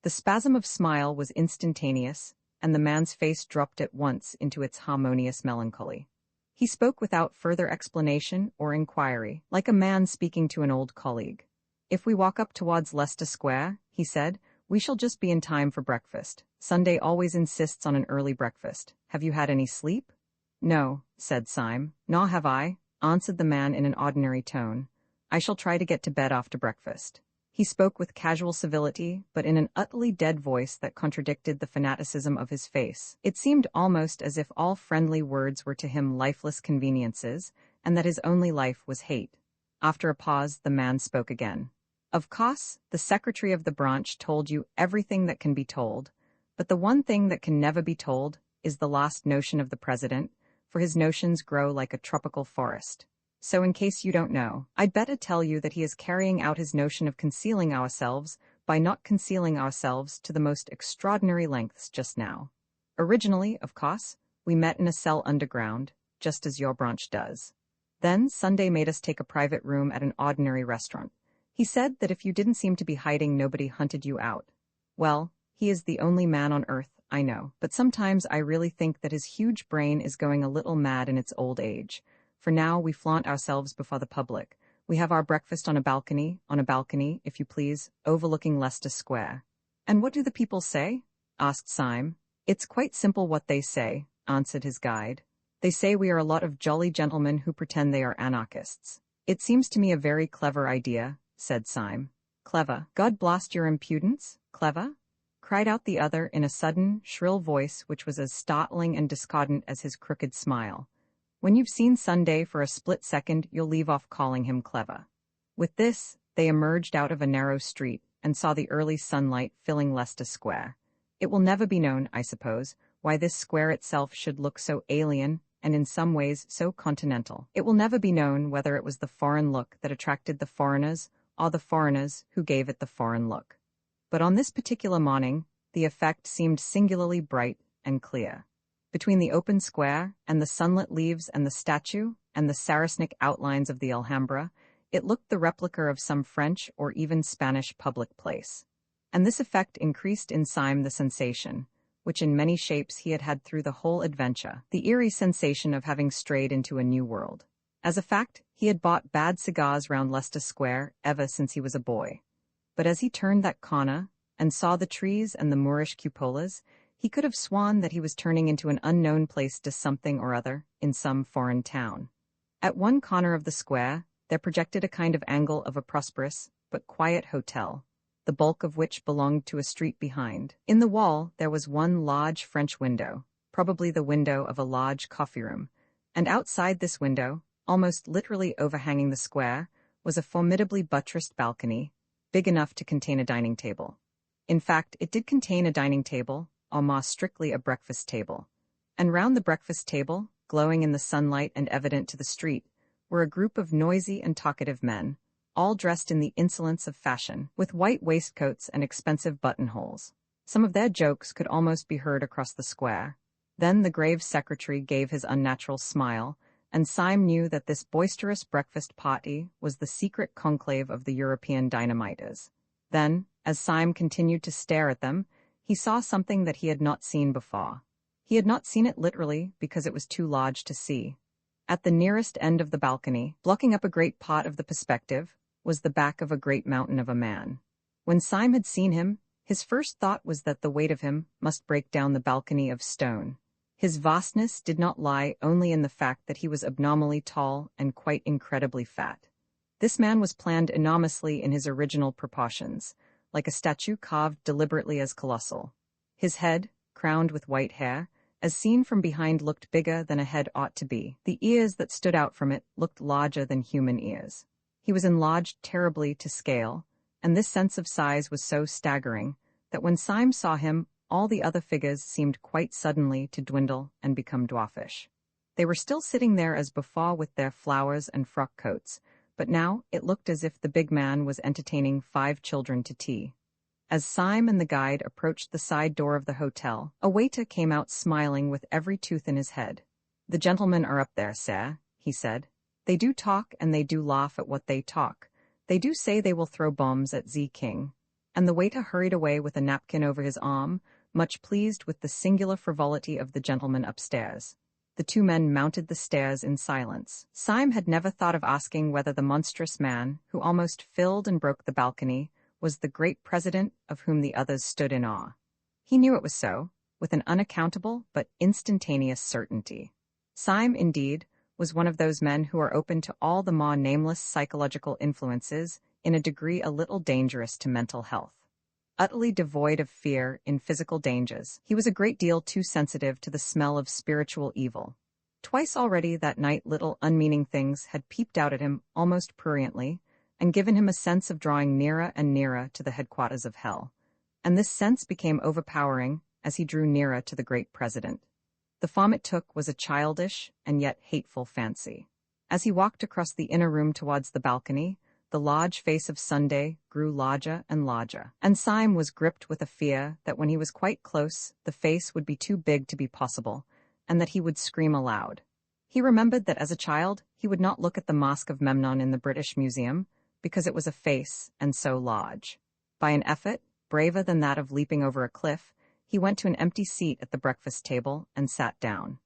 The spasm of smile was instantaneous, and the man's face dropped at once into its harmonious melancholy. He spoke without further explanation or inquiry, like a man speaking to an old colleague. "If we walk up towards Leicester Square," he said, "we shall just be in time for breakfast. Sunday always insists on an early breakfast. Have you had any sleep?" "No," said Syme. "Nor have I," answered the man in an ordinary tone. "I shall try to get to bed after breakfast." He spoke with casual civility, but in an utterly dead voice that contradicted the fanaticism of his face. It seemed almost as if all friendly words were to him lifeless conveniences, and that his only life was hate. After a pause, the man spoke again. "Of course, the secretary of the branch told you everything that can be told, but the one thing that can never be told is the last notion of the president, for his notions grow like a tropical forest. So in case you don't know, I'd better tell you that he is carrying out his notion of concealing ourselves by not concealing ourselves to the most extraordinary lengths just now. Originally, of course, we met in a cell underground, just as your branch does. Then Sunday made us take a private room at an ordinary restaurant. He said that if you didn't seem to be hiding, nobody hunted you out. Well, he is the only man on earth, I know, but sometimes I really think that his huge brain is going a little mad in its old age. For now we flaunt ourselves before the public. We have our breakfast on a balcony, if you please, overlooking Leicester Square." "And what do the people say?" asked Syme. "It's quite simple what they say," answered his guide. "They say we are a lot of jolly gentlemen who pretend they are anarchists." "It seems to me a very clever idea," said Syme. "Clever? God blast your impudence! Clever?" cried out the other in a sudden, shrill voice which was as startling and discordant as his crooked smile. "When you've seen Sunday for a split second, you'll leave off calling him clever." With this, they emerged out of a narrow street and saw the early sunlight filling Leicester Square. It will never be known, I suppose, why this square itself should look so alien and in some ways so continental. It will never be known whether it was the foreign look that attracted the foreigners or the foreigners who gave it the foreign look. But on this particular morning, the effect seemed singularly bright and clear. Between the open square and the sunlit leaves and the statue and the Saracenic outlines of the Alhambra, it looked the replica of some French or even Spanish public place. And this effect increased in Syme the sensation, which in many shapes he had had through the whole adventure, the eerie sensation of having strayed into a new world. As a fact, he had bought bad cigars round Leicester Square ever since he was a boy. But as he turned that corner and saw the trees and the Moorish cupolas, he could have sworn that he was turning into an unknown place to something or other in some foreign town. At one corner of the square, there projected a kind of angle of a prosperous but quiet hotel, the bulk of which belonged to a street behind. In the wall there was one large French window, probably the window of a large coffee-room, and outside this window, almost literally overhanging the square, was a formidably buttressed balcony, big enough to contain a dining table. In fact, it did contain a dining table, or more strictly a breakfast table. And round the breakfast table, glowing in the sunlight and evident to the street, were a group of noisy and talkative men, all dressed in the insolence of fashion, with white waistcoats and expensive buttonholes. Some of their jokes could almost be heard across the square. Then the grave secretary gave his unnatural smile, and Syme knew that this boisterous breakfast party was the secret conclave of the European dynamiters. Then, as Syme continued to stare at them, he saw something that he had not seen before. He had not seen it literally because it was too large to see. At the nearest end of the balcony, blocking up a great part of the perspective, was the back of a great mountain of a man. When Syme had seen him, his first thought was that the weight of him must break down the balcony of stone. His vastness did not lie only in the fact that he was abnormally tall and quite incredibly fat. This man was planned enormously in his original proportions, like a statue carved deliberately as colossal. His head, crowned with white hair, as seen from behind, looked bigger than a head ought to be. The ears that stood out from it looked larger than human ears. He was enlarged terribly to scale, and this sense of size was so staggering that when Syme saw him, all the other figures seemed quite suddenly to dwindle and become dwarfish. They were still sitting there as before with their flowers and frock coats, but now it looked as if the big man was entertaining 5 children to tea. As Syme and the guide approached the side door of the hotel, a waiter came out smiling with every tooth in his head. "The gentlemen are up there, sir," he said. "They do talk and they do laugh at what they talk. They do say they will throw bombs at Z King." And the waiter hurried away with a napkin over his arm, much pleased with the singular frivolity of the gentleman upstairs. The 2 men mounted the stairs in silence. Syme had never thought of asking whether the monstrous man, who almost filled and broke the balcony, was the great president of whom the others stood in awe. He knew it was so, with an unaccountable but instantaneous certainty. Syme, indeed, was one of those men who are open to all the more nameless psychological influences in a degree a little dangerous to mental health. Utterly devoid of fear in physical dangers, he was a great deal too sensitive to the smell of spiritual evil. Twice already that night little unmeaning things had peeped out at him almost pruriently, and given him a sense of drawing nearer and nearer to the headquarters of hell. And this sense became overpowering as he drew nearer to the great president. The form it took was a childish and yet hateful fancy. As he walked across the inner room towards the balcony, the large face of Sunday grew larger and larger, and Syme was gripped with a fear that when he was quite close, the face would be too big to be possible, and that he would scream aloud. He remembered that as a child, he would not look at the Mask of Memnon in the British Museum, because it was a face and so large. By an effort, braver than that of leaping over a cliff, he went to an empty seat at the breakfast table and sat down.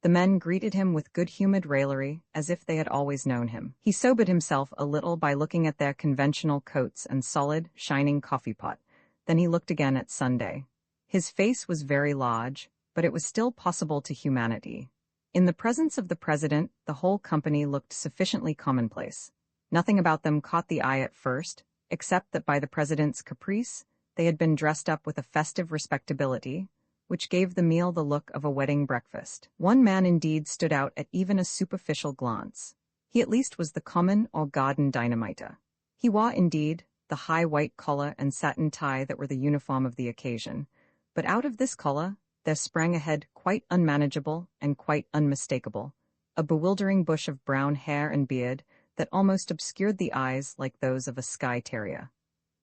The men greeted him with good-humored raillery, as if they had always known him. He sobered himself a little by looking at their conventional coats and solid, shining coffee pot. Then he looked again at Sunday. His face was very large, but it was still possible to humanity. In the presence of the president, the whole company looked sufficiently commonplace. Nothing about them caught the eye at first, except that by the president's caprice, they had been dressed up with a festive respectability, which gave the meal the look of a wedding breakfast. One man indeed stood out at even a superficial glance. He at least was the common or garden dynamiter. He wore, indeed, the high white collar and satin tie that were the uniform of the occasion, but out of this collar there sprang a head quite unmanageable and quite unmistakable, a bewildering bush of brown hair and beard that almost obscured the eyes like those of a Skye terrier.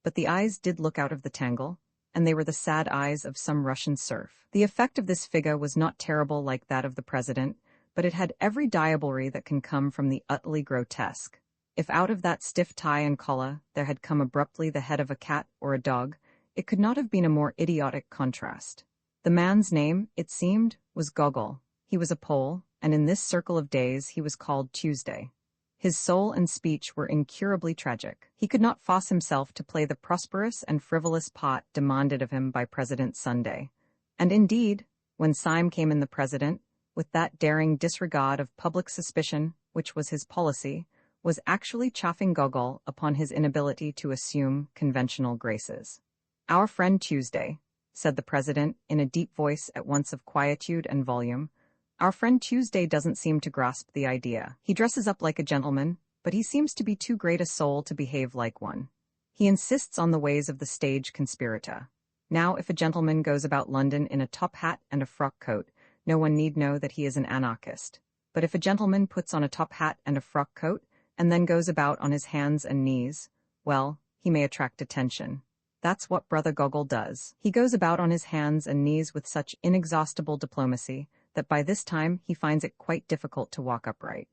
But the eyes did look out of the tangle, and they were the sad eyes of some Russian serf. The effect of this figure was not terrible like that of the president, but it had every diablerie that can come from the utterly grotesque. If out of that stiff tie and collar there had come abruptly the head of a cat or a dog, it could not have been a more idiotic contrast. The man's name, it seemed, was Gogol. He was a Pole, and in this circle of days he was called Tuesday. His soul and speech were incurably tragic. He could not force himself to play the prosperous and frivolous part demanded of him by President Sunday. And indeed, when Syme came in, the president, with that daring disregard of public suspicion which was his policy, was actually chaffing Gogol upon his inability to assume conventional graces. "Our friend Tuesday," said the president in a deep voice at once of quietude and volume, "our friend Tuesday doesn't seem to grasp the idea. He dresses up like a gentleman, but he seems to be too great a soul to behave like one. He insists on the ways of the stage conspirator. Now, if a gentleman goes about London in a top hat and a frock coat, no one need know that he is an anarchist. But if a gentleman puts on a top hat and a frock coat, and then goes about on his hands and knees, well, he may attract attention. That's what Brother Gogol does. He goes about on his hands and knees with such inexhaustible diplomacy that by this time he finds it quite difficult to walk upright.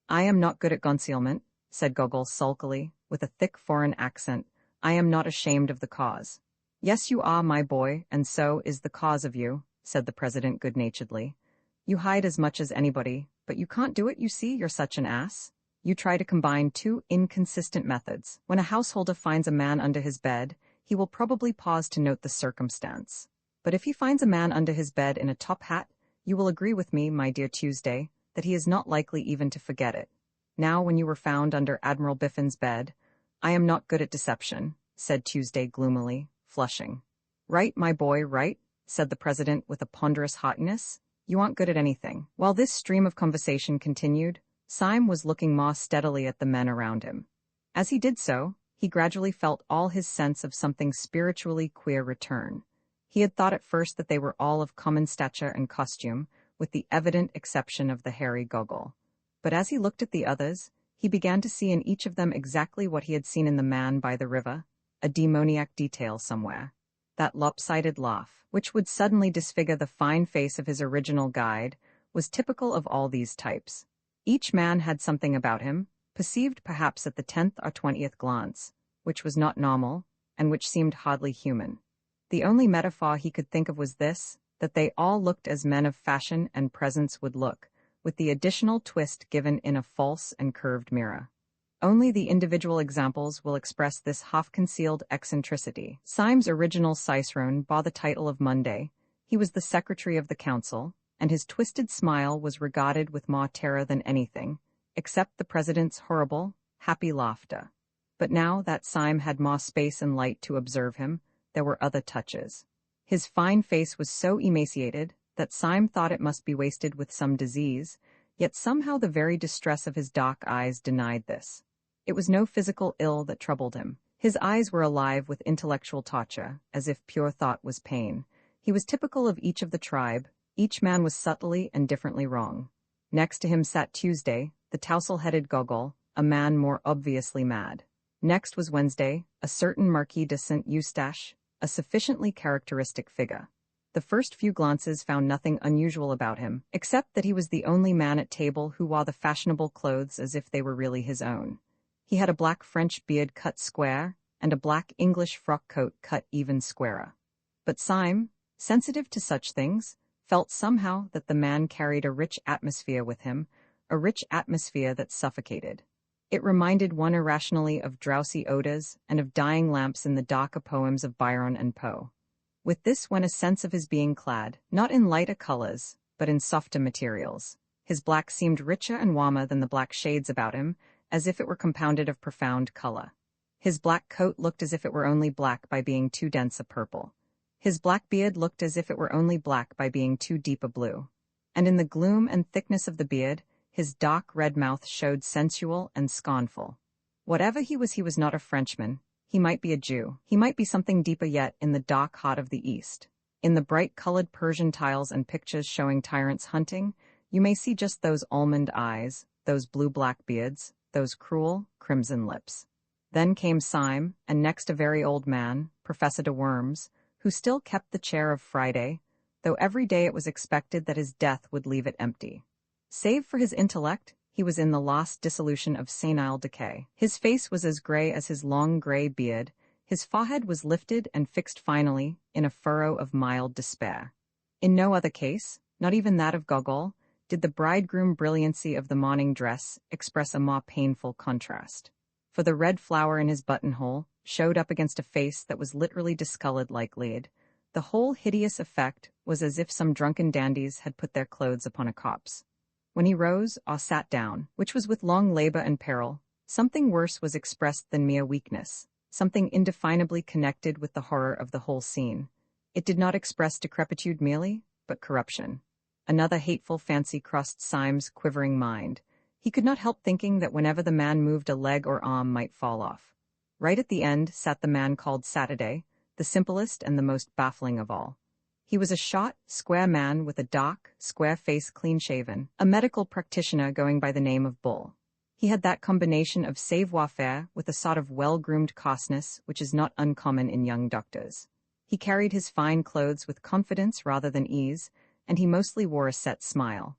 I am not good at concealment, said Gogol sulkily, with a thick foreign accent. I am not ashamed of the cause. Yes, you are, my boy, and so is the cause of you, said the president good-naturedly. You hide as much as anybody, but you can't do it, you see, you're such an ass. You try to combine two inconsistent methods. When a householder finds a man under his bed, he will probably pause to note the circumstance. But if he finds a man under his bed in a top hat, you will agree with me, my dear Tuesday, that he is not likely even to forget it. Now, when you were found under Admiral Biffin's bed, I am not good at deception, said Tuesday gloomily, flushing. Right, my boy, right, said the president with a ponderous haughtiness. You aren't good at anything. While this stream of conversation continued, Syme was looking more steadily at the men around him. As he did so, he gradually felt all his sense of something spiritually queer return. He had thought at first that they were all of common stature and costume, with the evident exception of the hairy Gogol. But as he looked at the others, he began to see in each of them exactly what he had seen in the man by the river, a demoniac detail somewhere. That lopsided laugh, which would suddenly disfigure the fine face of his original guide, was typical of all these types. Each man had something about him, perceived perhaps at the 10th or 20th glance, which was not normal, and which seemed hardly human. The only metaphor he could think of was this, that they all looked as men of fashion and presence would look, with the additional twist given in a false and curved mirror. Only the individual examples will express this half-concealed eccentricity. Syme's original cicerone bore the title of Monday. He was the secretary of the council, and his twisted smile was regarded with more terror than anything, except the president's horrible, happy laughter. But now that Syme had more space and light to observe him, there were other touches. His fine face was so emaciated that Syme thought it must be wasted with some disease, yet somehow the very distress of his dark eyes denied this. It was no physical ill that troubled him. His eyes were alive with intellectual torture, as if pure thought was pain. He was typical of each of the tribe. Each man was subtly and differently wrong. Next to him sat Tuesday, the tousle-headed Gogol, a man more obviously mad. Next was Wednesday, a certain Marquis de Saint-Eustache, a sufficiently characteristic figure. The first few glances found nothing unusual about him, except that he was the only man at table who wore the fashionable clothes as if they were really his own. He had a black French beard cut square, and a black English frock coat cut even squarer. But Syme, sensitive to such things, felt somehow that the man carried a rich atmosphere with him, a rich atmosphere that suffocated. It reminded one irrationally of drowsy odors and of dying lamps in the darker poems of Byron and Poe. With this went a sense of his being clad, not in lighter colors, but in softer materials. His black seemed richer and warmer than the black shades about him, as if it were compounded of profound color. His black coat looked as if it were only black by being too dense a purple. His black beard looked as if it were only black by being too deep a blue. And in the gloom and thickness of the beard, his dark red mouth showed sensual and scornful. Whatever he was not a Frenchman. He might be a Jew. He might be something deeper yet in the dark heart of the East. In the bright-colored Persian tiles and pictures showing tyrants hunting, you may see just those almond eyes, those blue-black beards, those cruel, crimson lips. Then came Syme, and next a very old man, Professor de Worms, who still kept the chair of Friday, though every day it was expected that his death would leave it empty. Save for his intellect, he was in the last dissolution of senile decay. His face was as gray as his long gray beard, his forehead was lifted and fixed finally, in a furrow of mild despair. In no other case, not even that of Gogol, did the bridegroom brilliancy of the morning dress express a more painful contrast. For the red flower in his buttonhole showed up against a face that was literally discolored like lead. The whole hideous effect was as if some drunken dandies had put their clothes upon a corpse. When he rose or sat down, which was with long labor and peril, something worse was expressed than mere weakness, something indefinably connected with the horror of the whole scene. It did not express decrepitude merely, but corruption. Another hateful fancy crossed Syme's quivering mind. He could not help thinking that whenever the man moved a leg or arm might fall off. Right at the end sat the man called Saturday, the simplest and the most baffling of all. He was a short, square man with a dark, square face clean-shaven, a medical practitioner going by the name of Bull. He had that combination of savoir-faire with a sort of well-groomed coarseness which is not uncommon in young doctors. He carried his fine clothes with confidence rather than ease, and he mostly wore a set smile.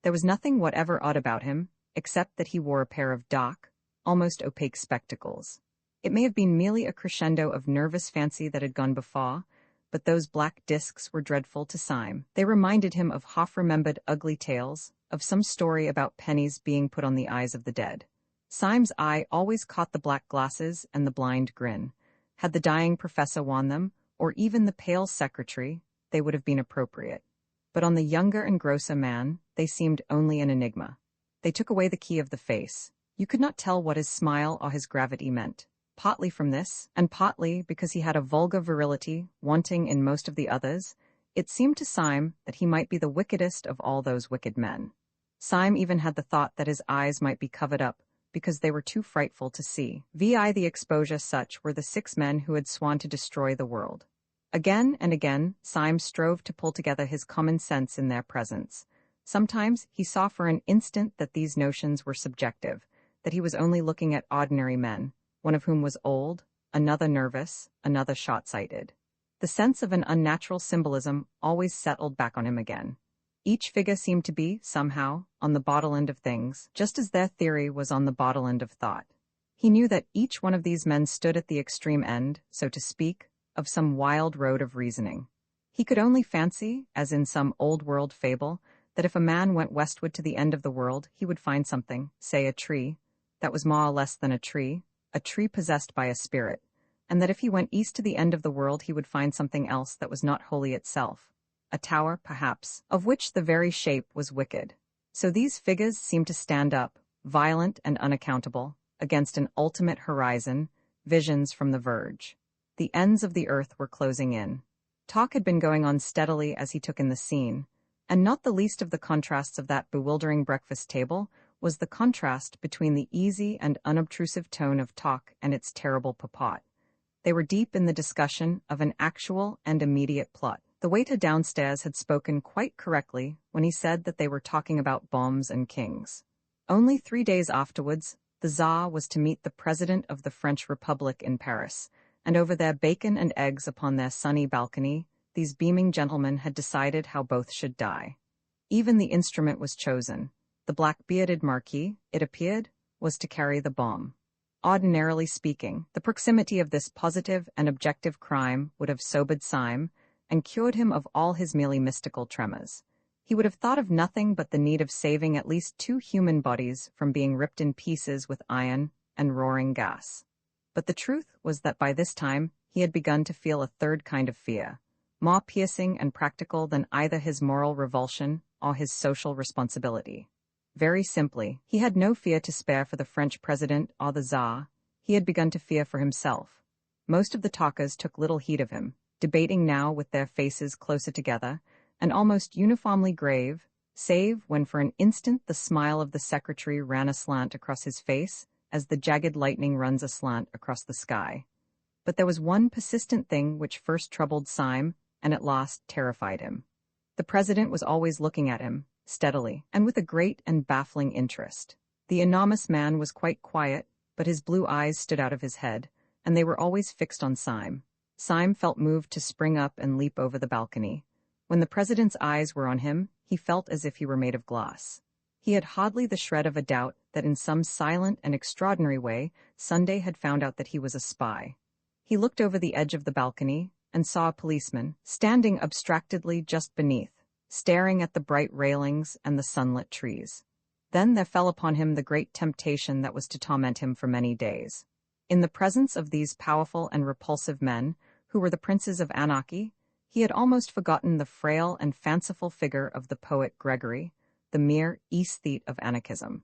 There was nothing whatever odd about him, except that he wore a pair of dark, almost opaque spectacles. It may have been merely a crescendo of nervous fancy that had gone before, but those black discs were dreadful to Syme. They reminded him of half-remembered ugly tales, of some story about pennies being put on the eyes of the dead. Syme's eye always caught the black glasses and the blind grin. Had the dying professor worn them, or even the pale secretary, they would have been appropriate. But on the younger and grosser man, they seemed only an enigma. They took away the key of the face. You could not tell what his smile or his gravity meant. Partly from this, and partly because he had a vulgar virility wanting in most of the others, it seemed to Syme that he might be the wickedest of all those wicked men. Syme even had the thought that his eyes might be covered up, because they were too frightful to see. The exposure such were the 6 men who had sworn to destroy the world. Again and again, Syme strove to pull together his common sense in their presence. Sometimes he saw for an instant that these notions were subjective, that he was only looking at ordinary men, one of whom was old, another nervous, another short-sighted. The sense of an unnatural symbolism always settled back on him again. Each figure seemed to be, somehow, on the bottle end of things, just as their theory was on the bottle end of thought. He knew that each one of these men stood at the extreme end, so to speak, of some wild road of reasoning. He could only fancy, as in some old-world fable, that if a man went westward to the end of the world, he would find something, say a tree, that was more or less than a tree possessed by a spirit, and that if he went east to the end of the world he would find something else that was not wholly itself, a tower, perhaps, of which the very shape was wicked. So these figures seemed to stand up, violent and unaccountable, against an ultimate horizon, visions from the verge. The ends of the earth were closing in. Talk had been going on steadily as he took in the scene, and not the least of the contrasts of that bewildering breakfast table was the contrast between the easy and unobtrusive tone of talk and its terrible purport. They were deep in the discussion of an actual and immediate plot. The waiter downstairs had spoken quite correctly when he said that they were talking about bombs and kings. Only 3 days afterwards, the Tsar was to meet the President of the French Republic in Paris, and over their bacon and eggs upon their sunny balcony, these beaming gentlemen had decided how both should die. Even the instrument was chosen. The black-bearded marquis, it appeared, was to carry the bomb. Ordinarily speaking, the proximity of this positive and objective crime would have sobered Syme and cured him of all his merely mystical tremors. He would have thought of nothing but the need of saving at least 2 human bodies from being ripped in pieces with iron and roaring gas. But the truth was that by this time he had begun to feel a third kind of fear, more piercing and practical than either his moral revulsion or his social responsibility. Very simply, he had no fear to spare for the French president or the Tsar. He had begun to fear for himself. Most of the talkers took little heed of him, debating now with their faces closer together, and almost uniformly grave, save when for an instant the smile of the secretary ran aslant across his face, as the jagged lightning runs aslant across the sky. But there was one persistent thing which first troubled Syme, and at last terrified him. The president was always looking at him, steadily, and with a great and baffling interest. The enormous man was quite quiet, but his blue eyes stood out of his head, and they were always fixed on Syme. Syme felt moved to spring up and leap over the balcony. When the president's eyes were on him, he felt as if he were made of glass. He had hardly the shred of a doubt that in some silent and extraordinary way Sunday had found out that he was a spy. He looked over the edge of the balcony and saw a policeman, standing abstractedly just beneath, staring at the bright railings and the sunlit trees. Then there fell upon him the great temptation that was to torment him for many days. In the presence of these powerful and repulsive men, who were the princes of anarchy, he had almost forgotten the frail and fanciful figure of the poet Gregory, the mere aesthete of anarchism.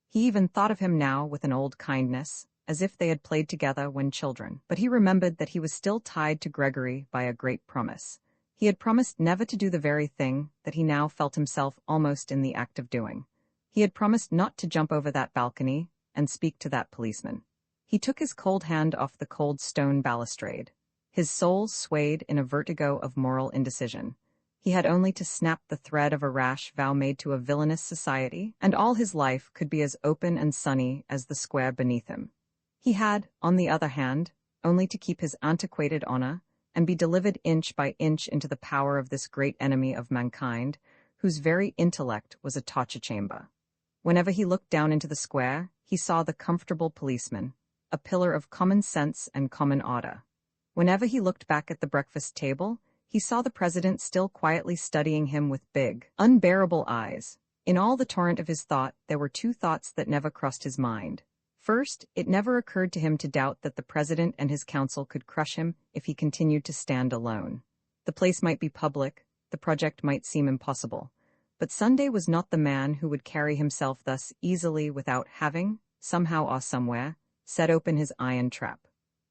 He even thought of him now with an old kindness, as if they had played together when children. But he remembered that he was still tied to Gregory by a great promise. He had promised never to do the very thing that he now felt himself almost in the act of doing. He had promised not to jump over that balcony and speak to that policeman. He took his cold hand off the cold stone balustrade. His soul swayed in a vertigo of moral indecision. He had only to snap the thread of a rash vow made to a villainous society, and all his life could be as open and sunny as the square beneath him. He had, on the other hand, only to keep his antiquated honor, and be delivered inch by inch into the power of this great enemy of mankind, whose very intellect was a torture chamber. Whenever he looked down into the square, he saw the comfortable policeman, a pillar of common sense and common order. Whenever he looked back at the breakfast table, he saw the president still quietly studying him with big, unbearable eyes. In all the torrent of his thought, there were two thoughts that never crossed his mind. First, it never occurred to him to doubt that the president and his council could crush him if he continued to stand alone. The place might be public, the project might seem impossible, but Sunday was not the man who would carry himself thus easily without having, somehow or somewhere, set open his iron trap.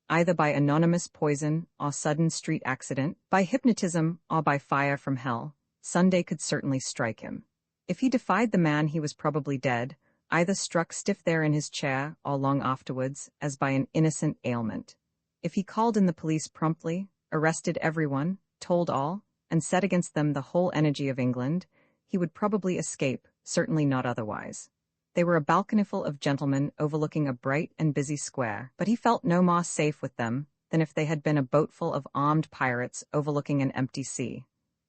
Either by anonymous poison or sudden street accident, by hypnotism or by fire from hell, Sunday could certainly strike him. If he defied the man, he was probably dead, either struck stiff there in his chair or long afterwards, as by an innocent ailment. If he called in the police promptly, arrested everyone, told all, and set against them the whole energy of England, he would probably escape, certainly not otherwise. They were a balconyful of gentlemen overlooking a bright and busy square, but he felt no more safe with them than if they had been a boatful of armed pirates overlooking an empty sea.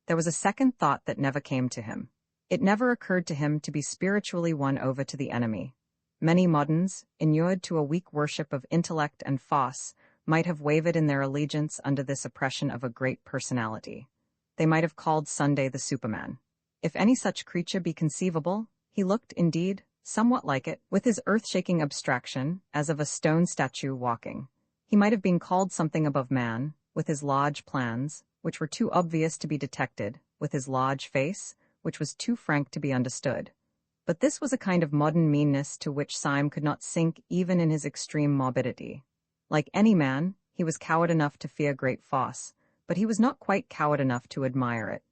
There was a second thought that never came to him. It never occurred to him to be spiritually won over to the enemy. Many moderns, inured to a weak worship of intellect and farce, might have wavered in their allegiance under this oppression of a great personality. They might have called Sunday the Superman. If any such creature be conceivable, he looked, indeed, somewhat like it, with his earth-shaking abstraction, as of a stone statue walking. He might have been called something above man, with his large plans, which were too obvious to be detected, with his large face, which was too frank to be understood. But this was a kind of modern meanness to which Syme could not sink even in his extreme morbidity. Like any man, he was coward enough to fear great farce, but he was not quite coward enough to admire it.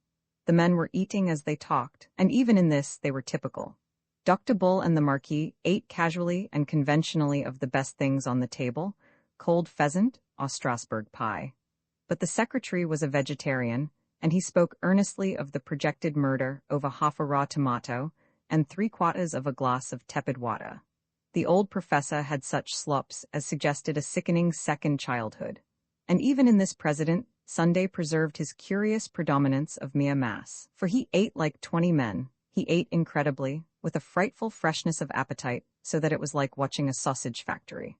The men were eating as they talked, and even in this they were typical. Dr. Bull and the Marquis ate casually and conventionally of the best things on the table, cold pheasant or Strasbourg pie. But the secretary was a vegetarian, and he spoke earnestly of the projected murder over half a raw tomato and 3/4 of a glass of tepid water. The old professor had such slops as suggested a sickening second childhood. And even in this president, Sunday preserved his curious predominance of mere mass, for he ate like 20 men. He ate incredibly, with a frightful freshness of appetite, so that it was like watching a sausage factory.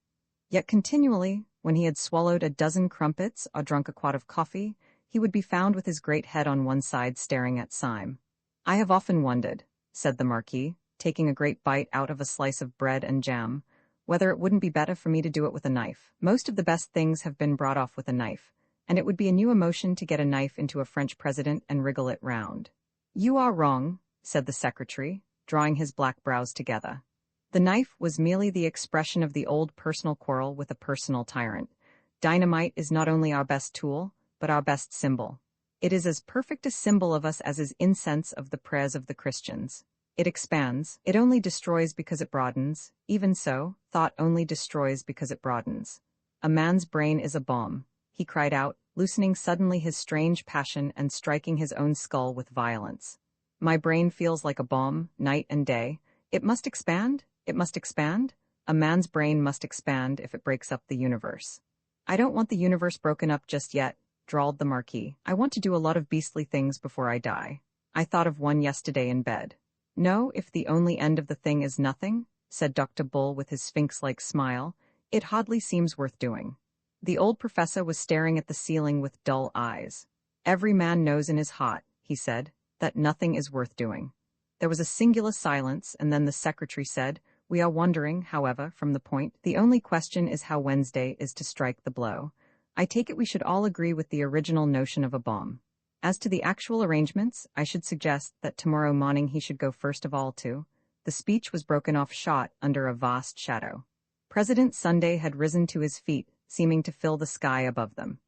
Yet continually, when he had swallowed a dozen crumpets or drunk a quart of coffee, he would be found with his great head on one side staring at Syme. "I have often wondered," said the Marquis, taking a great bite out of a slice of bread and jam, "whether it wouldn't be better for me to do it with a knife. Most of the best things have been brought off with a knife, and it would be a new emotion to get a knife into a French president and wriggle it round." "You are wrong," said the secretary, drawing his black brows together. The knife was merely the expression of the old personal quarrel with a personal tyrant. Dynamite is not only our best tool, but our best symbol. It is as perfect a symbol of us as is incense of the prayers of the Christians. It expands, it only destroys because it broadens. Even so, thought only destroys because it broadens. A man's brain is a bomb, he cried out, loosening suddenly his strange passion and striking his own skull with violence. My brain feels like a bomb, night and day. It must expand, it must expand. A man's brain must expand if it breaks up the universe. I don't want the universe broken up just yet, drawled the Marquis. I want to do a lot of beastly things before I die. I thought of one yesterday in bed. No, if the only end of the thing is nothing, said Dr. Bull with his sphinx-like smile, it hardly seems worth doing. The old professor was staring at the ceiling with dull eyes. Every man knows in his heart, he said, that nothing is worth doing. There was a singular silence, and then the secretary said, "We are wandering, however, from the point. The only question is how Wednesday is to strike the blow. I take it we should all agree with the original notion of a bomb. As to the actual arrangements, I should suggest that tomorrow morning he should go first of all to—" The speech was broken off short under a vast shadow. President Sunday had risen to his feet, seeming to fill the sky above them.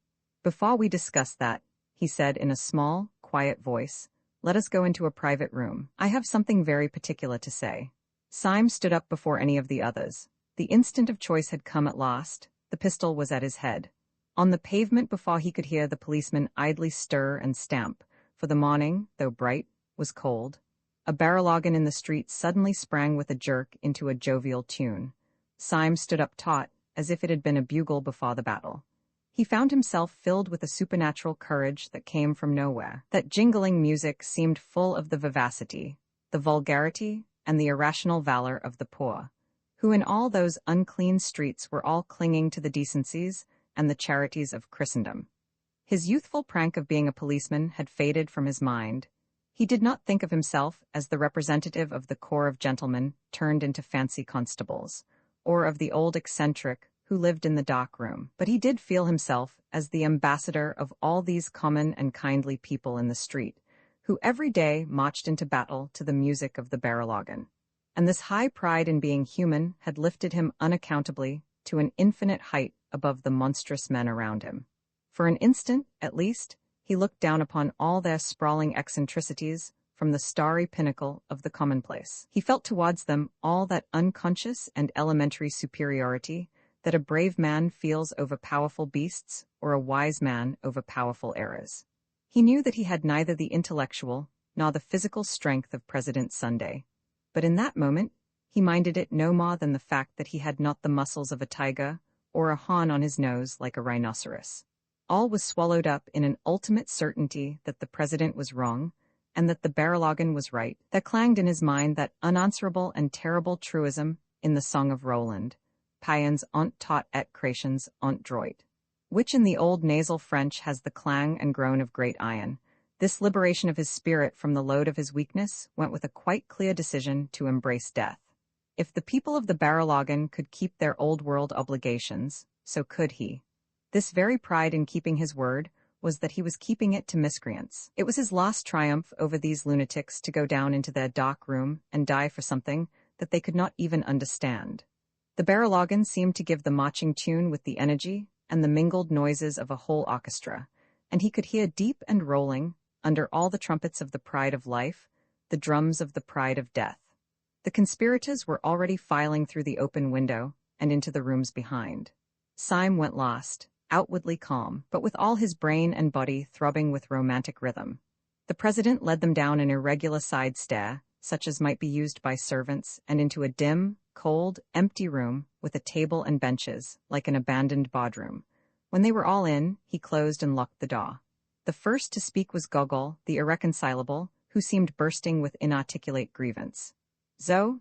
"Before we discuss that," he said in a small, quiet voice, "let us go into a private room. I have something very particular to say." Syme stood up before any of the others. The instant of choice had come at last. The pistol was at his head. On the pavement before he could hear the policeman idly stir and stamp, for the morning, though bright, was cold. A barrel organ in the street suddenly sprang with a jerk into a jovial tune. Syme stood up taut, as if it had been a bugle before the battle. He found himself filled with a supernatural courage that came from nowhere. That jingling music seemed full of the vivacity, the vulgarity, and the irrational valor of the poor, who in all those unclean streets were all clinging to the decencies and the charities of Christendom. His youthful prank of being a policeman had faded from his mind. He did not think of himself as the representative of the corps of gentlemen turned into fancy constables, or of the old eccentric who lived in the dark room, but he did feel himself as the ambassador of all these common and kindly people in the street, who every day marched into battle to the music of the barrel organ. And this high pride in being human had lifted him unaccountably to an infinite height above the monstrous men around him. For an instant, at least, he looked down upon all their sprawling eccentricities from the starry pinnacle of the commonplace. He felt towards them all that unconscious and elementary superiority that a brave man feels over powerful beasts or a wise man over powerful errors. He knew that he had neither the intellectual nor the physical strength of President Sunday, but in that moment he minded it no more than the fact that he had not the muscles of a tiger or a horn on his nose like a rhinoceros. All was swallowed up in an ultimate certainty that the president was wrong and that the barrel organ was right. There clanged in his mind that unanswerable and terrible truism in the Song of Roland, Païens ont tot et créations ont droit, which in the old nasal French has the clang and groan of great iron. This liberation of his spirit from the load of his weakness went with a quite clear decision to embrace death. If the people of the barrel organ could keep their old-world obligations, so could he. This very pride in keeping his word was that he was keeping it to miscreants. It was his last triumph over these lunatics to go down into their dark room and die for something that they could not even understand. The barrel organ seemed to give the marching tune with the energy and the mingled noises of a whole orchestra, and he could hear deep and rolling, under all the trumpets of the pride of life, the drums of the pride of death. The conspirators were already filing through the open window and into the rooms behind. Syme went lost, outwardly calm, but with all his brain and body throbbing with romantic rhythm. The president led them down an irregular side stair, such as might be used by servants, and into a dim, cold, empty room with a table and benches, like an abandoned bawdroom. When they were all in, he closed and locked the door. The first to speak was Gogol, the irreconcilable, who seemed bursting with inarticulate grievance. Zo,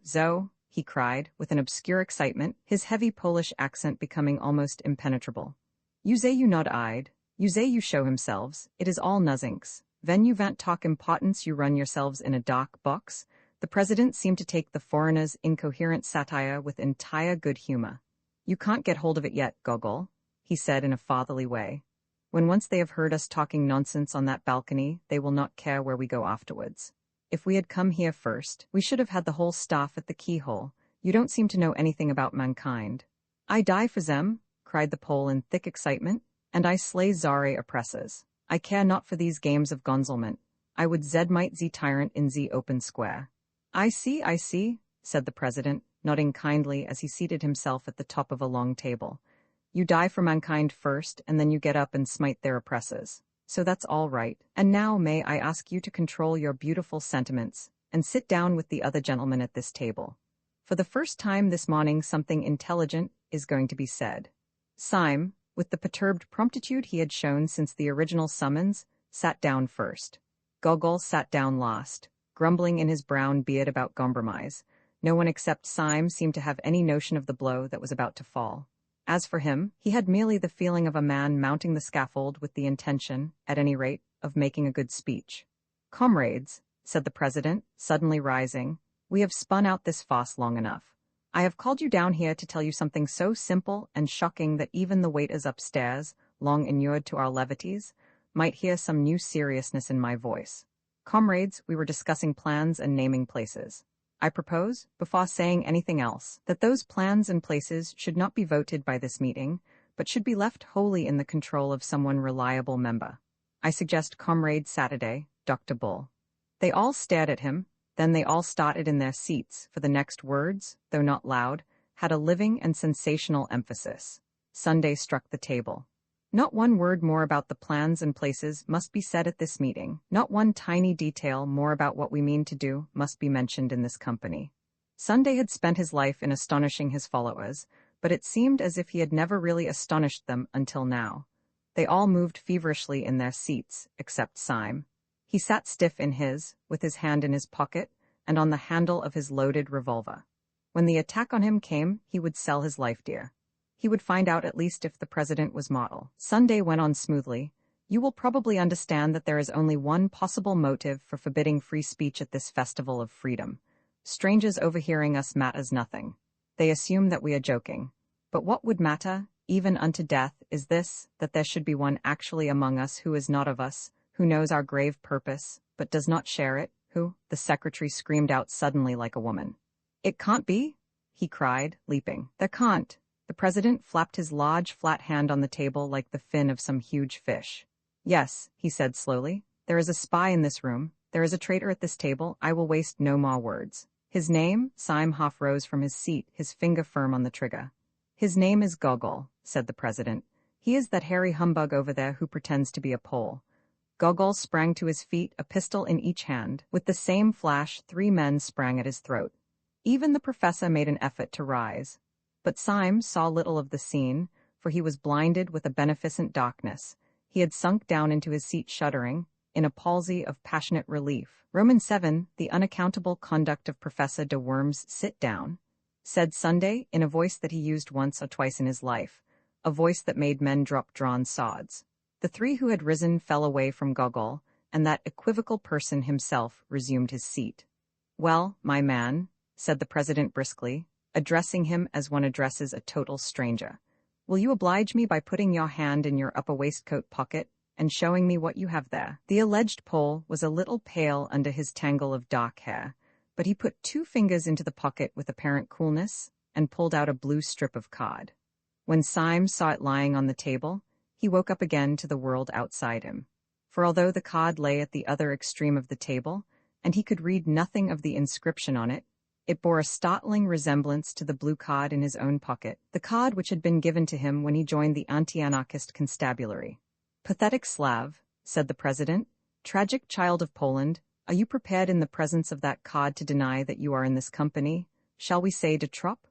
he cried, with an obscure excitement, his heavy Polish accent becoming almost impenetrable. You say you not ide, you say you show himselves, it is all nothings. Ven you vant talk importance you run yourselves in a dark box. The president seemed to take the foreigner's incoherent satire with entire good humor. You can't get hold of it yet, Gogol, he said in a fatherly way. When once they have heard us talking nonsense on that balcony, they will not care where we go afterwards. If we had come here first, we should have had the whole staff at the keyhole. You don't seem to know anything about mankind. I die for them, cried the Pole in thick excitement, and I slay Zare oppressors. I care not for these games of gonzelment. I would zedmite ze tyrant in ze open square. I see, said the president, nodding kindly as he seated himself at the top of a long table. You die for mankind first, and then you get up and smite their oppressors. So that's all right. And now may I ask you to control your beautiful sentiments, and sit down with the other gentlemen at this table. For the first time this morning something intelligent is going to be said. Syme, with the perturbed promptitude he had shown since the original summons, sat down first. Gogol sat down last, grumbling in his brown beard about compromise. No one except Syme seemed to have any notion of the blow that was about to fall. As for him, he had merely the feeling of a man mounting the scaffold with the intention, at any rate, of making a good speech. Comrades, said the president, suddenly rising, we have spun out this farce long enough. I have called you down here to tell you something so simple and shocking that even the waiters upstairs, long inured to our levities, might hear some new seriousness in my voice. Comrades, we were discussing plans and naming places. I propose, before saying anything else, that those plans and places should not be voted by this meeting, but should be left wholly in the control of someone reliable member. I suggest Comrade Saturday, Dr. Bull. They all stared at him, then they all started in their seats, for the next words, though not loud, had a living and sensational emphasis. Sunday struck the table. Not one word more about the plans and places must be said at this meeting. Not one tiny detail more about what we mean to do must be mentioned in this company. Sunday had spent his life in astonishing his followers, but it seemed as if he had never really astonished them until now. They all moved feverishly in their seats, except Syme. He sat stiff in with his hand in his pocket, and on the handle of his loaded revolver. When the attack on him came, he would sell his life dear. He would find out at least if the president was mortal. Sunday went on smoothly. You will probably understand that there is only one possible motive for forbidding free speech at this festival of freedom. Strangers overhearing us matters nothing. They assume that we are joking. But what would matter, even unto death, is this, that there should be one actually among us who is not of us, who knows our grave purpose, but does not share it, who, the secretary screamed out suddenly like a woman. It can't be? He cried, leaping. There can't. The president flapped his large, flat hand on the table like the fin of some huge fish. Yes, he said slowly. There is a spy in this room. There is a traitor at this table. I will waste no more words. His name? Syme half rose from his seat, his finger firm on the trigger. His name is Gogol, said the president. He is that hairy humbug over there who pretends to be a Pole. Gogol sprang to his feet, a pistol in each hand. With the same flash, 3 men sprang at his throat. Even the professor made an effort to rise. But Syme saw little of the scene, for he was blinded with a beneficent darkness. He had sunk down into his seat shuddering, in a palsy of passionate relief. Roman 7, the unaccountable conduct of Professor de Worms. Sit down, said Sunday, in a voice that he used once or twice in his life, a voice that made men drop drawn swords. The 3 who had risen fell away from Gogol, and that equivocal person himself resumed his seat. Well, my man, said the president briskly, addressing him as one addresses a total stranger. Will you oblige me by putting your hand in your upper waistcoat pocket and showing me what you have there? The alleged Pole was a little pale under his tangle of dark hair, but he put 2 fingers into the pocket with apparent coolness and pulled out a blue strip of card. When Syme saw it lying on the table, he woke up again to the world outside him. For although the card lay at the other extreme of the table, and he could read nothing of the inscription on it, it bore a startling resemblance to the blue card in his own pocket, the card which had been given to him when he joined the anti-anarchist constabulary. Pathetic Slav, said the president, tragic child of Poland, are you prepared in the presence of that card to deny that you are in this company? Shall we say de trop?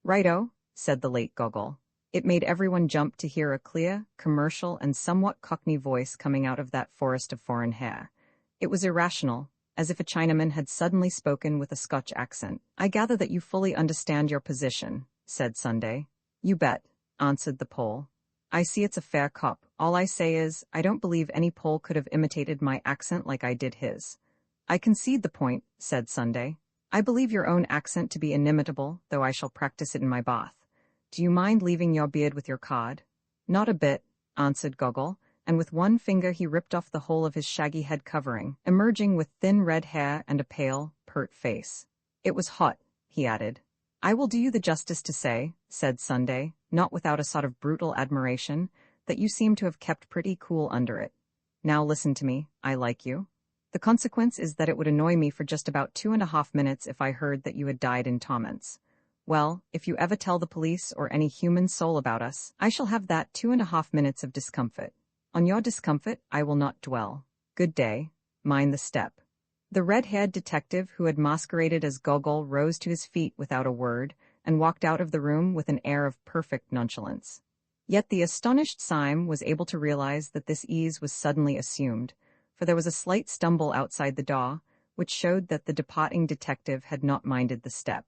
Righto, said the late Gogol. It made everyone jump to hear a clear, commercial, and somewhat cockney voice coming out of that forest of foreign hair. It was irrational, as if a Chinaman had suddenly spoken with a Scotch accent. I gather that you fully understand your position, said Sunday. You bet, answered the Pole. I see it's a fair cop. All I say is, I don't believe any Pole could have imitated my accent like I did his. I concede the point, said Sunday. I believe your own accent to be inimitable, though I shall practice it in my bath. Do you mind leaving your beard with your card? Not a bit, answered Gogol, and with one finger he ripped off the whole of his shaggy head covering, emerging with thin red hair and a pale, pert face. It was hot, he added. I will do you the justice to say, said Sunday, not without a sort of brutal admiration, that you seem to have kept pretty cool under it. Now listen to me, I like you. The consequence is that it would annoy me for just about 2.5 minutes if I heard that you had died in torments. Well, if you ever tell the police or any human soul about us, I shall have that 2.5 minutes of discomfort. On your discomfort I will not dwell. Good day. Mind the step. The red-haired detective who had masqueraded as Gogol rose to his feet without a word and walked out of the room with an air of perfect nonchalance. Yet the astonished Syme was able to realize that this ease was suddenly assumed, for there was a slight stumble outside the door, which showed that the departing detective had not minded the step.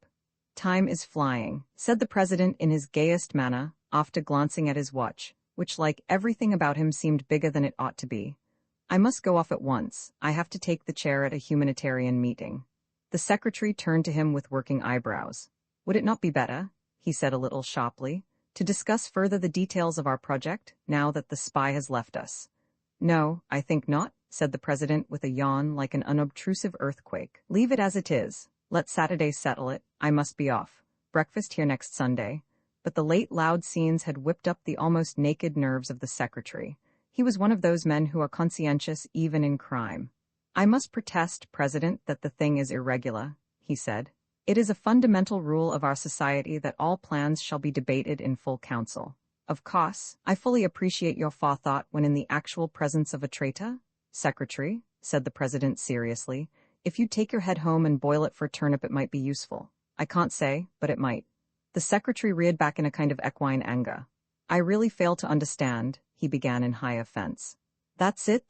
Time is flying, said the president in his gayest manner, after glancing at his watch, which like everything about him seemed bigger than it ought to be. I must go off at once. I have to take the chair at a humanitarian meeting. The secretary turned to him with working eyebrows. Would it not be better, he said a little sharply, to discuss further the details of our project, now that the spy has left us? No, I think not, said the president with a yawn like an unobtrusive earthquake. Leave it as it is. Let Saturday settle it. I must be off. Breakfast here next Sunday. But the late loud scenes had whipped up the almost naked nerves of the secretary. He was one of those men who are conscientious even in crime. I must protest, President, that the thing is irregular, he said. It is a fundamental rule of our society that all plans shall be debated in full council. Of course, I fully appreciate your forethought when in the actual presence of a traitor. Secretary, said the president seriously, if you take your head home and boil it for turnip it might be useful. I can't say, but it might. The secretary reared back in a kind of equine anger. I really fail to understand, he began in high offense. That's it,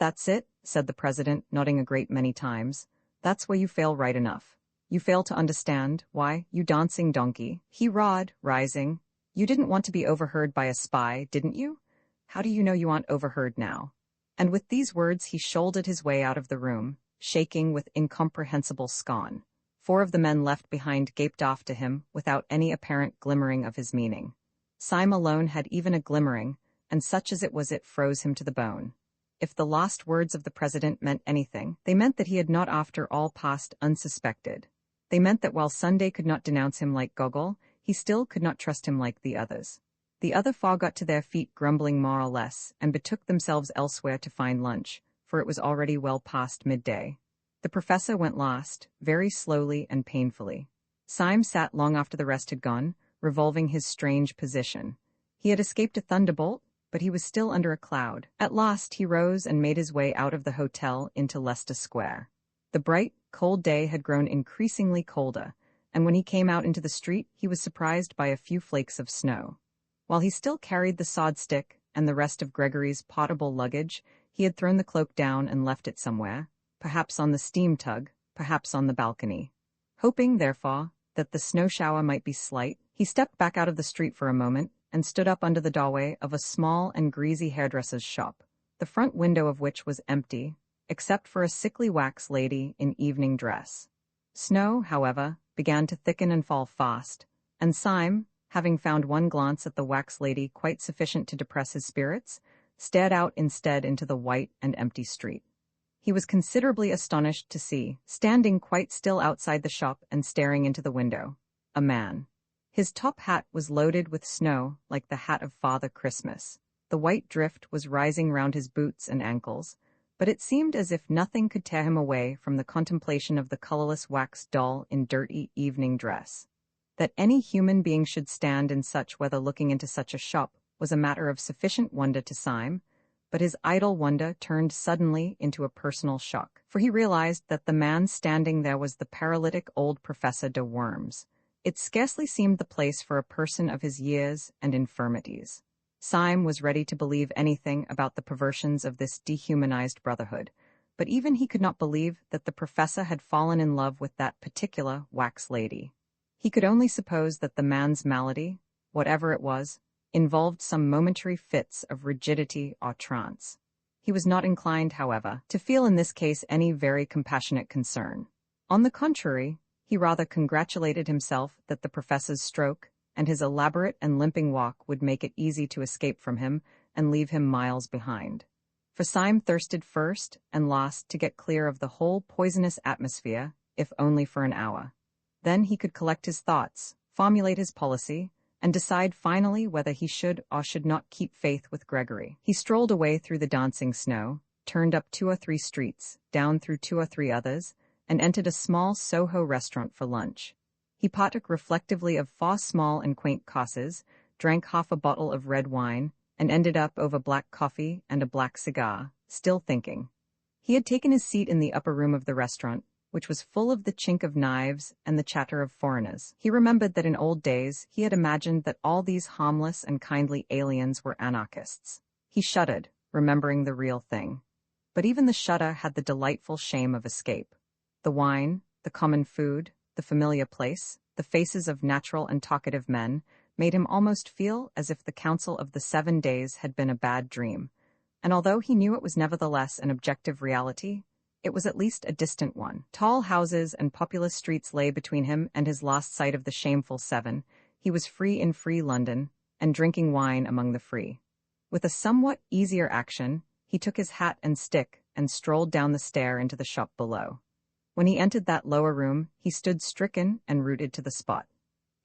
said the president, nodding a great many times. That's where you fail right enough. You fail to understand, why, you dancing donkey, he roared, rising. You didn't want to be overheard by a spy, didn't you? How do you know you aren't overheard now? And with these words he shouldered his way out of the room, shaking with incomprehensible scorn. 4 of the men left behind gaped off to him without any apparent glimmering of his meaning. Syme alone had even a glimmering, and such as it was it froze him to the bone. If the last words of the president meant anything, they meant that he had not after all passed unsuspected. They meant that while Sunday could not denounce him like Gogol, he still could not trust him like the others. The other 4 got to their feet grumbling more or less, and betook themselves elsewhere to find lunch, for it was already well past midday. The professor went last, very slowly and painfully. Syme sat long after the rest had gone, revolving his strange position. He had escaped a thunderbolt, but he was still under a cloud. At last he rose and made his way out of the hotel into Leicester Square. The bright, cold day had grown increasingly colder, and when he came out into the street he was surprised by a few flakes of snow. While he still carried the sod stick and the rest of Gregory's potable luggage, he had thrown the cloak down and left it somewhere, perhaps on the steam tug, perhaps on the balcony. Hoping, therefore, that the snow shower might be slight, he stepped back out of the street for a moment and stood up under the doorway of a small and greasy hairdresser's shop, the front window of which was empty, except for a sickly wax lady in evening dress. Snow, however, began to thicken and fall fast, and Syme, having found one glance at the wax lady quite sufficient to depress his spirits, stared out instead into the white and empty street. He was considerably astonished to see, standing quite still outside the shop and staring into the window, a man. His top hat was loaded with snow like the hat of Father Christmas. The white drift was rising round his boots and ankles, but it seemed as if nothing could tear him away from the contemplation of the colorless wax doll in dirty evening dress. That any human being should stand in such weather looking into such a shop was a matter of sufficient wonder to Syme, but his idle wonder turned suddenly into a personal shock, for he realized that the man standing there was the paralytic old Professor de Worms. It scarcely seemed the place for a person of his years and infirmities. Syme was ready to believe anything about the perversions of this dehumanized brotherhood, but even he could not believe that the professor had fallen in love with that particular wax lady. He could only suppose that the man's malady, whatever it was, involved some momentary fits of rigidity or trance. He was not inclined, however, to feel in this case any very compassionate concern. On the contrary, he rather congratulated himself that the professor's stroke and his elaborate and limping walk would make it easy to escape from him and leave him miles behind. For Syme thirsted first and last to get clear of the whole poisonous atmosphere, if only for an hour. Then he could collect his thoughts, formulate his policy, and decide finally whether he should or should not keep faith with Gregory. He strolled away through the dancing snow, turned up 2 or 3 streets, down through 2 or 3 others, and entered a small Soho restaurant for lunch. He partook reflectively of 4 small and quaint courses, drank half a bottle of red wine, and ended up over black coffee and a black cigar, still thinking. He had taken his seat in the upper room of the restaurant, which was full of the chink of knives and the chatter of foreigners. He remembered that in old days he had imagined that all these harmless and kindly aliens were anarchists. He shuddered, remembering the real thing. But even the shudder had the delightful shame of escape. The wine, the common food, the familiar place, the faces of natural and talkative men, made him almost feel as if the council of the 7 days had been a bad dream, and although he knew it was nevertheless an objective reality, it was at least a distant one. Tall houses and populous streets lay between him and his lost sight of the shameful 7. He was free in free London, and drinking wine among the free. With a somewhat easier action, he took his hat and stick and strolled down the stair into the shop below. When he entered that lower room, he stood stricken and rooted to the spot.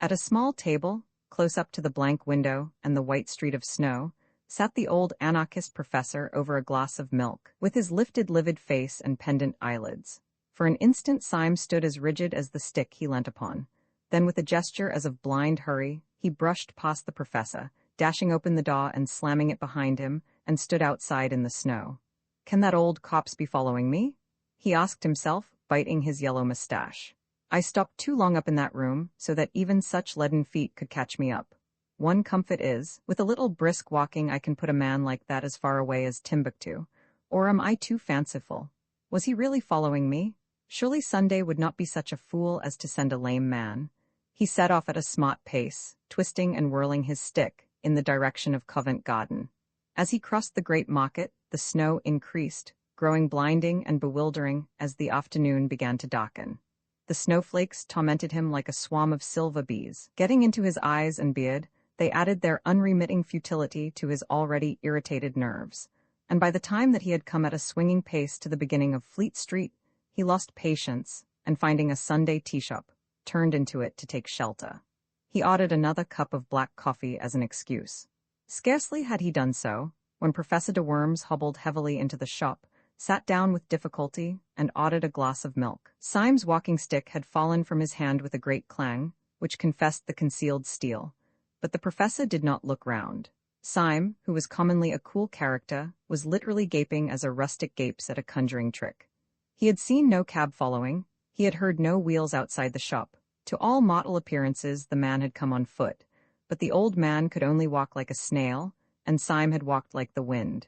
At a small table, close up to the blank window and the white street of snow, sat the old anarchist professor over a glass of milk, with his lifted livid face and pendant eyelids. For an instant Syme stood as rigid as the stick he leant upon. Then with a gesture as of blind hurry, he brushed past the professor, dashing open the door and slamming it behind him, and stood outside in the snow. "Can that old copse be following me?" he asked himself, biting his yellow mustache. "I stopped too long up in that room so that even such leaden feet could catch me up. One comfort is, with a little brisk walking I can put a man like that as far away as Timbuktu. Or am I too fanciful? Was he really following me? Surely Sunday would not be such a fool as to send a lame man." He set off at a smart pace, twisting and whirling his stick, in the direction of Covent Garden. As he crossed the great market, the snow increased, growing blinding and bewildering as the afternoon began to darken. The snowflakes tormented him like a swarm of silver bees. Getting into his eyes and beard, they added their unremitting futility to his already irritated nerves. And by the time that he had come at a swinging pace to the beginning of Fleet Street, he lost patience, and finding a Sunday tea shop, turned into it to take shelter. He ordered another cup of black coffee as an excuse. Scarcely had he done so, when Professor de Worms hobbled heavily into the shop, sat down with difficulty, and ordered a glass of milk. Syme's walking stick had fallen from his hand with a great clang, which confessed the concealed steel. But the professor did not look round. Syme, who was commonly a cool character, was literally gaping as a rustic gapes at a conjuring trick. He had seen no cab following, he had heard no wheels outside the shop. To all mortal appearances the man had come on foot, but the old man could only walk like a snail, and Syme had walked like the wind.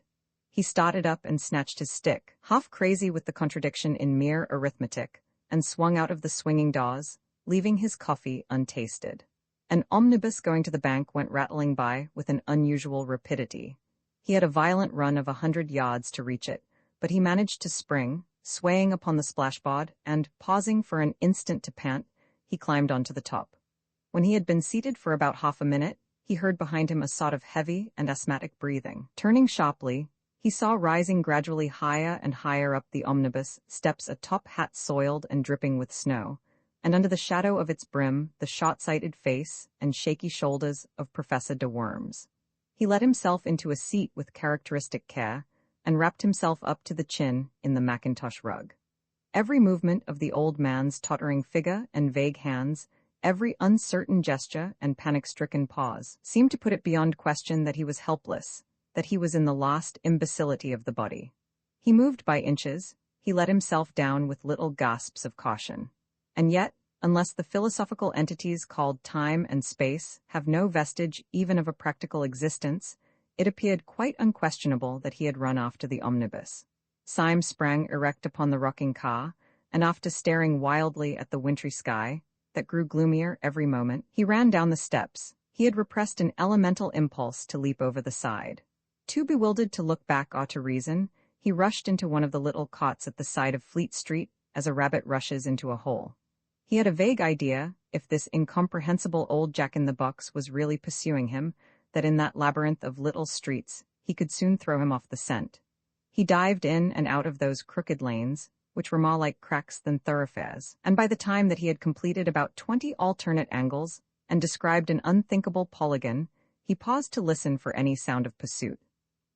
He started up and snatched his stick, half crazy with the contradiction in mere arithmetic, and swung out of the swinging doors, leaving his coffee untasted. An omnibus going to the bank went rattling by with an unusual rapidity. He had a violent run of 100 yards to reach it, but he managed to spring, swaying upon the splashboard, and, pausing for an instant to pant, he climbed onto the top. When he had been seated for about half a minute, he heard behind him a sort of heavy and asthmatic breathing. Turning sharply, he saw rising gradually higher and higher up the omnibus steps a top hat soiled and dripping with snow, and under the shadow of its brim the short-sighted face and shaky shoulders of Professor de Worms. He let himself into a seat with characteristic care, and wrapped himself up to the chin in the mackintosh rug. Every movement of the old man's tottering figure and vague hands, every uncertain gesture and panic-stricken pause, seemed to put it beyond question that he was helpless, that he was in the lost imbecility of the body. He moved by inches, he let himself down with little gasps of caution. And yet, unless the philosophical entities called time and space have no vestige even of a practical existence, it appeared quite unquestionable that he had run after the omnibus. Syme sprang erect upon the rocking car, and after staring wildly at the wintry sky, that grew gloomier every moment, he ran down the steps. He had repressed an elemental impulse to leap over the side. Too bewildered to look back or to reason, he rushed into one of the little cots at the side of Fleet Street as a rabbit rushes into a hole. He had a vague idea, if this incomprehensible old jack-in-the-box was really pursuing him, that in that labyrinth of little streets he could soon throw him off the scent. He dived in and out of those crooked lanes, which were more like cracks than thoroughfares, and by the time that he had completed about 20 alternate angles and described an unthinkable polygon, he paused to listen for any sound of pursuit.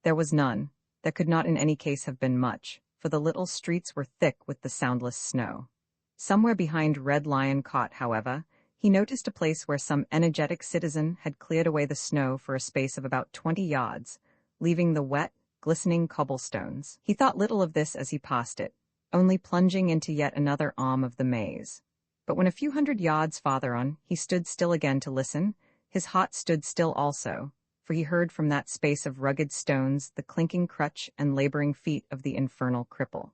There was none. There could not in any case have been much, for the little streets were thick with the soundless snow. Somewhere behind Red Lion Cot, however, he noticed a place where some energetic citizen had cleared away the snow for a space of about 20 yards, leaving the wet, glistening cobblestones. He thought little of this as he passed it, only plunging into yet another arm of the maze. But when a few hundred yards farther on, he stood still again to listen, his heart stood still also, for he heard from that space of rugged stones the clinking crutch and laboring feet of the infernal cripple.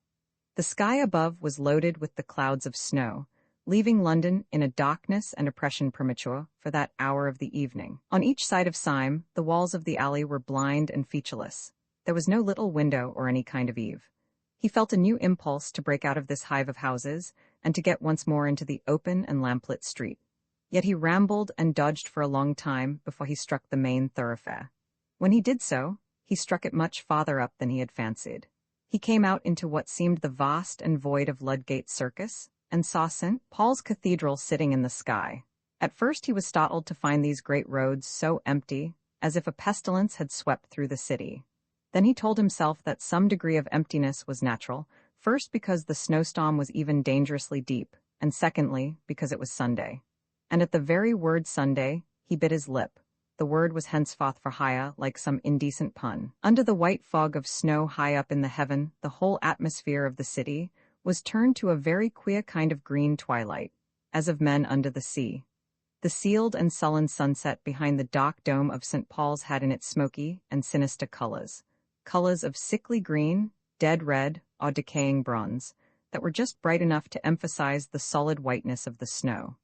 The sky above was loaded with the clouds of snow, leaving London in a darkness and oppression premature for that hour of the evening. On each side of Syme, the walls of the alley were blind and featureless. There was no little window or any kind of eave. He felt a new impulse to break out of this hive of houses and to get once more into the open and lamplit street. Yet he rambled and dodged for a long time before he struck the main thoroughfare. When he did so, he struck it much farther up than he had fancied. He came out into what seemed the vast and void of Ludgate Circus, and saw St. Paul's Cathedral sitting in the sky. At first he was startled to find these great roads so empty, as if a pestilence had swept through the city. Then he told himself that some degree of emptiness was natural, first because the snowstorm was even dangerously deep, and secondly because it was Sunday. And at the very word Sunday, he bit his lip, The word was henceforth for hire, like some indecent pun. Under the white fog of snow high up in the heaven, the whole atmosphere of the city was turned to a very queer kind of green twilight, as of men under the sea. The sealed and sullen sunset behind the dark dome of St. Paul's had in it smoky and sinister colors of sickly green, dead red, or decaying bronze, that were just bright enough to emphasize the solid whiteness of the snow.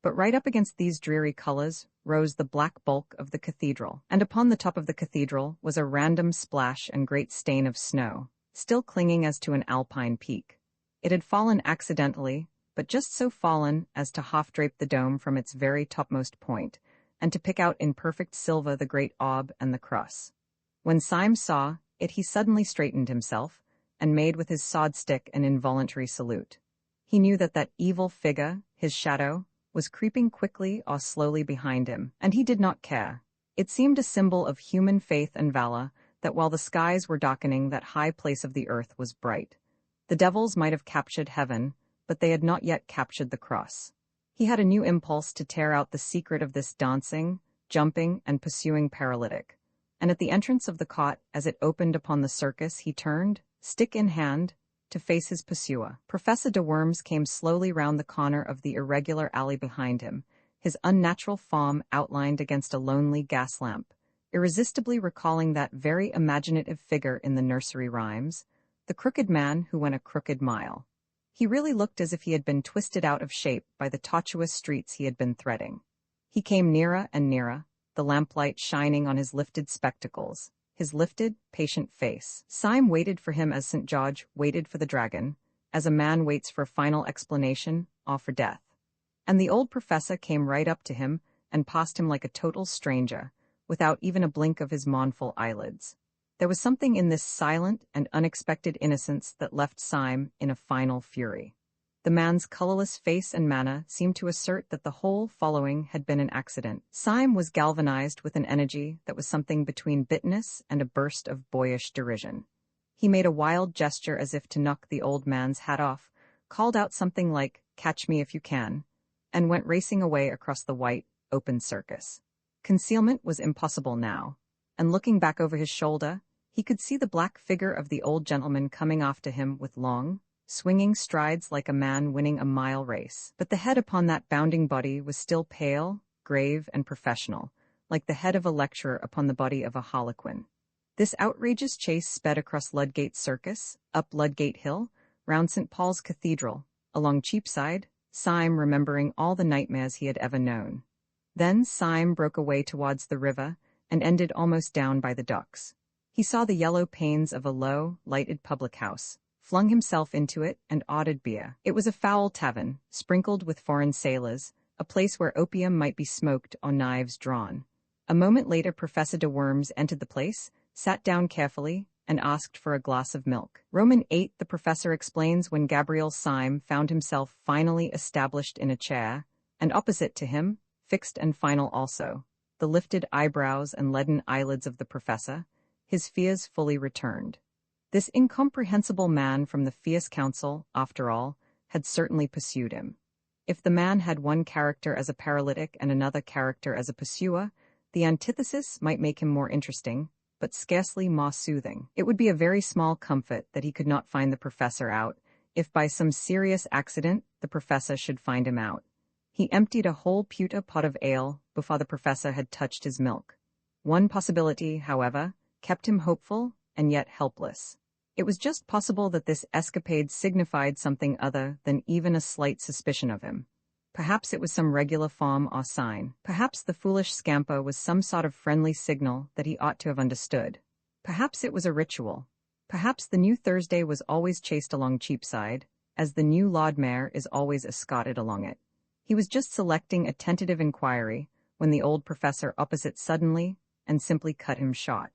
But right up against these dreary colors rose the black bulk of the cathedral, and upon the top of the cathedral was a random splash and great stain of snow, still clinging as to an alpine peak. It had fallen accidentally, but just so fallen as to half-drape the dome from its very topmost point, and to pick out in perfect silver the great orb and the cross. When Syme saw it, he suddenly straightened himself, and made with his sword-stick an involuntary salute. He knew that that evil figure, his shadow, was creeping quickly or slowly behind him, and he did not care. It seemed a symbol of human faith and valor that while the skies were darkening, that high place of the earth was bright. The devils might have captured heaven, but they had not yet captured the cross. He had a new impulse to tear out the secret of this dancing, jumping, and pursuing paralytic. And at the entrance of the cot, as it opened upon the circus, he turned, stick in hand, to face his pursuer. Professor de Worms came slowly round the corner of the irregular alley behind him, his unnatural form outlined against a lonely gas lamp, irresistibly recalling that very imaginative figure in the nursery rhymes, the crooked man who went a crooked mile. He really looked as if he had been twisted out of shape by the tortuous streets he had been threading. He came nearer and nearer, the lamplight shining on his lifted spectacles, his lifted, patient face. Syme waited for him as St. George waited for the dragon, as a man waits for a final explanation or for death. And the old professor came right up to him and passed him like a total stranger, without even a blink of his mournful eyelids. There was something in this silent and unexpected innocence that left Syme in a final fury. The man's colorless face and manner seemed to assert that the whole following had been an accident. Syme was galvanized with an energy that was something between bitterness and a burst of boyish derision. He made a wild gesture as if to knock the old man's hat off, called out something like, "Catch me if you can," and went racing away across the white, open circus. Concealment was impossible now, and looking back over his shoulder, he could see the black figure of the old gentleman coming after him with long, swinging strides like a man winning a mile race. But the head upon that bounding body was still pale, grave, and professional, like the head of a lecturer upon the body of a harlequin. This outrageous chase sped across Ludgate Circus, up Ludgate Hill, round St. Paul's Cathedral, along Cheapside, Syme remembering all the nightmares he had ever known. Then Syme broke away towards the river and ended almost down by the docks. He saw the yellow panes of a low, lighted public house, flung himself into it, and ordered beer. It was a foul tavern, sprinkled with foreign sailors, a place where opium might be smoked or knives drawn. A moment later Professor de Worms entered the place, sat down carefully, and asked for a glass of milk. Roman 8, the professor explains, when Gabriel Syme found himself finally established in a chair, and opposite to him, fixed and final also, the lifted eyebrows and leaden eyelids of the professor, his fears fully returned. This incomprehensible man from the fierce council, after all, had certainly pursued him. If the man had one character as a paralytic and another character as a pursuer, the antithesis might make him more interesting, but scarcely more soothing. It would be a very small comfort that he could not find the professor out, if by some serious accident the professor should find him out. He emptied a whole pewter pot of ale before the professor had touched his milk. One possibility, however, kept him hopeful and yet helpless. It was just possible that this escapade signified something other than even a slight suspicion of him. Perhaps it was some regular form or sign. Perhaps the foolish scamper was some sort of friendly signal that he ought to have understood. Perhaps it was a ritual. Perhaps the new Thursday was always chased along Cheapside, as the new Lord Mayor is always escorted along it. He was just selecting a tentative inquiry when the old professor opposite suddenly and simply cut him short.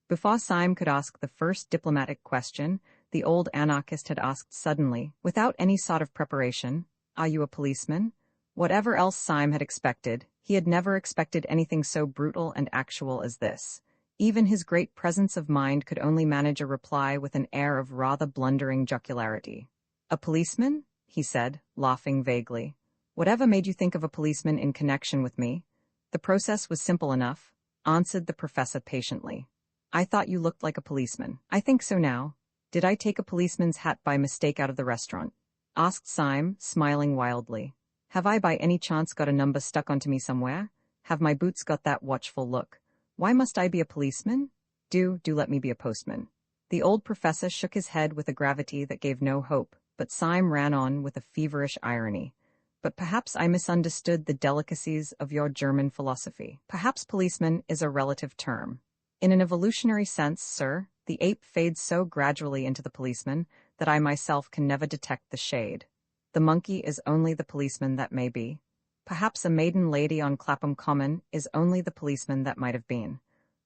Before Syme could ask the first diplomatic question, the old anarchist had asked suddenly, without any sort of preparation, "Are you a policeman?" Whatever else Syme had expected, he had never expected anything so brutal and actual as this. Even his great presence of mind could only manage a reply with an air of rather blundering jocularity. "A policeman?" he said, laughing vaguely. "Whatever made you think of a policeman in connection with me?" The process was simple enough, answered the professor patiently. I thought you looked like a policeman. I think so now. Did I take a policeman's hat by mistake out of the restaurant? Asked Syme, smiling wildly. Have I by any chance got a number stuck onto me somewhere? Have my boots got that watchful look? Why must I be a policeman? Do let me be a postman. The old professor shook his head with a gravity that gave no hope, but Syme ran on with a feverish irony. But perhaps I misunderstood the delicacies of your German philosophy. Perhaps policeman is a relative term. In an evolutionary sense, sir, the ape fades so gradually into the policeman that I myself can never detect the shade. The monkey is only the policeman that may be. Perhaps a maiden lady on Clapham Common is only the policeman that might have been.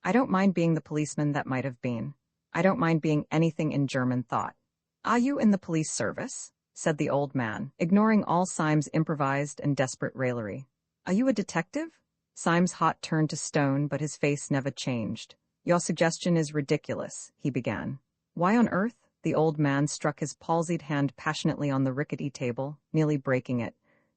I don't mind being the policeman that might have been. I don't mind being anything in German thought. Are you in the police service? Said the old man, ignoring all Syme's improvised and desperate raillery. Are you a detective? Syme's heart turned to stone, but his face never changed. Your suggestion is ridiculous, he began. Why on earth? The old man struck his palsied hand passionately on the rickety table, nearly breaking it.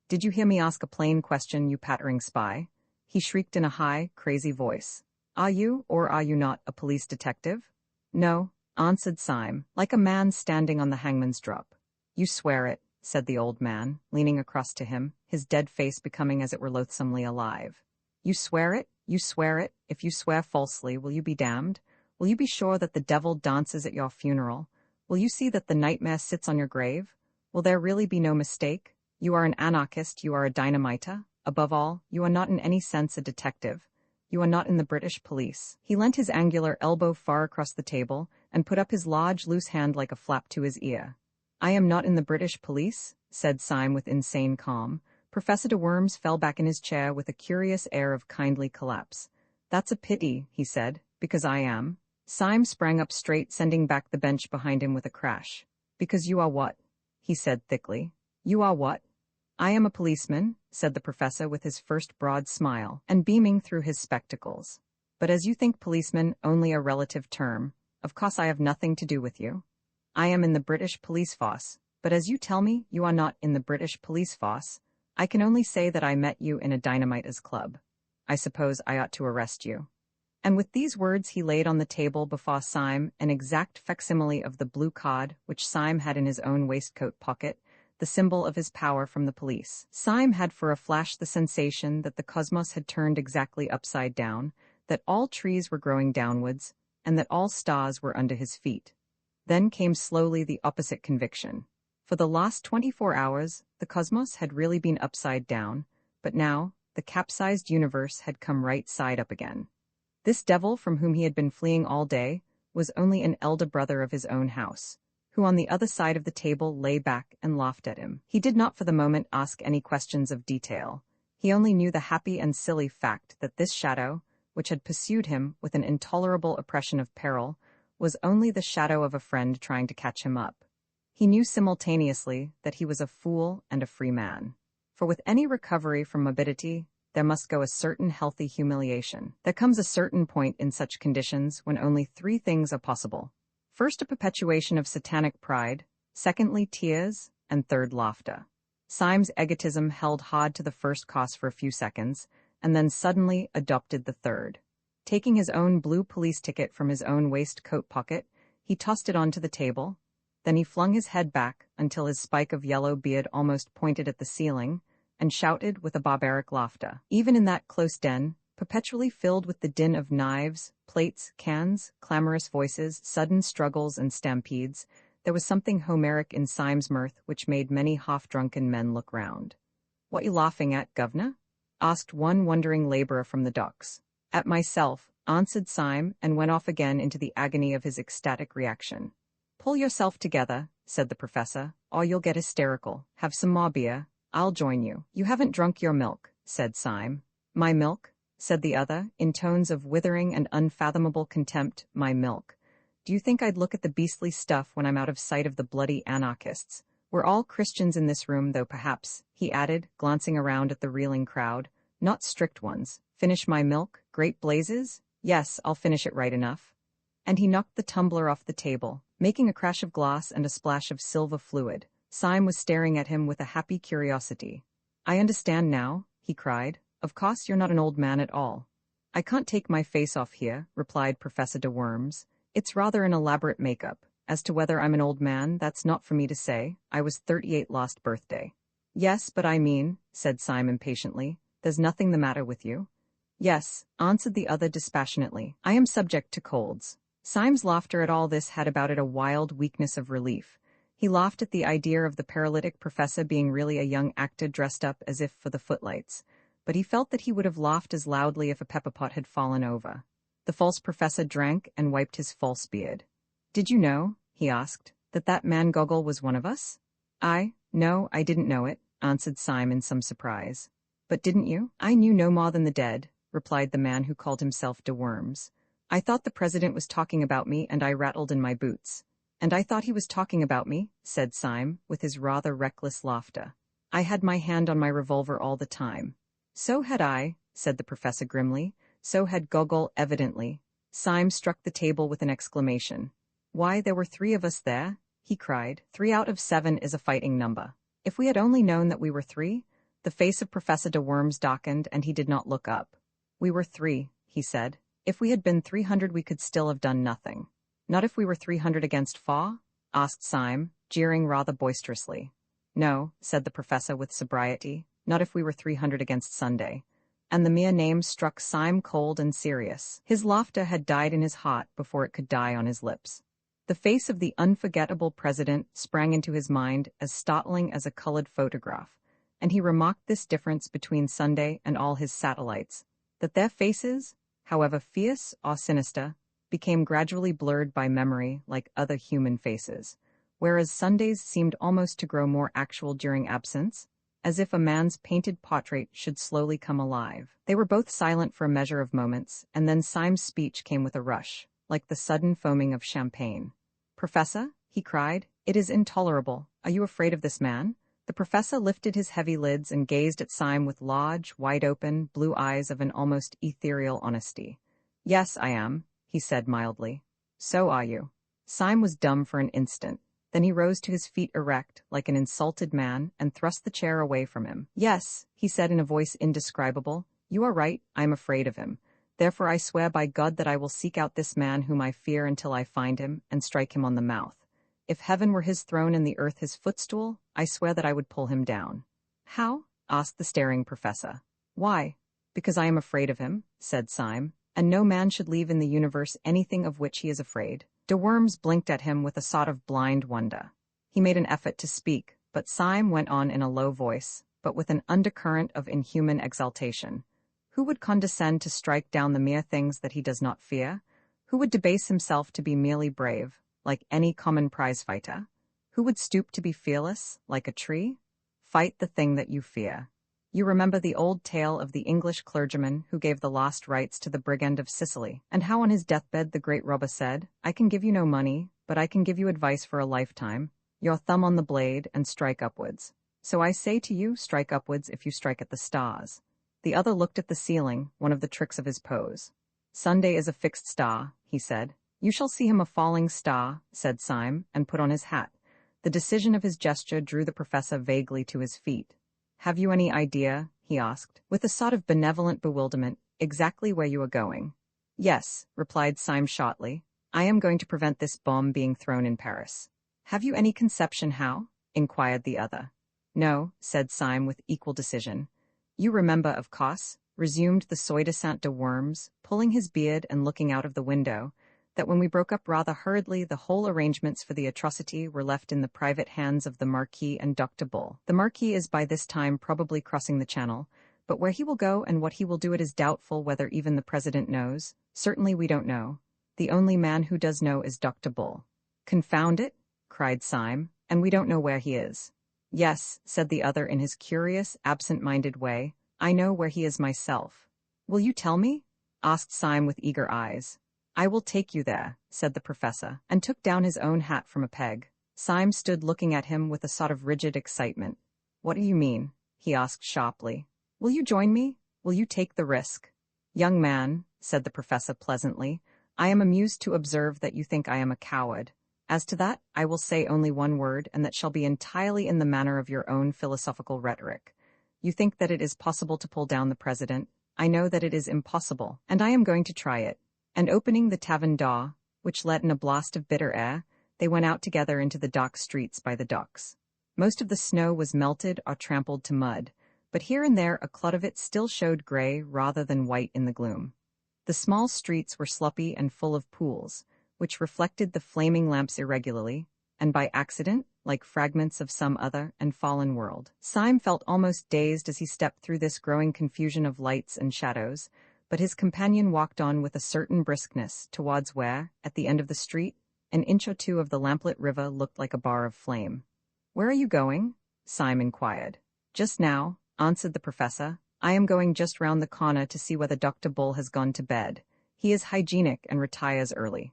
Did you hear me ask a plain question, you pattering spy? He shrieked in a high, crazy voice. Are you, or are you not, a police detective? No, answered Syme, like a man standing on the hangman's drop. You swear it, said the old man, leaning across to him, his dead face becoming as it were loathsomely alive. You swear it? You swear it? If you swear falsely, will you be damned? Will you be sure that the devil dances at your funeral? Will you see that the nightmare sits on your grave? Will there really be no mistake? You are an anarchist, you are a dynamiter. Above all, you are not in any sense a detective. You are not in the British police. He leant his angular elbow far across the table and put up his large, loose hand like a flap to his ear. I am not in the British police, said Syme with insane calm. Professor de Worms fell back in his chair with a curious air of kindly collapse. That's a pity, he said, because I am. Syme sprang up straight, sending back the bench behind him with a crash. Because you are what? He said thickly. You are what? I am a policeman, said the professor with his first broad smile, and beaming through his spectacles. But as you think policeman only a relative term, of course I have nothing to do with you. I am in the British police force, but as you tell me you are not in the British police force, I can only say that I met you in a dynamiters club. I suppose I ought to arrest you. And with these words he laid on the table before Syme an exact facsimile of the blue card which Syme had in his own waistcoat pocket, the symbol of his power from the police. Syme had for a flash the sensation that the cosmos had turned exactly upside down, that all trees were growing downwards, and that all stars were under his feet. Then came slowly the opposite conviction. For the last 24 hours, the cosmos had really been upside down, but now, the capsized universe had come right side up again. This devil from whom he had been fleeing all day was only an elder brother of his own house, who on the other side of the table lay back and laughed at him. He did not for the moment ask any questions of detail. He only knew the happy and silly fact that this shadow, which had pursued him with an intolerable oppression of peril, was only the shadow of a friend trying to catch him up. He knew simultaneously that he was a fool and a free man. For with any recovery from morbidity, there must go a certain healthy humiliation. There comes a certain point in such conditions when only three things are possible. First, a perpetuation of satanic pride, secondly, tears, and third, laughter. Syme's egotism held hard to the first cause for a few seconds, and then suddenly adopted the third. Taking his own blue police ticket from his own waistcoat pocket, he tossed it onto the table. Then he flung his head back until his spike of yellow beard almost pointed at the ceiling, and shouted with a barbaric laughter. Even in that close den, perpetually filled with the din of knives, plates, cans, clamorous voices, sudden struggles and stampedes, there was something Homeric in Syme's mirth which made many half-drunken men look round. "What you laughing at, governor?" asked one wondering laborer from the docks. "At myself," answered Syme, and went off again into the agony of his ecstatic reaction. "Pull yourself together," said the professor, "or you'll get hysterical. Have some more beer. I'll join you." "You haven't drunk your milk," said Syme. "My milk?" said the other, in tones of withering and unfathomable contempt. "My milk. Do you think I'd look at the beastly stuff when I'm out of sight of the bloody anarchists? We're all Christians in this room, though perhaps," he added, glancing around at the reeling crowd, "not strict ones. Finish my milk? Great blazes? Yes, I'll finish it right enough." And he knocked the tumbler off the table, making a crash of glass and a splash of silver fluid. Syme was staring at him with a happy curiosity. "I understand now," he cried. Of course you're not an old man at all. I can't take my face off here, replied Professor de Worms. It's rather an elaborate makeup. As to whether I'm an old man, that's not for me to say. I was 38 last birthday. Yes, but I mean, said Syme impatiently, there's nothing the matter with you? Yes, answered the other dispassionately. I am subject to colds. Syme's laughter at all this had about it a wild weakness of relief. He laughed at the idea of the paralytic professor being really a young actor dressed up as if for the footlights, but he felt that he would have laughed as loudly if a pepper pot had fallen over. The false professor drank and wiped his false beard. Did you know, he asked, that man Gogol was one of us? No, I didn't know it, answered Syme in some surprise. But didn't you? I knew no more than the dead, replied the man who called himself de Worms. I thought the president was talking about me and I rattled in my boots. And I thought he was talking about me, said Syme, with his rather reckless laughter. I had my hand on my revolver all the time. So had I, said the professor grimly. So had Gogol evidently. Syme struck the table with an exclamation. Why, there were 3 of us there, he cried. 3 out of 7 is a fighting number. If we had only known that we were 3, the face of Professor de Worms darkened and he did not look up. We were 3, he said. If we had been 300 we could still have done nothing. Not if we were 300 against 4? Asked Syme, jeering rather boisterously. No, said the professor with sobriety, not if we were 300 against Sunday. And the mere name struck Syme cold and serious. His laughter had died in his heart before it could die on his lips. The face of the unforgettable president sprang into his mind as startling as a colored photograph, and he remarked this difference between Sunday and all his satellites, that their faces, however fierce or sinister, became gradually blurred by memory like other human faces, whereas Sunday's seemed almost to grow more actual during absence, as if a man's painted portrait should slowly come alive. They were both silent for a measure of moments, and then Syme's speech came with a rush, like the sudden foaming of champagne. Professor, he cried, it is intolerable. Are you afraid of this man? The professor lifted his heavy lids and gazed at Syme with large, wide-open, blue eyes of an almost ethereal honesty. Yes, I am, he said mildly. So are you. Syme was dumb for an instant. Then he rose to his feet erect, like an insulted man, and thrust the chair away from him. Yes, he said in a voice indescribable, you are right, I am afraid of him. Therefore I swear by God that I will seek out this man whom I fear until I find him, and strike him on the mouth. If heaven were his throne and the earth his footstool, I swear that I would pull him down. How? Asked the staring professor. Why? Because I am afraid of him, said Syme, and no man should leave in the universe anything of which he is afraid. De Worms blinked at him with a sort of blind wonder. He made an effort to speak, but Syme went on in a low voice, but with an undercurrent of inhuman exaltation. Who would condescend to strike down the mere things that he does not fear? Who would debase himself to be merely brave, like any common prize-fighter? Who would stoop to be fearless, like a tree? Fight the thing that you fear. You remember the old tale of the English clergyman who gave the last rites to the brigand of Sicily, and how on his deathbed the great robber said, I can give you no money, but I can give you advice for a lifetime. Your thumb on the blade and strike upwards. So I say to you, strike upwards if you strike at the stars. The other looked at the ceiling, one of the tricks of his pose. Sunday is a fixed star, he said. You shall see him a falling star, said Syme, and put on his hat. The decision of his gesture drew the professor vaguely to his feet. Have you any idea, he asked, with a sort of benevolent bewilderment, exactly where you are going? Yes, replied Syme shortly. I am going to prevent this bomb being thrown in Paris. Have you any conception how? Inquired the other. No, said Syme with equal decision. You remember, of course, resumed the soi-disant de Worms, pulling his beard and looking out of the window, that when we broke up rather hurriedly the whole arrangements for the atrocity were left in the private hands of the Marquis and Dr. Bull. The Marquis is by this time probably crossing the Channel, but where he will go and what he will do it is doubtful whether even the President knows. Certainly we don't know. The only man who does know is Dr. Bull. Confound it, cried Syme, and we don't know where he is. Yes, said the other in his curious, absent-minded way, I know where he is myself. Will you tell me? Asked Syme with eager eyes. I will take you there, said the professor, and took down his own hat from a peg. Syme stood looking at him with a sort of rigid excitement. What do you mean? He asked sharply. Will you join me? Will you take the risk? Young man, said the professor pleasantly, I am amused to observe that you think I am a coward. As to that, I will say only one word, and that shall be entirely in the manner of your own philosophical rhetoric. You think that it is possible to pull down the president? I know that it is impossible, and I am going to try it." And opening the tavern door, which let in a blast of bitter air, they went out together into the dark streets by the docks. Most of the snow was melted or trampled to mud, but here and there a clot of it still showed gray rather than white in the gloom. The small streets were sloppy and full of pools, which reflected the flaming lamps irregularly, and by accident, like fragments of some other and fallen world. Syme felt almost dazed as he stepped through this growing confusion of lights and shadows, but his companion walked on with a certain briskness towards where, at the end of the street, an inch or two of the lamplit river looked like a bar of flame. "Where are you going?" Syme inquired. "Just now," answered the professor. "I am going just round the corner to see whether Dr. Bull has gone to bed. He is hygienic and retires early."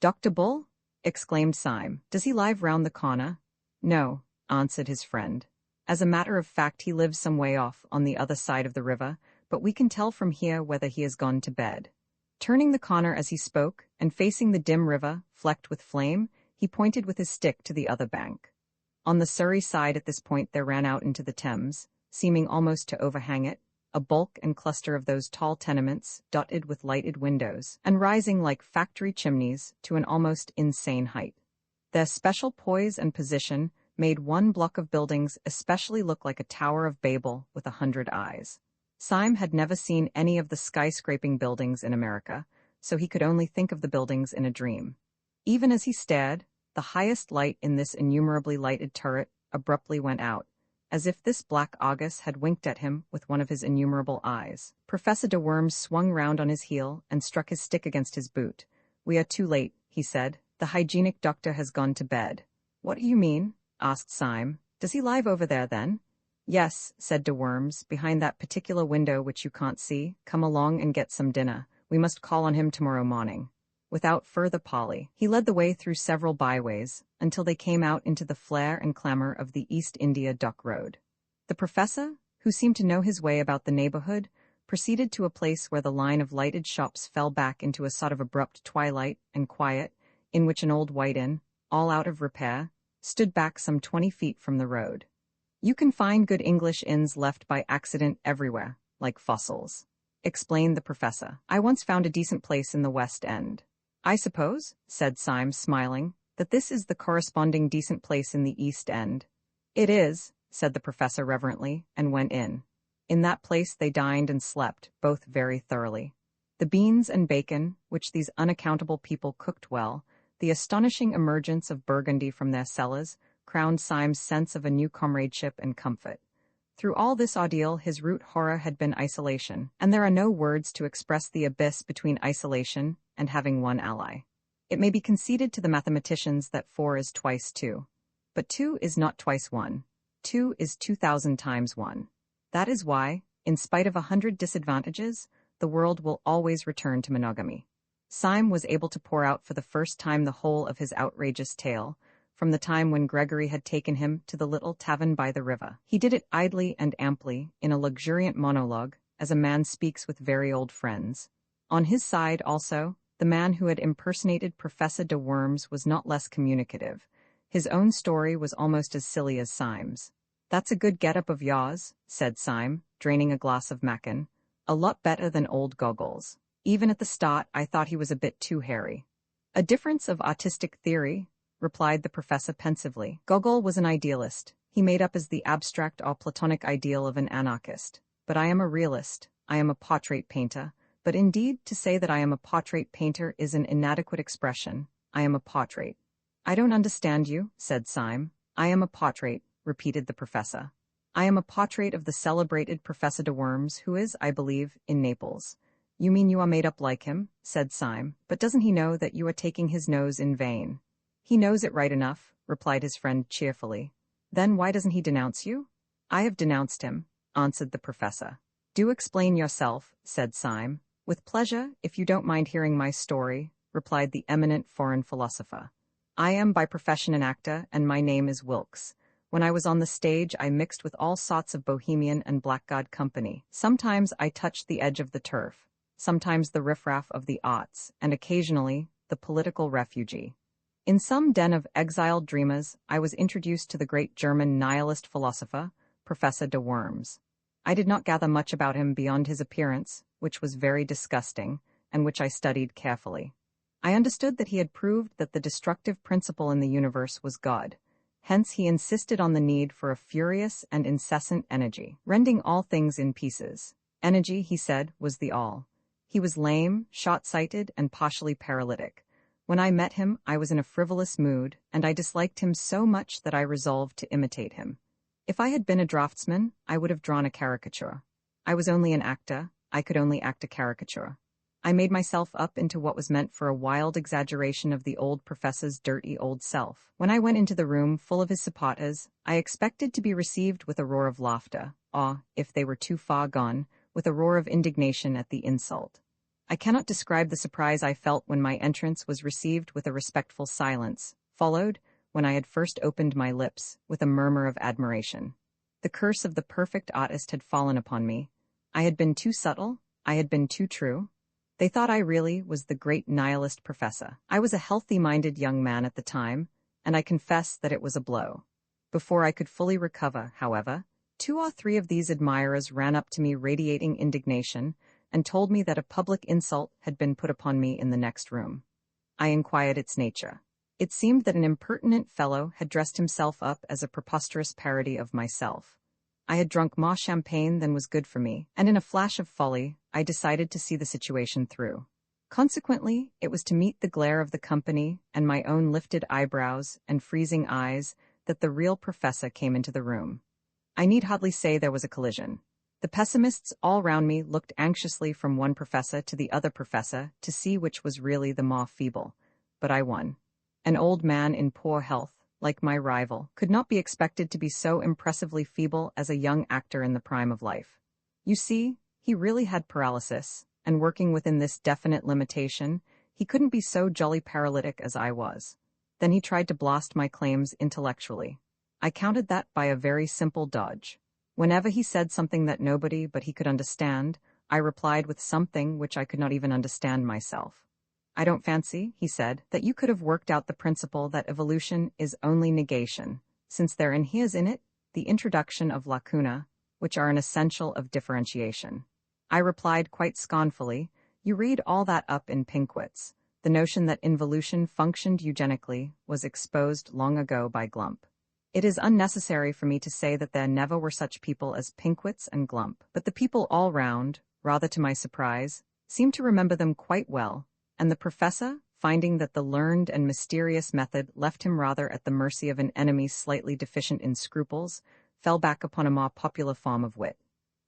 "Dr. Bull?" exclaimed Syme. "Does he live round the corner?" "No," answered his friend. "As a matter of fact, he lives some way off, on the other side of the river, but we can tell from here whether he has gone to bed." Turning the corner as he spoke, and facing the dim river, flecked with flame, he pointed with his stick to the other bank. On the Surrey side at this point there ran out into the Thames, seeming almost to overhang it, a bulk and cluster of those tall tenements, dotted with lighted windows, and rising like factory chimneys to an almost insane height. Their special poise and position made one block of buildings especially look like a Tower of Babel with 100 eyes. Syme had never seen any of the skyscraping buildings in America, so he could only think of the buildings in a dream. Even as he stared, the highest light in this innumerably lighted turret abruptly went out, as if this black Argus had winked at him with one of his innumerable eyes. Professor de Worms swung round on his heel and struck his stick against his boot. "We are too late," he said. "The hygienic doctor has gone to bed." "What do you mean?" asked Syme. "Does he live over there, then?" "Yes," said de Worms, "behind that particular window which you can't see. Come along and get some dinner. We must call on him tomorrow morning." Without further parley, he led the way through several byways, until they came out into the flare and clamor of the East India Dock Road. The professor, who seemed to know his way about the neighborhood, proceeded to a place where the line of lighted shops fell back into a sort of abrupt twilight and quiet, in which an old white inn, all out of repair, stood back some 20 feet from the road. "You can find good English inns left by accident everywhere, like fossils," explained the professor. "I once found a decent place in the West End." "I suppose," said Syme, smiling, "that this is the corresponding decent place in the East End." "It is," said the professor reverently, and went in. In that place they dined and slept, both very thoroughly. The beans and bacon, which these unaccountable people cooked well, the astonishing emergence of Burgundy from their cellars, crowned Syme's sense of a new comradeship and comfort. Through all this ordeal his root horror had been isolation, and there are no words to express the abyss between isolation and having one ally. It may be conceded to the mathematicians that 4 is twice 2. But 2 is not twice 1. 2 is 2,000 times 1. That is why, in spite of 100 disadvantages, the world will always return to monogamy. Syme was able to pour out for the first time the whole of his outrageous tale, from the time when Gregory had taken him to the little tavern by the river. He did it idly and amply, in a luxuriant monologue, as a man speaks with very old friends. On his side, also, the man who had impersonated Professor de Worms was not less communicative. His own story was almost as silly as Syme's. "That's a good get-up of yours," said Syme, draining a glass of Mackin. "A lot better than old Gogol's. Even at the start, I thought he was a bit too hairy." "A difference of artistic theory," replied the professor pensively. "Gogol was an idealist. He made up as the abstract or Platonic ideal of an anarchist. But I am a realist. I am a portrait painter. But indeed, to say that I am a portrait painter is an inadequate expression. I am a portrait." "I don't understand you," said Syme. "I am a portrait," repeated the professor. "I am a portrait of the celebrated Professor de Worms, who is, I believe, in Naples." "You mean you are made up like him," said Syme. "But doesn't he know that you are taking his nose in vain?" "He knows it right enough," replied his friend cheerfully. "Then why doesn't he denounce you?" "I have denounced him," answered the professor. "Do explain yourself," said Syme. "With pleasure, if you don't mind hearing my story," replied the eminent foreign philosopher. "I am by profession an actor, and my name is Wilkes. When I was on the stage, I mixed with all sorts of bohemian and blackguard company. Sometimes I touched the edge of the turf, sometimes the riffraff of the arts, and occasionally the political refugee. In some den of exiled dreamers, I was introduced to the great German nihilist philosopher, Professor de Worms. I did not gather much about him beyond his appearance, which was very disgusting, and which I studied carefully. I understood that he had proved that the destructive principle in the universe was God. Hence he insisted on the need for a furious and incessant energy, rending all things in pieces. Energy, he said, was the all. He was lame, short-sighted, and partially paralytic. When I met him, I was in a frivolous mood, and I disliked him so much that I resolved to imitate him. If I had been a draftsman, I would have drawn a caricature. I was only an actor, I could only act a caricature. I made myself up into what was meant for a wild exaggeration of the old professor's dirty old self. When I went into the room full of his supporters, I expected to be received with a roar of laughter, or, if they were too far gone, with a roar of indignation at the insult. I cannot describe the surprise I felt when my entrance was received with a respectful silence, followed, when I had first opened my lips, with a murmur of admiration. The curse of the perfect artist had fallen upon me. I had been too subtle, I had been too true. They thought I really was the great nihilist professor. I was a healthy-minded young man at the time, and I confess that it was a blow. Before I could fully recover, however, 2 or 3 of these admirers ran up to me radiating indignation, and told me that a public insult had been put upon me in the next room. I inquired its nature. It seemed that an impertinent fellow had dressed himself up as a preposterous parody of myself. I had drunk more champagne than was good for me, and in a flash of folly, I decided to see the situation through. Consequently, it was to meet the glare of the company and my own lifted eyebrows and freezing eyes that the real professor came into the room. I need hardly say there was a collision. The pessimists all round me looked anxiously from one professor to the other professor to see which was really the more feeble. But I won. An old man in poor health, like my rival, could not be expected to be so impressively feeble as a young actor in the prime of life. You see, he really had paralysis, and working within this definite limitation, he couldn't be so jolly paralytic as I was. Then he tried to blast my claims intellectually. I countered that by a very simple dodge. Whenever he said something that nobody but he could understand, I replied with something which I could not even understand myself. I don't fancy, he said, that you could have worked out the principle that evolution is only negation, since there inheres in it the introduction of lacuna, which are an essential of differentiation. I replied quite scornfully, you read all that up in Pinkwitz. The notion that involution functioned eugenically was exposed long ago by Glump. It is unnecessary for me to say that there never were such people as Pinkwitz and Glump, but the people all round, rather to my surprise, seemed to remember them quite well, and the professor, finding that the learned and mysterious method left him rather at the mercy of an enemy slightly deficient in scruples, fell back upon a more popular form of wit.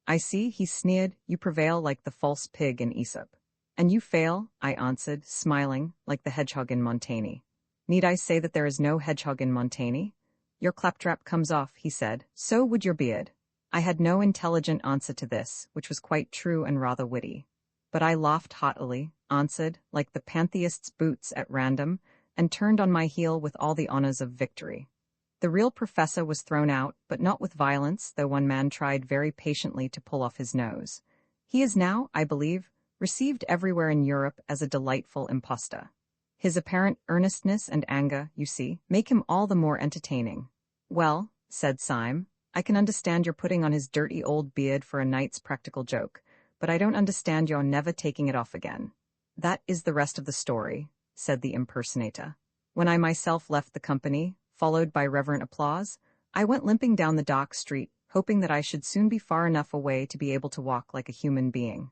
I see, he sneered, you prevail like the false pig in Aesop. And you fail, I answered, smiling, like the hedgehog in Montaigne. Need I say that there is no hedgehog in Montaigne? Your claptrap comes off, he said, so would your beard. I had no intelligent answer to this, which was quite true and rather witty. But I laughed haughtily, answered, like the pantheist's boots at random, and turned on my heel with all the honors of victory. The real professor was thrown out, but not with violence, though one man tried very patiently to pull off his nose. He is now, I believe, received everywhere in Europe as a delightful impostor. His apparent earnestness and anger, you see, make him all the more entertaining. Well, said Syme, I can understand your putting on his dirty old beard for a night's practical joke, but I don't understand your never taking it off again. That is the rest of the story, said the impersonator. When I myself left the company, followed by reverent applause, I went limping down the dark street, hoping that I should soon be far enough away to be able to walk like a human being.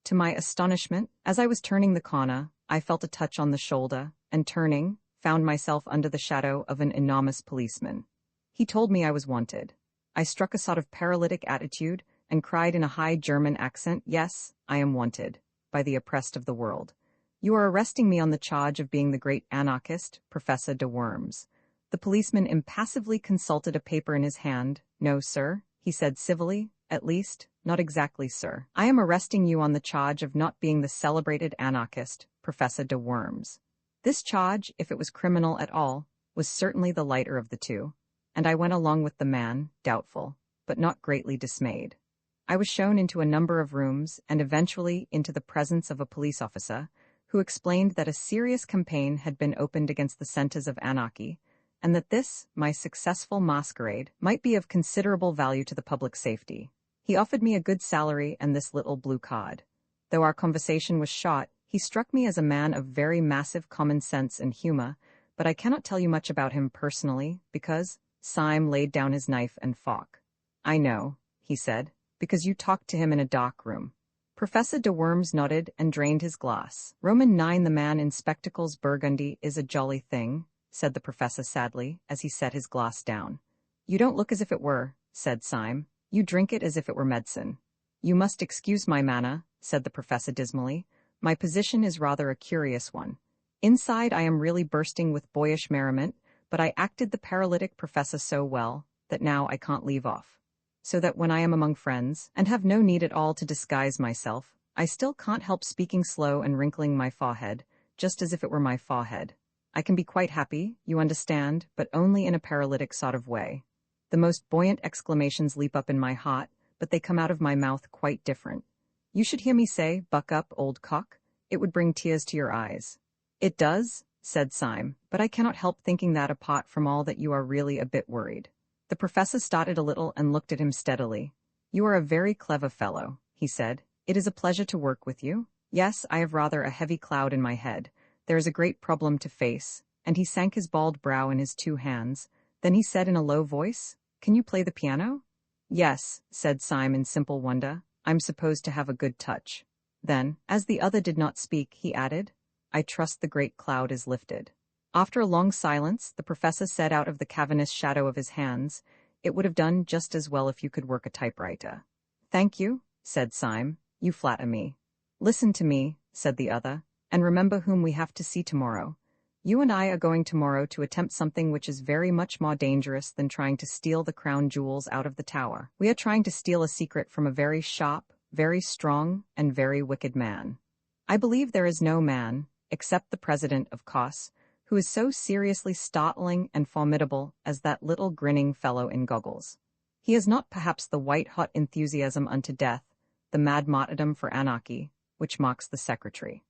To my astonishment, as I was turning the corner, I felt a touch on the shoulder, and turning, found myself under the shadow of an enormous policeman. He told me I was wanted. I struck a sort of paralytic attitude, and cried in a high German accent, yes, I am wanted, by the oppressed of the world. You are arresting me on the charge of being the great anarchist, Professor de Worms. The policeman impassively consulted a paper in his hand. No, sir, he said civilly, at least, not exactly, sir. I am arresting you on the charge of not being the celebrated anarchist, Professor de Worms. This charge, if it was criminal at all, was certainly the lighter of the two, and I went along with the man, doubtful, but not greatly dismayed. I was shown into a number of rooms and eventually into the presence of a police officer, who explained that a serious campaign had been opened against the centers of anarchy, and that this, my successful masquerade, might be of considerable value to the public safety. He offered me a good salary and this little blue card. Though our conversation was short, he struck me as a man of very massive common sense and humor, but I cannot tell you much about him personally, because Syme laid down his knife and fork. I know, he said, because you talked to him in a dark room. Professor de Worms nodded and drained his glass. Roman 9 The man in spectacles burgundy is a jolly thing, said the professor sadly, as he set his glass down. You don't look as if it were, said Syme. You drink it as if it were medicine. You must excuse my manner, said the professor dismally. My position is rather a curious one. Inside I am really bursting with boyish merriment, but I acted the paralytic professor so well that now I can't leave off. So that when I am among friends, and have no need at all to disguise myself, I still can't help speaking slow and wrinkling my forehead, just as if it were my forehead. I can be quite happy, you understand, but only in a paralytic sort of way. The most buoyant exclamations leap up in my heart, but they come out of my mouth quite different. You should hear me say, "Buck up, old cock." It would bring tears to your eyes. It does, said Syme, but I cannot help thinking that apart from all that you are really a bit worried. The professor started a little and looked at him steadily. You are a very clever fellow, he said. It is a pleasure to work with you. Yes, I have rather a heavy cloud in my head. There is a great problem to face, and he sank his bald brow in his 2 hands. Then he said in a low voice, Can you play the piano? Yes, said Syme in simple wonder. I'm supposed to have a good touch. Then, as the other did not speak, he added, I trust the great cloud is lifted. After a long silence, the professor said out of the cavernous shadow of his hands, It would have done just as well if you could work a typewriter. Thank you, said Syme. You flatter me. Listen to me, said the other, and remember whom we have to see tomorrow. You and I are going tomorrow to attempt something which is very much more dangerous than trying to steal the crown jewels out of the tower. We are trying to steal a secret from a very sharp, very strong, and very wicked man. I believe there is no man, except the president, of course, who is so seriously startling and formidable as that little grinning fellow in goggles. He has not perhaps the white-hot enthusiasm unto death, the mad martyrdom for anarchy, which marks the secretary.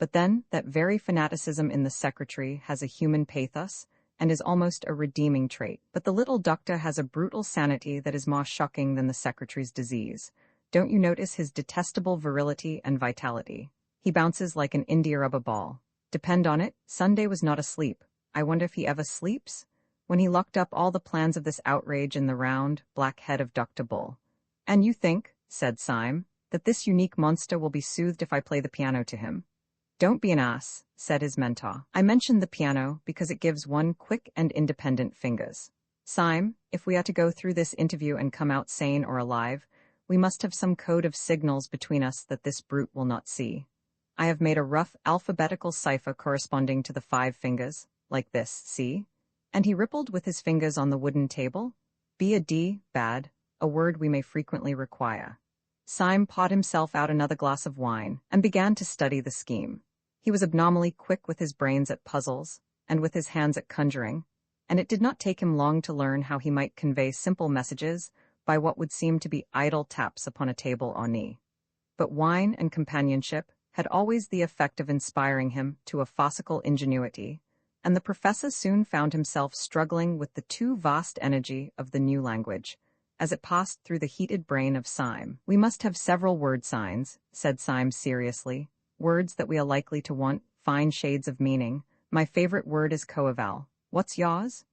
But then, that very fanaticism in the secretary has a human pathos, and is almost a redeeming trait. But the little doctor has a brutal sanity that is more shocking than the secretary's disease. Don't you notice his detestable virility and vitality? He bounces like an india-rubber ball. Depend on it, Sunday was not asleep. I wonder if he ever sleeps? When he locked up all the plans of this outrage in the round, black head of Dr. Bull. And you think, said Syme, that this unique monster will be soothed if I play the piano to him? Don't be an ass, said his mentor. I mentioned the piano because it gives one quick and independent fingers. Syme, if we are to go through this interview and come out sane or alive, we must have some code of signals between us that this brute will not see. I have made a rough alphabetical cipher corresponding to the 5 fingers, like this, see? And he rippled with his fingers on the wooden table. B a D, bad, a word we may frequently require. Syme poured himself out another glass of wine, and began to study the scheme. He was abnormally quick with his brains at puzzles, and with his hands at conjuring, and it did not take him long to learn how he might convey simple messages by what would seem to be idle taps upon a table or knee. But wine and companionship had always the effect of inspiring him to a farcical ingenuity, and the professor soon found himself struggling with the too vast energy of the new language, as it passed through the heated brain of Syme. We must have several word signs, said Syme seriously, words that we are likely to want, fine shades of meaning. My favorite word is coeval. What's yours?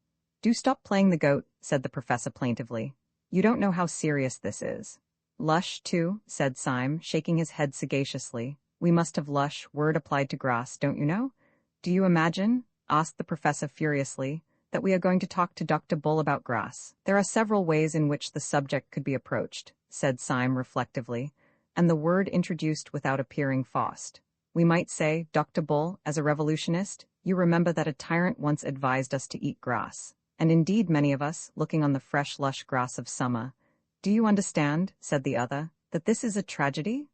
Do stop playing the goat, said the professor plaintively. You don't know how serious this is. Lush, too, said Syme, shaking his head sagaciously. We must have lush, word applied to grass, don't you know? Do you imagine, asked the professor furiously, that we are going to talk to Dr. Bull about grass? There are several ways in which the subject could be approached, said Syme reflectively, and the word introduced without appearing forced. We might say, Dr. Bull, as a revolutionist, you remember that a tyrant once advised us to eat grass, and indeed many of us, looking on the fresh lush grass of summer. Do you understand, said the other, that this is a tragedy?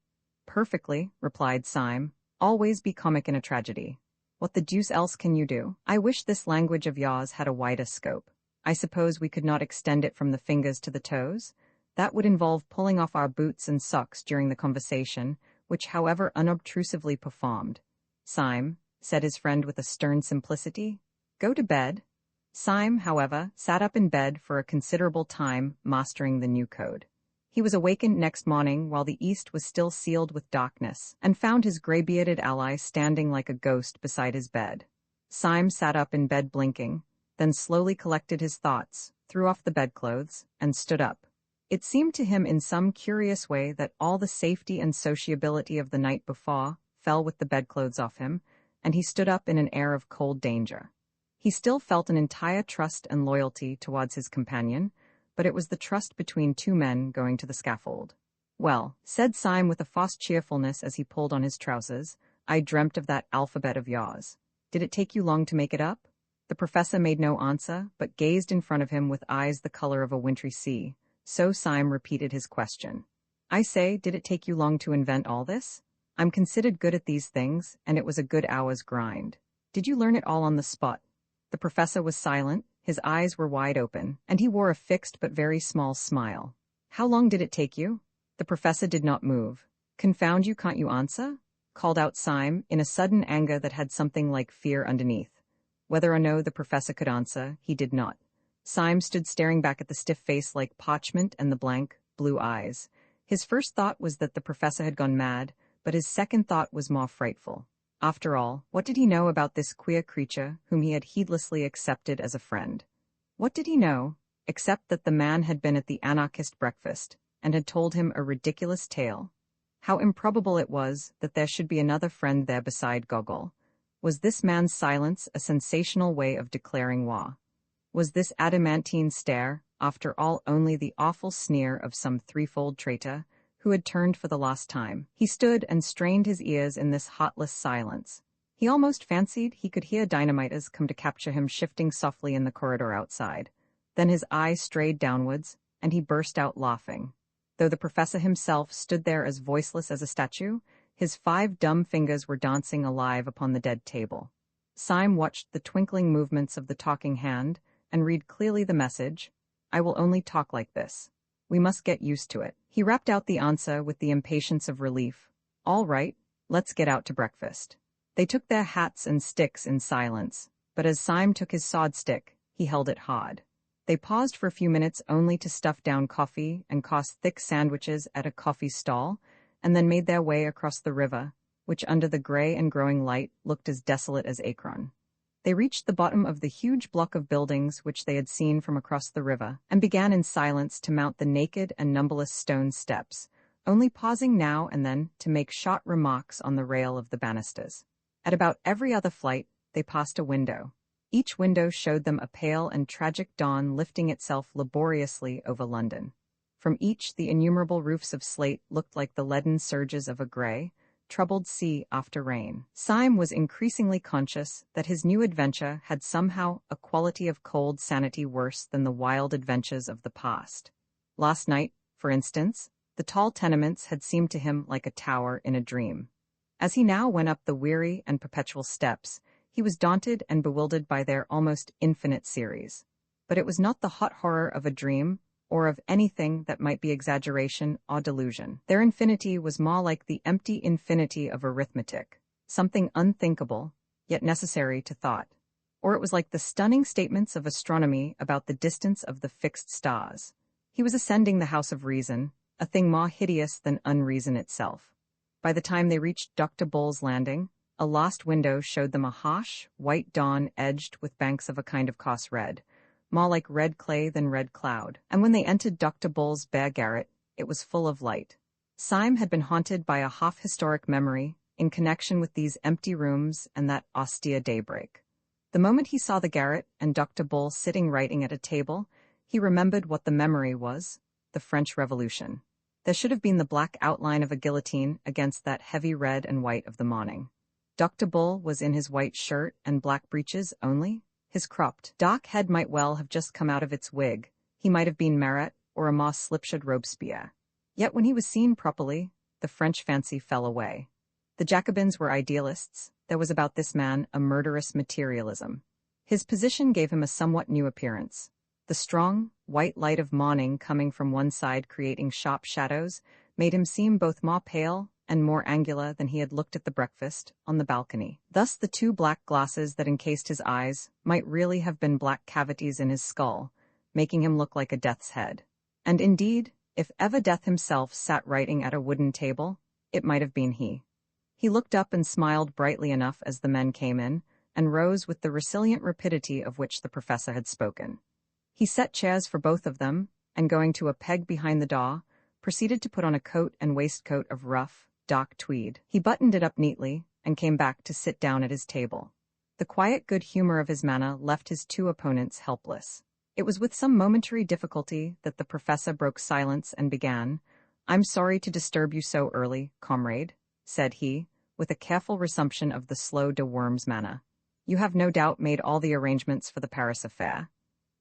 Perfectly, replied Syme. Always be comic in a tragedy. What the deuce else can you do? I wish this language of yours had a wider scope. I suppose we could not extend it from the fingers to the toes? That would involve pulling off our boots and socks during the conversation, which however unobtrusively performed. Syme, said his friend with a stern simplicity, go to bed. Syme, however, sat up in bed for a considerable time, mastering the new code. He was awakened next morning while the east was still sealed with darkness, and found his gray-bearded ally standing like a ghost beside his bed. Syme sat up in bed blinking, then slowly collected his thoughts, threw off the bedclothes, and stood up. It seemed to him in some curious way that all the safety and sociability of the night before fell with the bedclothes off him, and he stood up in an air of cold danger. He still felt an entire trust and loyalty towards his companion, but it was the trust between two men going to the scaffold. "Well," said Syme with a fast cheerfulness as he pulled on his trousers, "I dreamt of that alphabet of yours. Did it take you long to make it up?" The professor made no answer, but gazed in front of him with eyes the color of a wintry sea. So Syme repeated his question. "I say, did it take you long to invent all this? I'm considered good at these things, and it was a good hour's grind. Did you learn it all on the spot?" The professor was silent, his eyes were wide open, and he wore a fixed but very small smile. "How long did it take you?" The professor did not move. "Confound you, can't you answer?" called out Syme, in a sudden anger that had something like fear underneath. Whether or no the professor could answer, he did not. Syme stood staring back at the stiff face like parchment and the blank, blue eyes. His first thought was that the professor had gone mad, but his second thought was more frightful. After all, what did he know about this queer creature whom he had heedlessly accepted as a friend? What did he know, except that the man had been at the anarchist breakfast, and had told him a ridiculous tale? How improbable it was that there should be another friend there beside Gogol. Was this man's silence a sensational way of declaring war? Was this adamantine stare, after all, only the awful sneer of some threefold traitor, who had turned for the last time? He stood and strained his ears in this heartless silence. He almost fancied he could hear dynamiters come to capture him shifting softly in the corridor outside. Then his eye strayed downwards, and he burst out laughing. Though the professor himself stood there as voiceless as a statue, his 5 dumb fingers were dancing alive upon the dead table. Syme watched the twinkling movements of the talking hand, and read clearly the message, "I will only talk like this. We must get used to it." He rapped out the answer with the impatience of relief. "All right, let's get out to breakfast." They took their hats and sticks in silence, but as Syme took his sawed stick, he held it hard. They paused for a few minutes only to stuff down coffee and toss thick sandwiches at a coffee stall, and then made their way across the river, which under the gray and growing light looked as desolate as Akron. They reached the bottom of the huge block of buildings which they had seen from across the river, and began in silence to mount the naked and numberless stone steps, only pausing now and then to make short remarks on the rail of the banisters. At about every other flight, they passed a window. Each window showed them a pale and tragic dawn lifting itself laboriously over London. From each, the innumerable roofs of slate looked like the leaden surges of a gray, troubled sea after rain. Syme was increasingly conscious that his new adventure had somehow a quality of cold sanity worse than the wild adventures of the past. Last night, for instance, the tall tenements had seemed to him like a tower in a dream. As he now went up the weary and perpetual steps, he was daunted and bewildered by their almost infinite series. But it was not the hot horror of a dream, or of anything that might be exaggeration or delusion. Their infinity was more like the empty infinity of arithmetic, something unthinkable, yet necessary to thought. Or it was like the stunning statements of astronomy about the distance of the fixed stars. He was ascending the house of reason, a thing more hideous than unreason itself. By the time they reached Dr. Bull's landing, a lost window showed them a harsh, white dawn edged with banks of a kind of coarse red, more like red clay than red cloud, and when they entered Dr. Bull's bare garret, it was full of light. Syme had been haunted by a half-historic memory in connection with these empty rooms and that austere daybreak. The moment he saw the garret and Dr. Bull sitting writing at a table, he remembered what the memory was: the French Revolution. There should have been the black outline of a guillotine against that heavy red and white of the morning. Dr. Bull was in his white shirt and black breeches only. His cropped, dark head might well have just come out of its wig. He might have been Marat or a more slipshod Robespierre. Yet when he was seen properly, the French fancy fell away. The Jacobins were idealists. There was about this man a murderous materialism. His position gave him a somewhat new appearance. The strong, white light of morning coming from one side creating sharp shadows made him seem both more pale and more angular than he had looked at the breakfast on the balcony. Thus the 2 black glasses that encased his eyes might really have been black cavities in his skull, making him look like a death's head. And indeed, If ever Death himself sat writing at a wooden table, it might have been he. He looked up and smiled brightly enough as the men came in, and rose with the resilient rapidity of which the professor had spoken. He set chairs for both of them, and going to a peg behind the door, proceeded to put on a coat and waistcoat of rough, dark tweed. He buttoned it up neatly, and came back to sit down at his table. The quiet good humor of his manner left his two opponents helpless. It was with some momentary difficulty that the professor broke silence and began. "I'm sorry to disturb you so early, comrade," said he, with a careful resumption of the slow de Worms manner. "You have no doubt made all the arrangements for the Paris affair."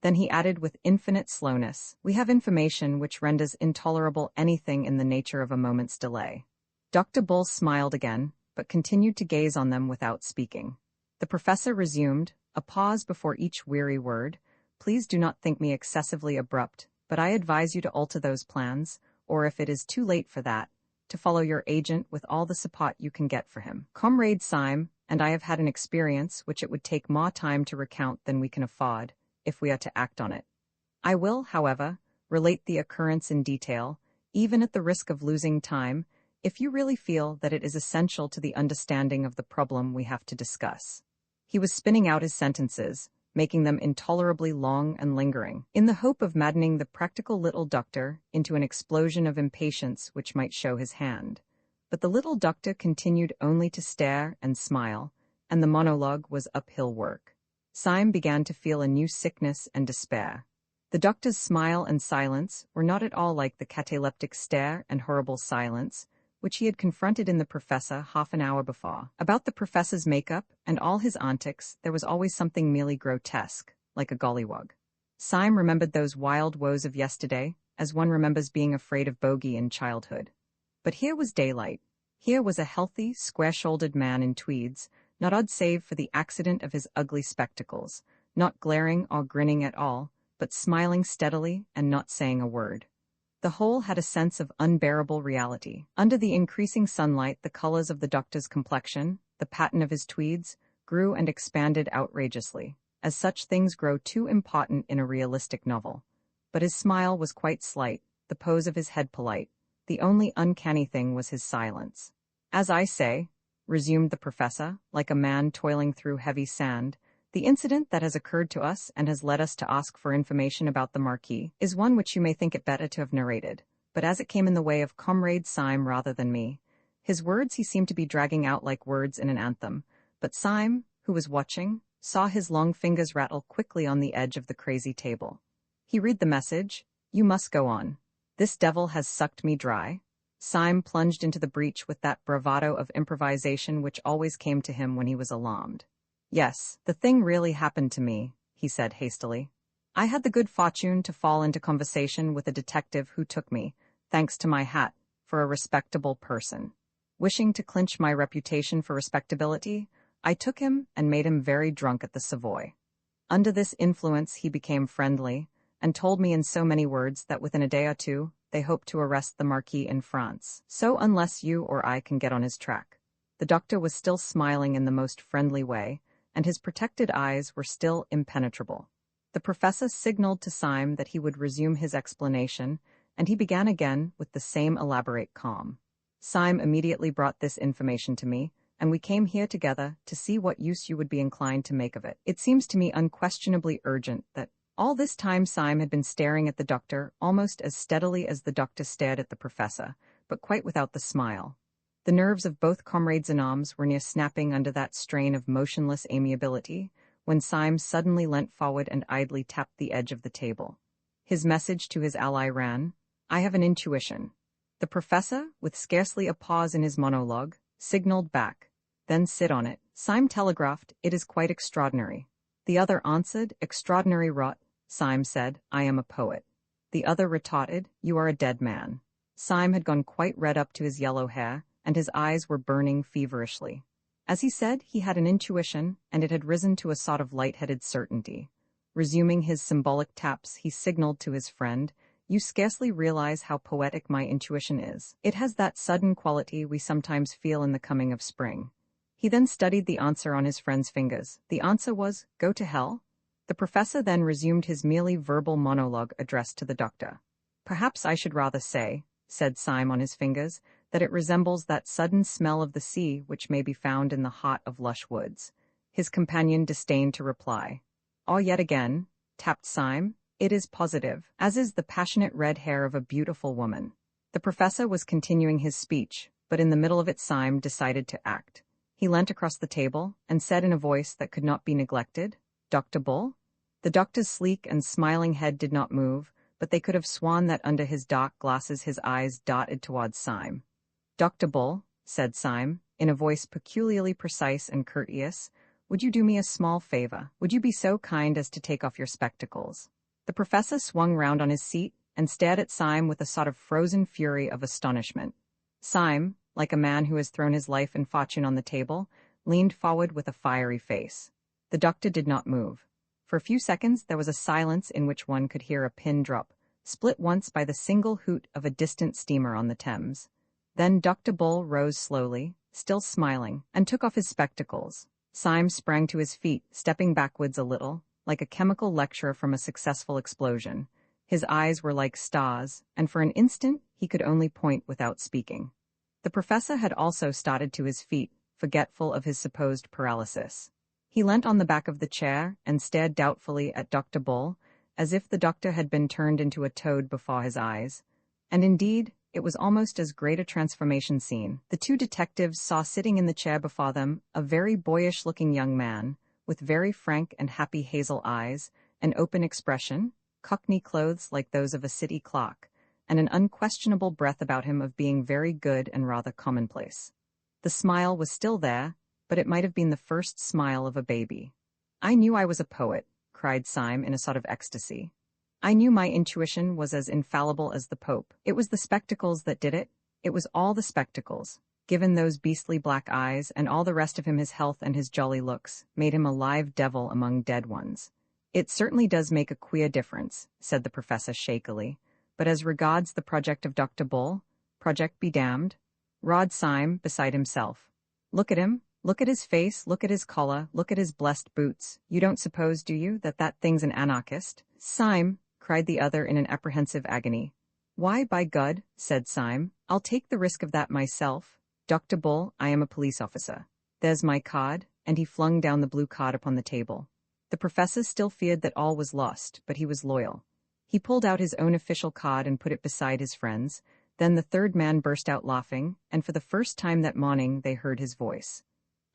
Then he added with infinite slowness, "We have information which renders intolerable anything in the nature of a moment's delay." Dr. Bull smiled again, but continued to gaze on them without speaking. The professor resumed, a pause before each weary word. "Please do not think me excessively abrupt, but I advise you to alter those plans, or if it is too late for that, to follow your agent with all the support you can get for him. Comrade Syme and I have had an experience which it would take more time to recount than we can afford, if we are to act on it. I will, however, relate the occurrence in detail, even at the risk of losing time, if you really feel that it is essential to the understanding of the problem we have to discuss." He was spinning out his sentences, making them intolerably long and lingering, in the hope of maddening the practical little doctor into an explosion of impatience which might show his hand. But the little doctor continued only to stare and smile, and the monologue was uphill work. Syme began to feel a new sickness and despair. The doctor's smile and silence were not at all like the cataleptic stare and horrible silence which he had confronted in the professor half an hour before. About the professor's makeup and all his antics there was always something merely grotesque, like a gollywog. Syme remembered those wild woes of yesterday, as one remembers being afraid of bogey in childhood. But here was daylight. Here was a healthy, square-shouldered man in tweeds, not odd save for the accident of his ugly spectacles, not glaring or grinning at all, but smiling steadily and not saying a word. The whole had a sense of unbearable reality. Under the increasing sunlight, the colors of the doctor's complexion, the pattern of his tweeds, grew and expanded outrageously, as such things grow too important in a realistic novel. But his smile was quite slight, the pose of his head polite. The only uncanny thing was his silence. "As I say," resumed the professor, like a man toiling through heavy sand, "the incident that has occurred to us and has led us to ask for information about the Marquis is one which you may think it better to have narrated, but as it came in the way of Comrade Syme rather than me." His words he seemed to be dragging out like words in an anthem, but Syme, who was watching, saw his long fingers rattle quickly on the edge of the crazy table. He read the message. "You must go on. This devil has sucked me dry." Syme plunged into the breach with that bravado of improvisation which always came to him when he was alarmed. "Yes, the thing really happened to me," he said hastily. "I had the good fortune to fall into conversation with a detective who took me, thanks to my hat, for a respectable person. Wishing to clinch my reputation for respectability, I took him and made him very drunk at the Savoy. Under this influence he became friendly, and told me in so many words that within a day or two they hope to arrest the Marquis in France. So unless you or I can get on his track." The doctor was still smiling in the most friendly way, and his protected eyes were still impenetrable. The professor signaled to Syme that he would resume his explanation, and he began again with the same elaborate calm. "Syme immediately brought this information to me, and we came here together to see what use you would be inclined to make of it. It seems to me unquestionably urgent that—" All this time Syme had been staring at the doctor almost as steadily as the doctor stared at the professor, but quite without the smile. The nerves of both comrades in arms were near snapping under that strain of motionless amiability, when Syme suddenly leant forward and idly tapped the edge of the table. His message to his ally ran, "I have an intuition." The professor, with scarcely a pause in his monologue, signaled back, "Then sit on it." Syme telegraphed, "It is quite extraordinary." The other answered, "Extraordinary rot." Syme said, "I am a poet." The other retorted, "You are a dead man." Syme had gone quite red up to his yellow hair, and his eyes were burning feverishly. As he said, he had an intuition, and it had risen to a sort of light-headed certainty. Resuming his symbolic taps, he signaled to his friend, "You scarcely realize how poetic my intuition is. It has that sudden quality we sometimes feel in the coming of spring." He then studied the answer on his friend's fingers. The answer was, "Go to hell." The professor then resumed his merely verbal monologue addressed to the doctor. Perhaps I should rather say, said Syme on his fingers, that it resembles that sudden smell of the sea which may be found in the heart of lush woods. His companion disdained to reply. "Ah, yet again," tapped Syme, "it is positive, as is the passionate red hair of a beautiful woman." The professor was continuing his speech, but in the middle of it Syme decided to act. He leant across the table and said in a voice that could not be neglected, "Dr. Bull?" The doctor's sleek and smiling head did not move, but they could have sworn that under his dark glasses his eyes darted towards Syme. "Dr. Bull," said Syme, in a voice peculiarly precise and courteous, "would you do me a small favor? Would you be so kind as to take off your spectacles?" The professor swung round on his seat and stared at Syme with a sort of frozen fury of astonishment. Syme, like a man who has thrown his life and fortune on the table, leaned forward with a fiery face. The doctor did not move. For a few seconds there was a silence in which one could hear a pin drop, split once by the single hoot of a distant steamer on the Thames. Then Dr. Bull rose slowly, still smiling, and took off his spectacles. Syme sprang to his feet, stepping backwards a little, like a chemical lecturer from a successful explosion. His eyes were like stars, and for an instant he could only point without speaking. The professor had also started to his feet, forgetful of his supposed paralysis. He leant on the back of the chair and stared doubtfully at Dr. Bull, as if the doctor had been turned into a toad before his eyes. And indeed, it was almost as great a transformation scene. The two detectives saw sitting in the chair before them a very boyish-looking young man, with very frank and happy hazel eyes, an open expression, cockney clothes like those of a city clock, and an unquestionable breath about him of being very good and rather commonplace. The smile was still there, but it might have been the first smile of a baby. "I knew I was a poet," cried Syme in a sort of ecstasy. "I knew my intuition was as infallible as the Pope. It was the spectacles that did it. It was all the spectacles. Given those beastly black eyes and all the rest of him, his health and his jolly looks, made him a live devil among dead ones." "It certainly does make a queer difference," said the professor shakily. "But as regards the project of Dr. Bull, project be damned." Roared Syme, beside himself. "Look at him. Look at his face, look at his collar, look at his blessed boots. You don't suppose, do you, that thing's an anarchist?" "Syme," cried the other in an apprehensive agony. "Why, by God," said Syme, "I'll take the risk of that myself. Dr. Bull, I am a police officer. There's my card," and he flung down the blue card upon the table. The professor still feared that all was lost, but he was loyal. He pulled out his own official card and put it beside his friend's. Then the third man burst out laughing, and for the first time that morning they heard his voice.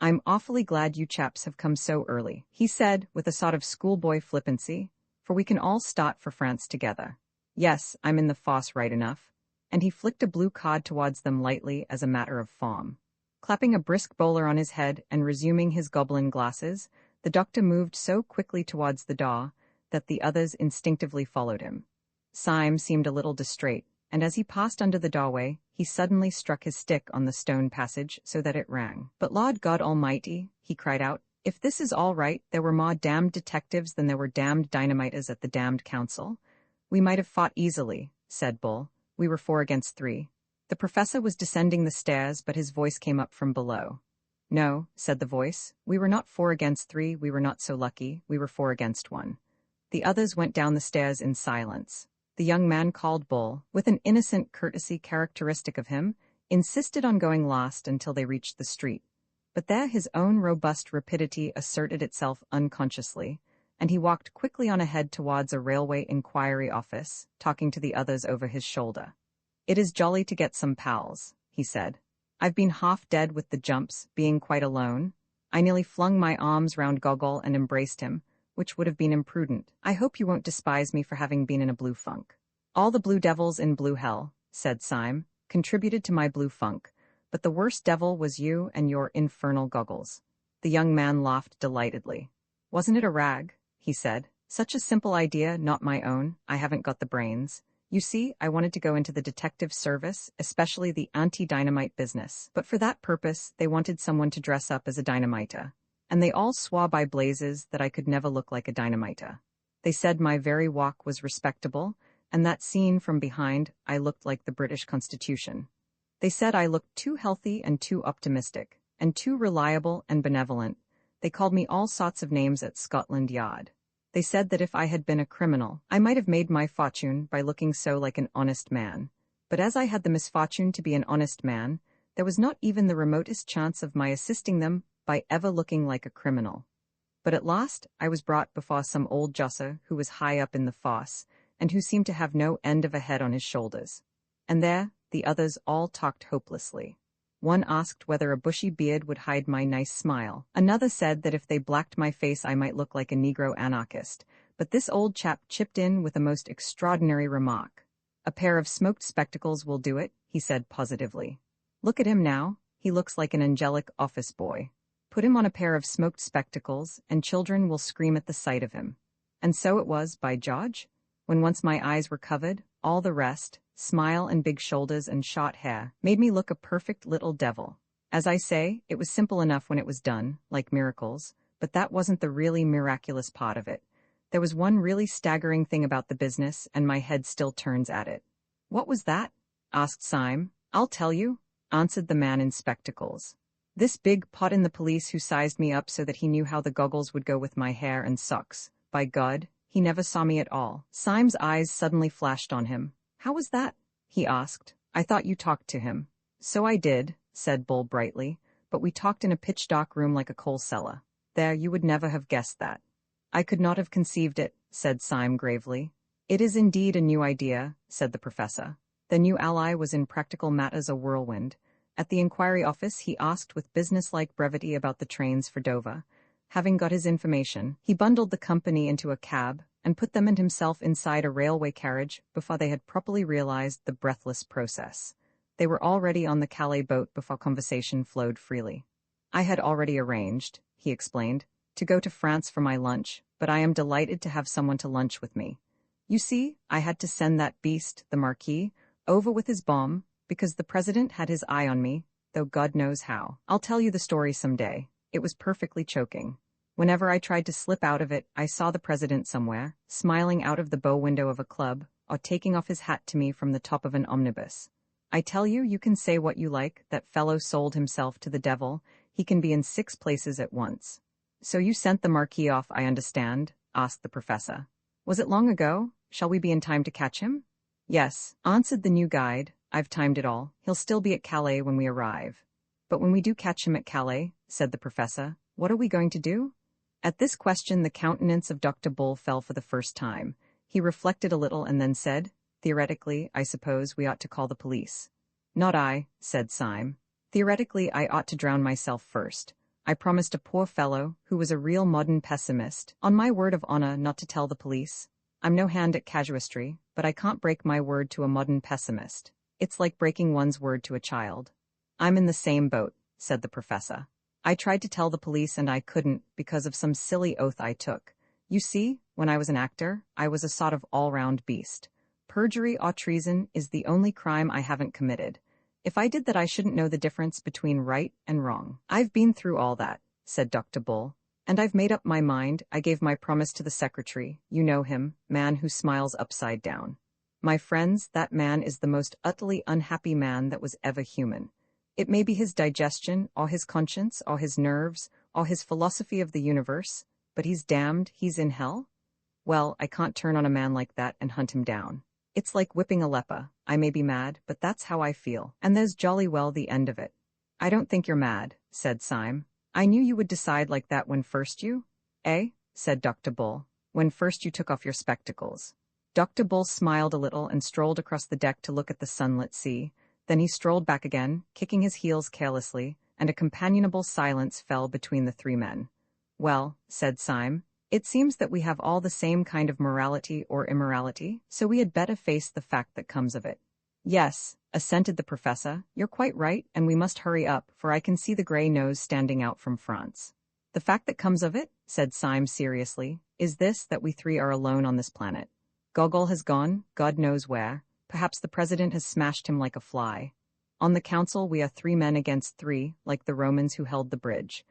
"I'm awfully glad you chaps have come so early," he said, with a sort of schoolboy flippancy, "for we can all start for France together. Yes, I'm in the fosse right enough." And he flicked a blue card towards them lightly as a matter of form. Clapping a brisk bowler on his head and resuming his goblin glasses, the doctor moved so quickly towards the door that the others instinctively followed him. Syme seemed a little distrait, and as he passed under the doorway, he suddenly struck his stick on the stone passage so that it rang. "But Lord God Almighty," he cried out, "if this is all right, there were more damned detectives than there were damned dynamiters at the damned council." "We might have fought easily," said Bull. "We were 4 against 3. The professor was descending the stairs, but his voice came up from below. "No," said the voice, "we were not 4 against 3, we were not so lucky, we were 4 against 1. The others went down the stairs in silence. The young man called Bull, with an innocent courtesy characteristic of him, insisted on going last until they reached the street. But there his own robust rapidity asserted itself unconsciously, and he walked quickly on ahead towards a railway inquiry office, talking to the others over his shoulder. "It is jolly to get some pals," he said. "I've been half dead with the jumps, being quite alone. I nearly flung my arms round Gogol and embraced him, which would have been imprudent. I hope you won't despise me for having been in a blue funk." "All the blue devils in blue hell," said Syme, "contributed to my blue funk, but the worst devil was you and your infernal goggles." The young man laughed delightedly. "Wasn't it a rag?" he said. "Such a simple idea, not my own. I haven't got the brains. You see, I wanted to go into the detective service, especially the anti-dynamite business. But for that purpose, they wanted someone to dress up as a dynamiter. And they all swore by blazes that I could never look like a dynamiter. They said my very walk was respectable, and that seen from behind, I looked like the British Constitution. They said I looked too healthy and too optimistic, and too reliable and benevolent. They called me all sorts of names at Scotland Yard. They said that if I had been a criminal, I might have made my fortune by looking so like an honest man. But as I had the misfortune to be an honest man, there was not even the remotest chance of my assisting them by ever looking like a criminal. But at last I was brought before some old josser who was high up in the fosse, and who seemed to have no end of a head on his shoulders. And there the others all talked hopelessly. One asked whether a bushy beard would hide my nice smile. Another said that if they blacked my face I might look like a Negro anarchist. But this old chap chipped in with a most extraordinary remark. "A pair of smoked spectacles will do it," he said positively. "Look at him now, he looks like an angelic office boy. Put him on a pair of smoked spectacles, and children will scream at the sight of him." And so it was, by George. When once my eyes were covered, all the rest, smile and big shoulders and short hair, made me look a perfect little devil. As I say, it was simple enough when it was done, like miracles, but that wasn't the really miraculous part of it. There was one really staggering thing about the business, and my head still turns at it. "What was that?" asked Syme. "I'll tell you," answered the man in spectacles. "This big pot in the police who sized me up so that he knew how the goggles would go with my hair and socks. By God, he never saw me at all." Syme's eyes suddenly flashed on him. "How was that?" he asked. "I thought you talked to him." "So I did," said Bull brightly, "but we talked in a pitch-dark room like a coal cellar. There, you would never have guessed that." "I could not have conceived it," said Syme gravely. "It is indeed a new idea," said the professor. The new ally was in practical matters a whirlwind. At the inquiry office he asked with business-like brevity about the trains for Dover. Having got his information, he bundled the company into a cab and put them and himself inside a railway carriage before they had properly realized the breathless process. They were already on the Calais boat before conversation flowed freely. "I had already arranged," he explained, "to go to France for my lunch, but I am delighted to have someone to lunch with me. You see, I had to send that beast, the Marquis, over with his bomb, because the president had his eye on me, though God knows how. I'll tell you the story some day. It was perfectly choking. Whenever I tried to slip out of it, I saw the president somewhere, smiling out of the bow window of a club, or taking off his hat to me from the top of an omnibus. I tell you, you can say what you like, that fellow sold himself to the devil. He can be in 6 places at once." "So you sent the Marquis off, I understand?" asked the professor. "Was it long ago? Shall we be in time to catch him?" "Yes," answered the new guide. "I've timed it all. He'll still be at Calais when we arrive." "But when we do catch him at Calais," said the professor, "what are we going to do?" At this question the countenance of Dr. Bull fell for the first time. He reflected a little and then said, "Theoretically, I suppose we ought to call the police." "Not I," said Syme. "Theoretically, I ought to drown myself first. I promised a poor fellow, who was a real modern pessimist, on my word of honor not to tell the police. I'm no hand at casuistry, but I can't break my word to a modern pessimist. It's like breaking one's word to a child." "I'm in the same boat," said the professor. "I tried to tell the police and I couldn't because of some silly oath I took. You see, when I was an actor, I was a sort of all-round beast. Perjury or treason is the only crime I haven't committed. If I did that, I shouldn't know the difference between right and wrong. I've been through all that," said Dr. Bull, "and I've made up my mind. I gave my promise to the secretary. You know him, man who smiles upside down. My friends, that man is the most utterly unhappy man that was ever human. It may be his digestion, or his conscience, or his nerves, or his philosophy of the universe, but he's damned, he's in hell. Well, I can't turn on a man like that and hunt him down. It's like whipping a leper. I may be mad, but that's how I feel, and there's jolly well the end of it." "I don't think you're mad," said Syme. "I knew you would decide like that when first you—" "Eh?" said Dr. Bull. "When first you took off your spectacles." Dr. Bull smiled a little and strolled across the deck to look at the sunlit sea. Then he strolled back again, kicking his heels carelessly, and a companionable silence fell between the 3 men. "Well," said Syme, "it seems that we have all the same kind of morality or immorality, so we had better face the fact that comes of it." "Yes," assented the professor, "you're quite right, and we must hurry up, for I can see the grey nose standing out from France." "The fact that comes of it," said Syme seriously, "is this, that we 3 are alone on this planet. Gogol has gone, God knows where. Perhaps the president has smashed him like a fly. On the council we are 3 men against 3, like the Romans who held the bridge.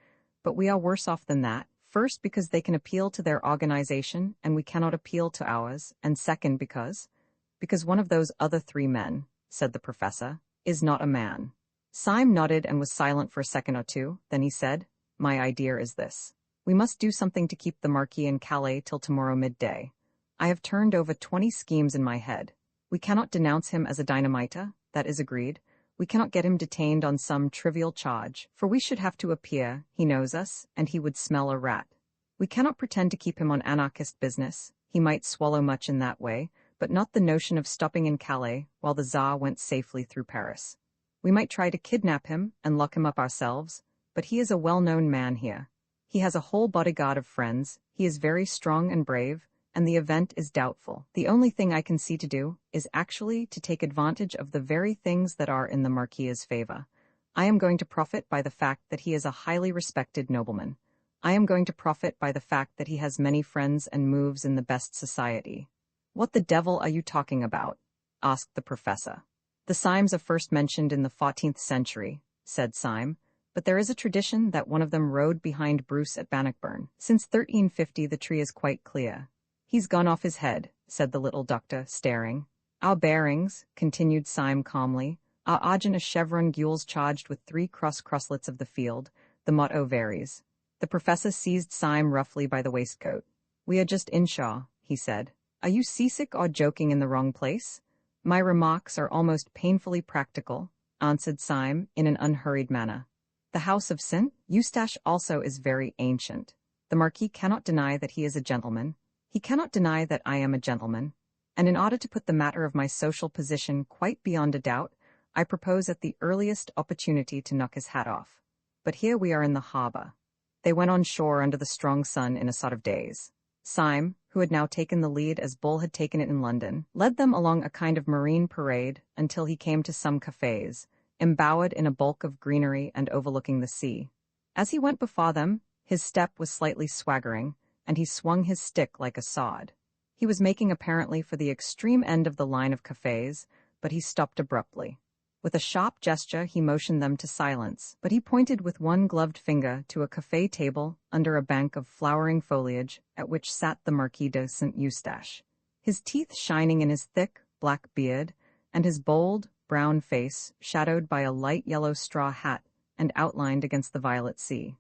But we are worse off than that. First, because they can appeal to their organization, and we cannot appeal to ours, and second, because one of those other 3 men, said the professor, is not a man." Syme nodded and was silent for a second or two. Then he said, "My idea is this. We must do something to keep the Marquis in Calais till tomorrow midday. I have turned over 20 schemes in my head. We cannot denounce him as a dynamiter, that is agreed. We cannot get him detained on some trivial charge, for we should have to appear, he knows us, and he would smell a rat. We cannot pretend to keep him on anarchist business, he might swallow much in that way, but not the notion of stopping in Calais while the Tsar went safely through Paris. We might try to kidnap him and lock him up ourselves, but he is a well-known man here. He has a whole bodyguard of friends, he is very strong and brave, and the event is doubtful. The only thing I can see to do is actually to take advantage of the very things that are in the Marquis's favor. I am going to profit by the fact that he is a highly respected nobleman. I am going to profit by the fact that he has many friends and moves in the best society. What the devil are you talking about? Asked the professor. The Symes are first mentioned in the 14th century, said Syme, but there is a tradition that one of them rode behind Bruce at Bannockburn. Since 1350 the tree is quite clear. He's gone off his head, said the little doctor, staring. Our bearings, continued Syme calmly, are Argent a chevron gules charged with 3 crosslets of the field. The motto varies. The professor seized Syme roughly by the waistcoat. We are just inshaw, he said. Are you seasick or joking in the wrong place? My remarks are almost painfully practical, answered Syme in an unhurried manner. The house of St. Eustache also is very ancient. The Marquis cannot deny that he is a gentleman. He cannot deny that I am a gentleman. And in order to put the matter of my social position quite beyond a doubt, I propose at the earliest opportunity to knock his hat off. But here we are in the harbour. They went on shore under the strong sun in a sort of daze. Syme, who had now taken the lead as Bull had taken it in London, led them along a kind of marine parade until he came to some cafes, embowered in a bulk of greenery and overlooking the sea. As he went before them, his step was slightly swaggering, and he swung his stick like a sod. He was making apparently for the extreme end of the line of cafes, but he stopped abruptly. With a sharp gesture he motioned them to silence, but he pointed with one gloved finger to a café table under a bank of flowering foliage at which sat the Marquis de St. Eustache, his teeth shining in his thick, black beard, and his bold, brown face shadowed by a light yellow straw hat and outlined against the violet sea.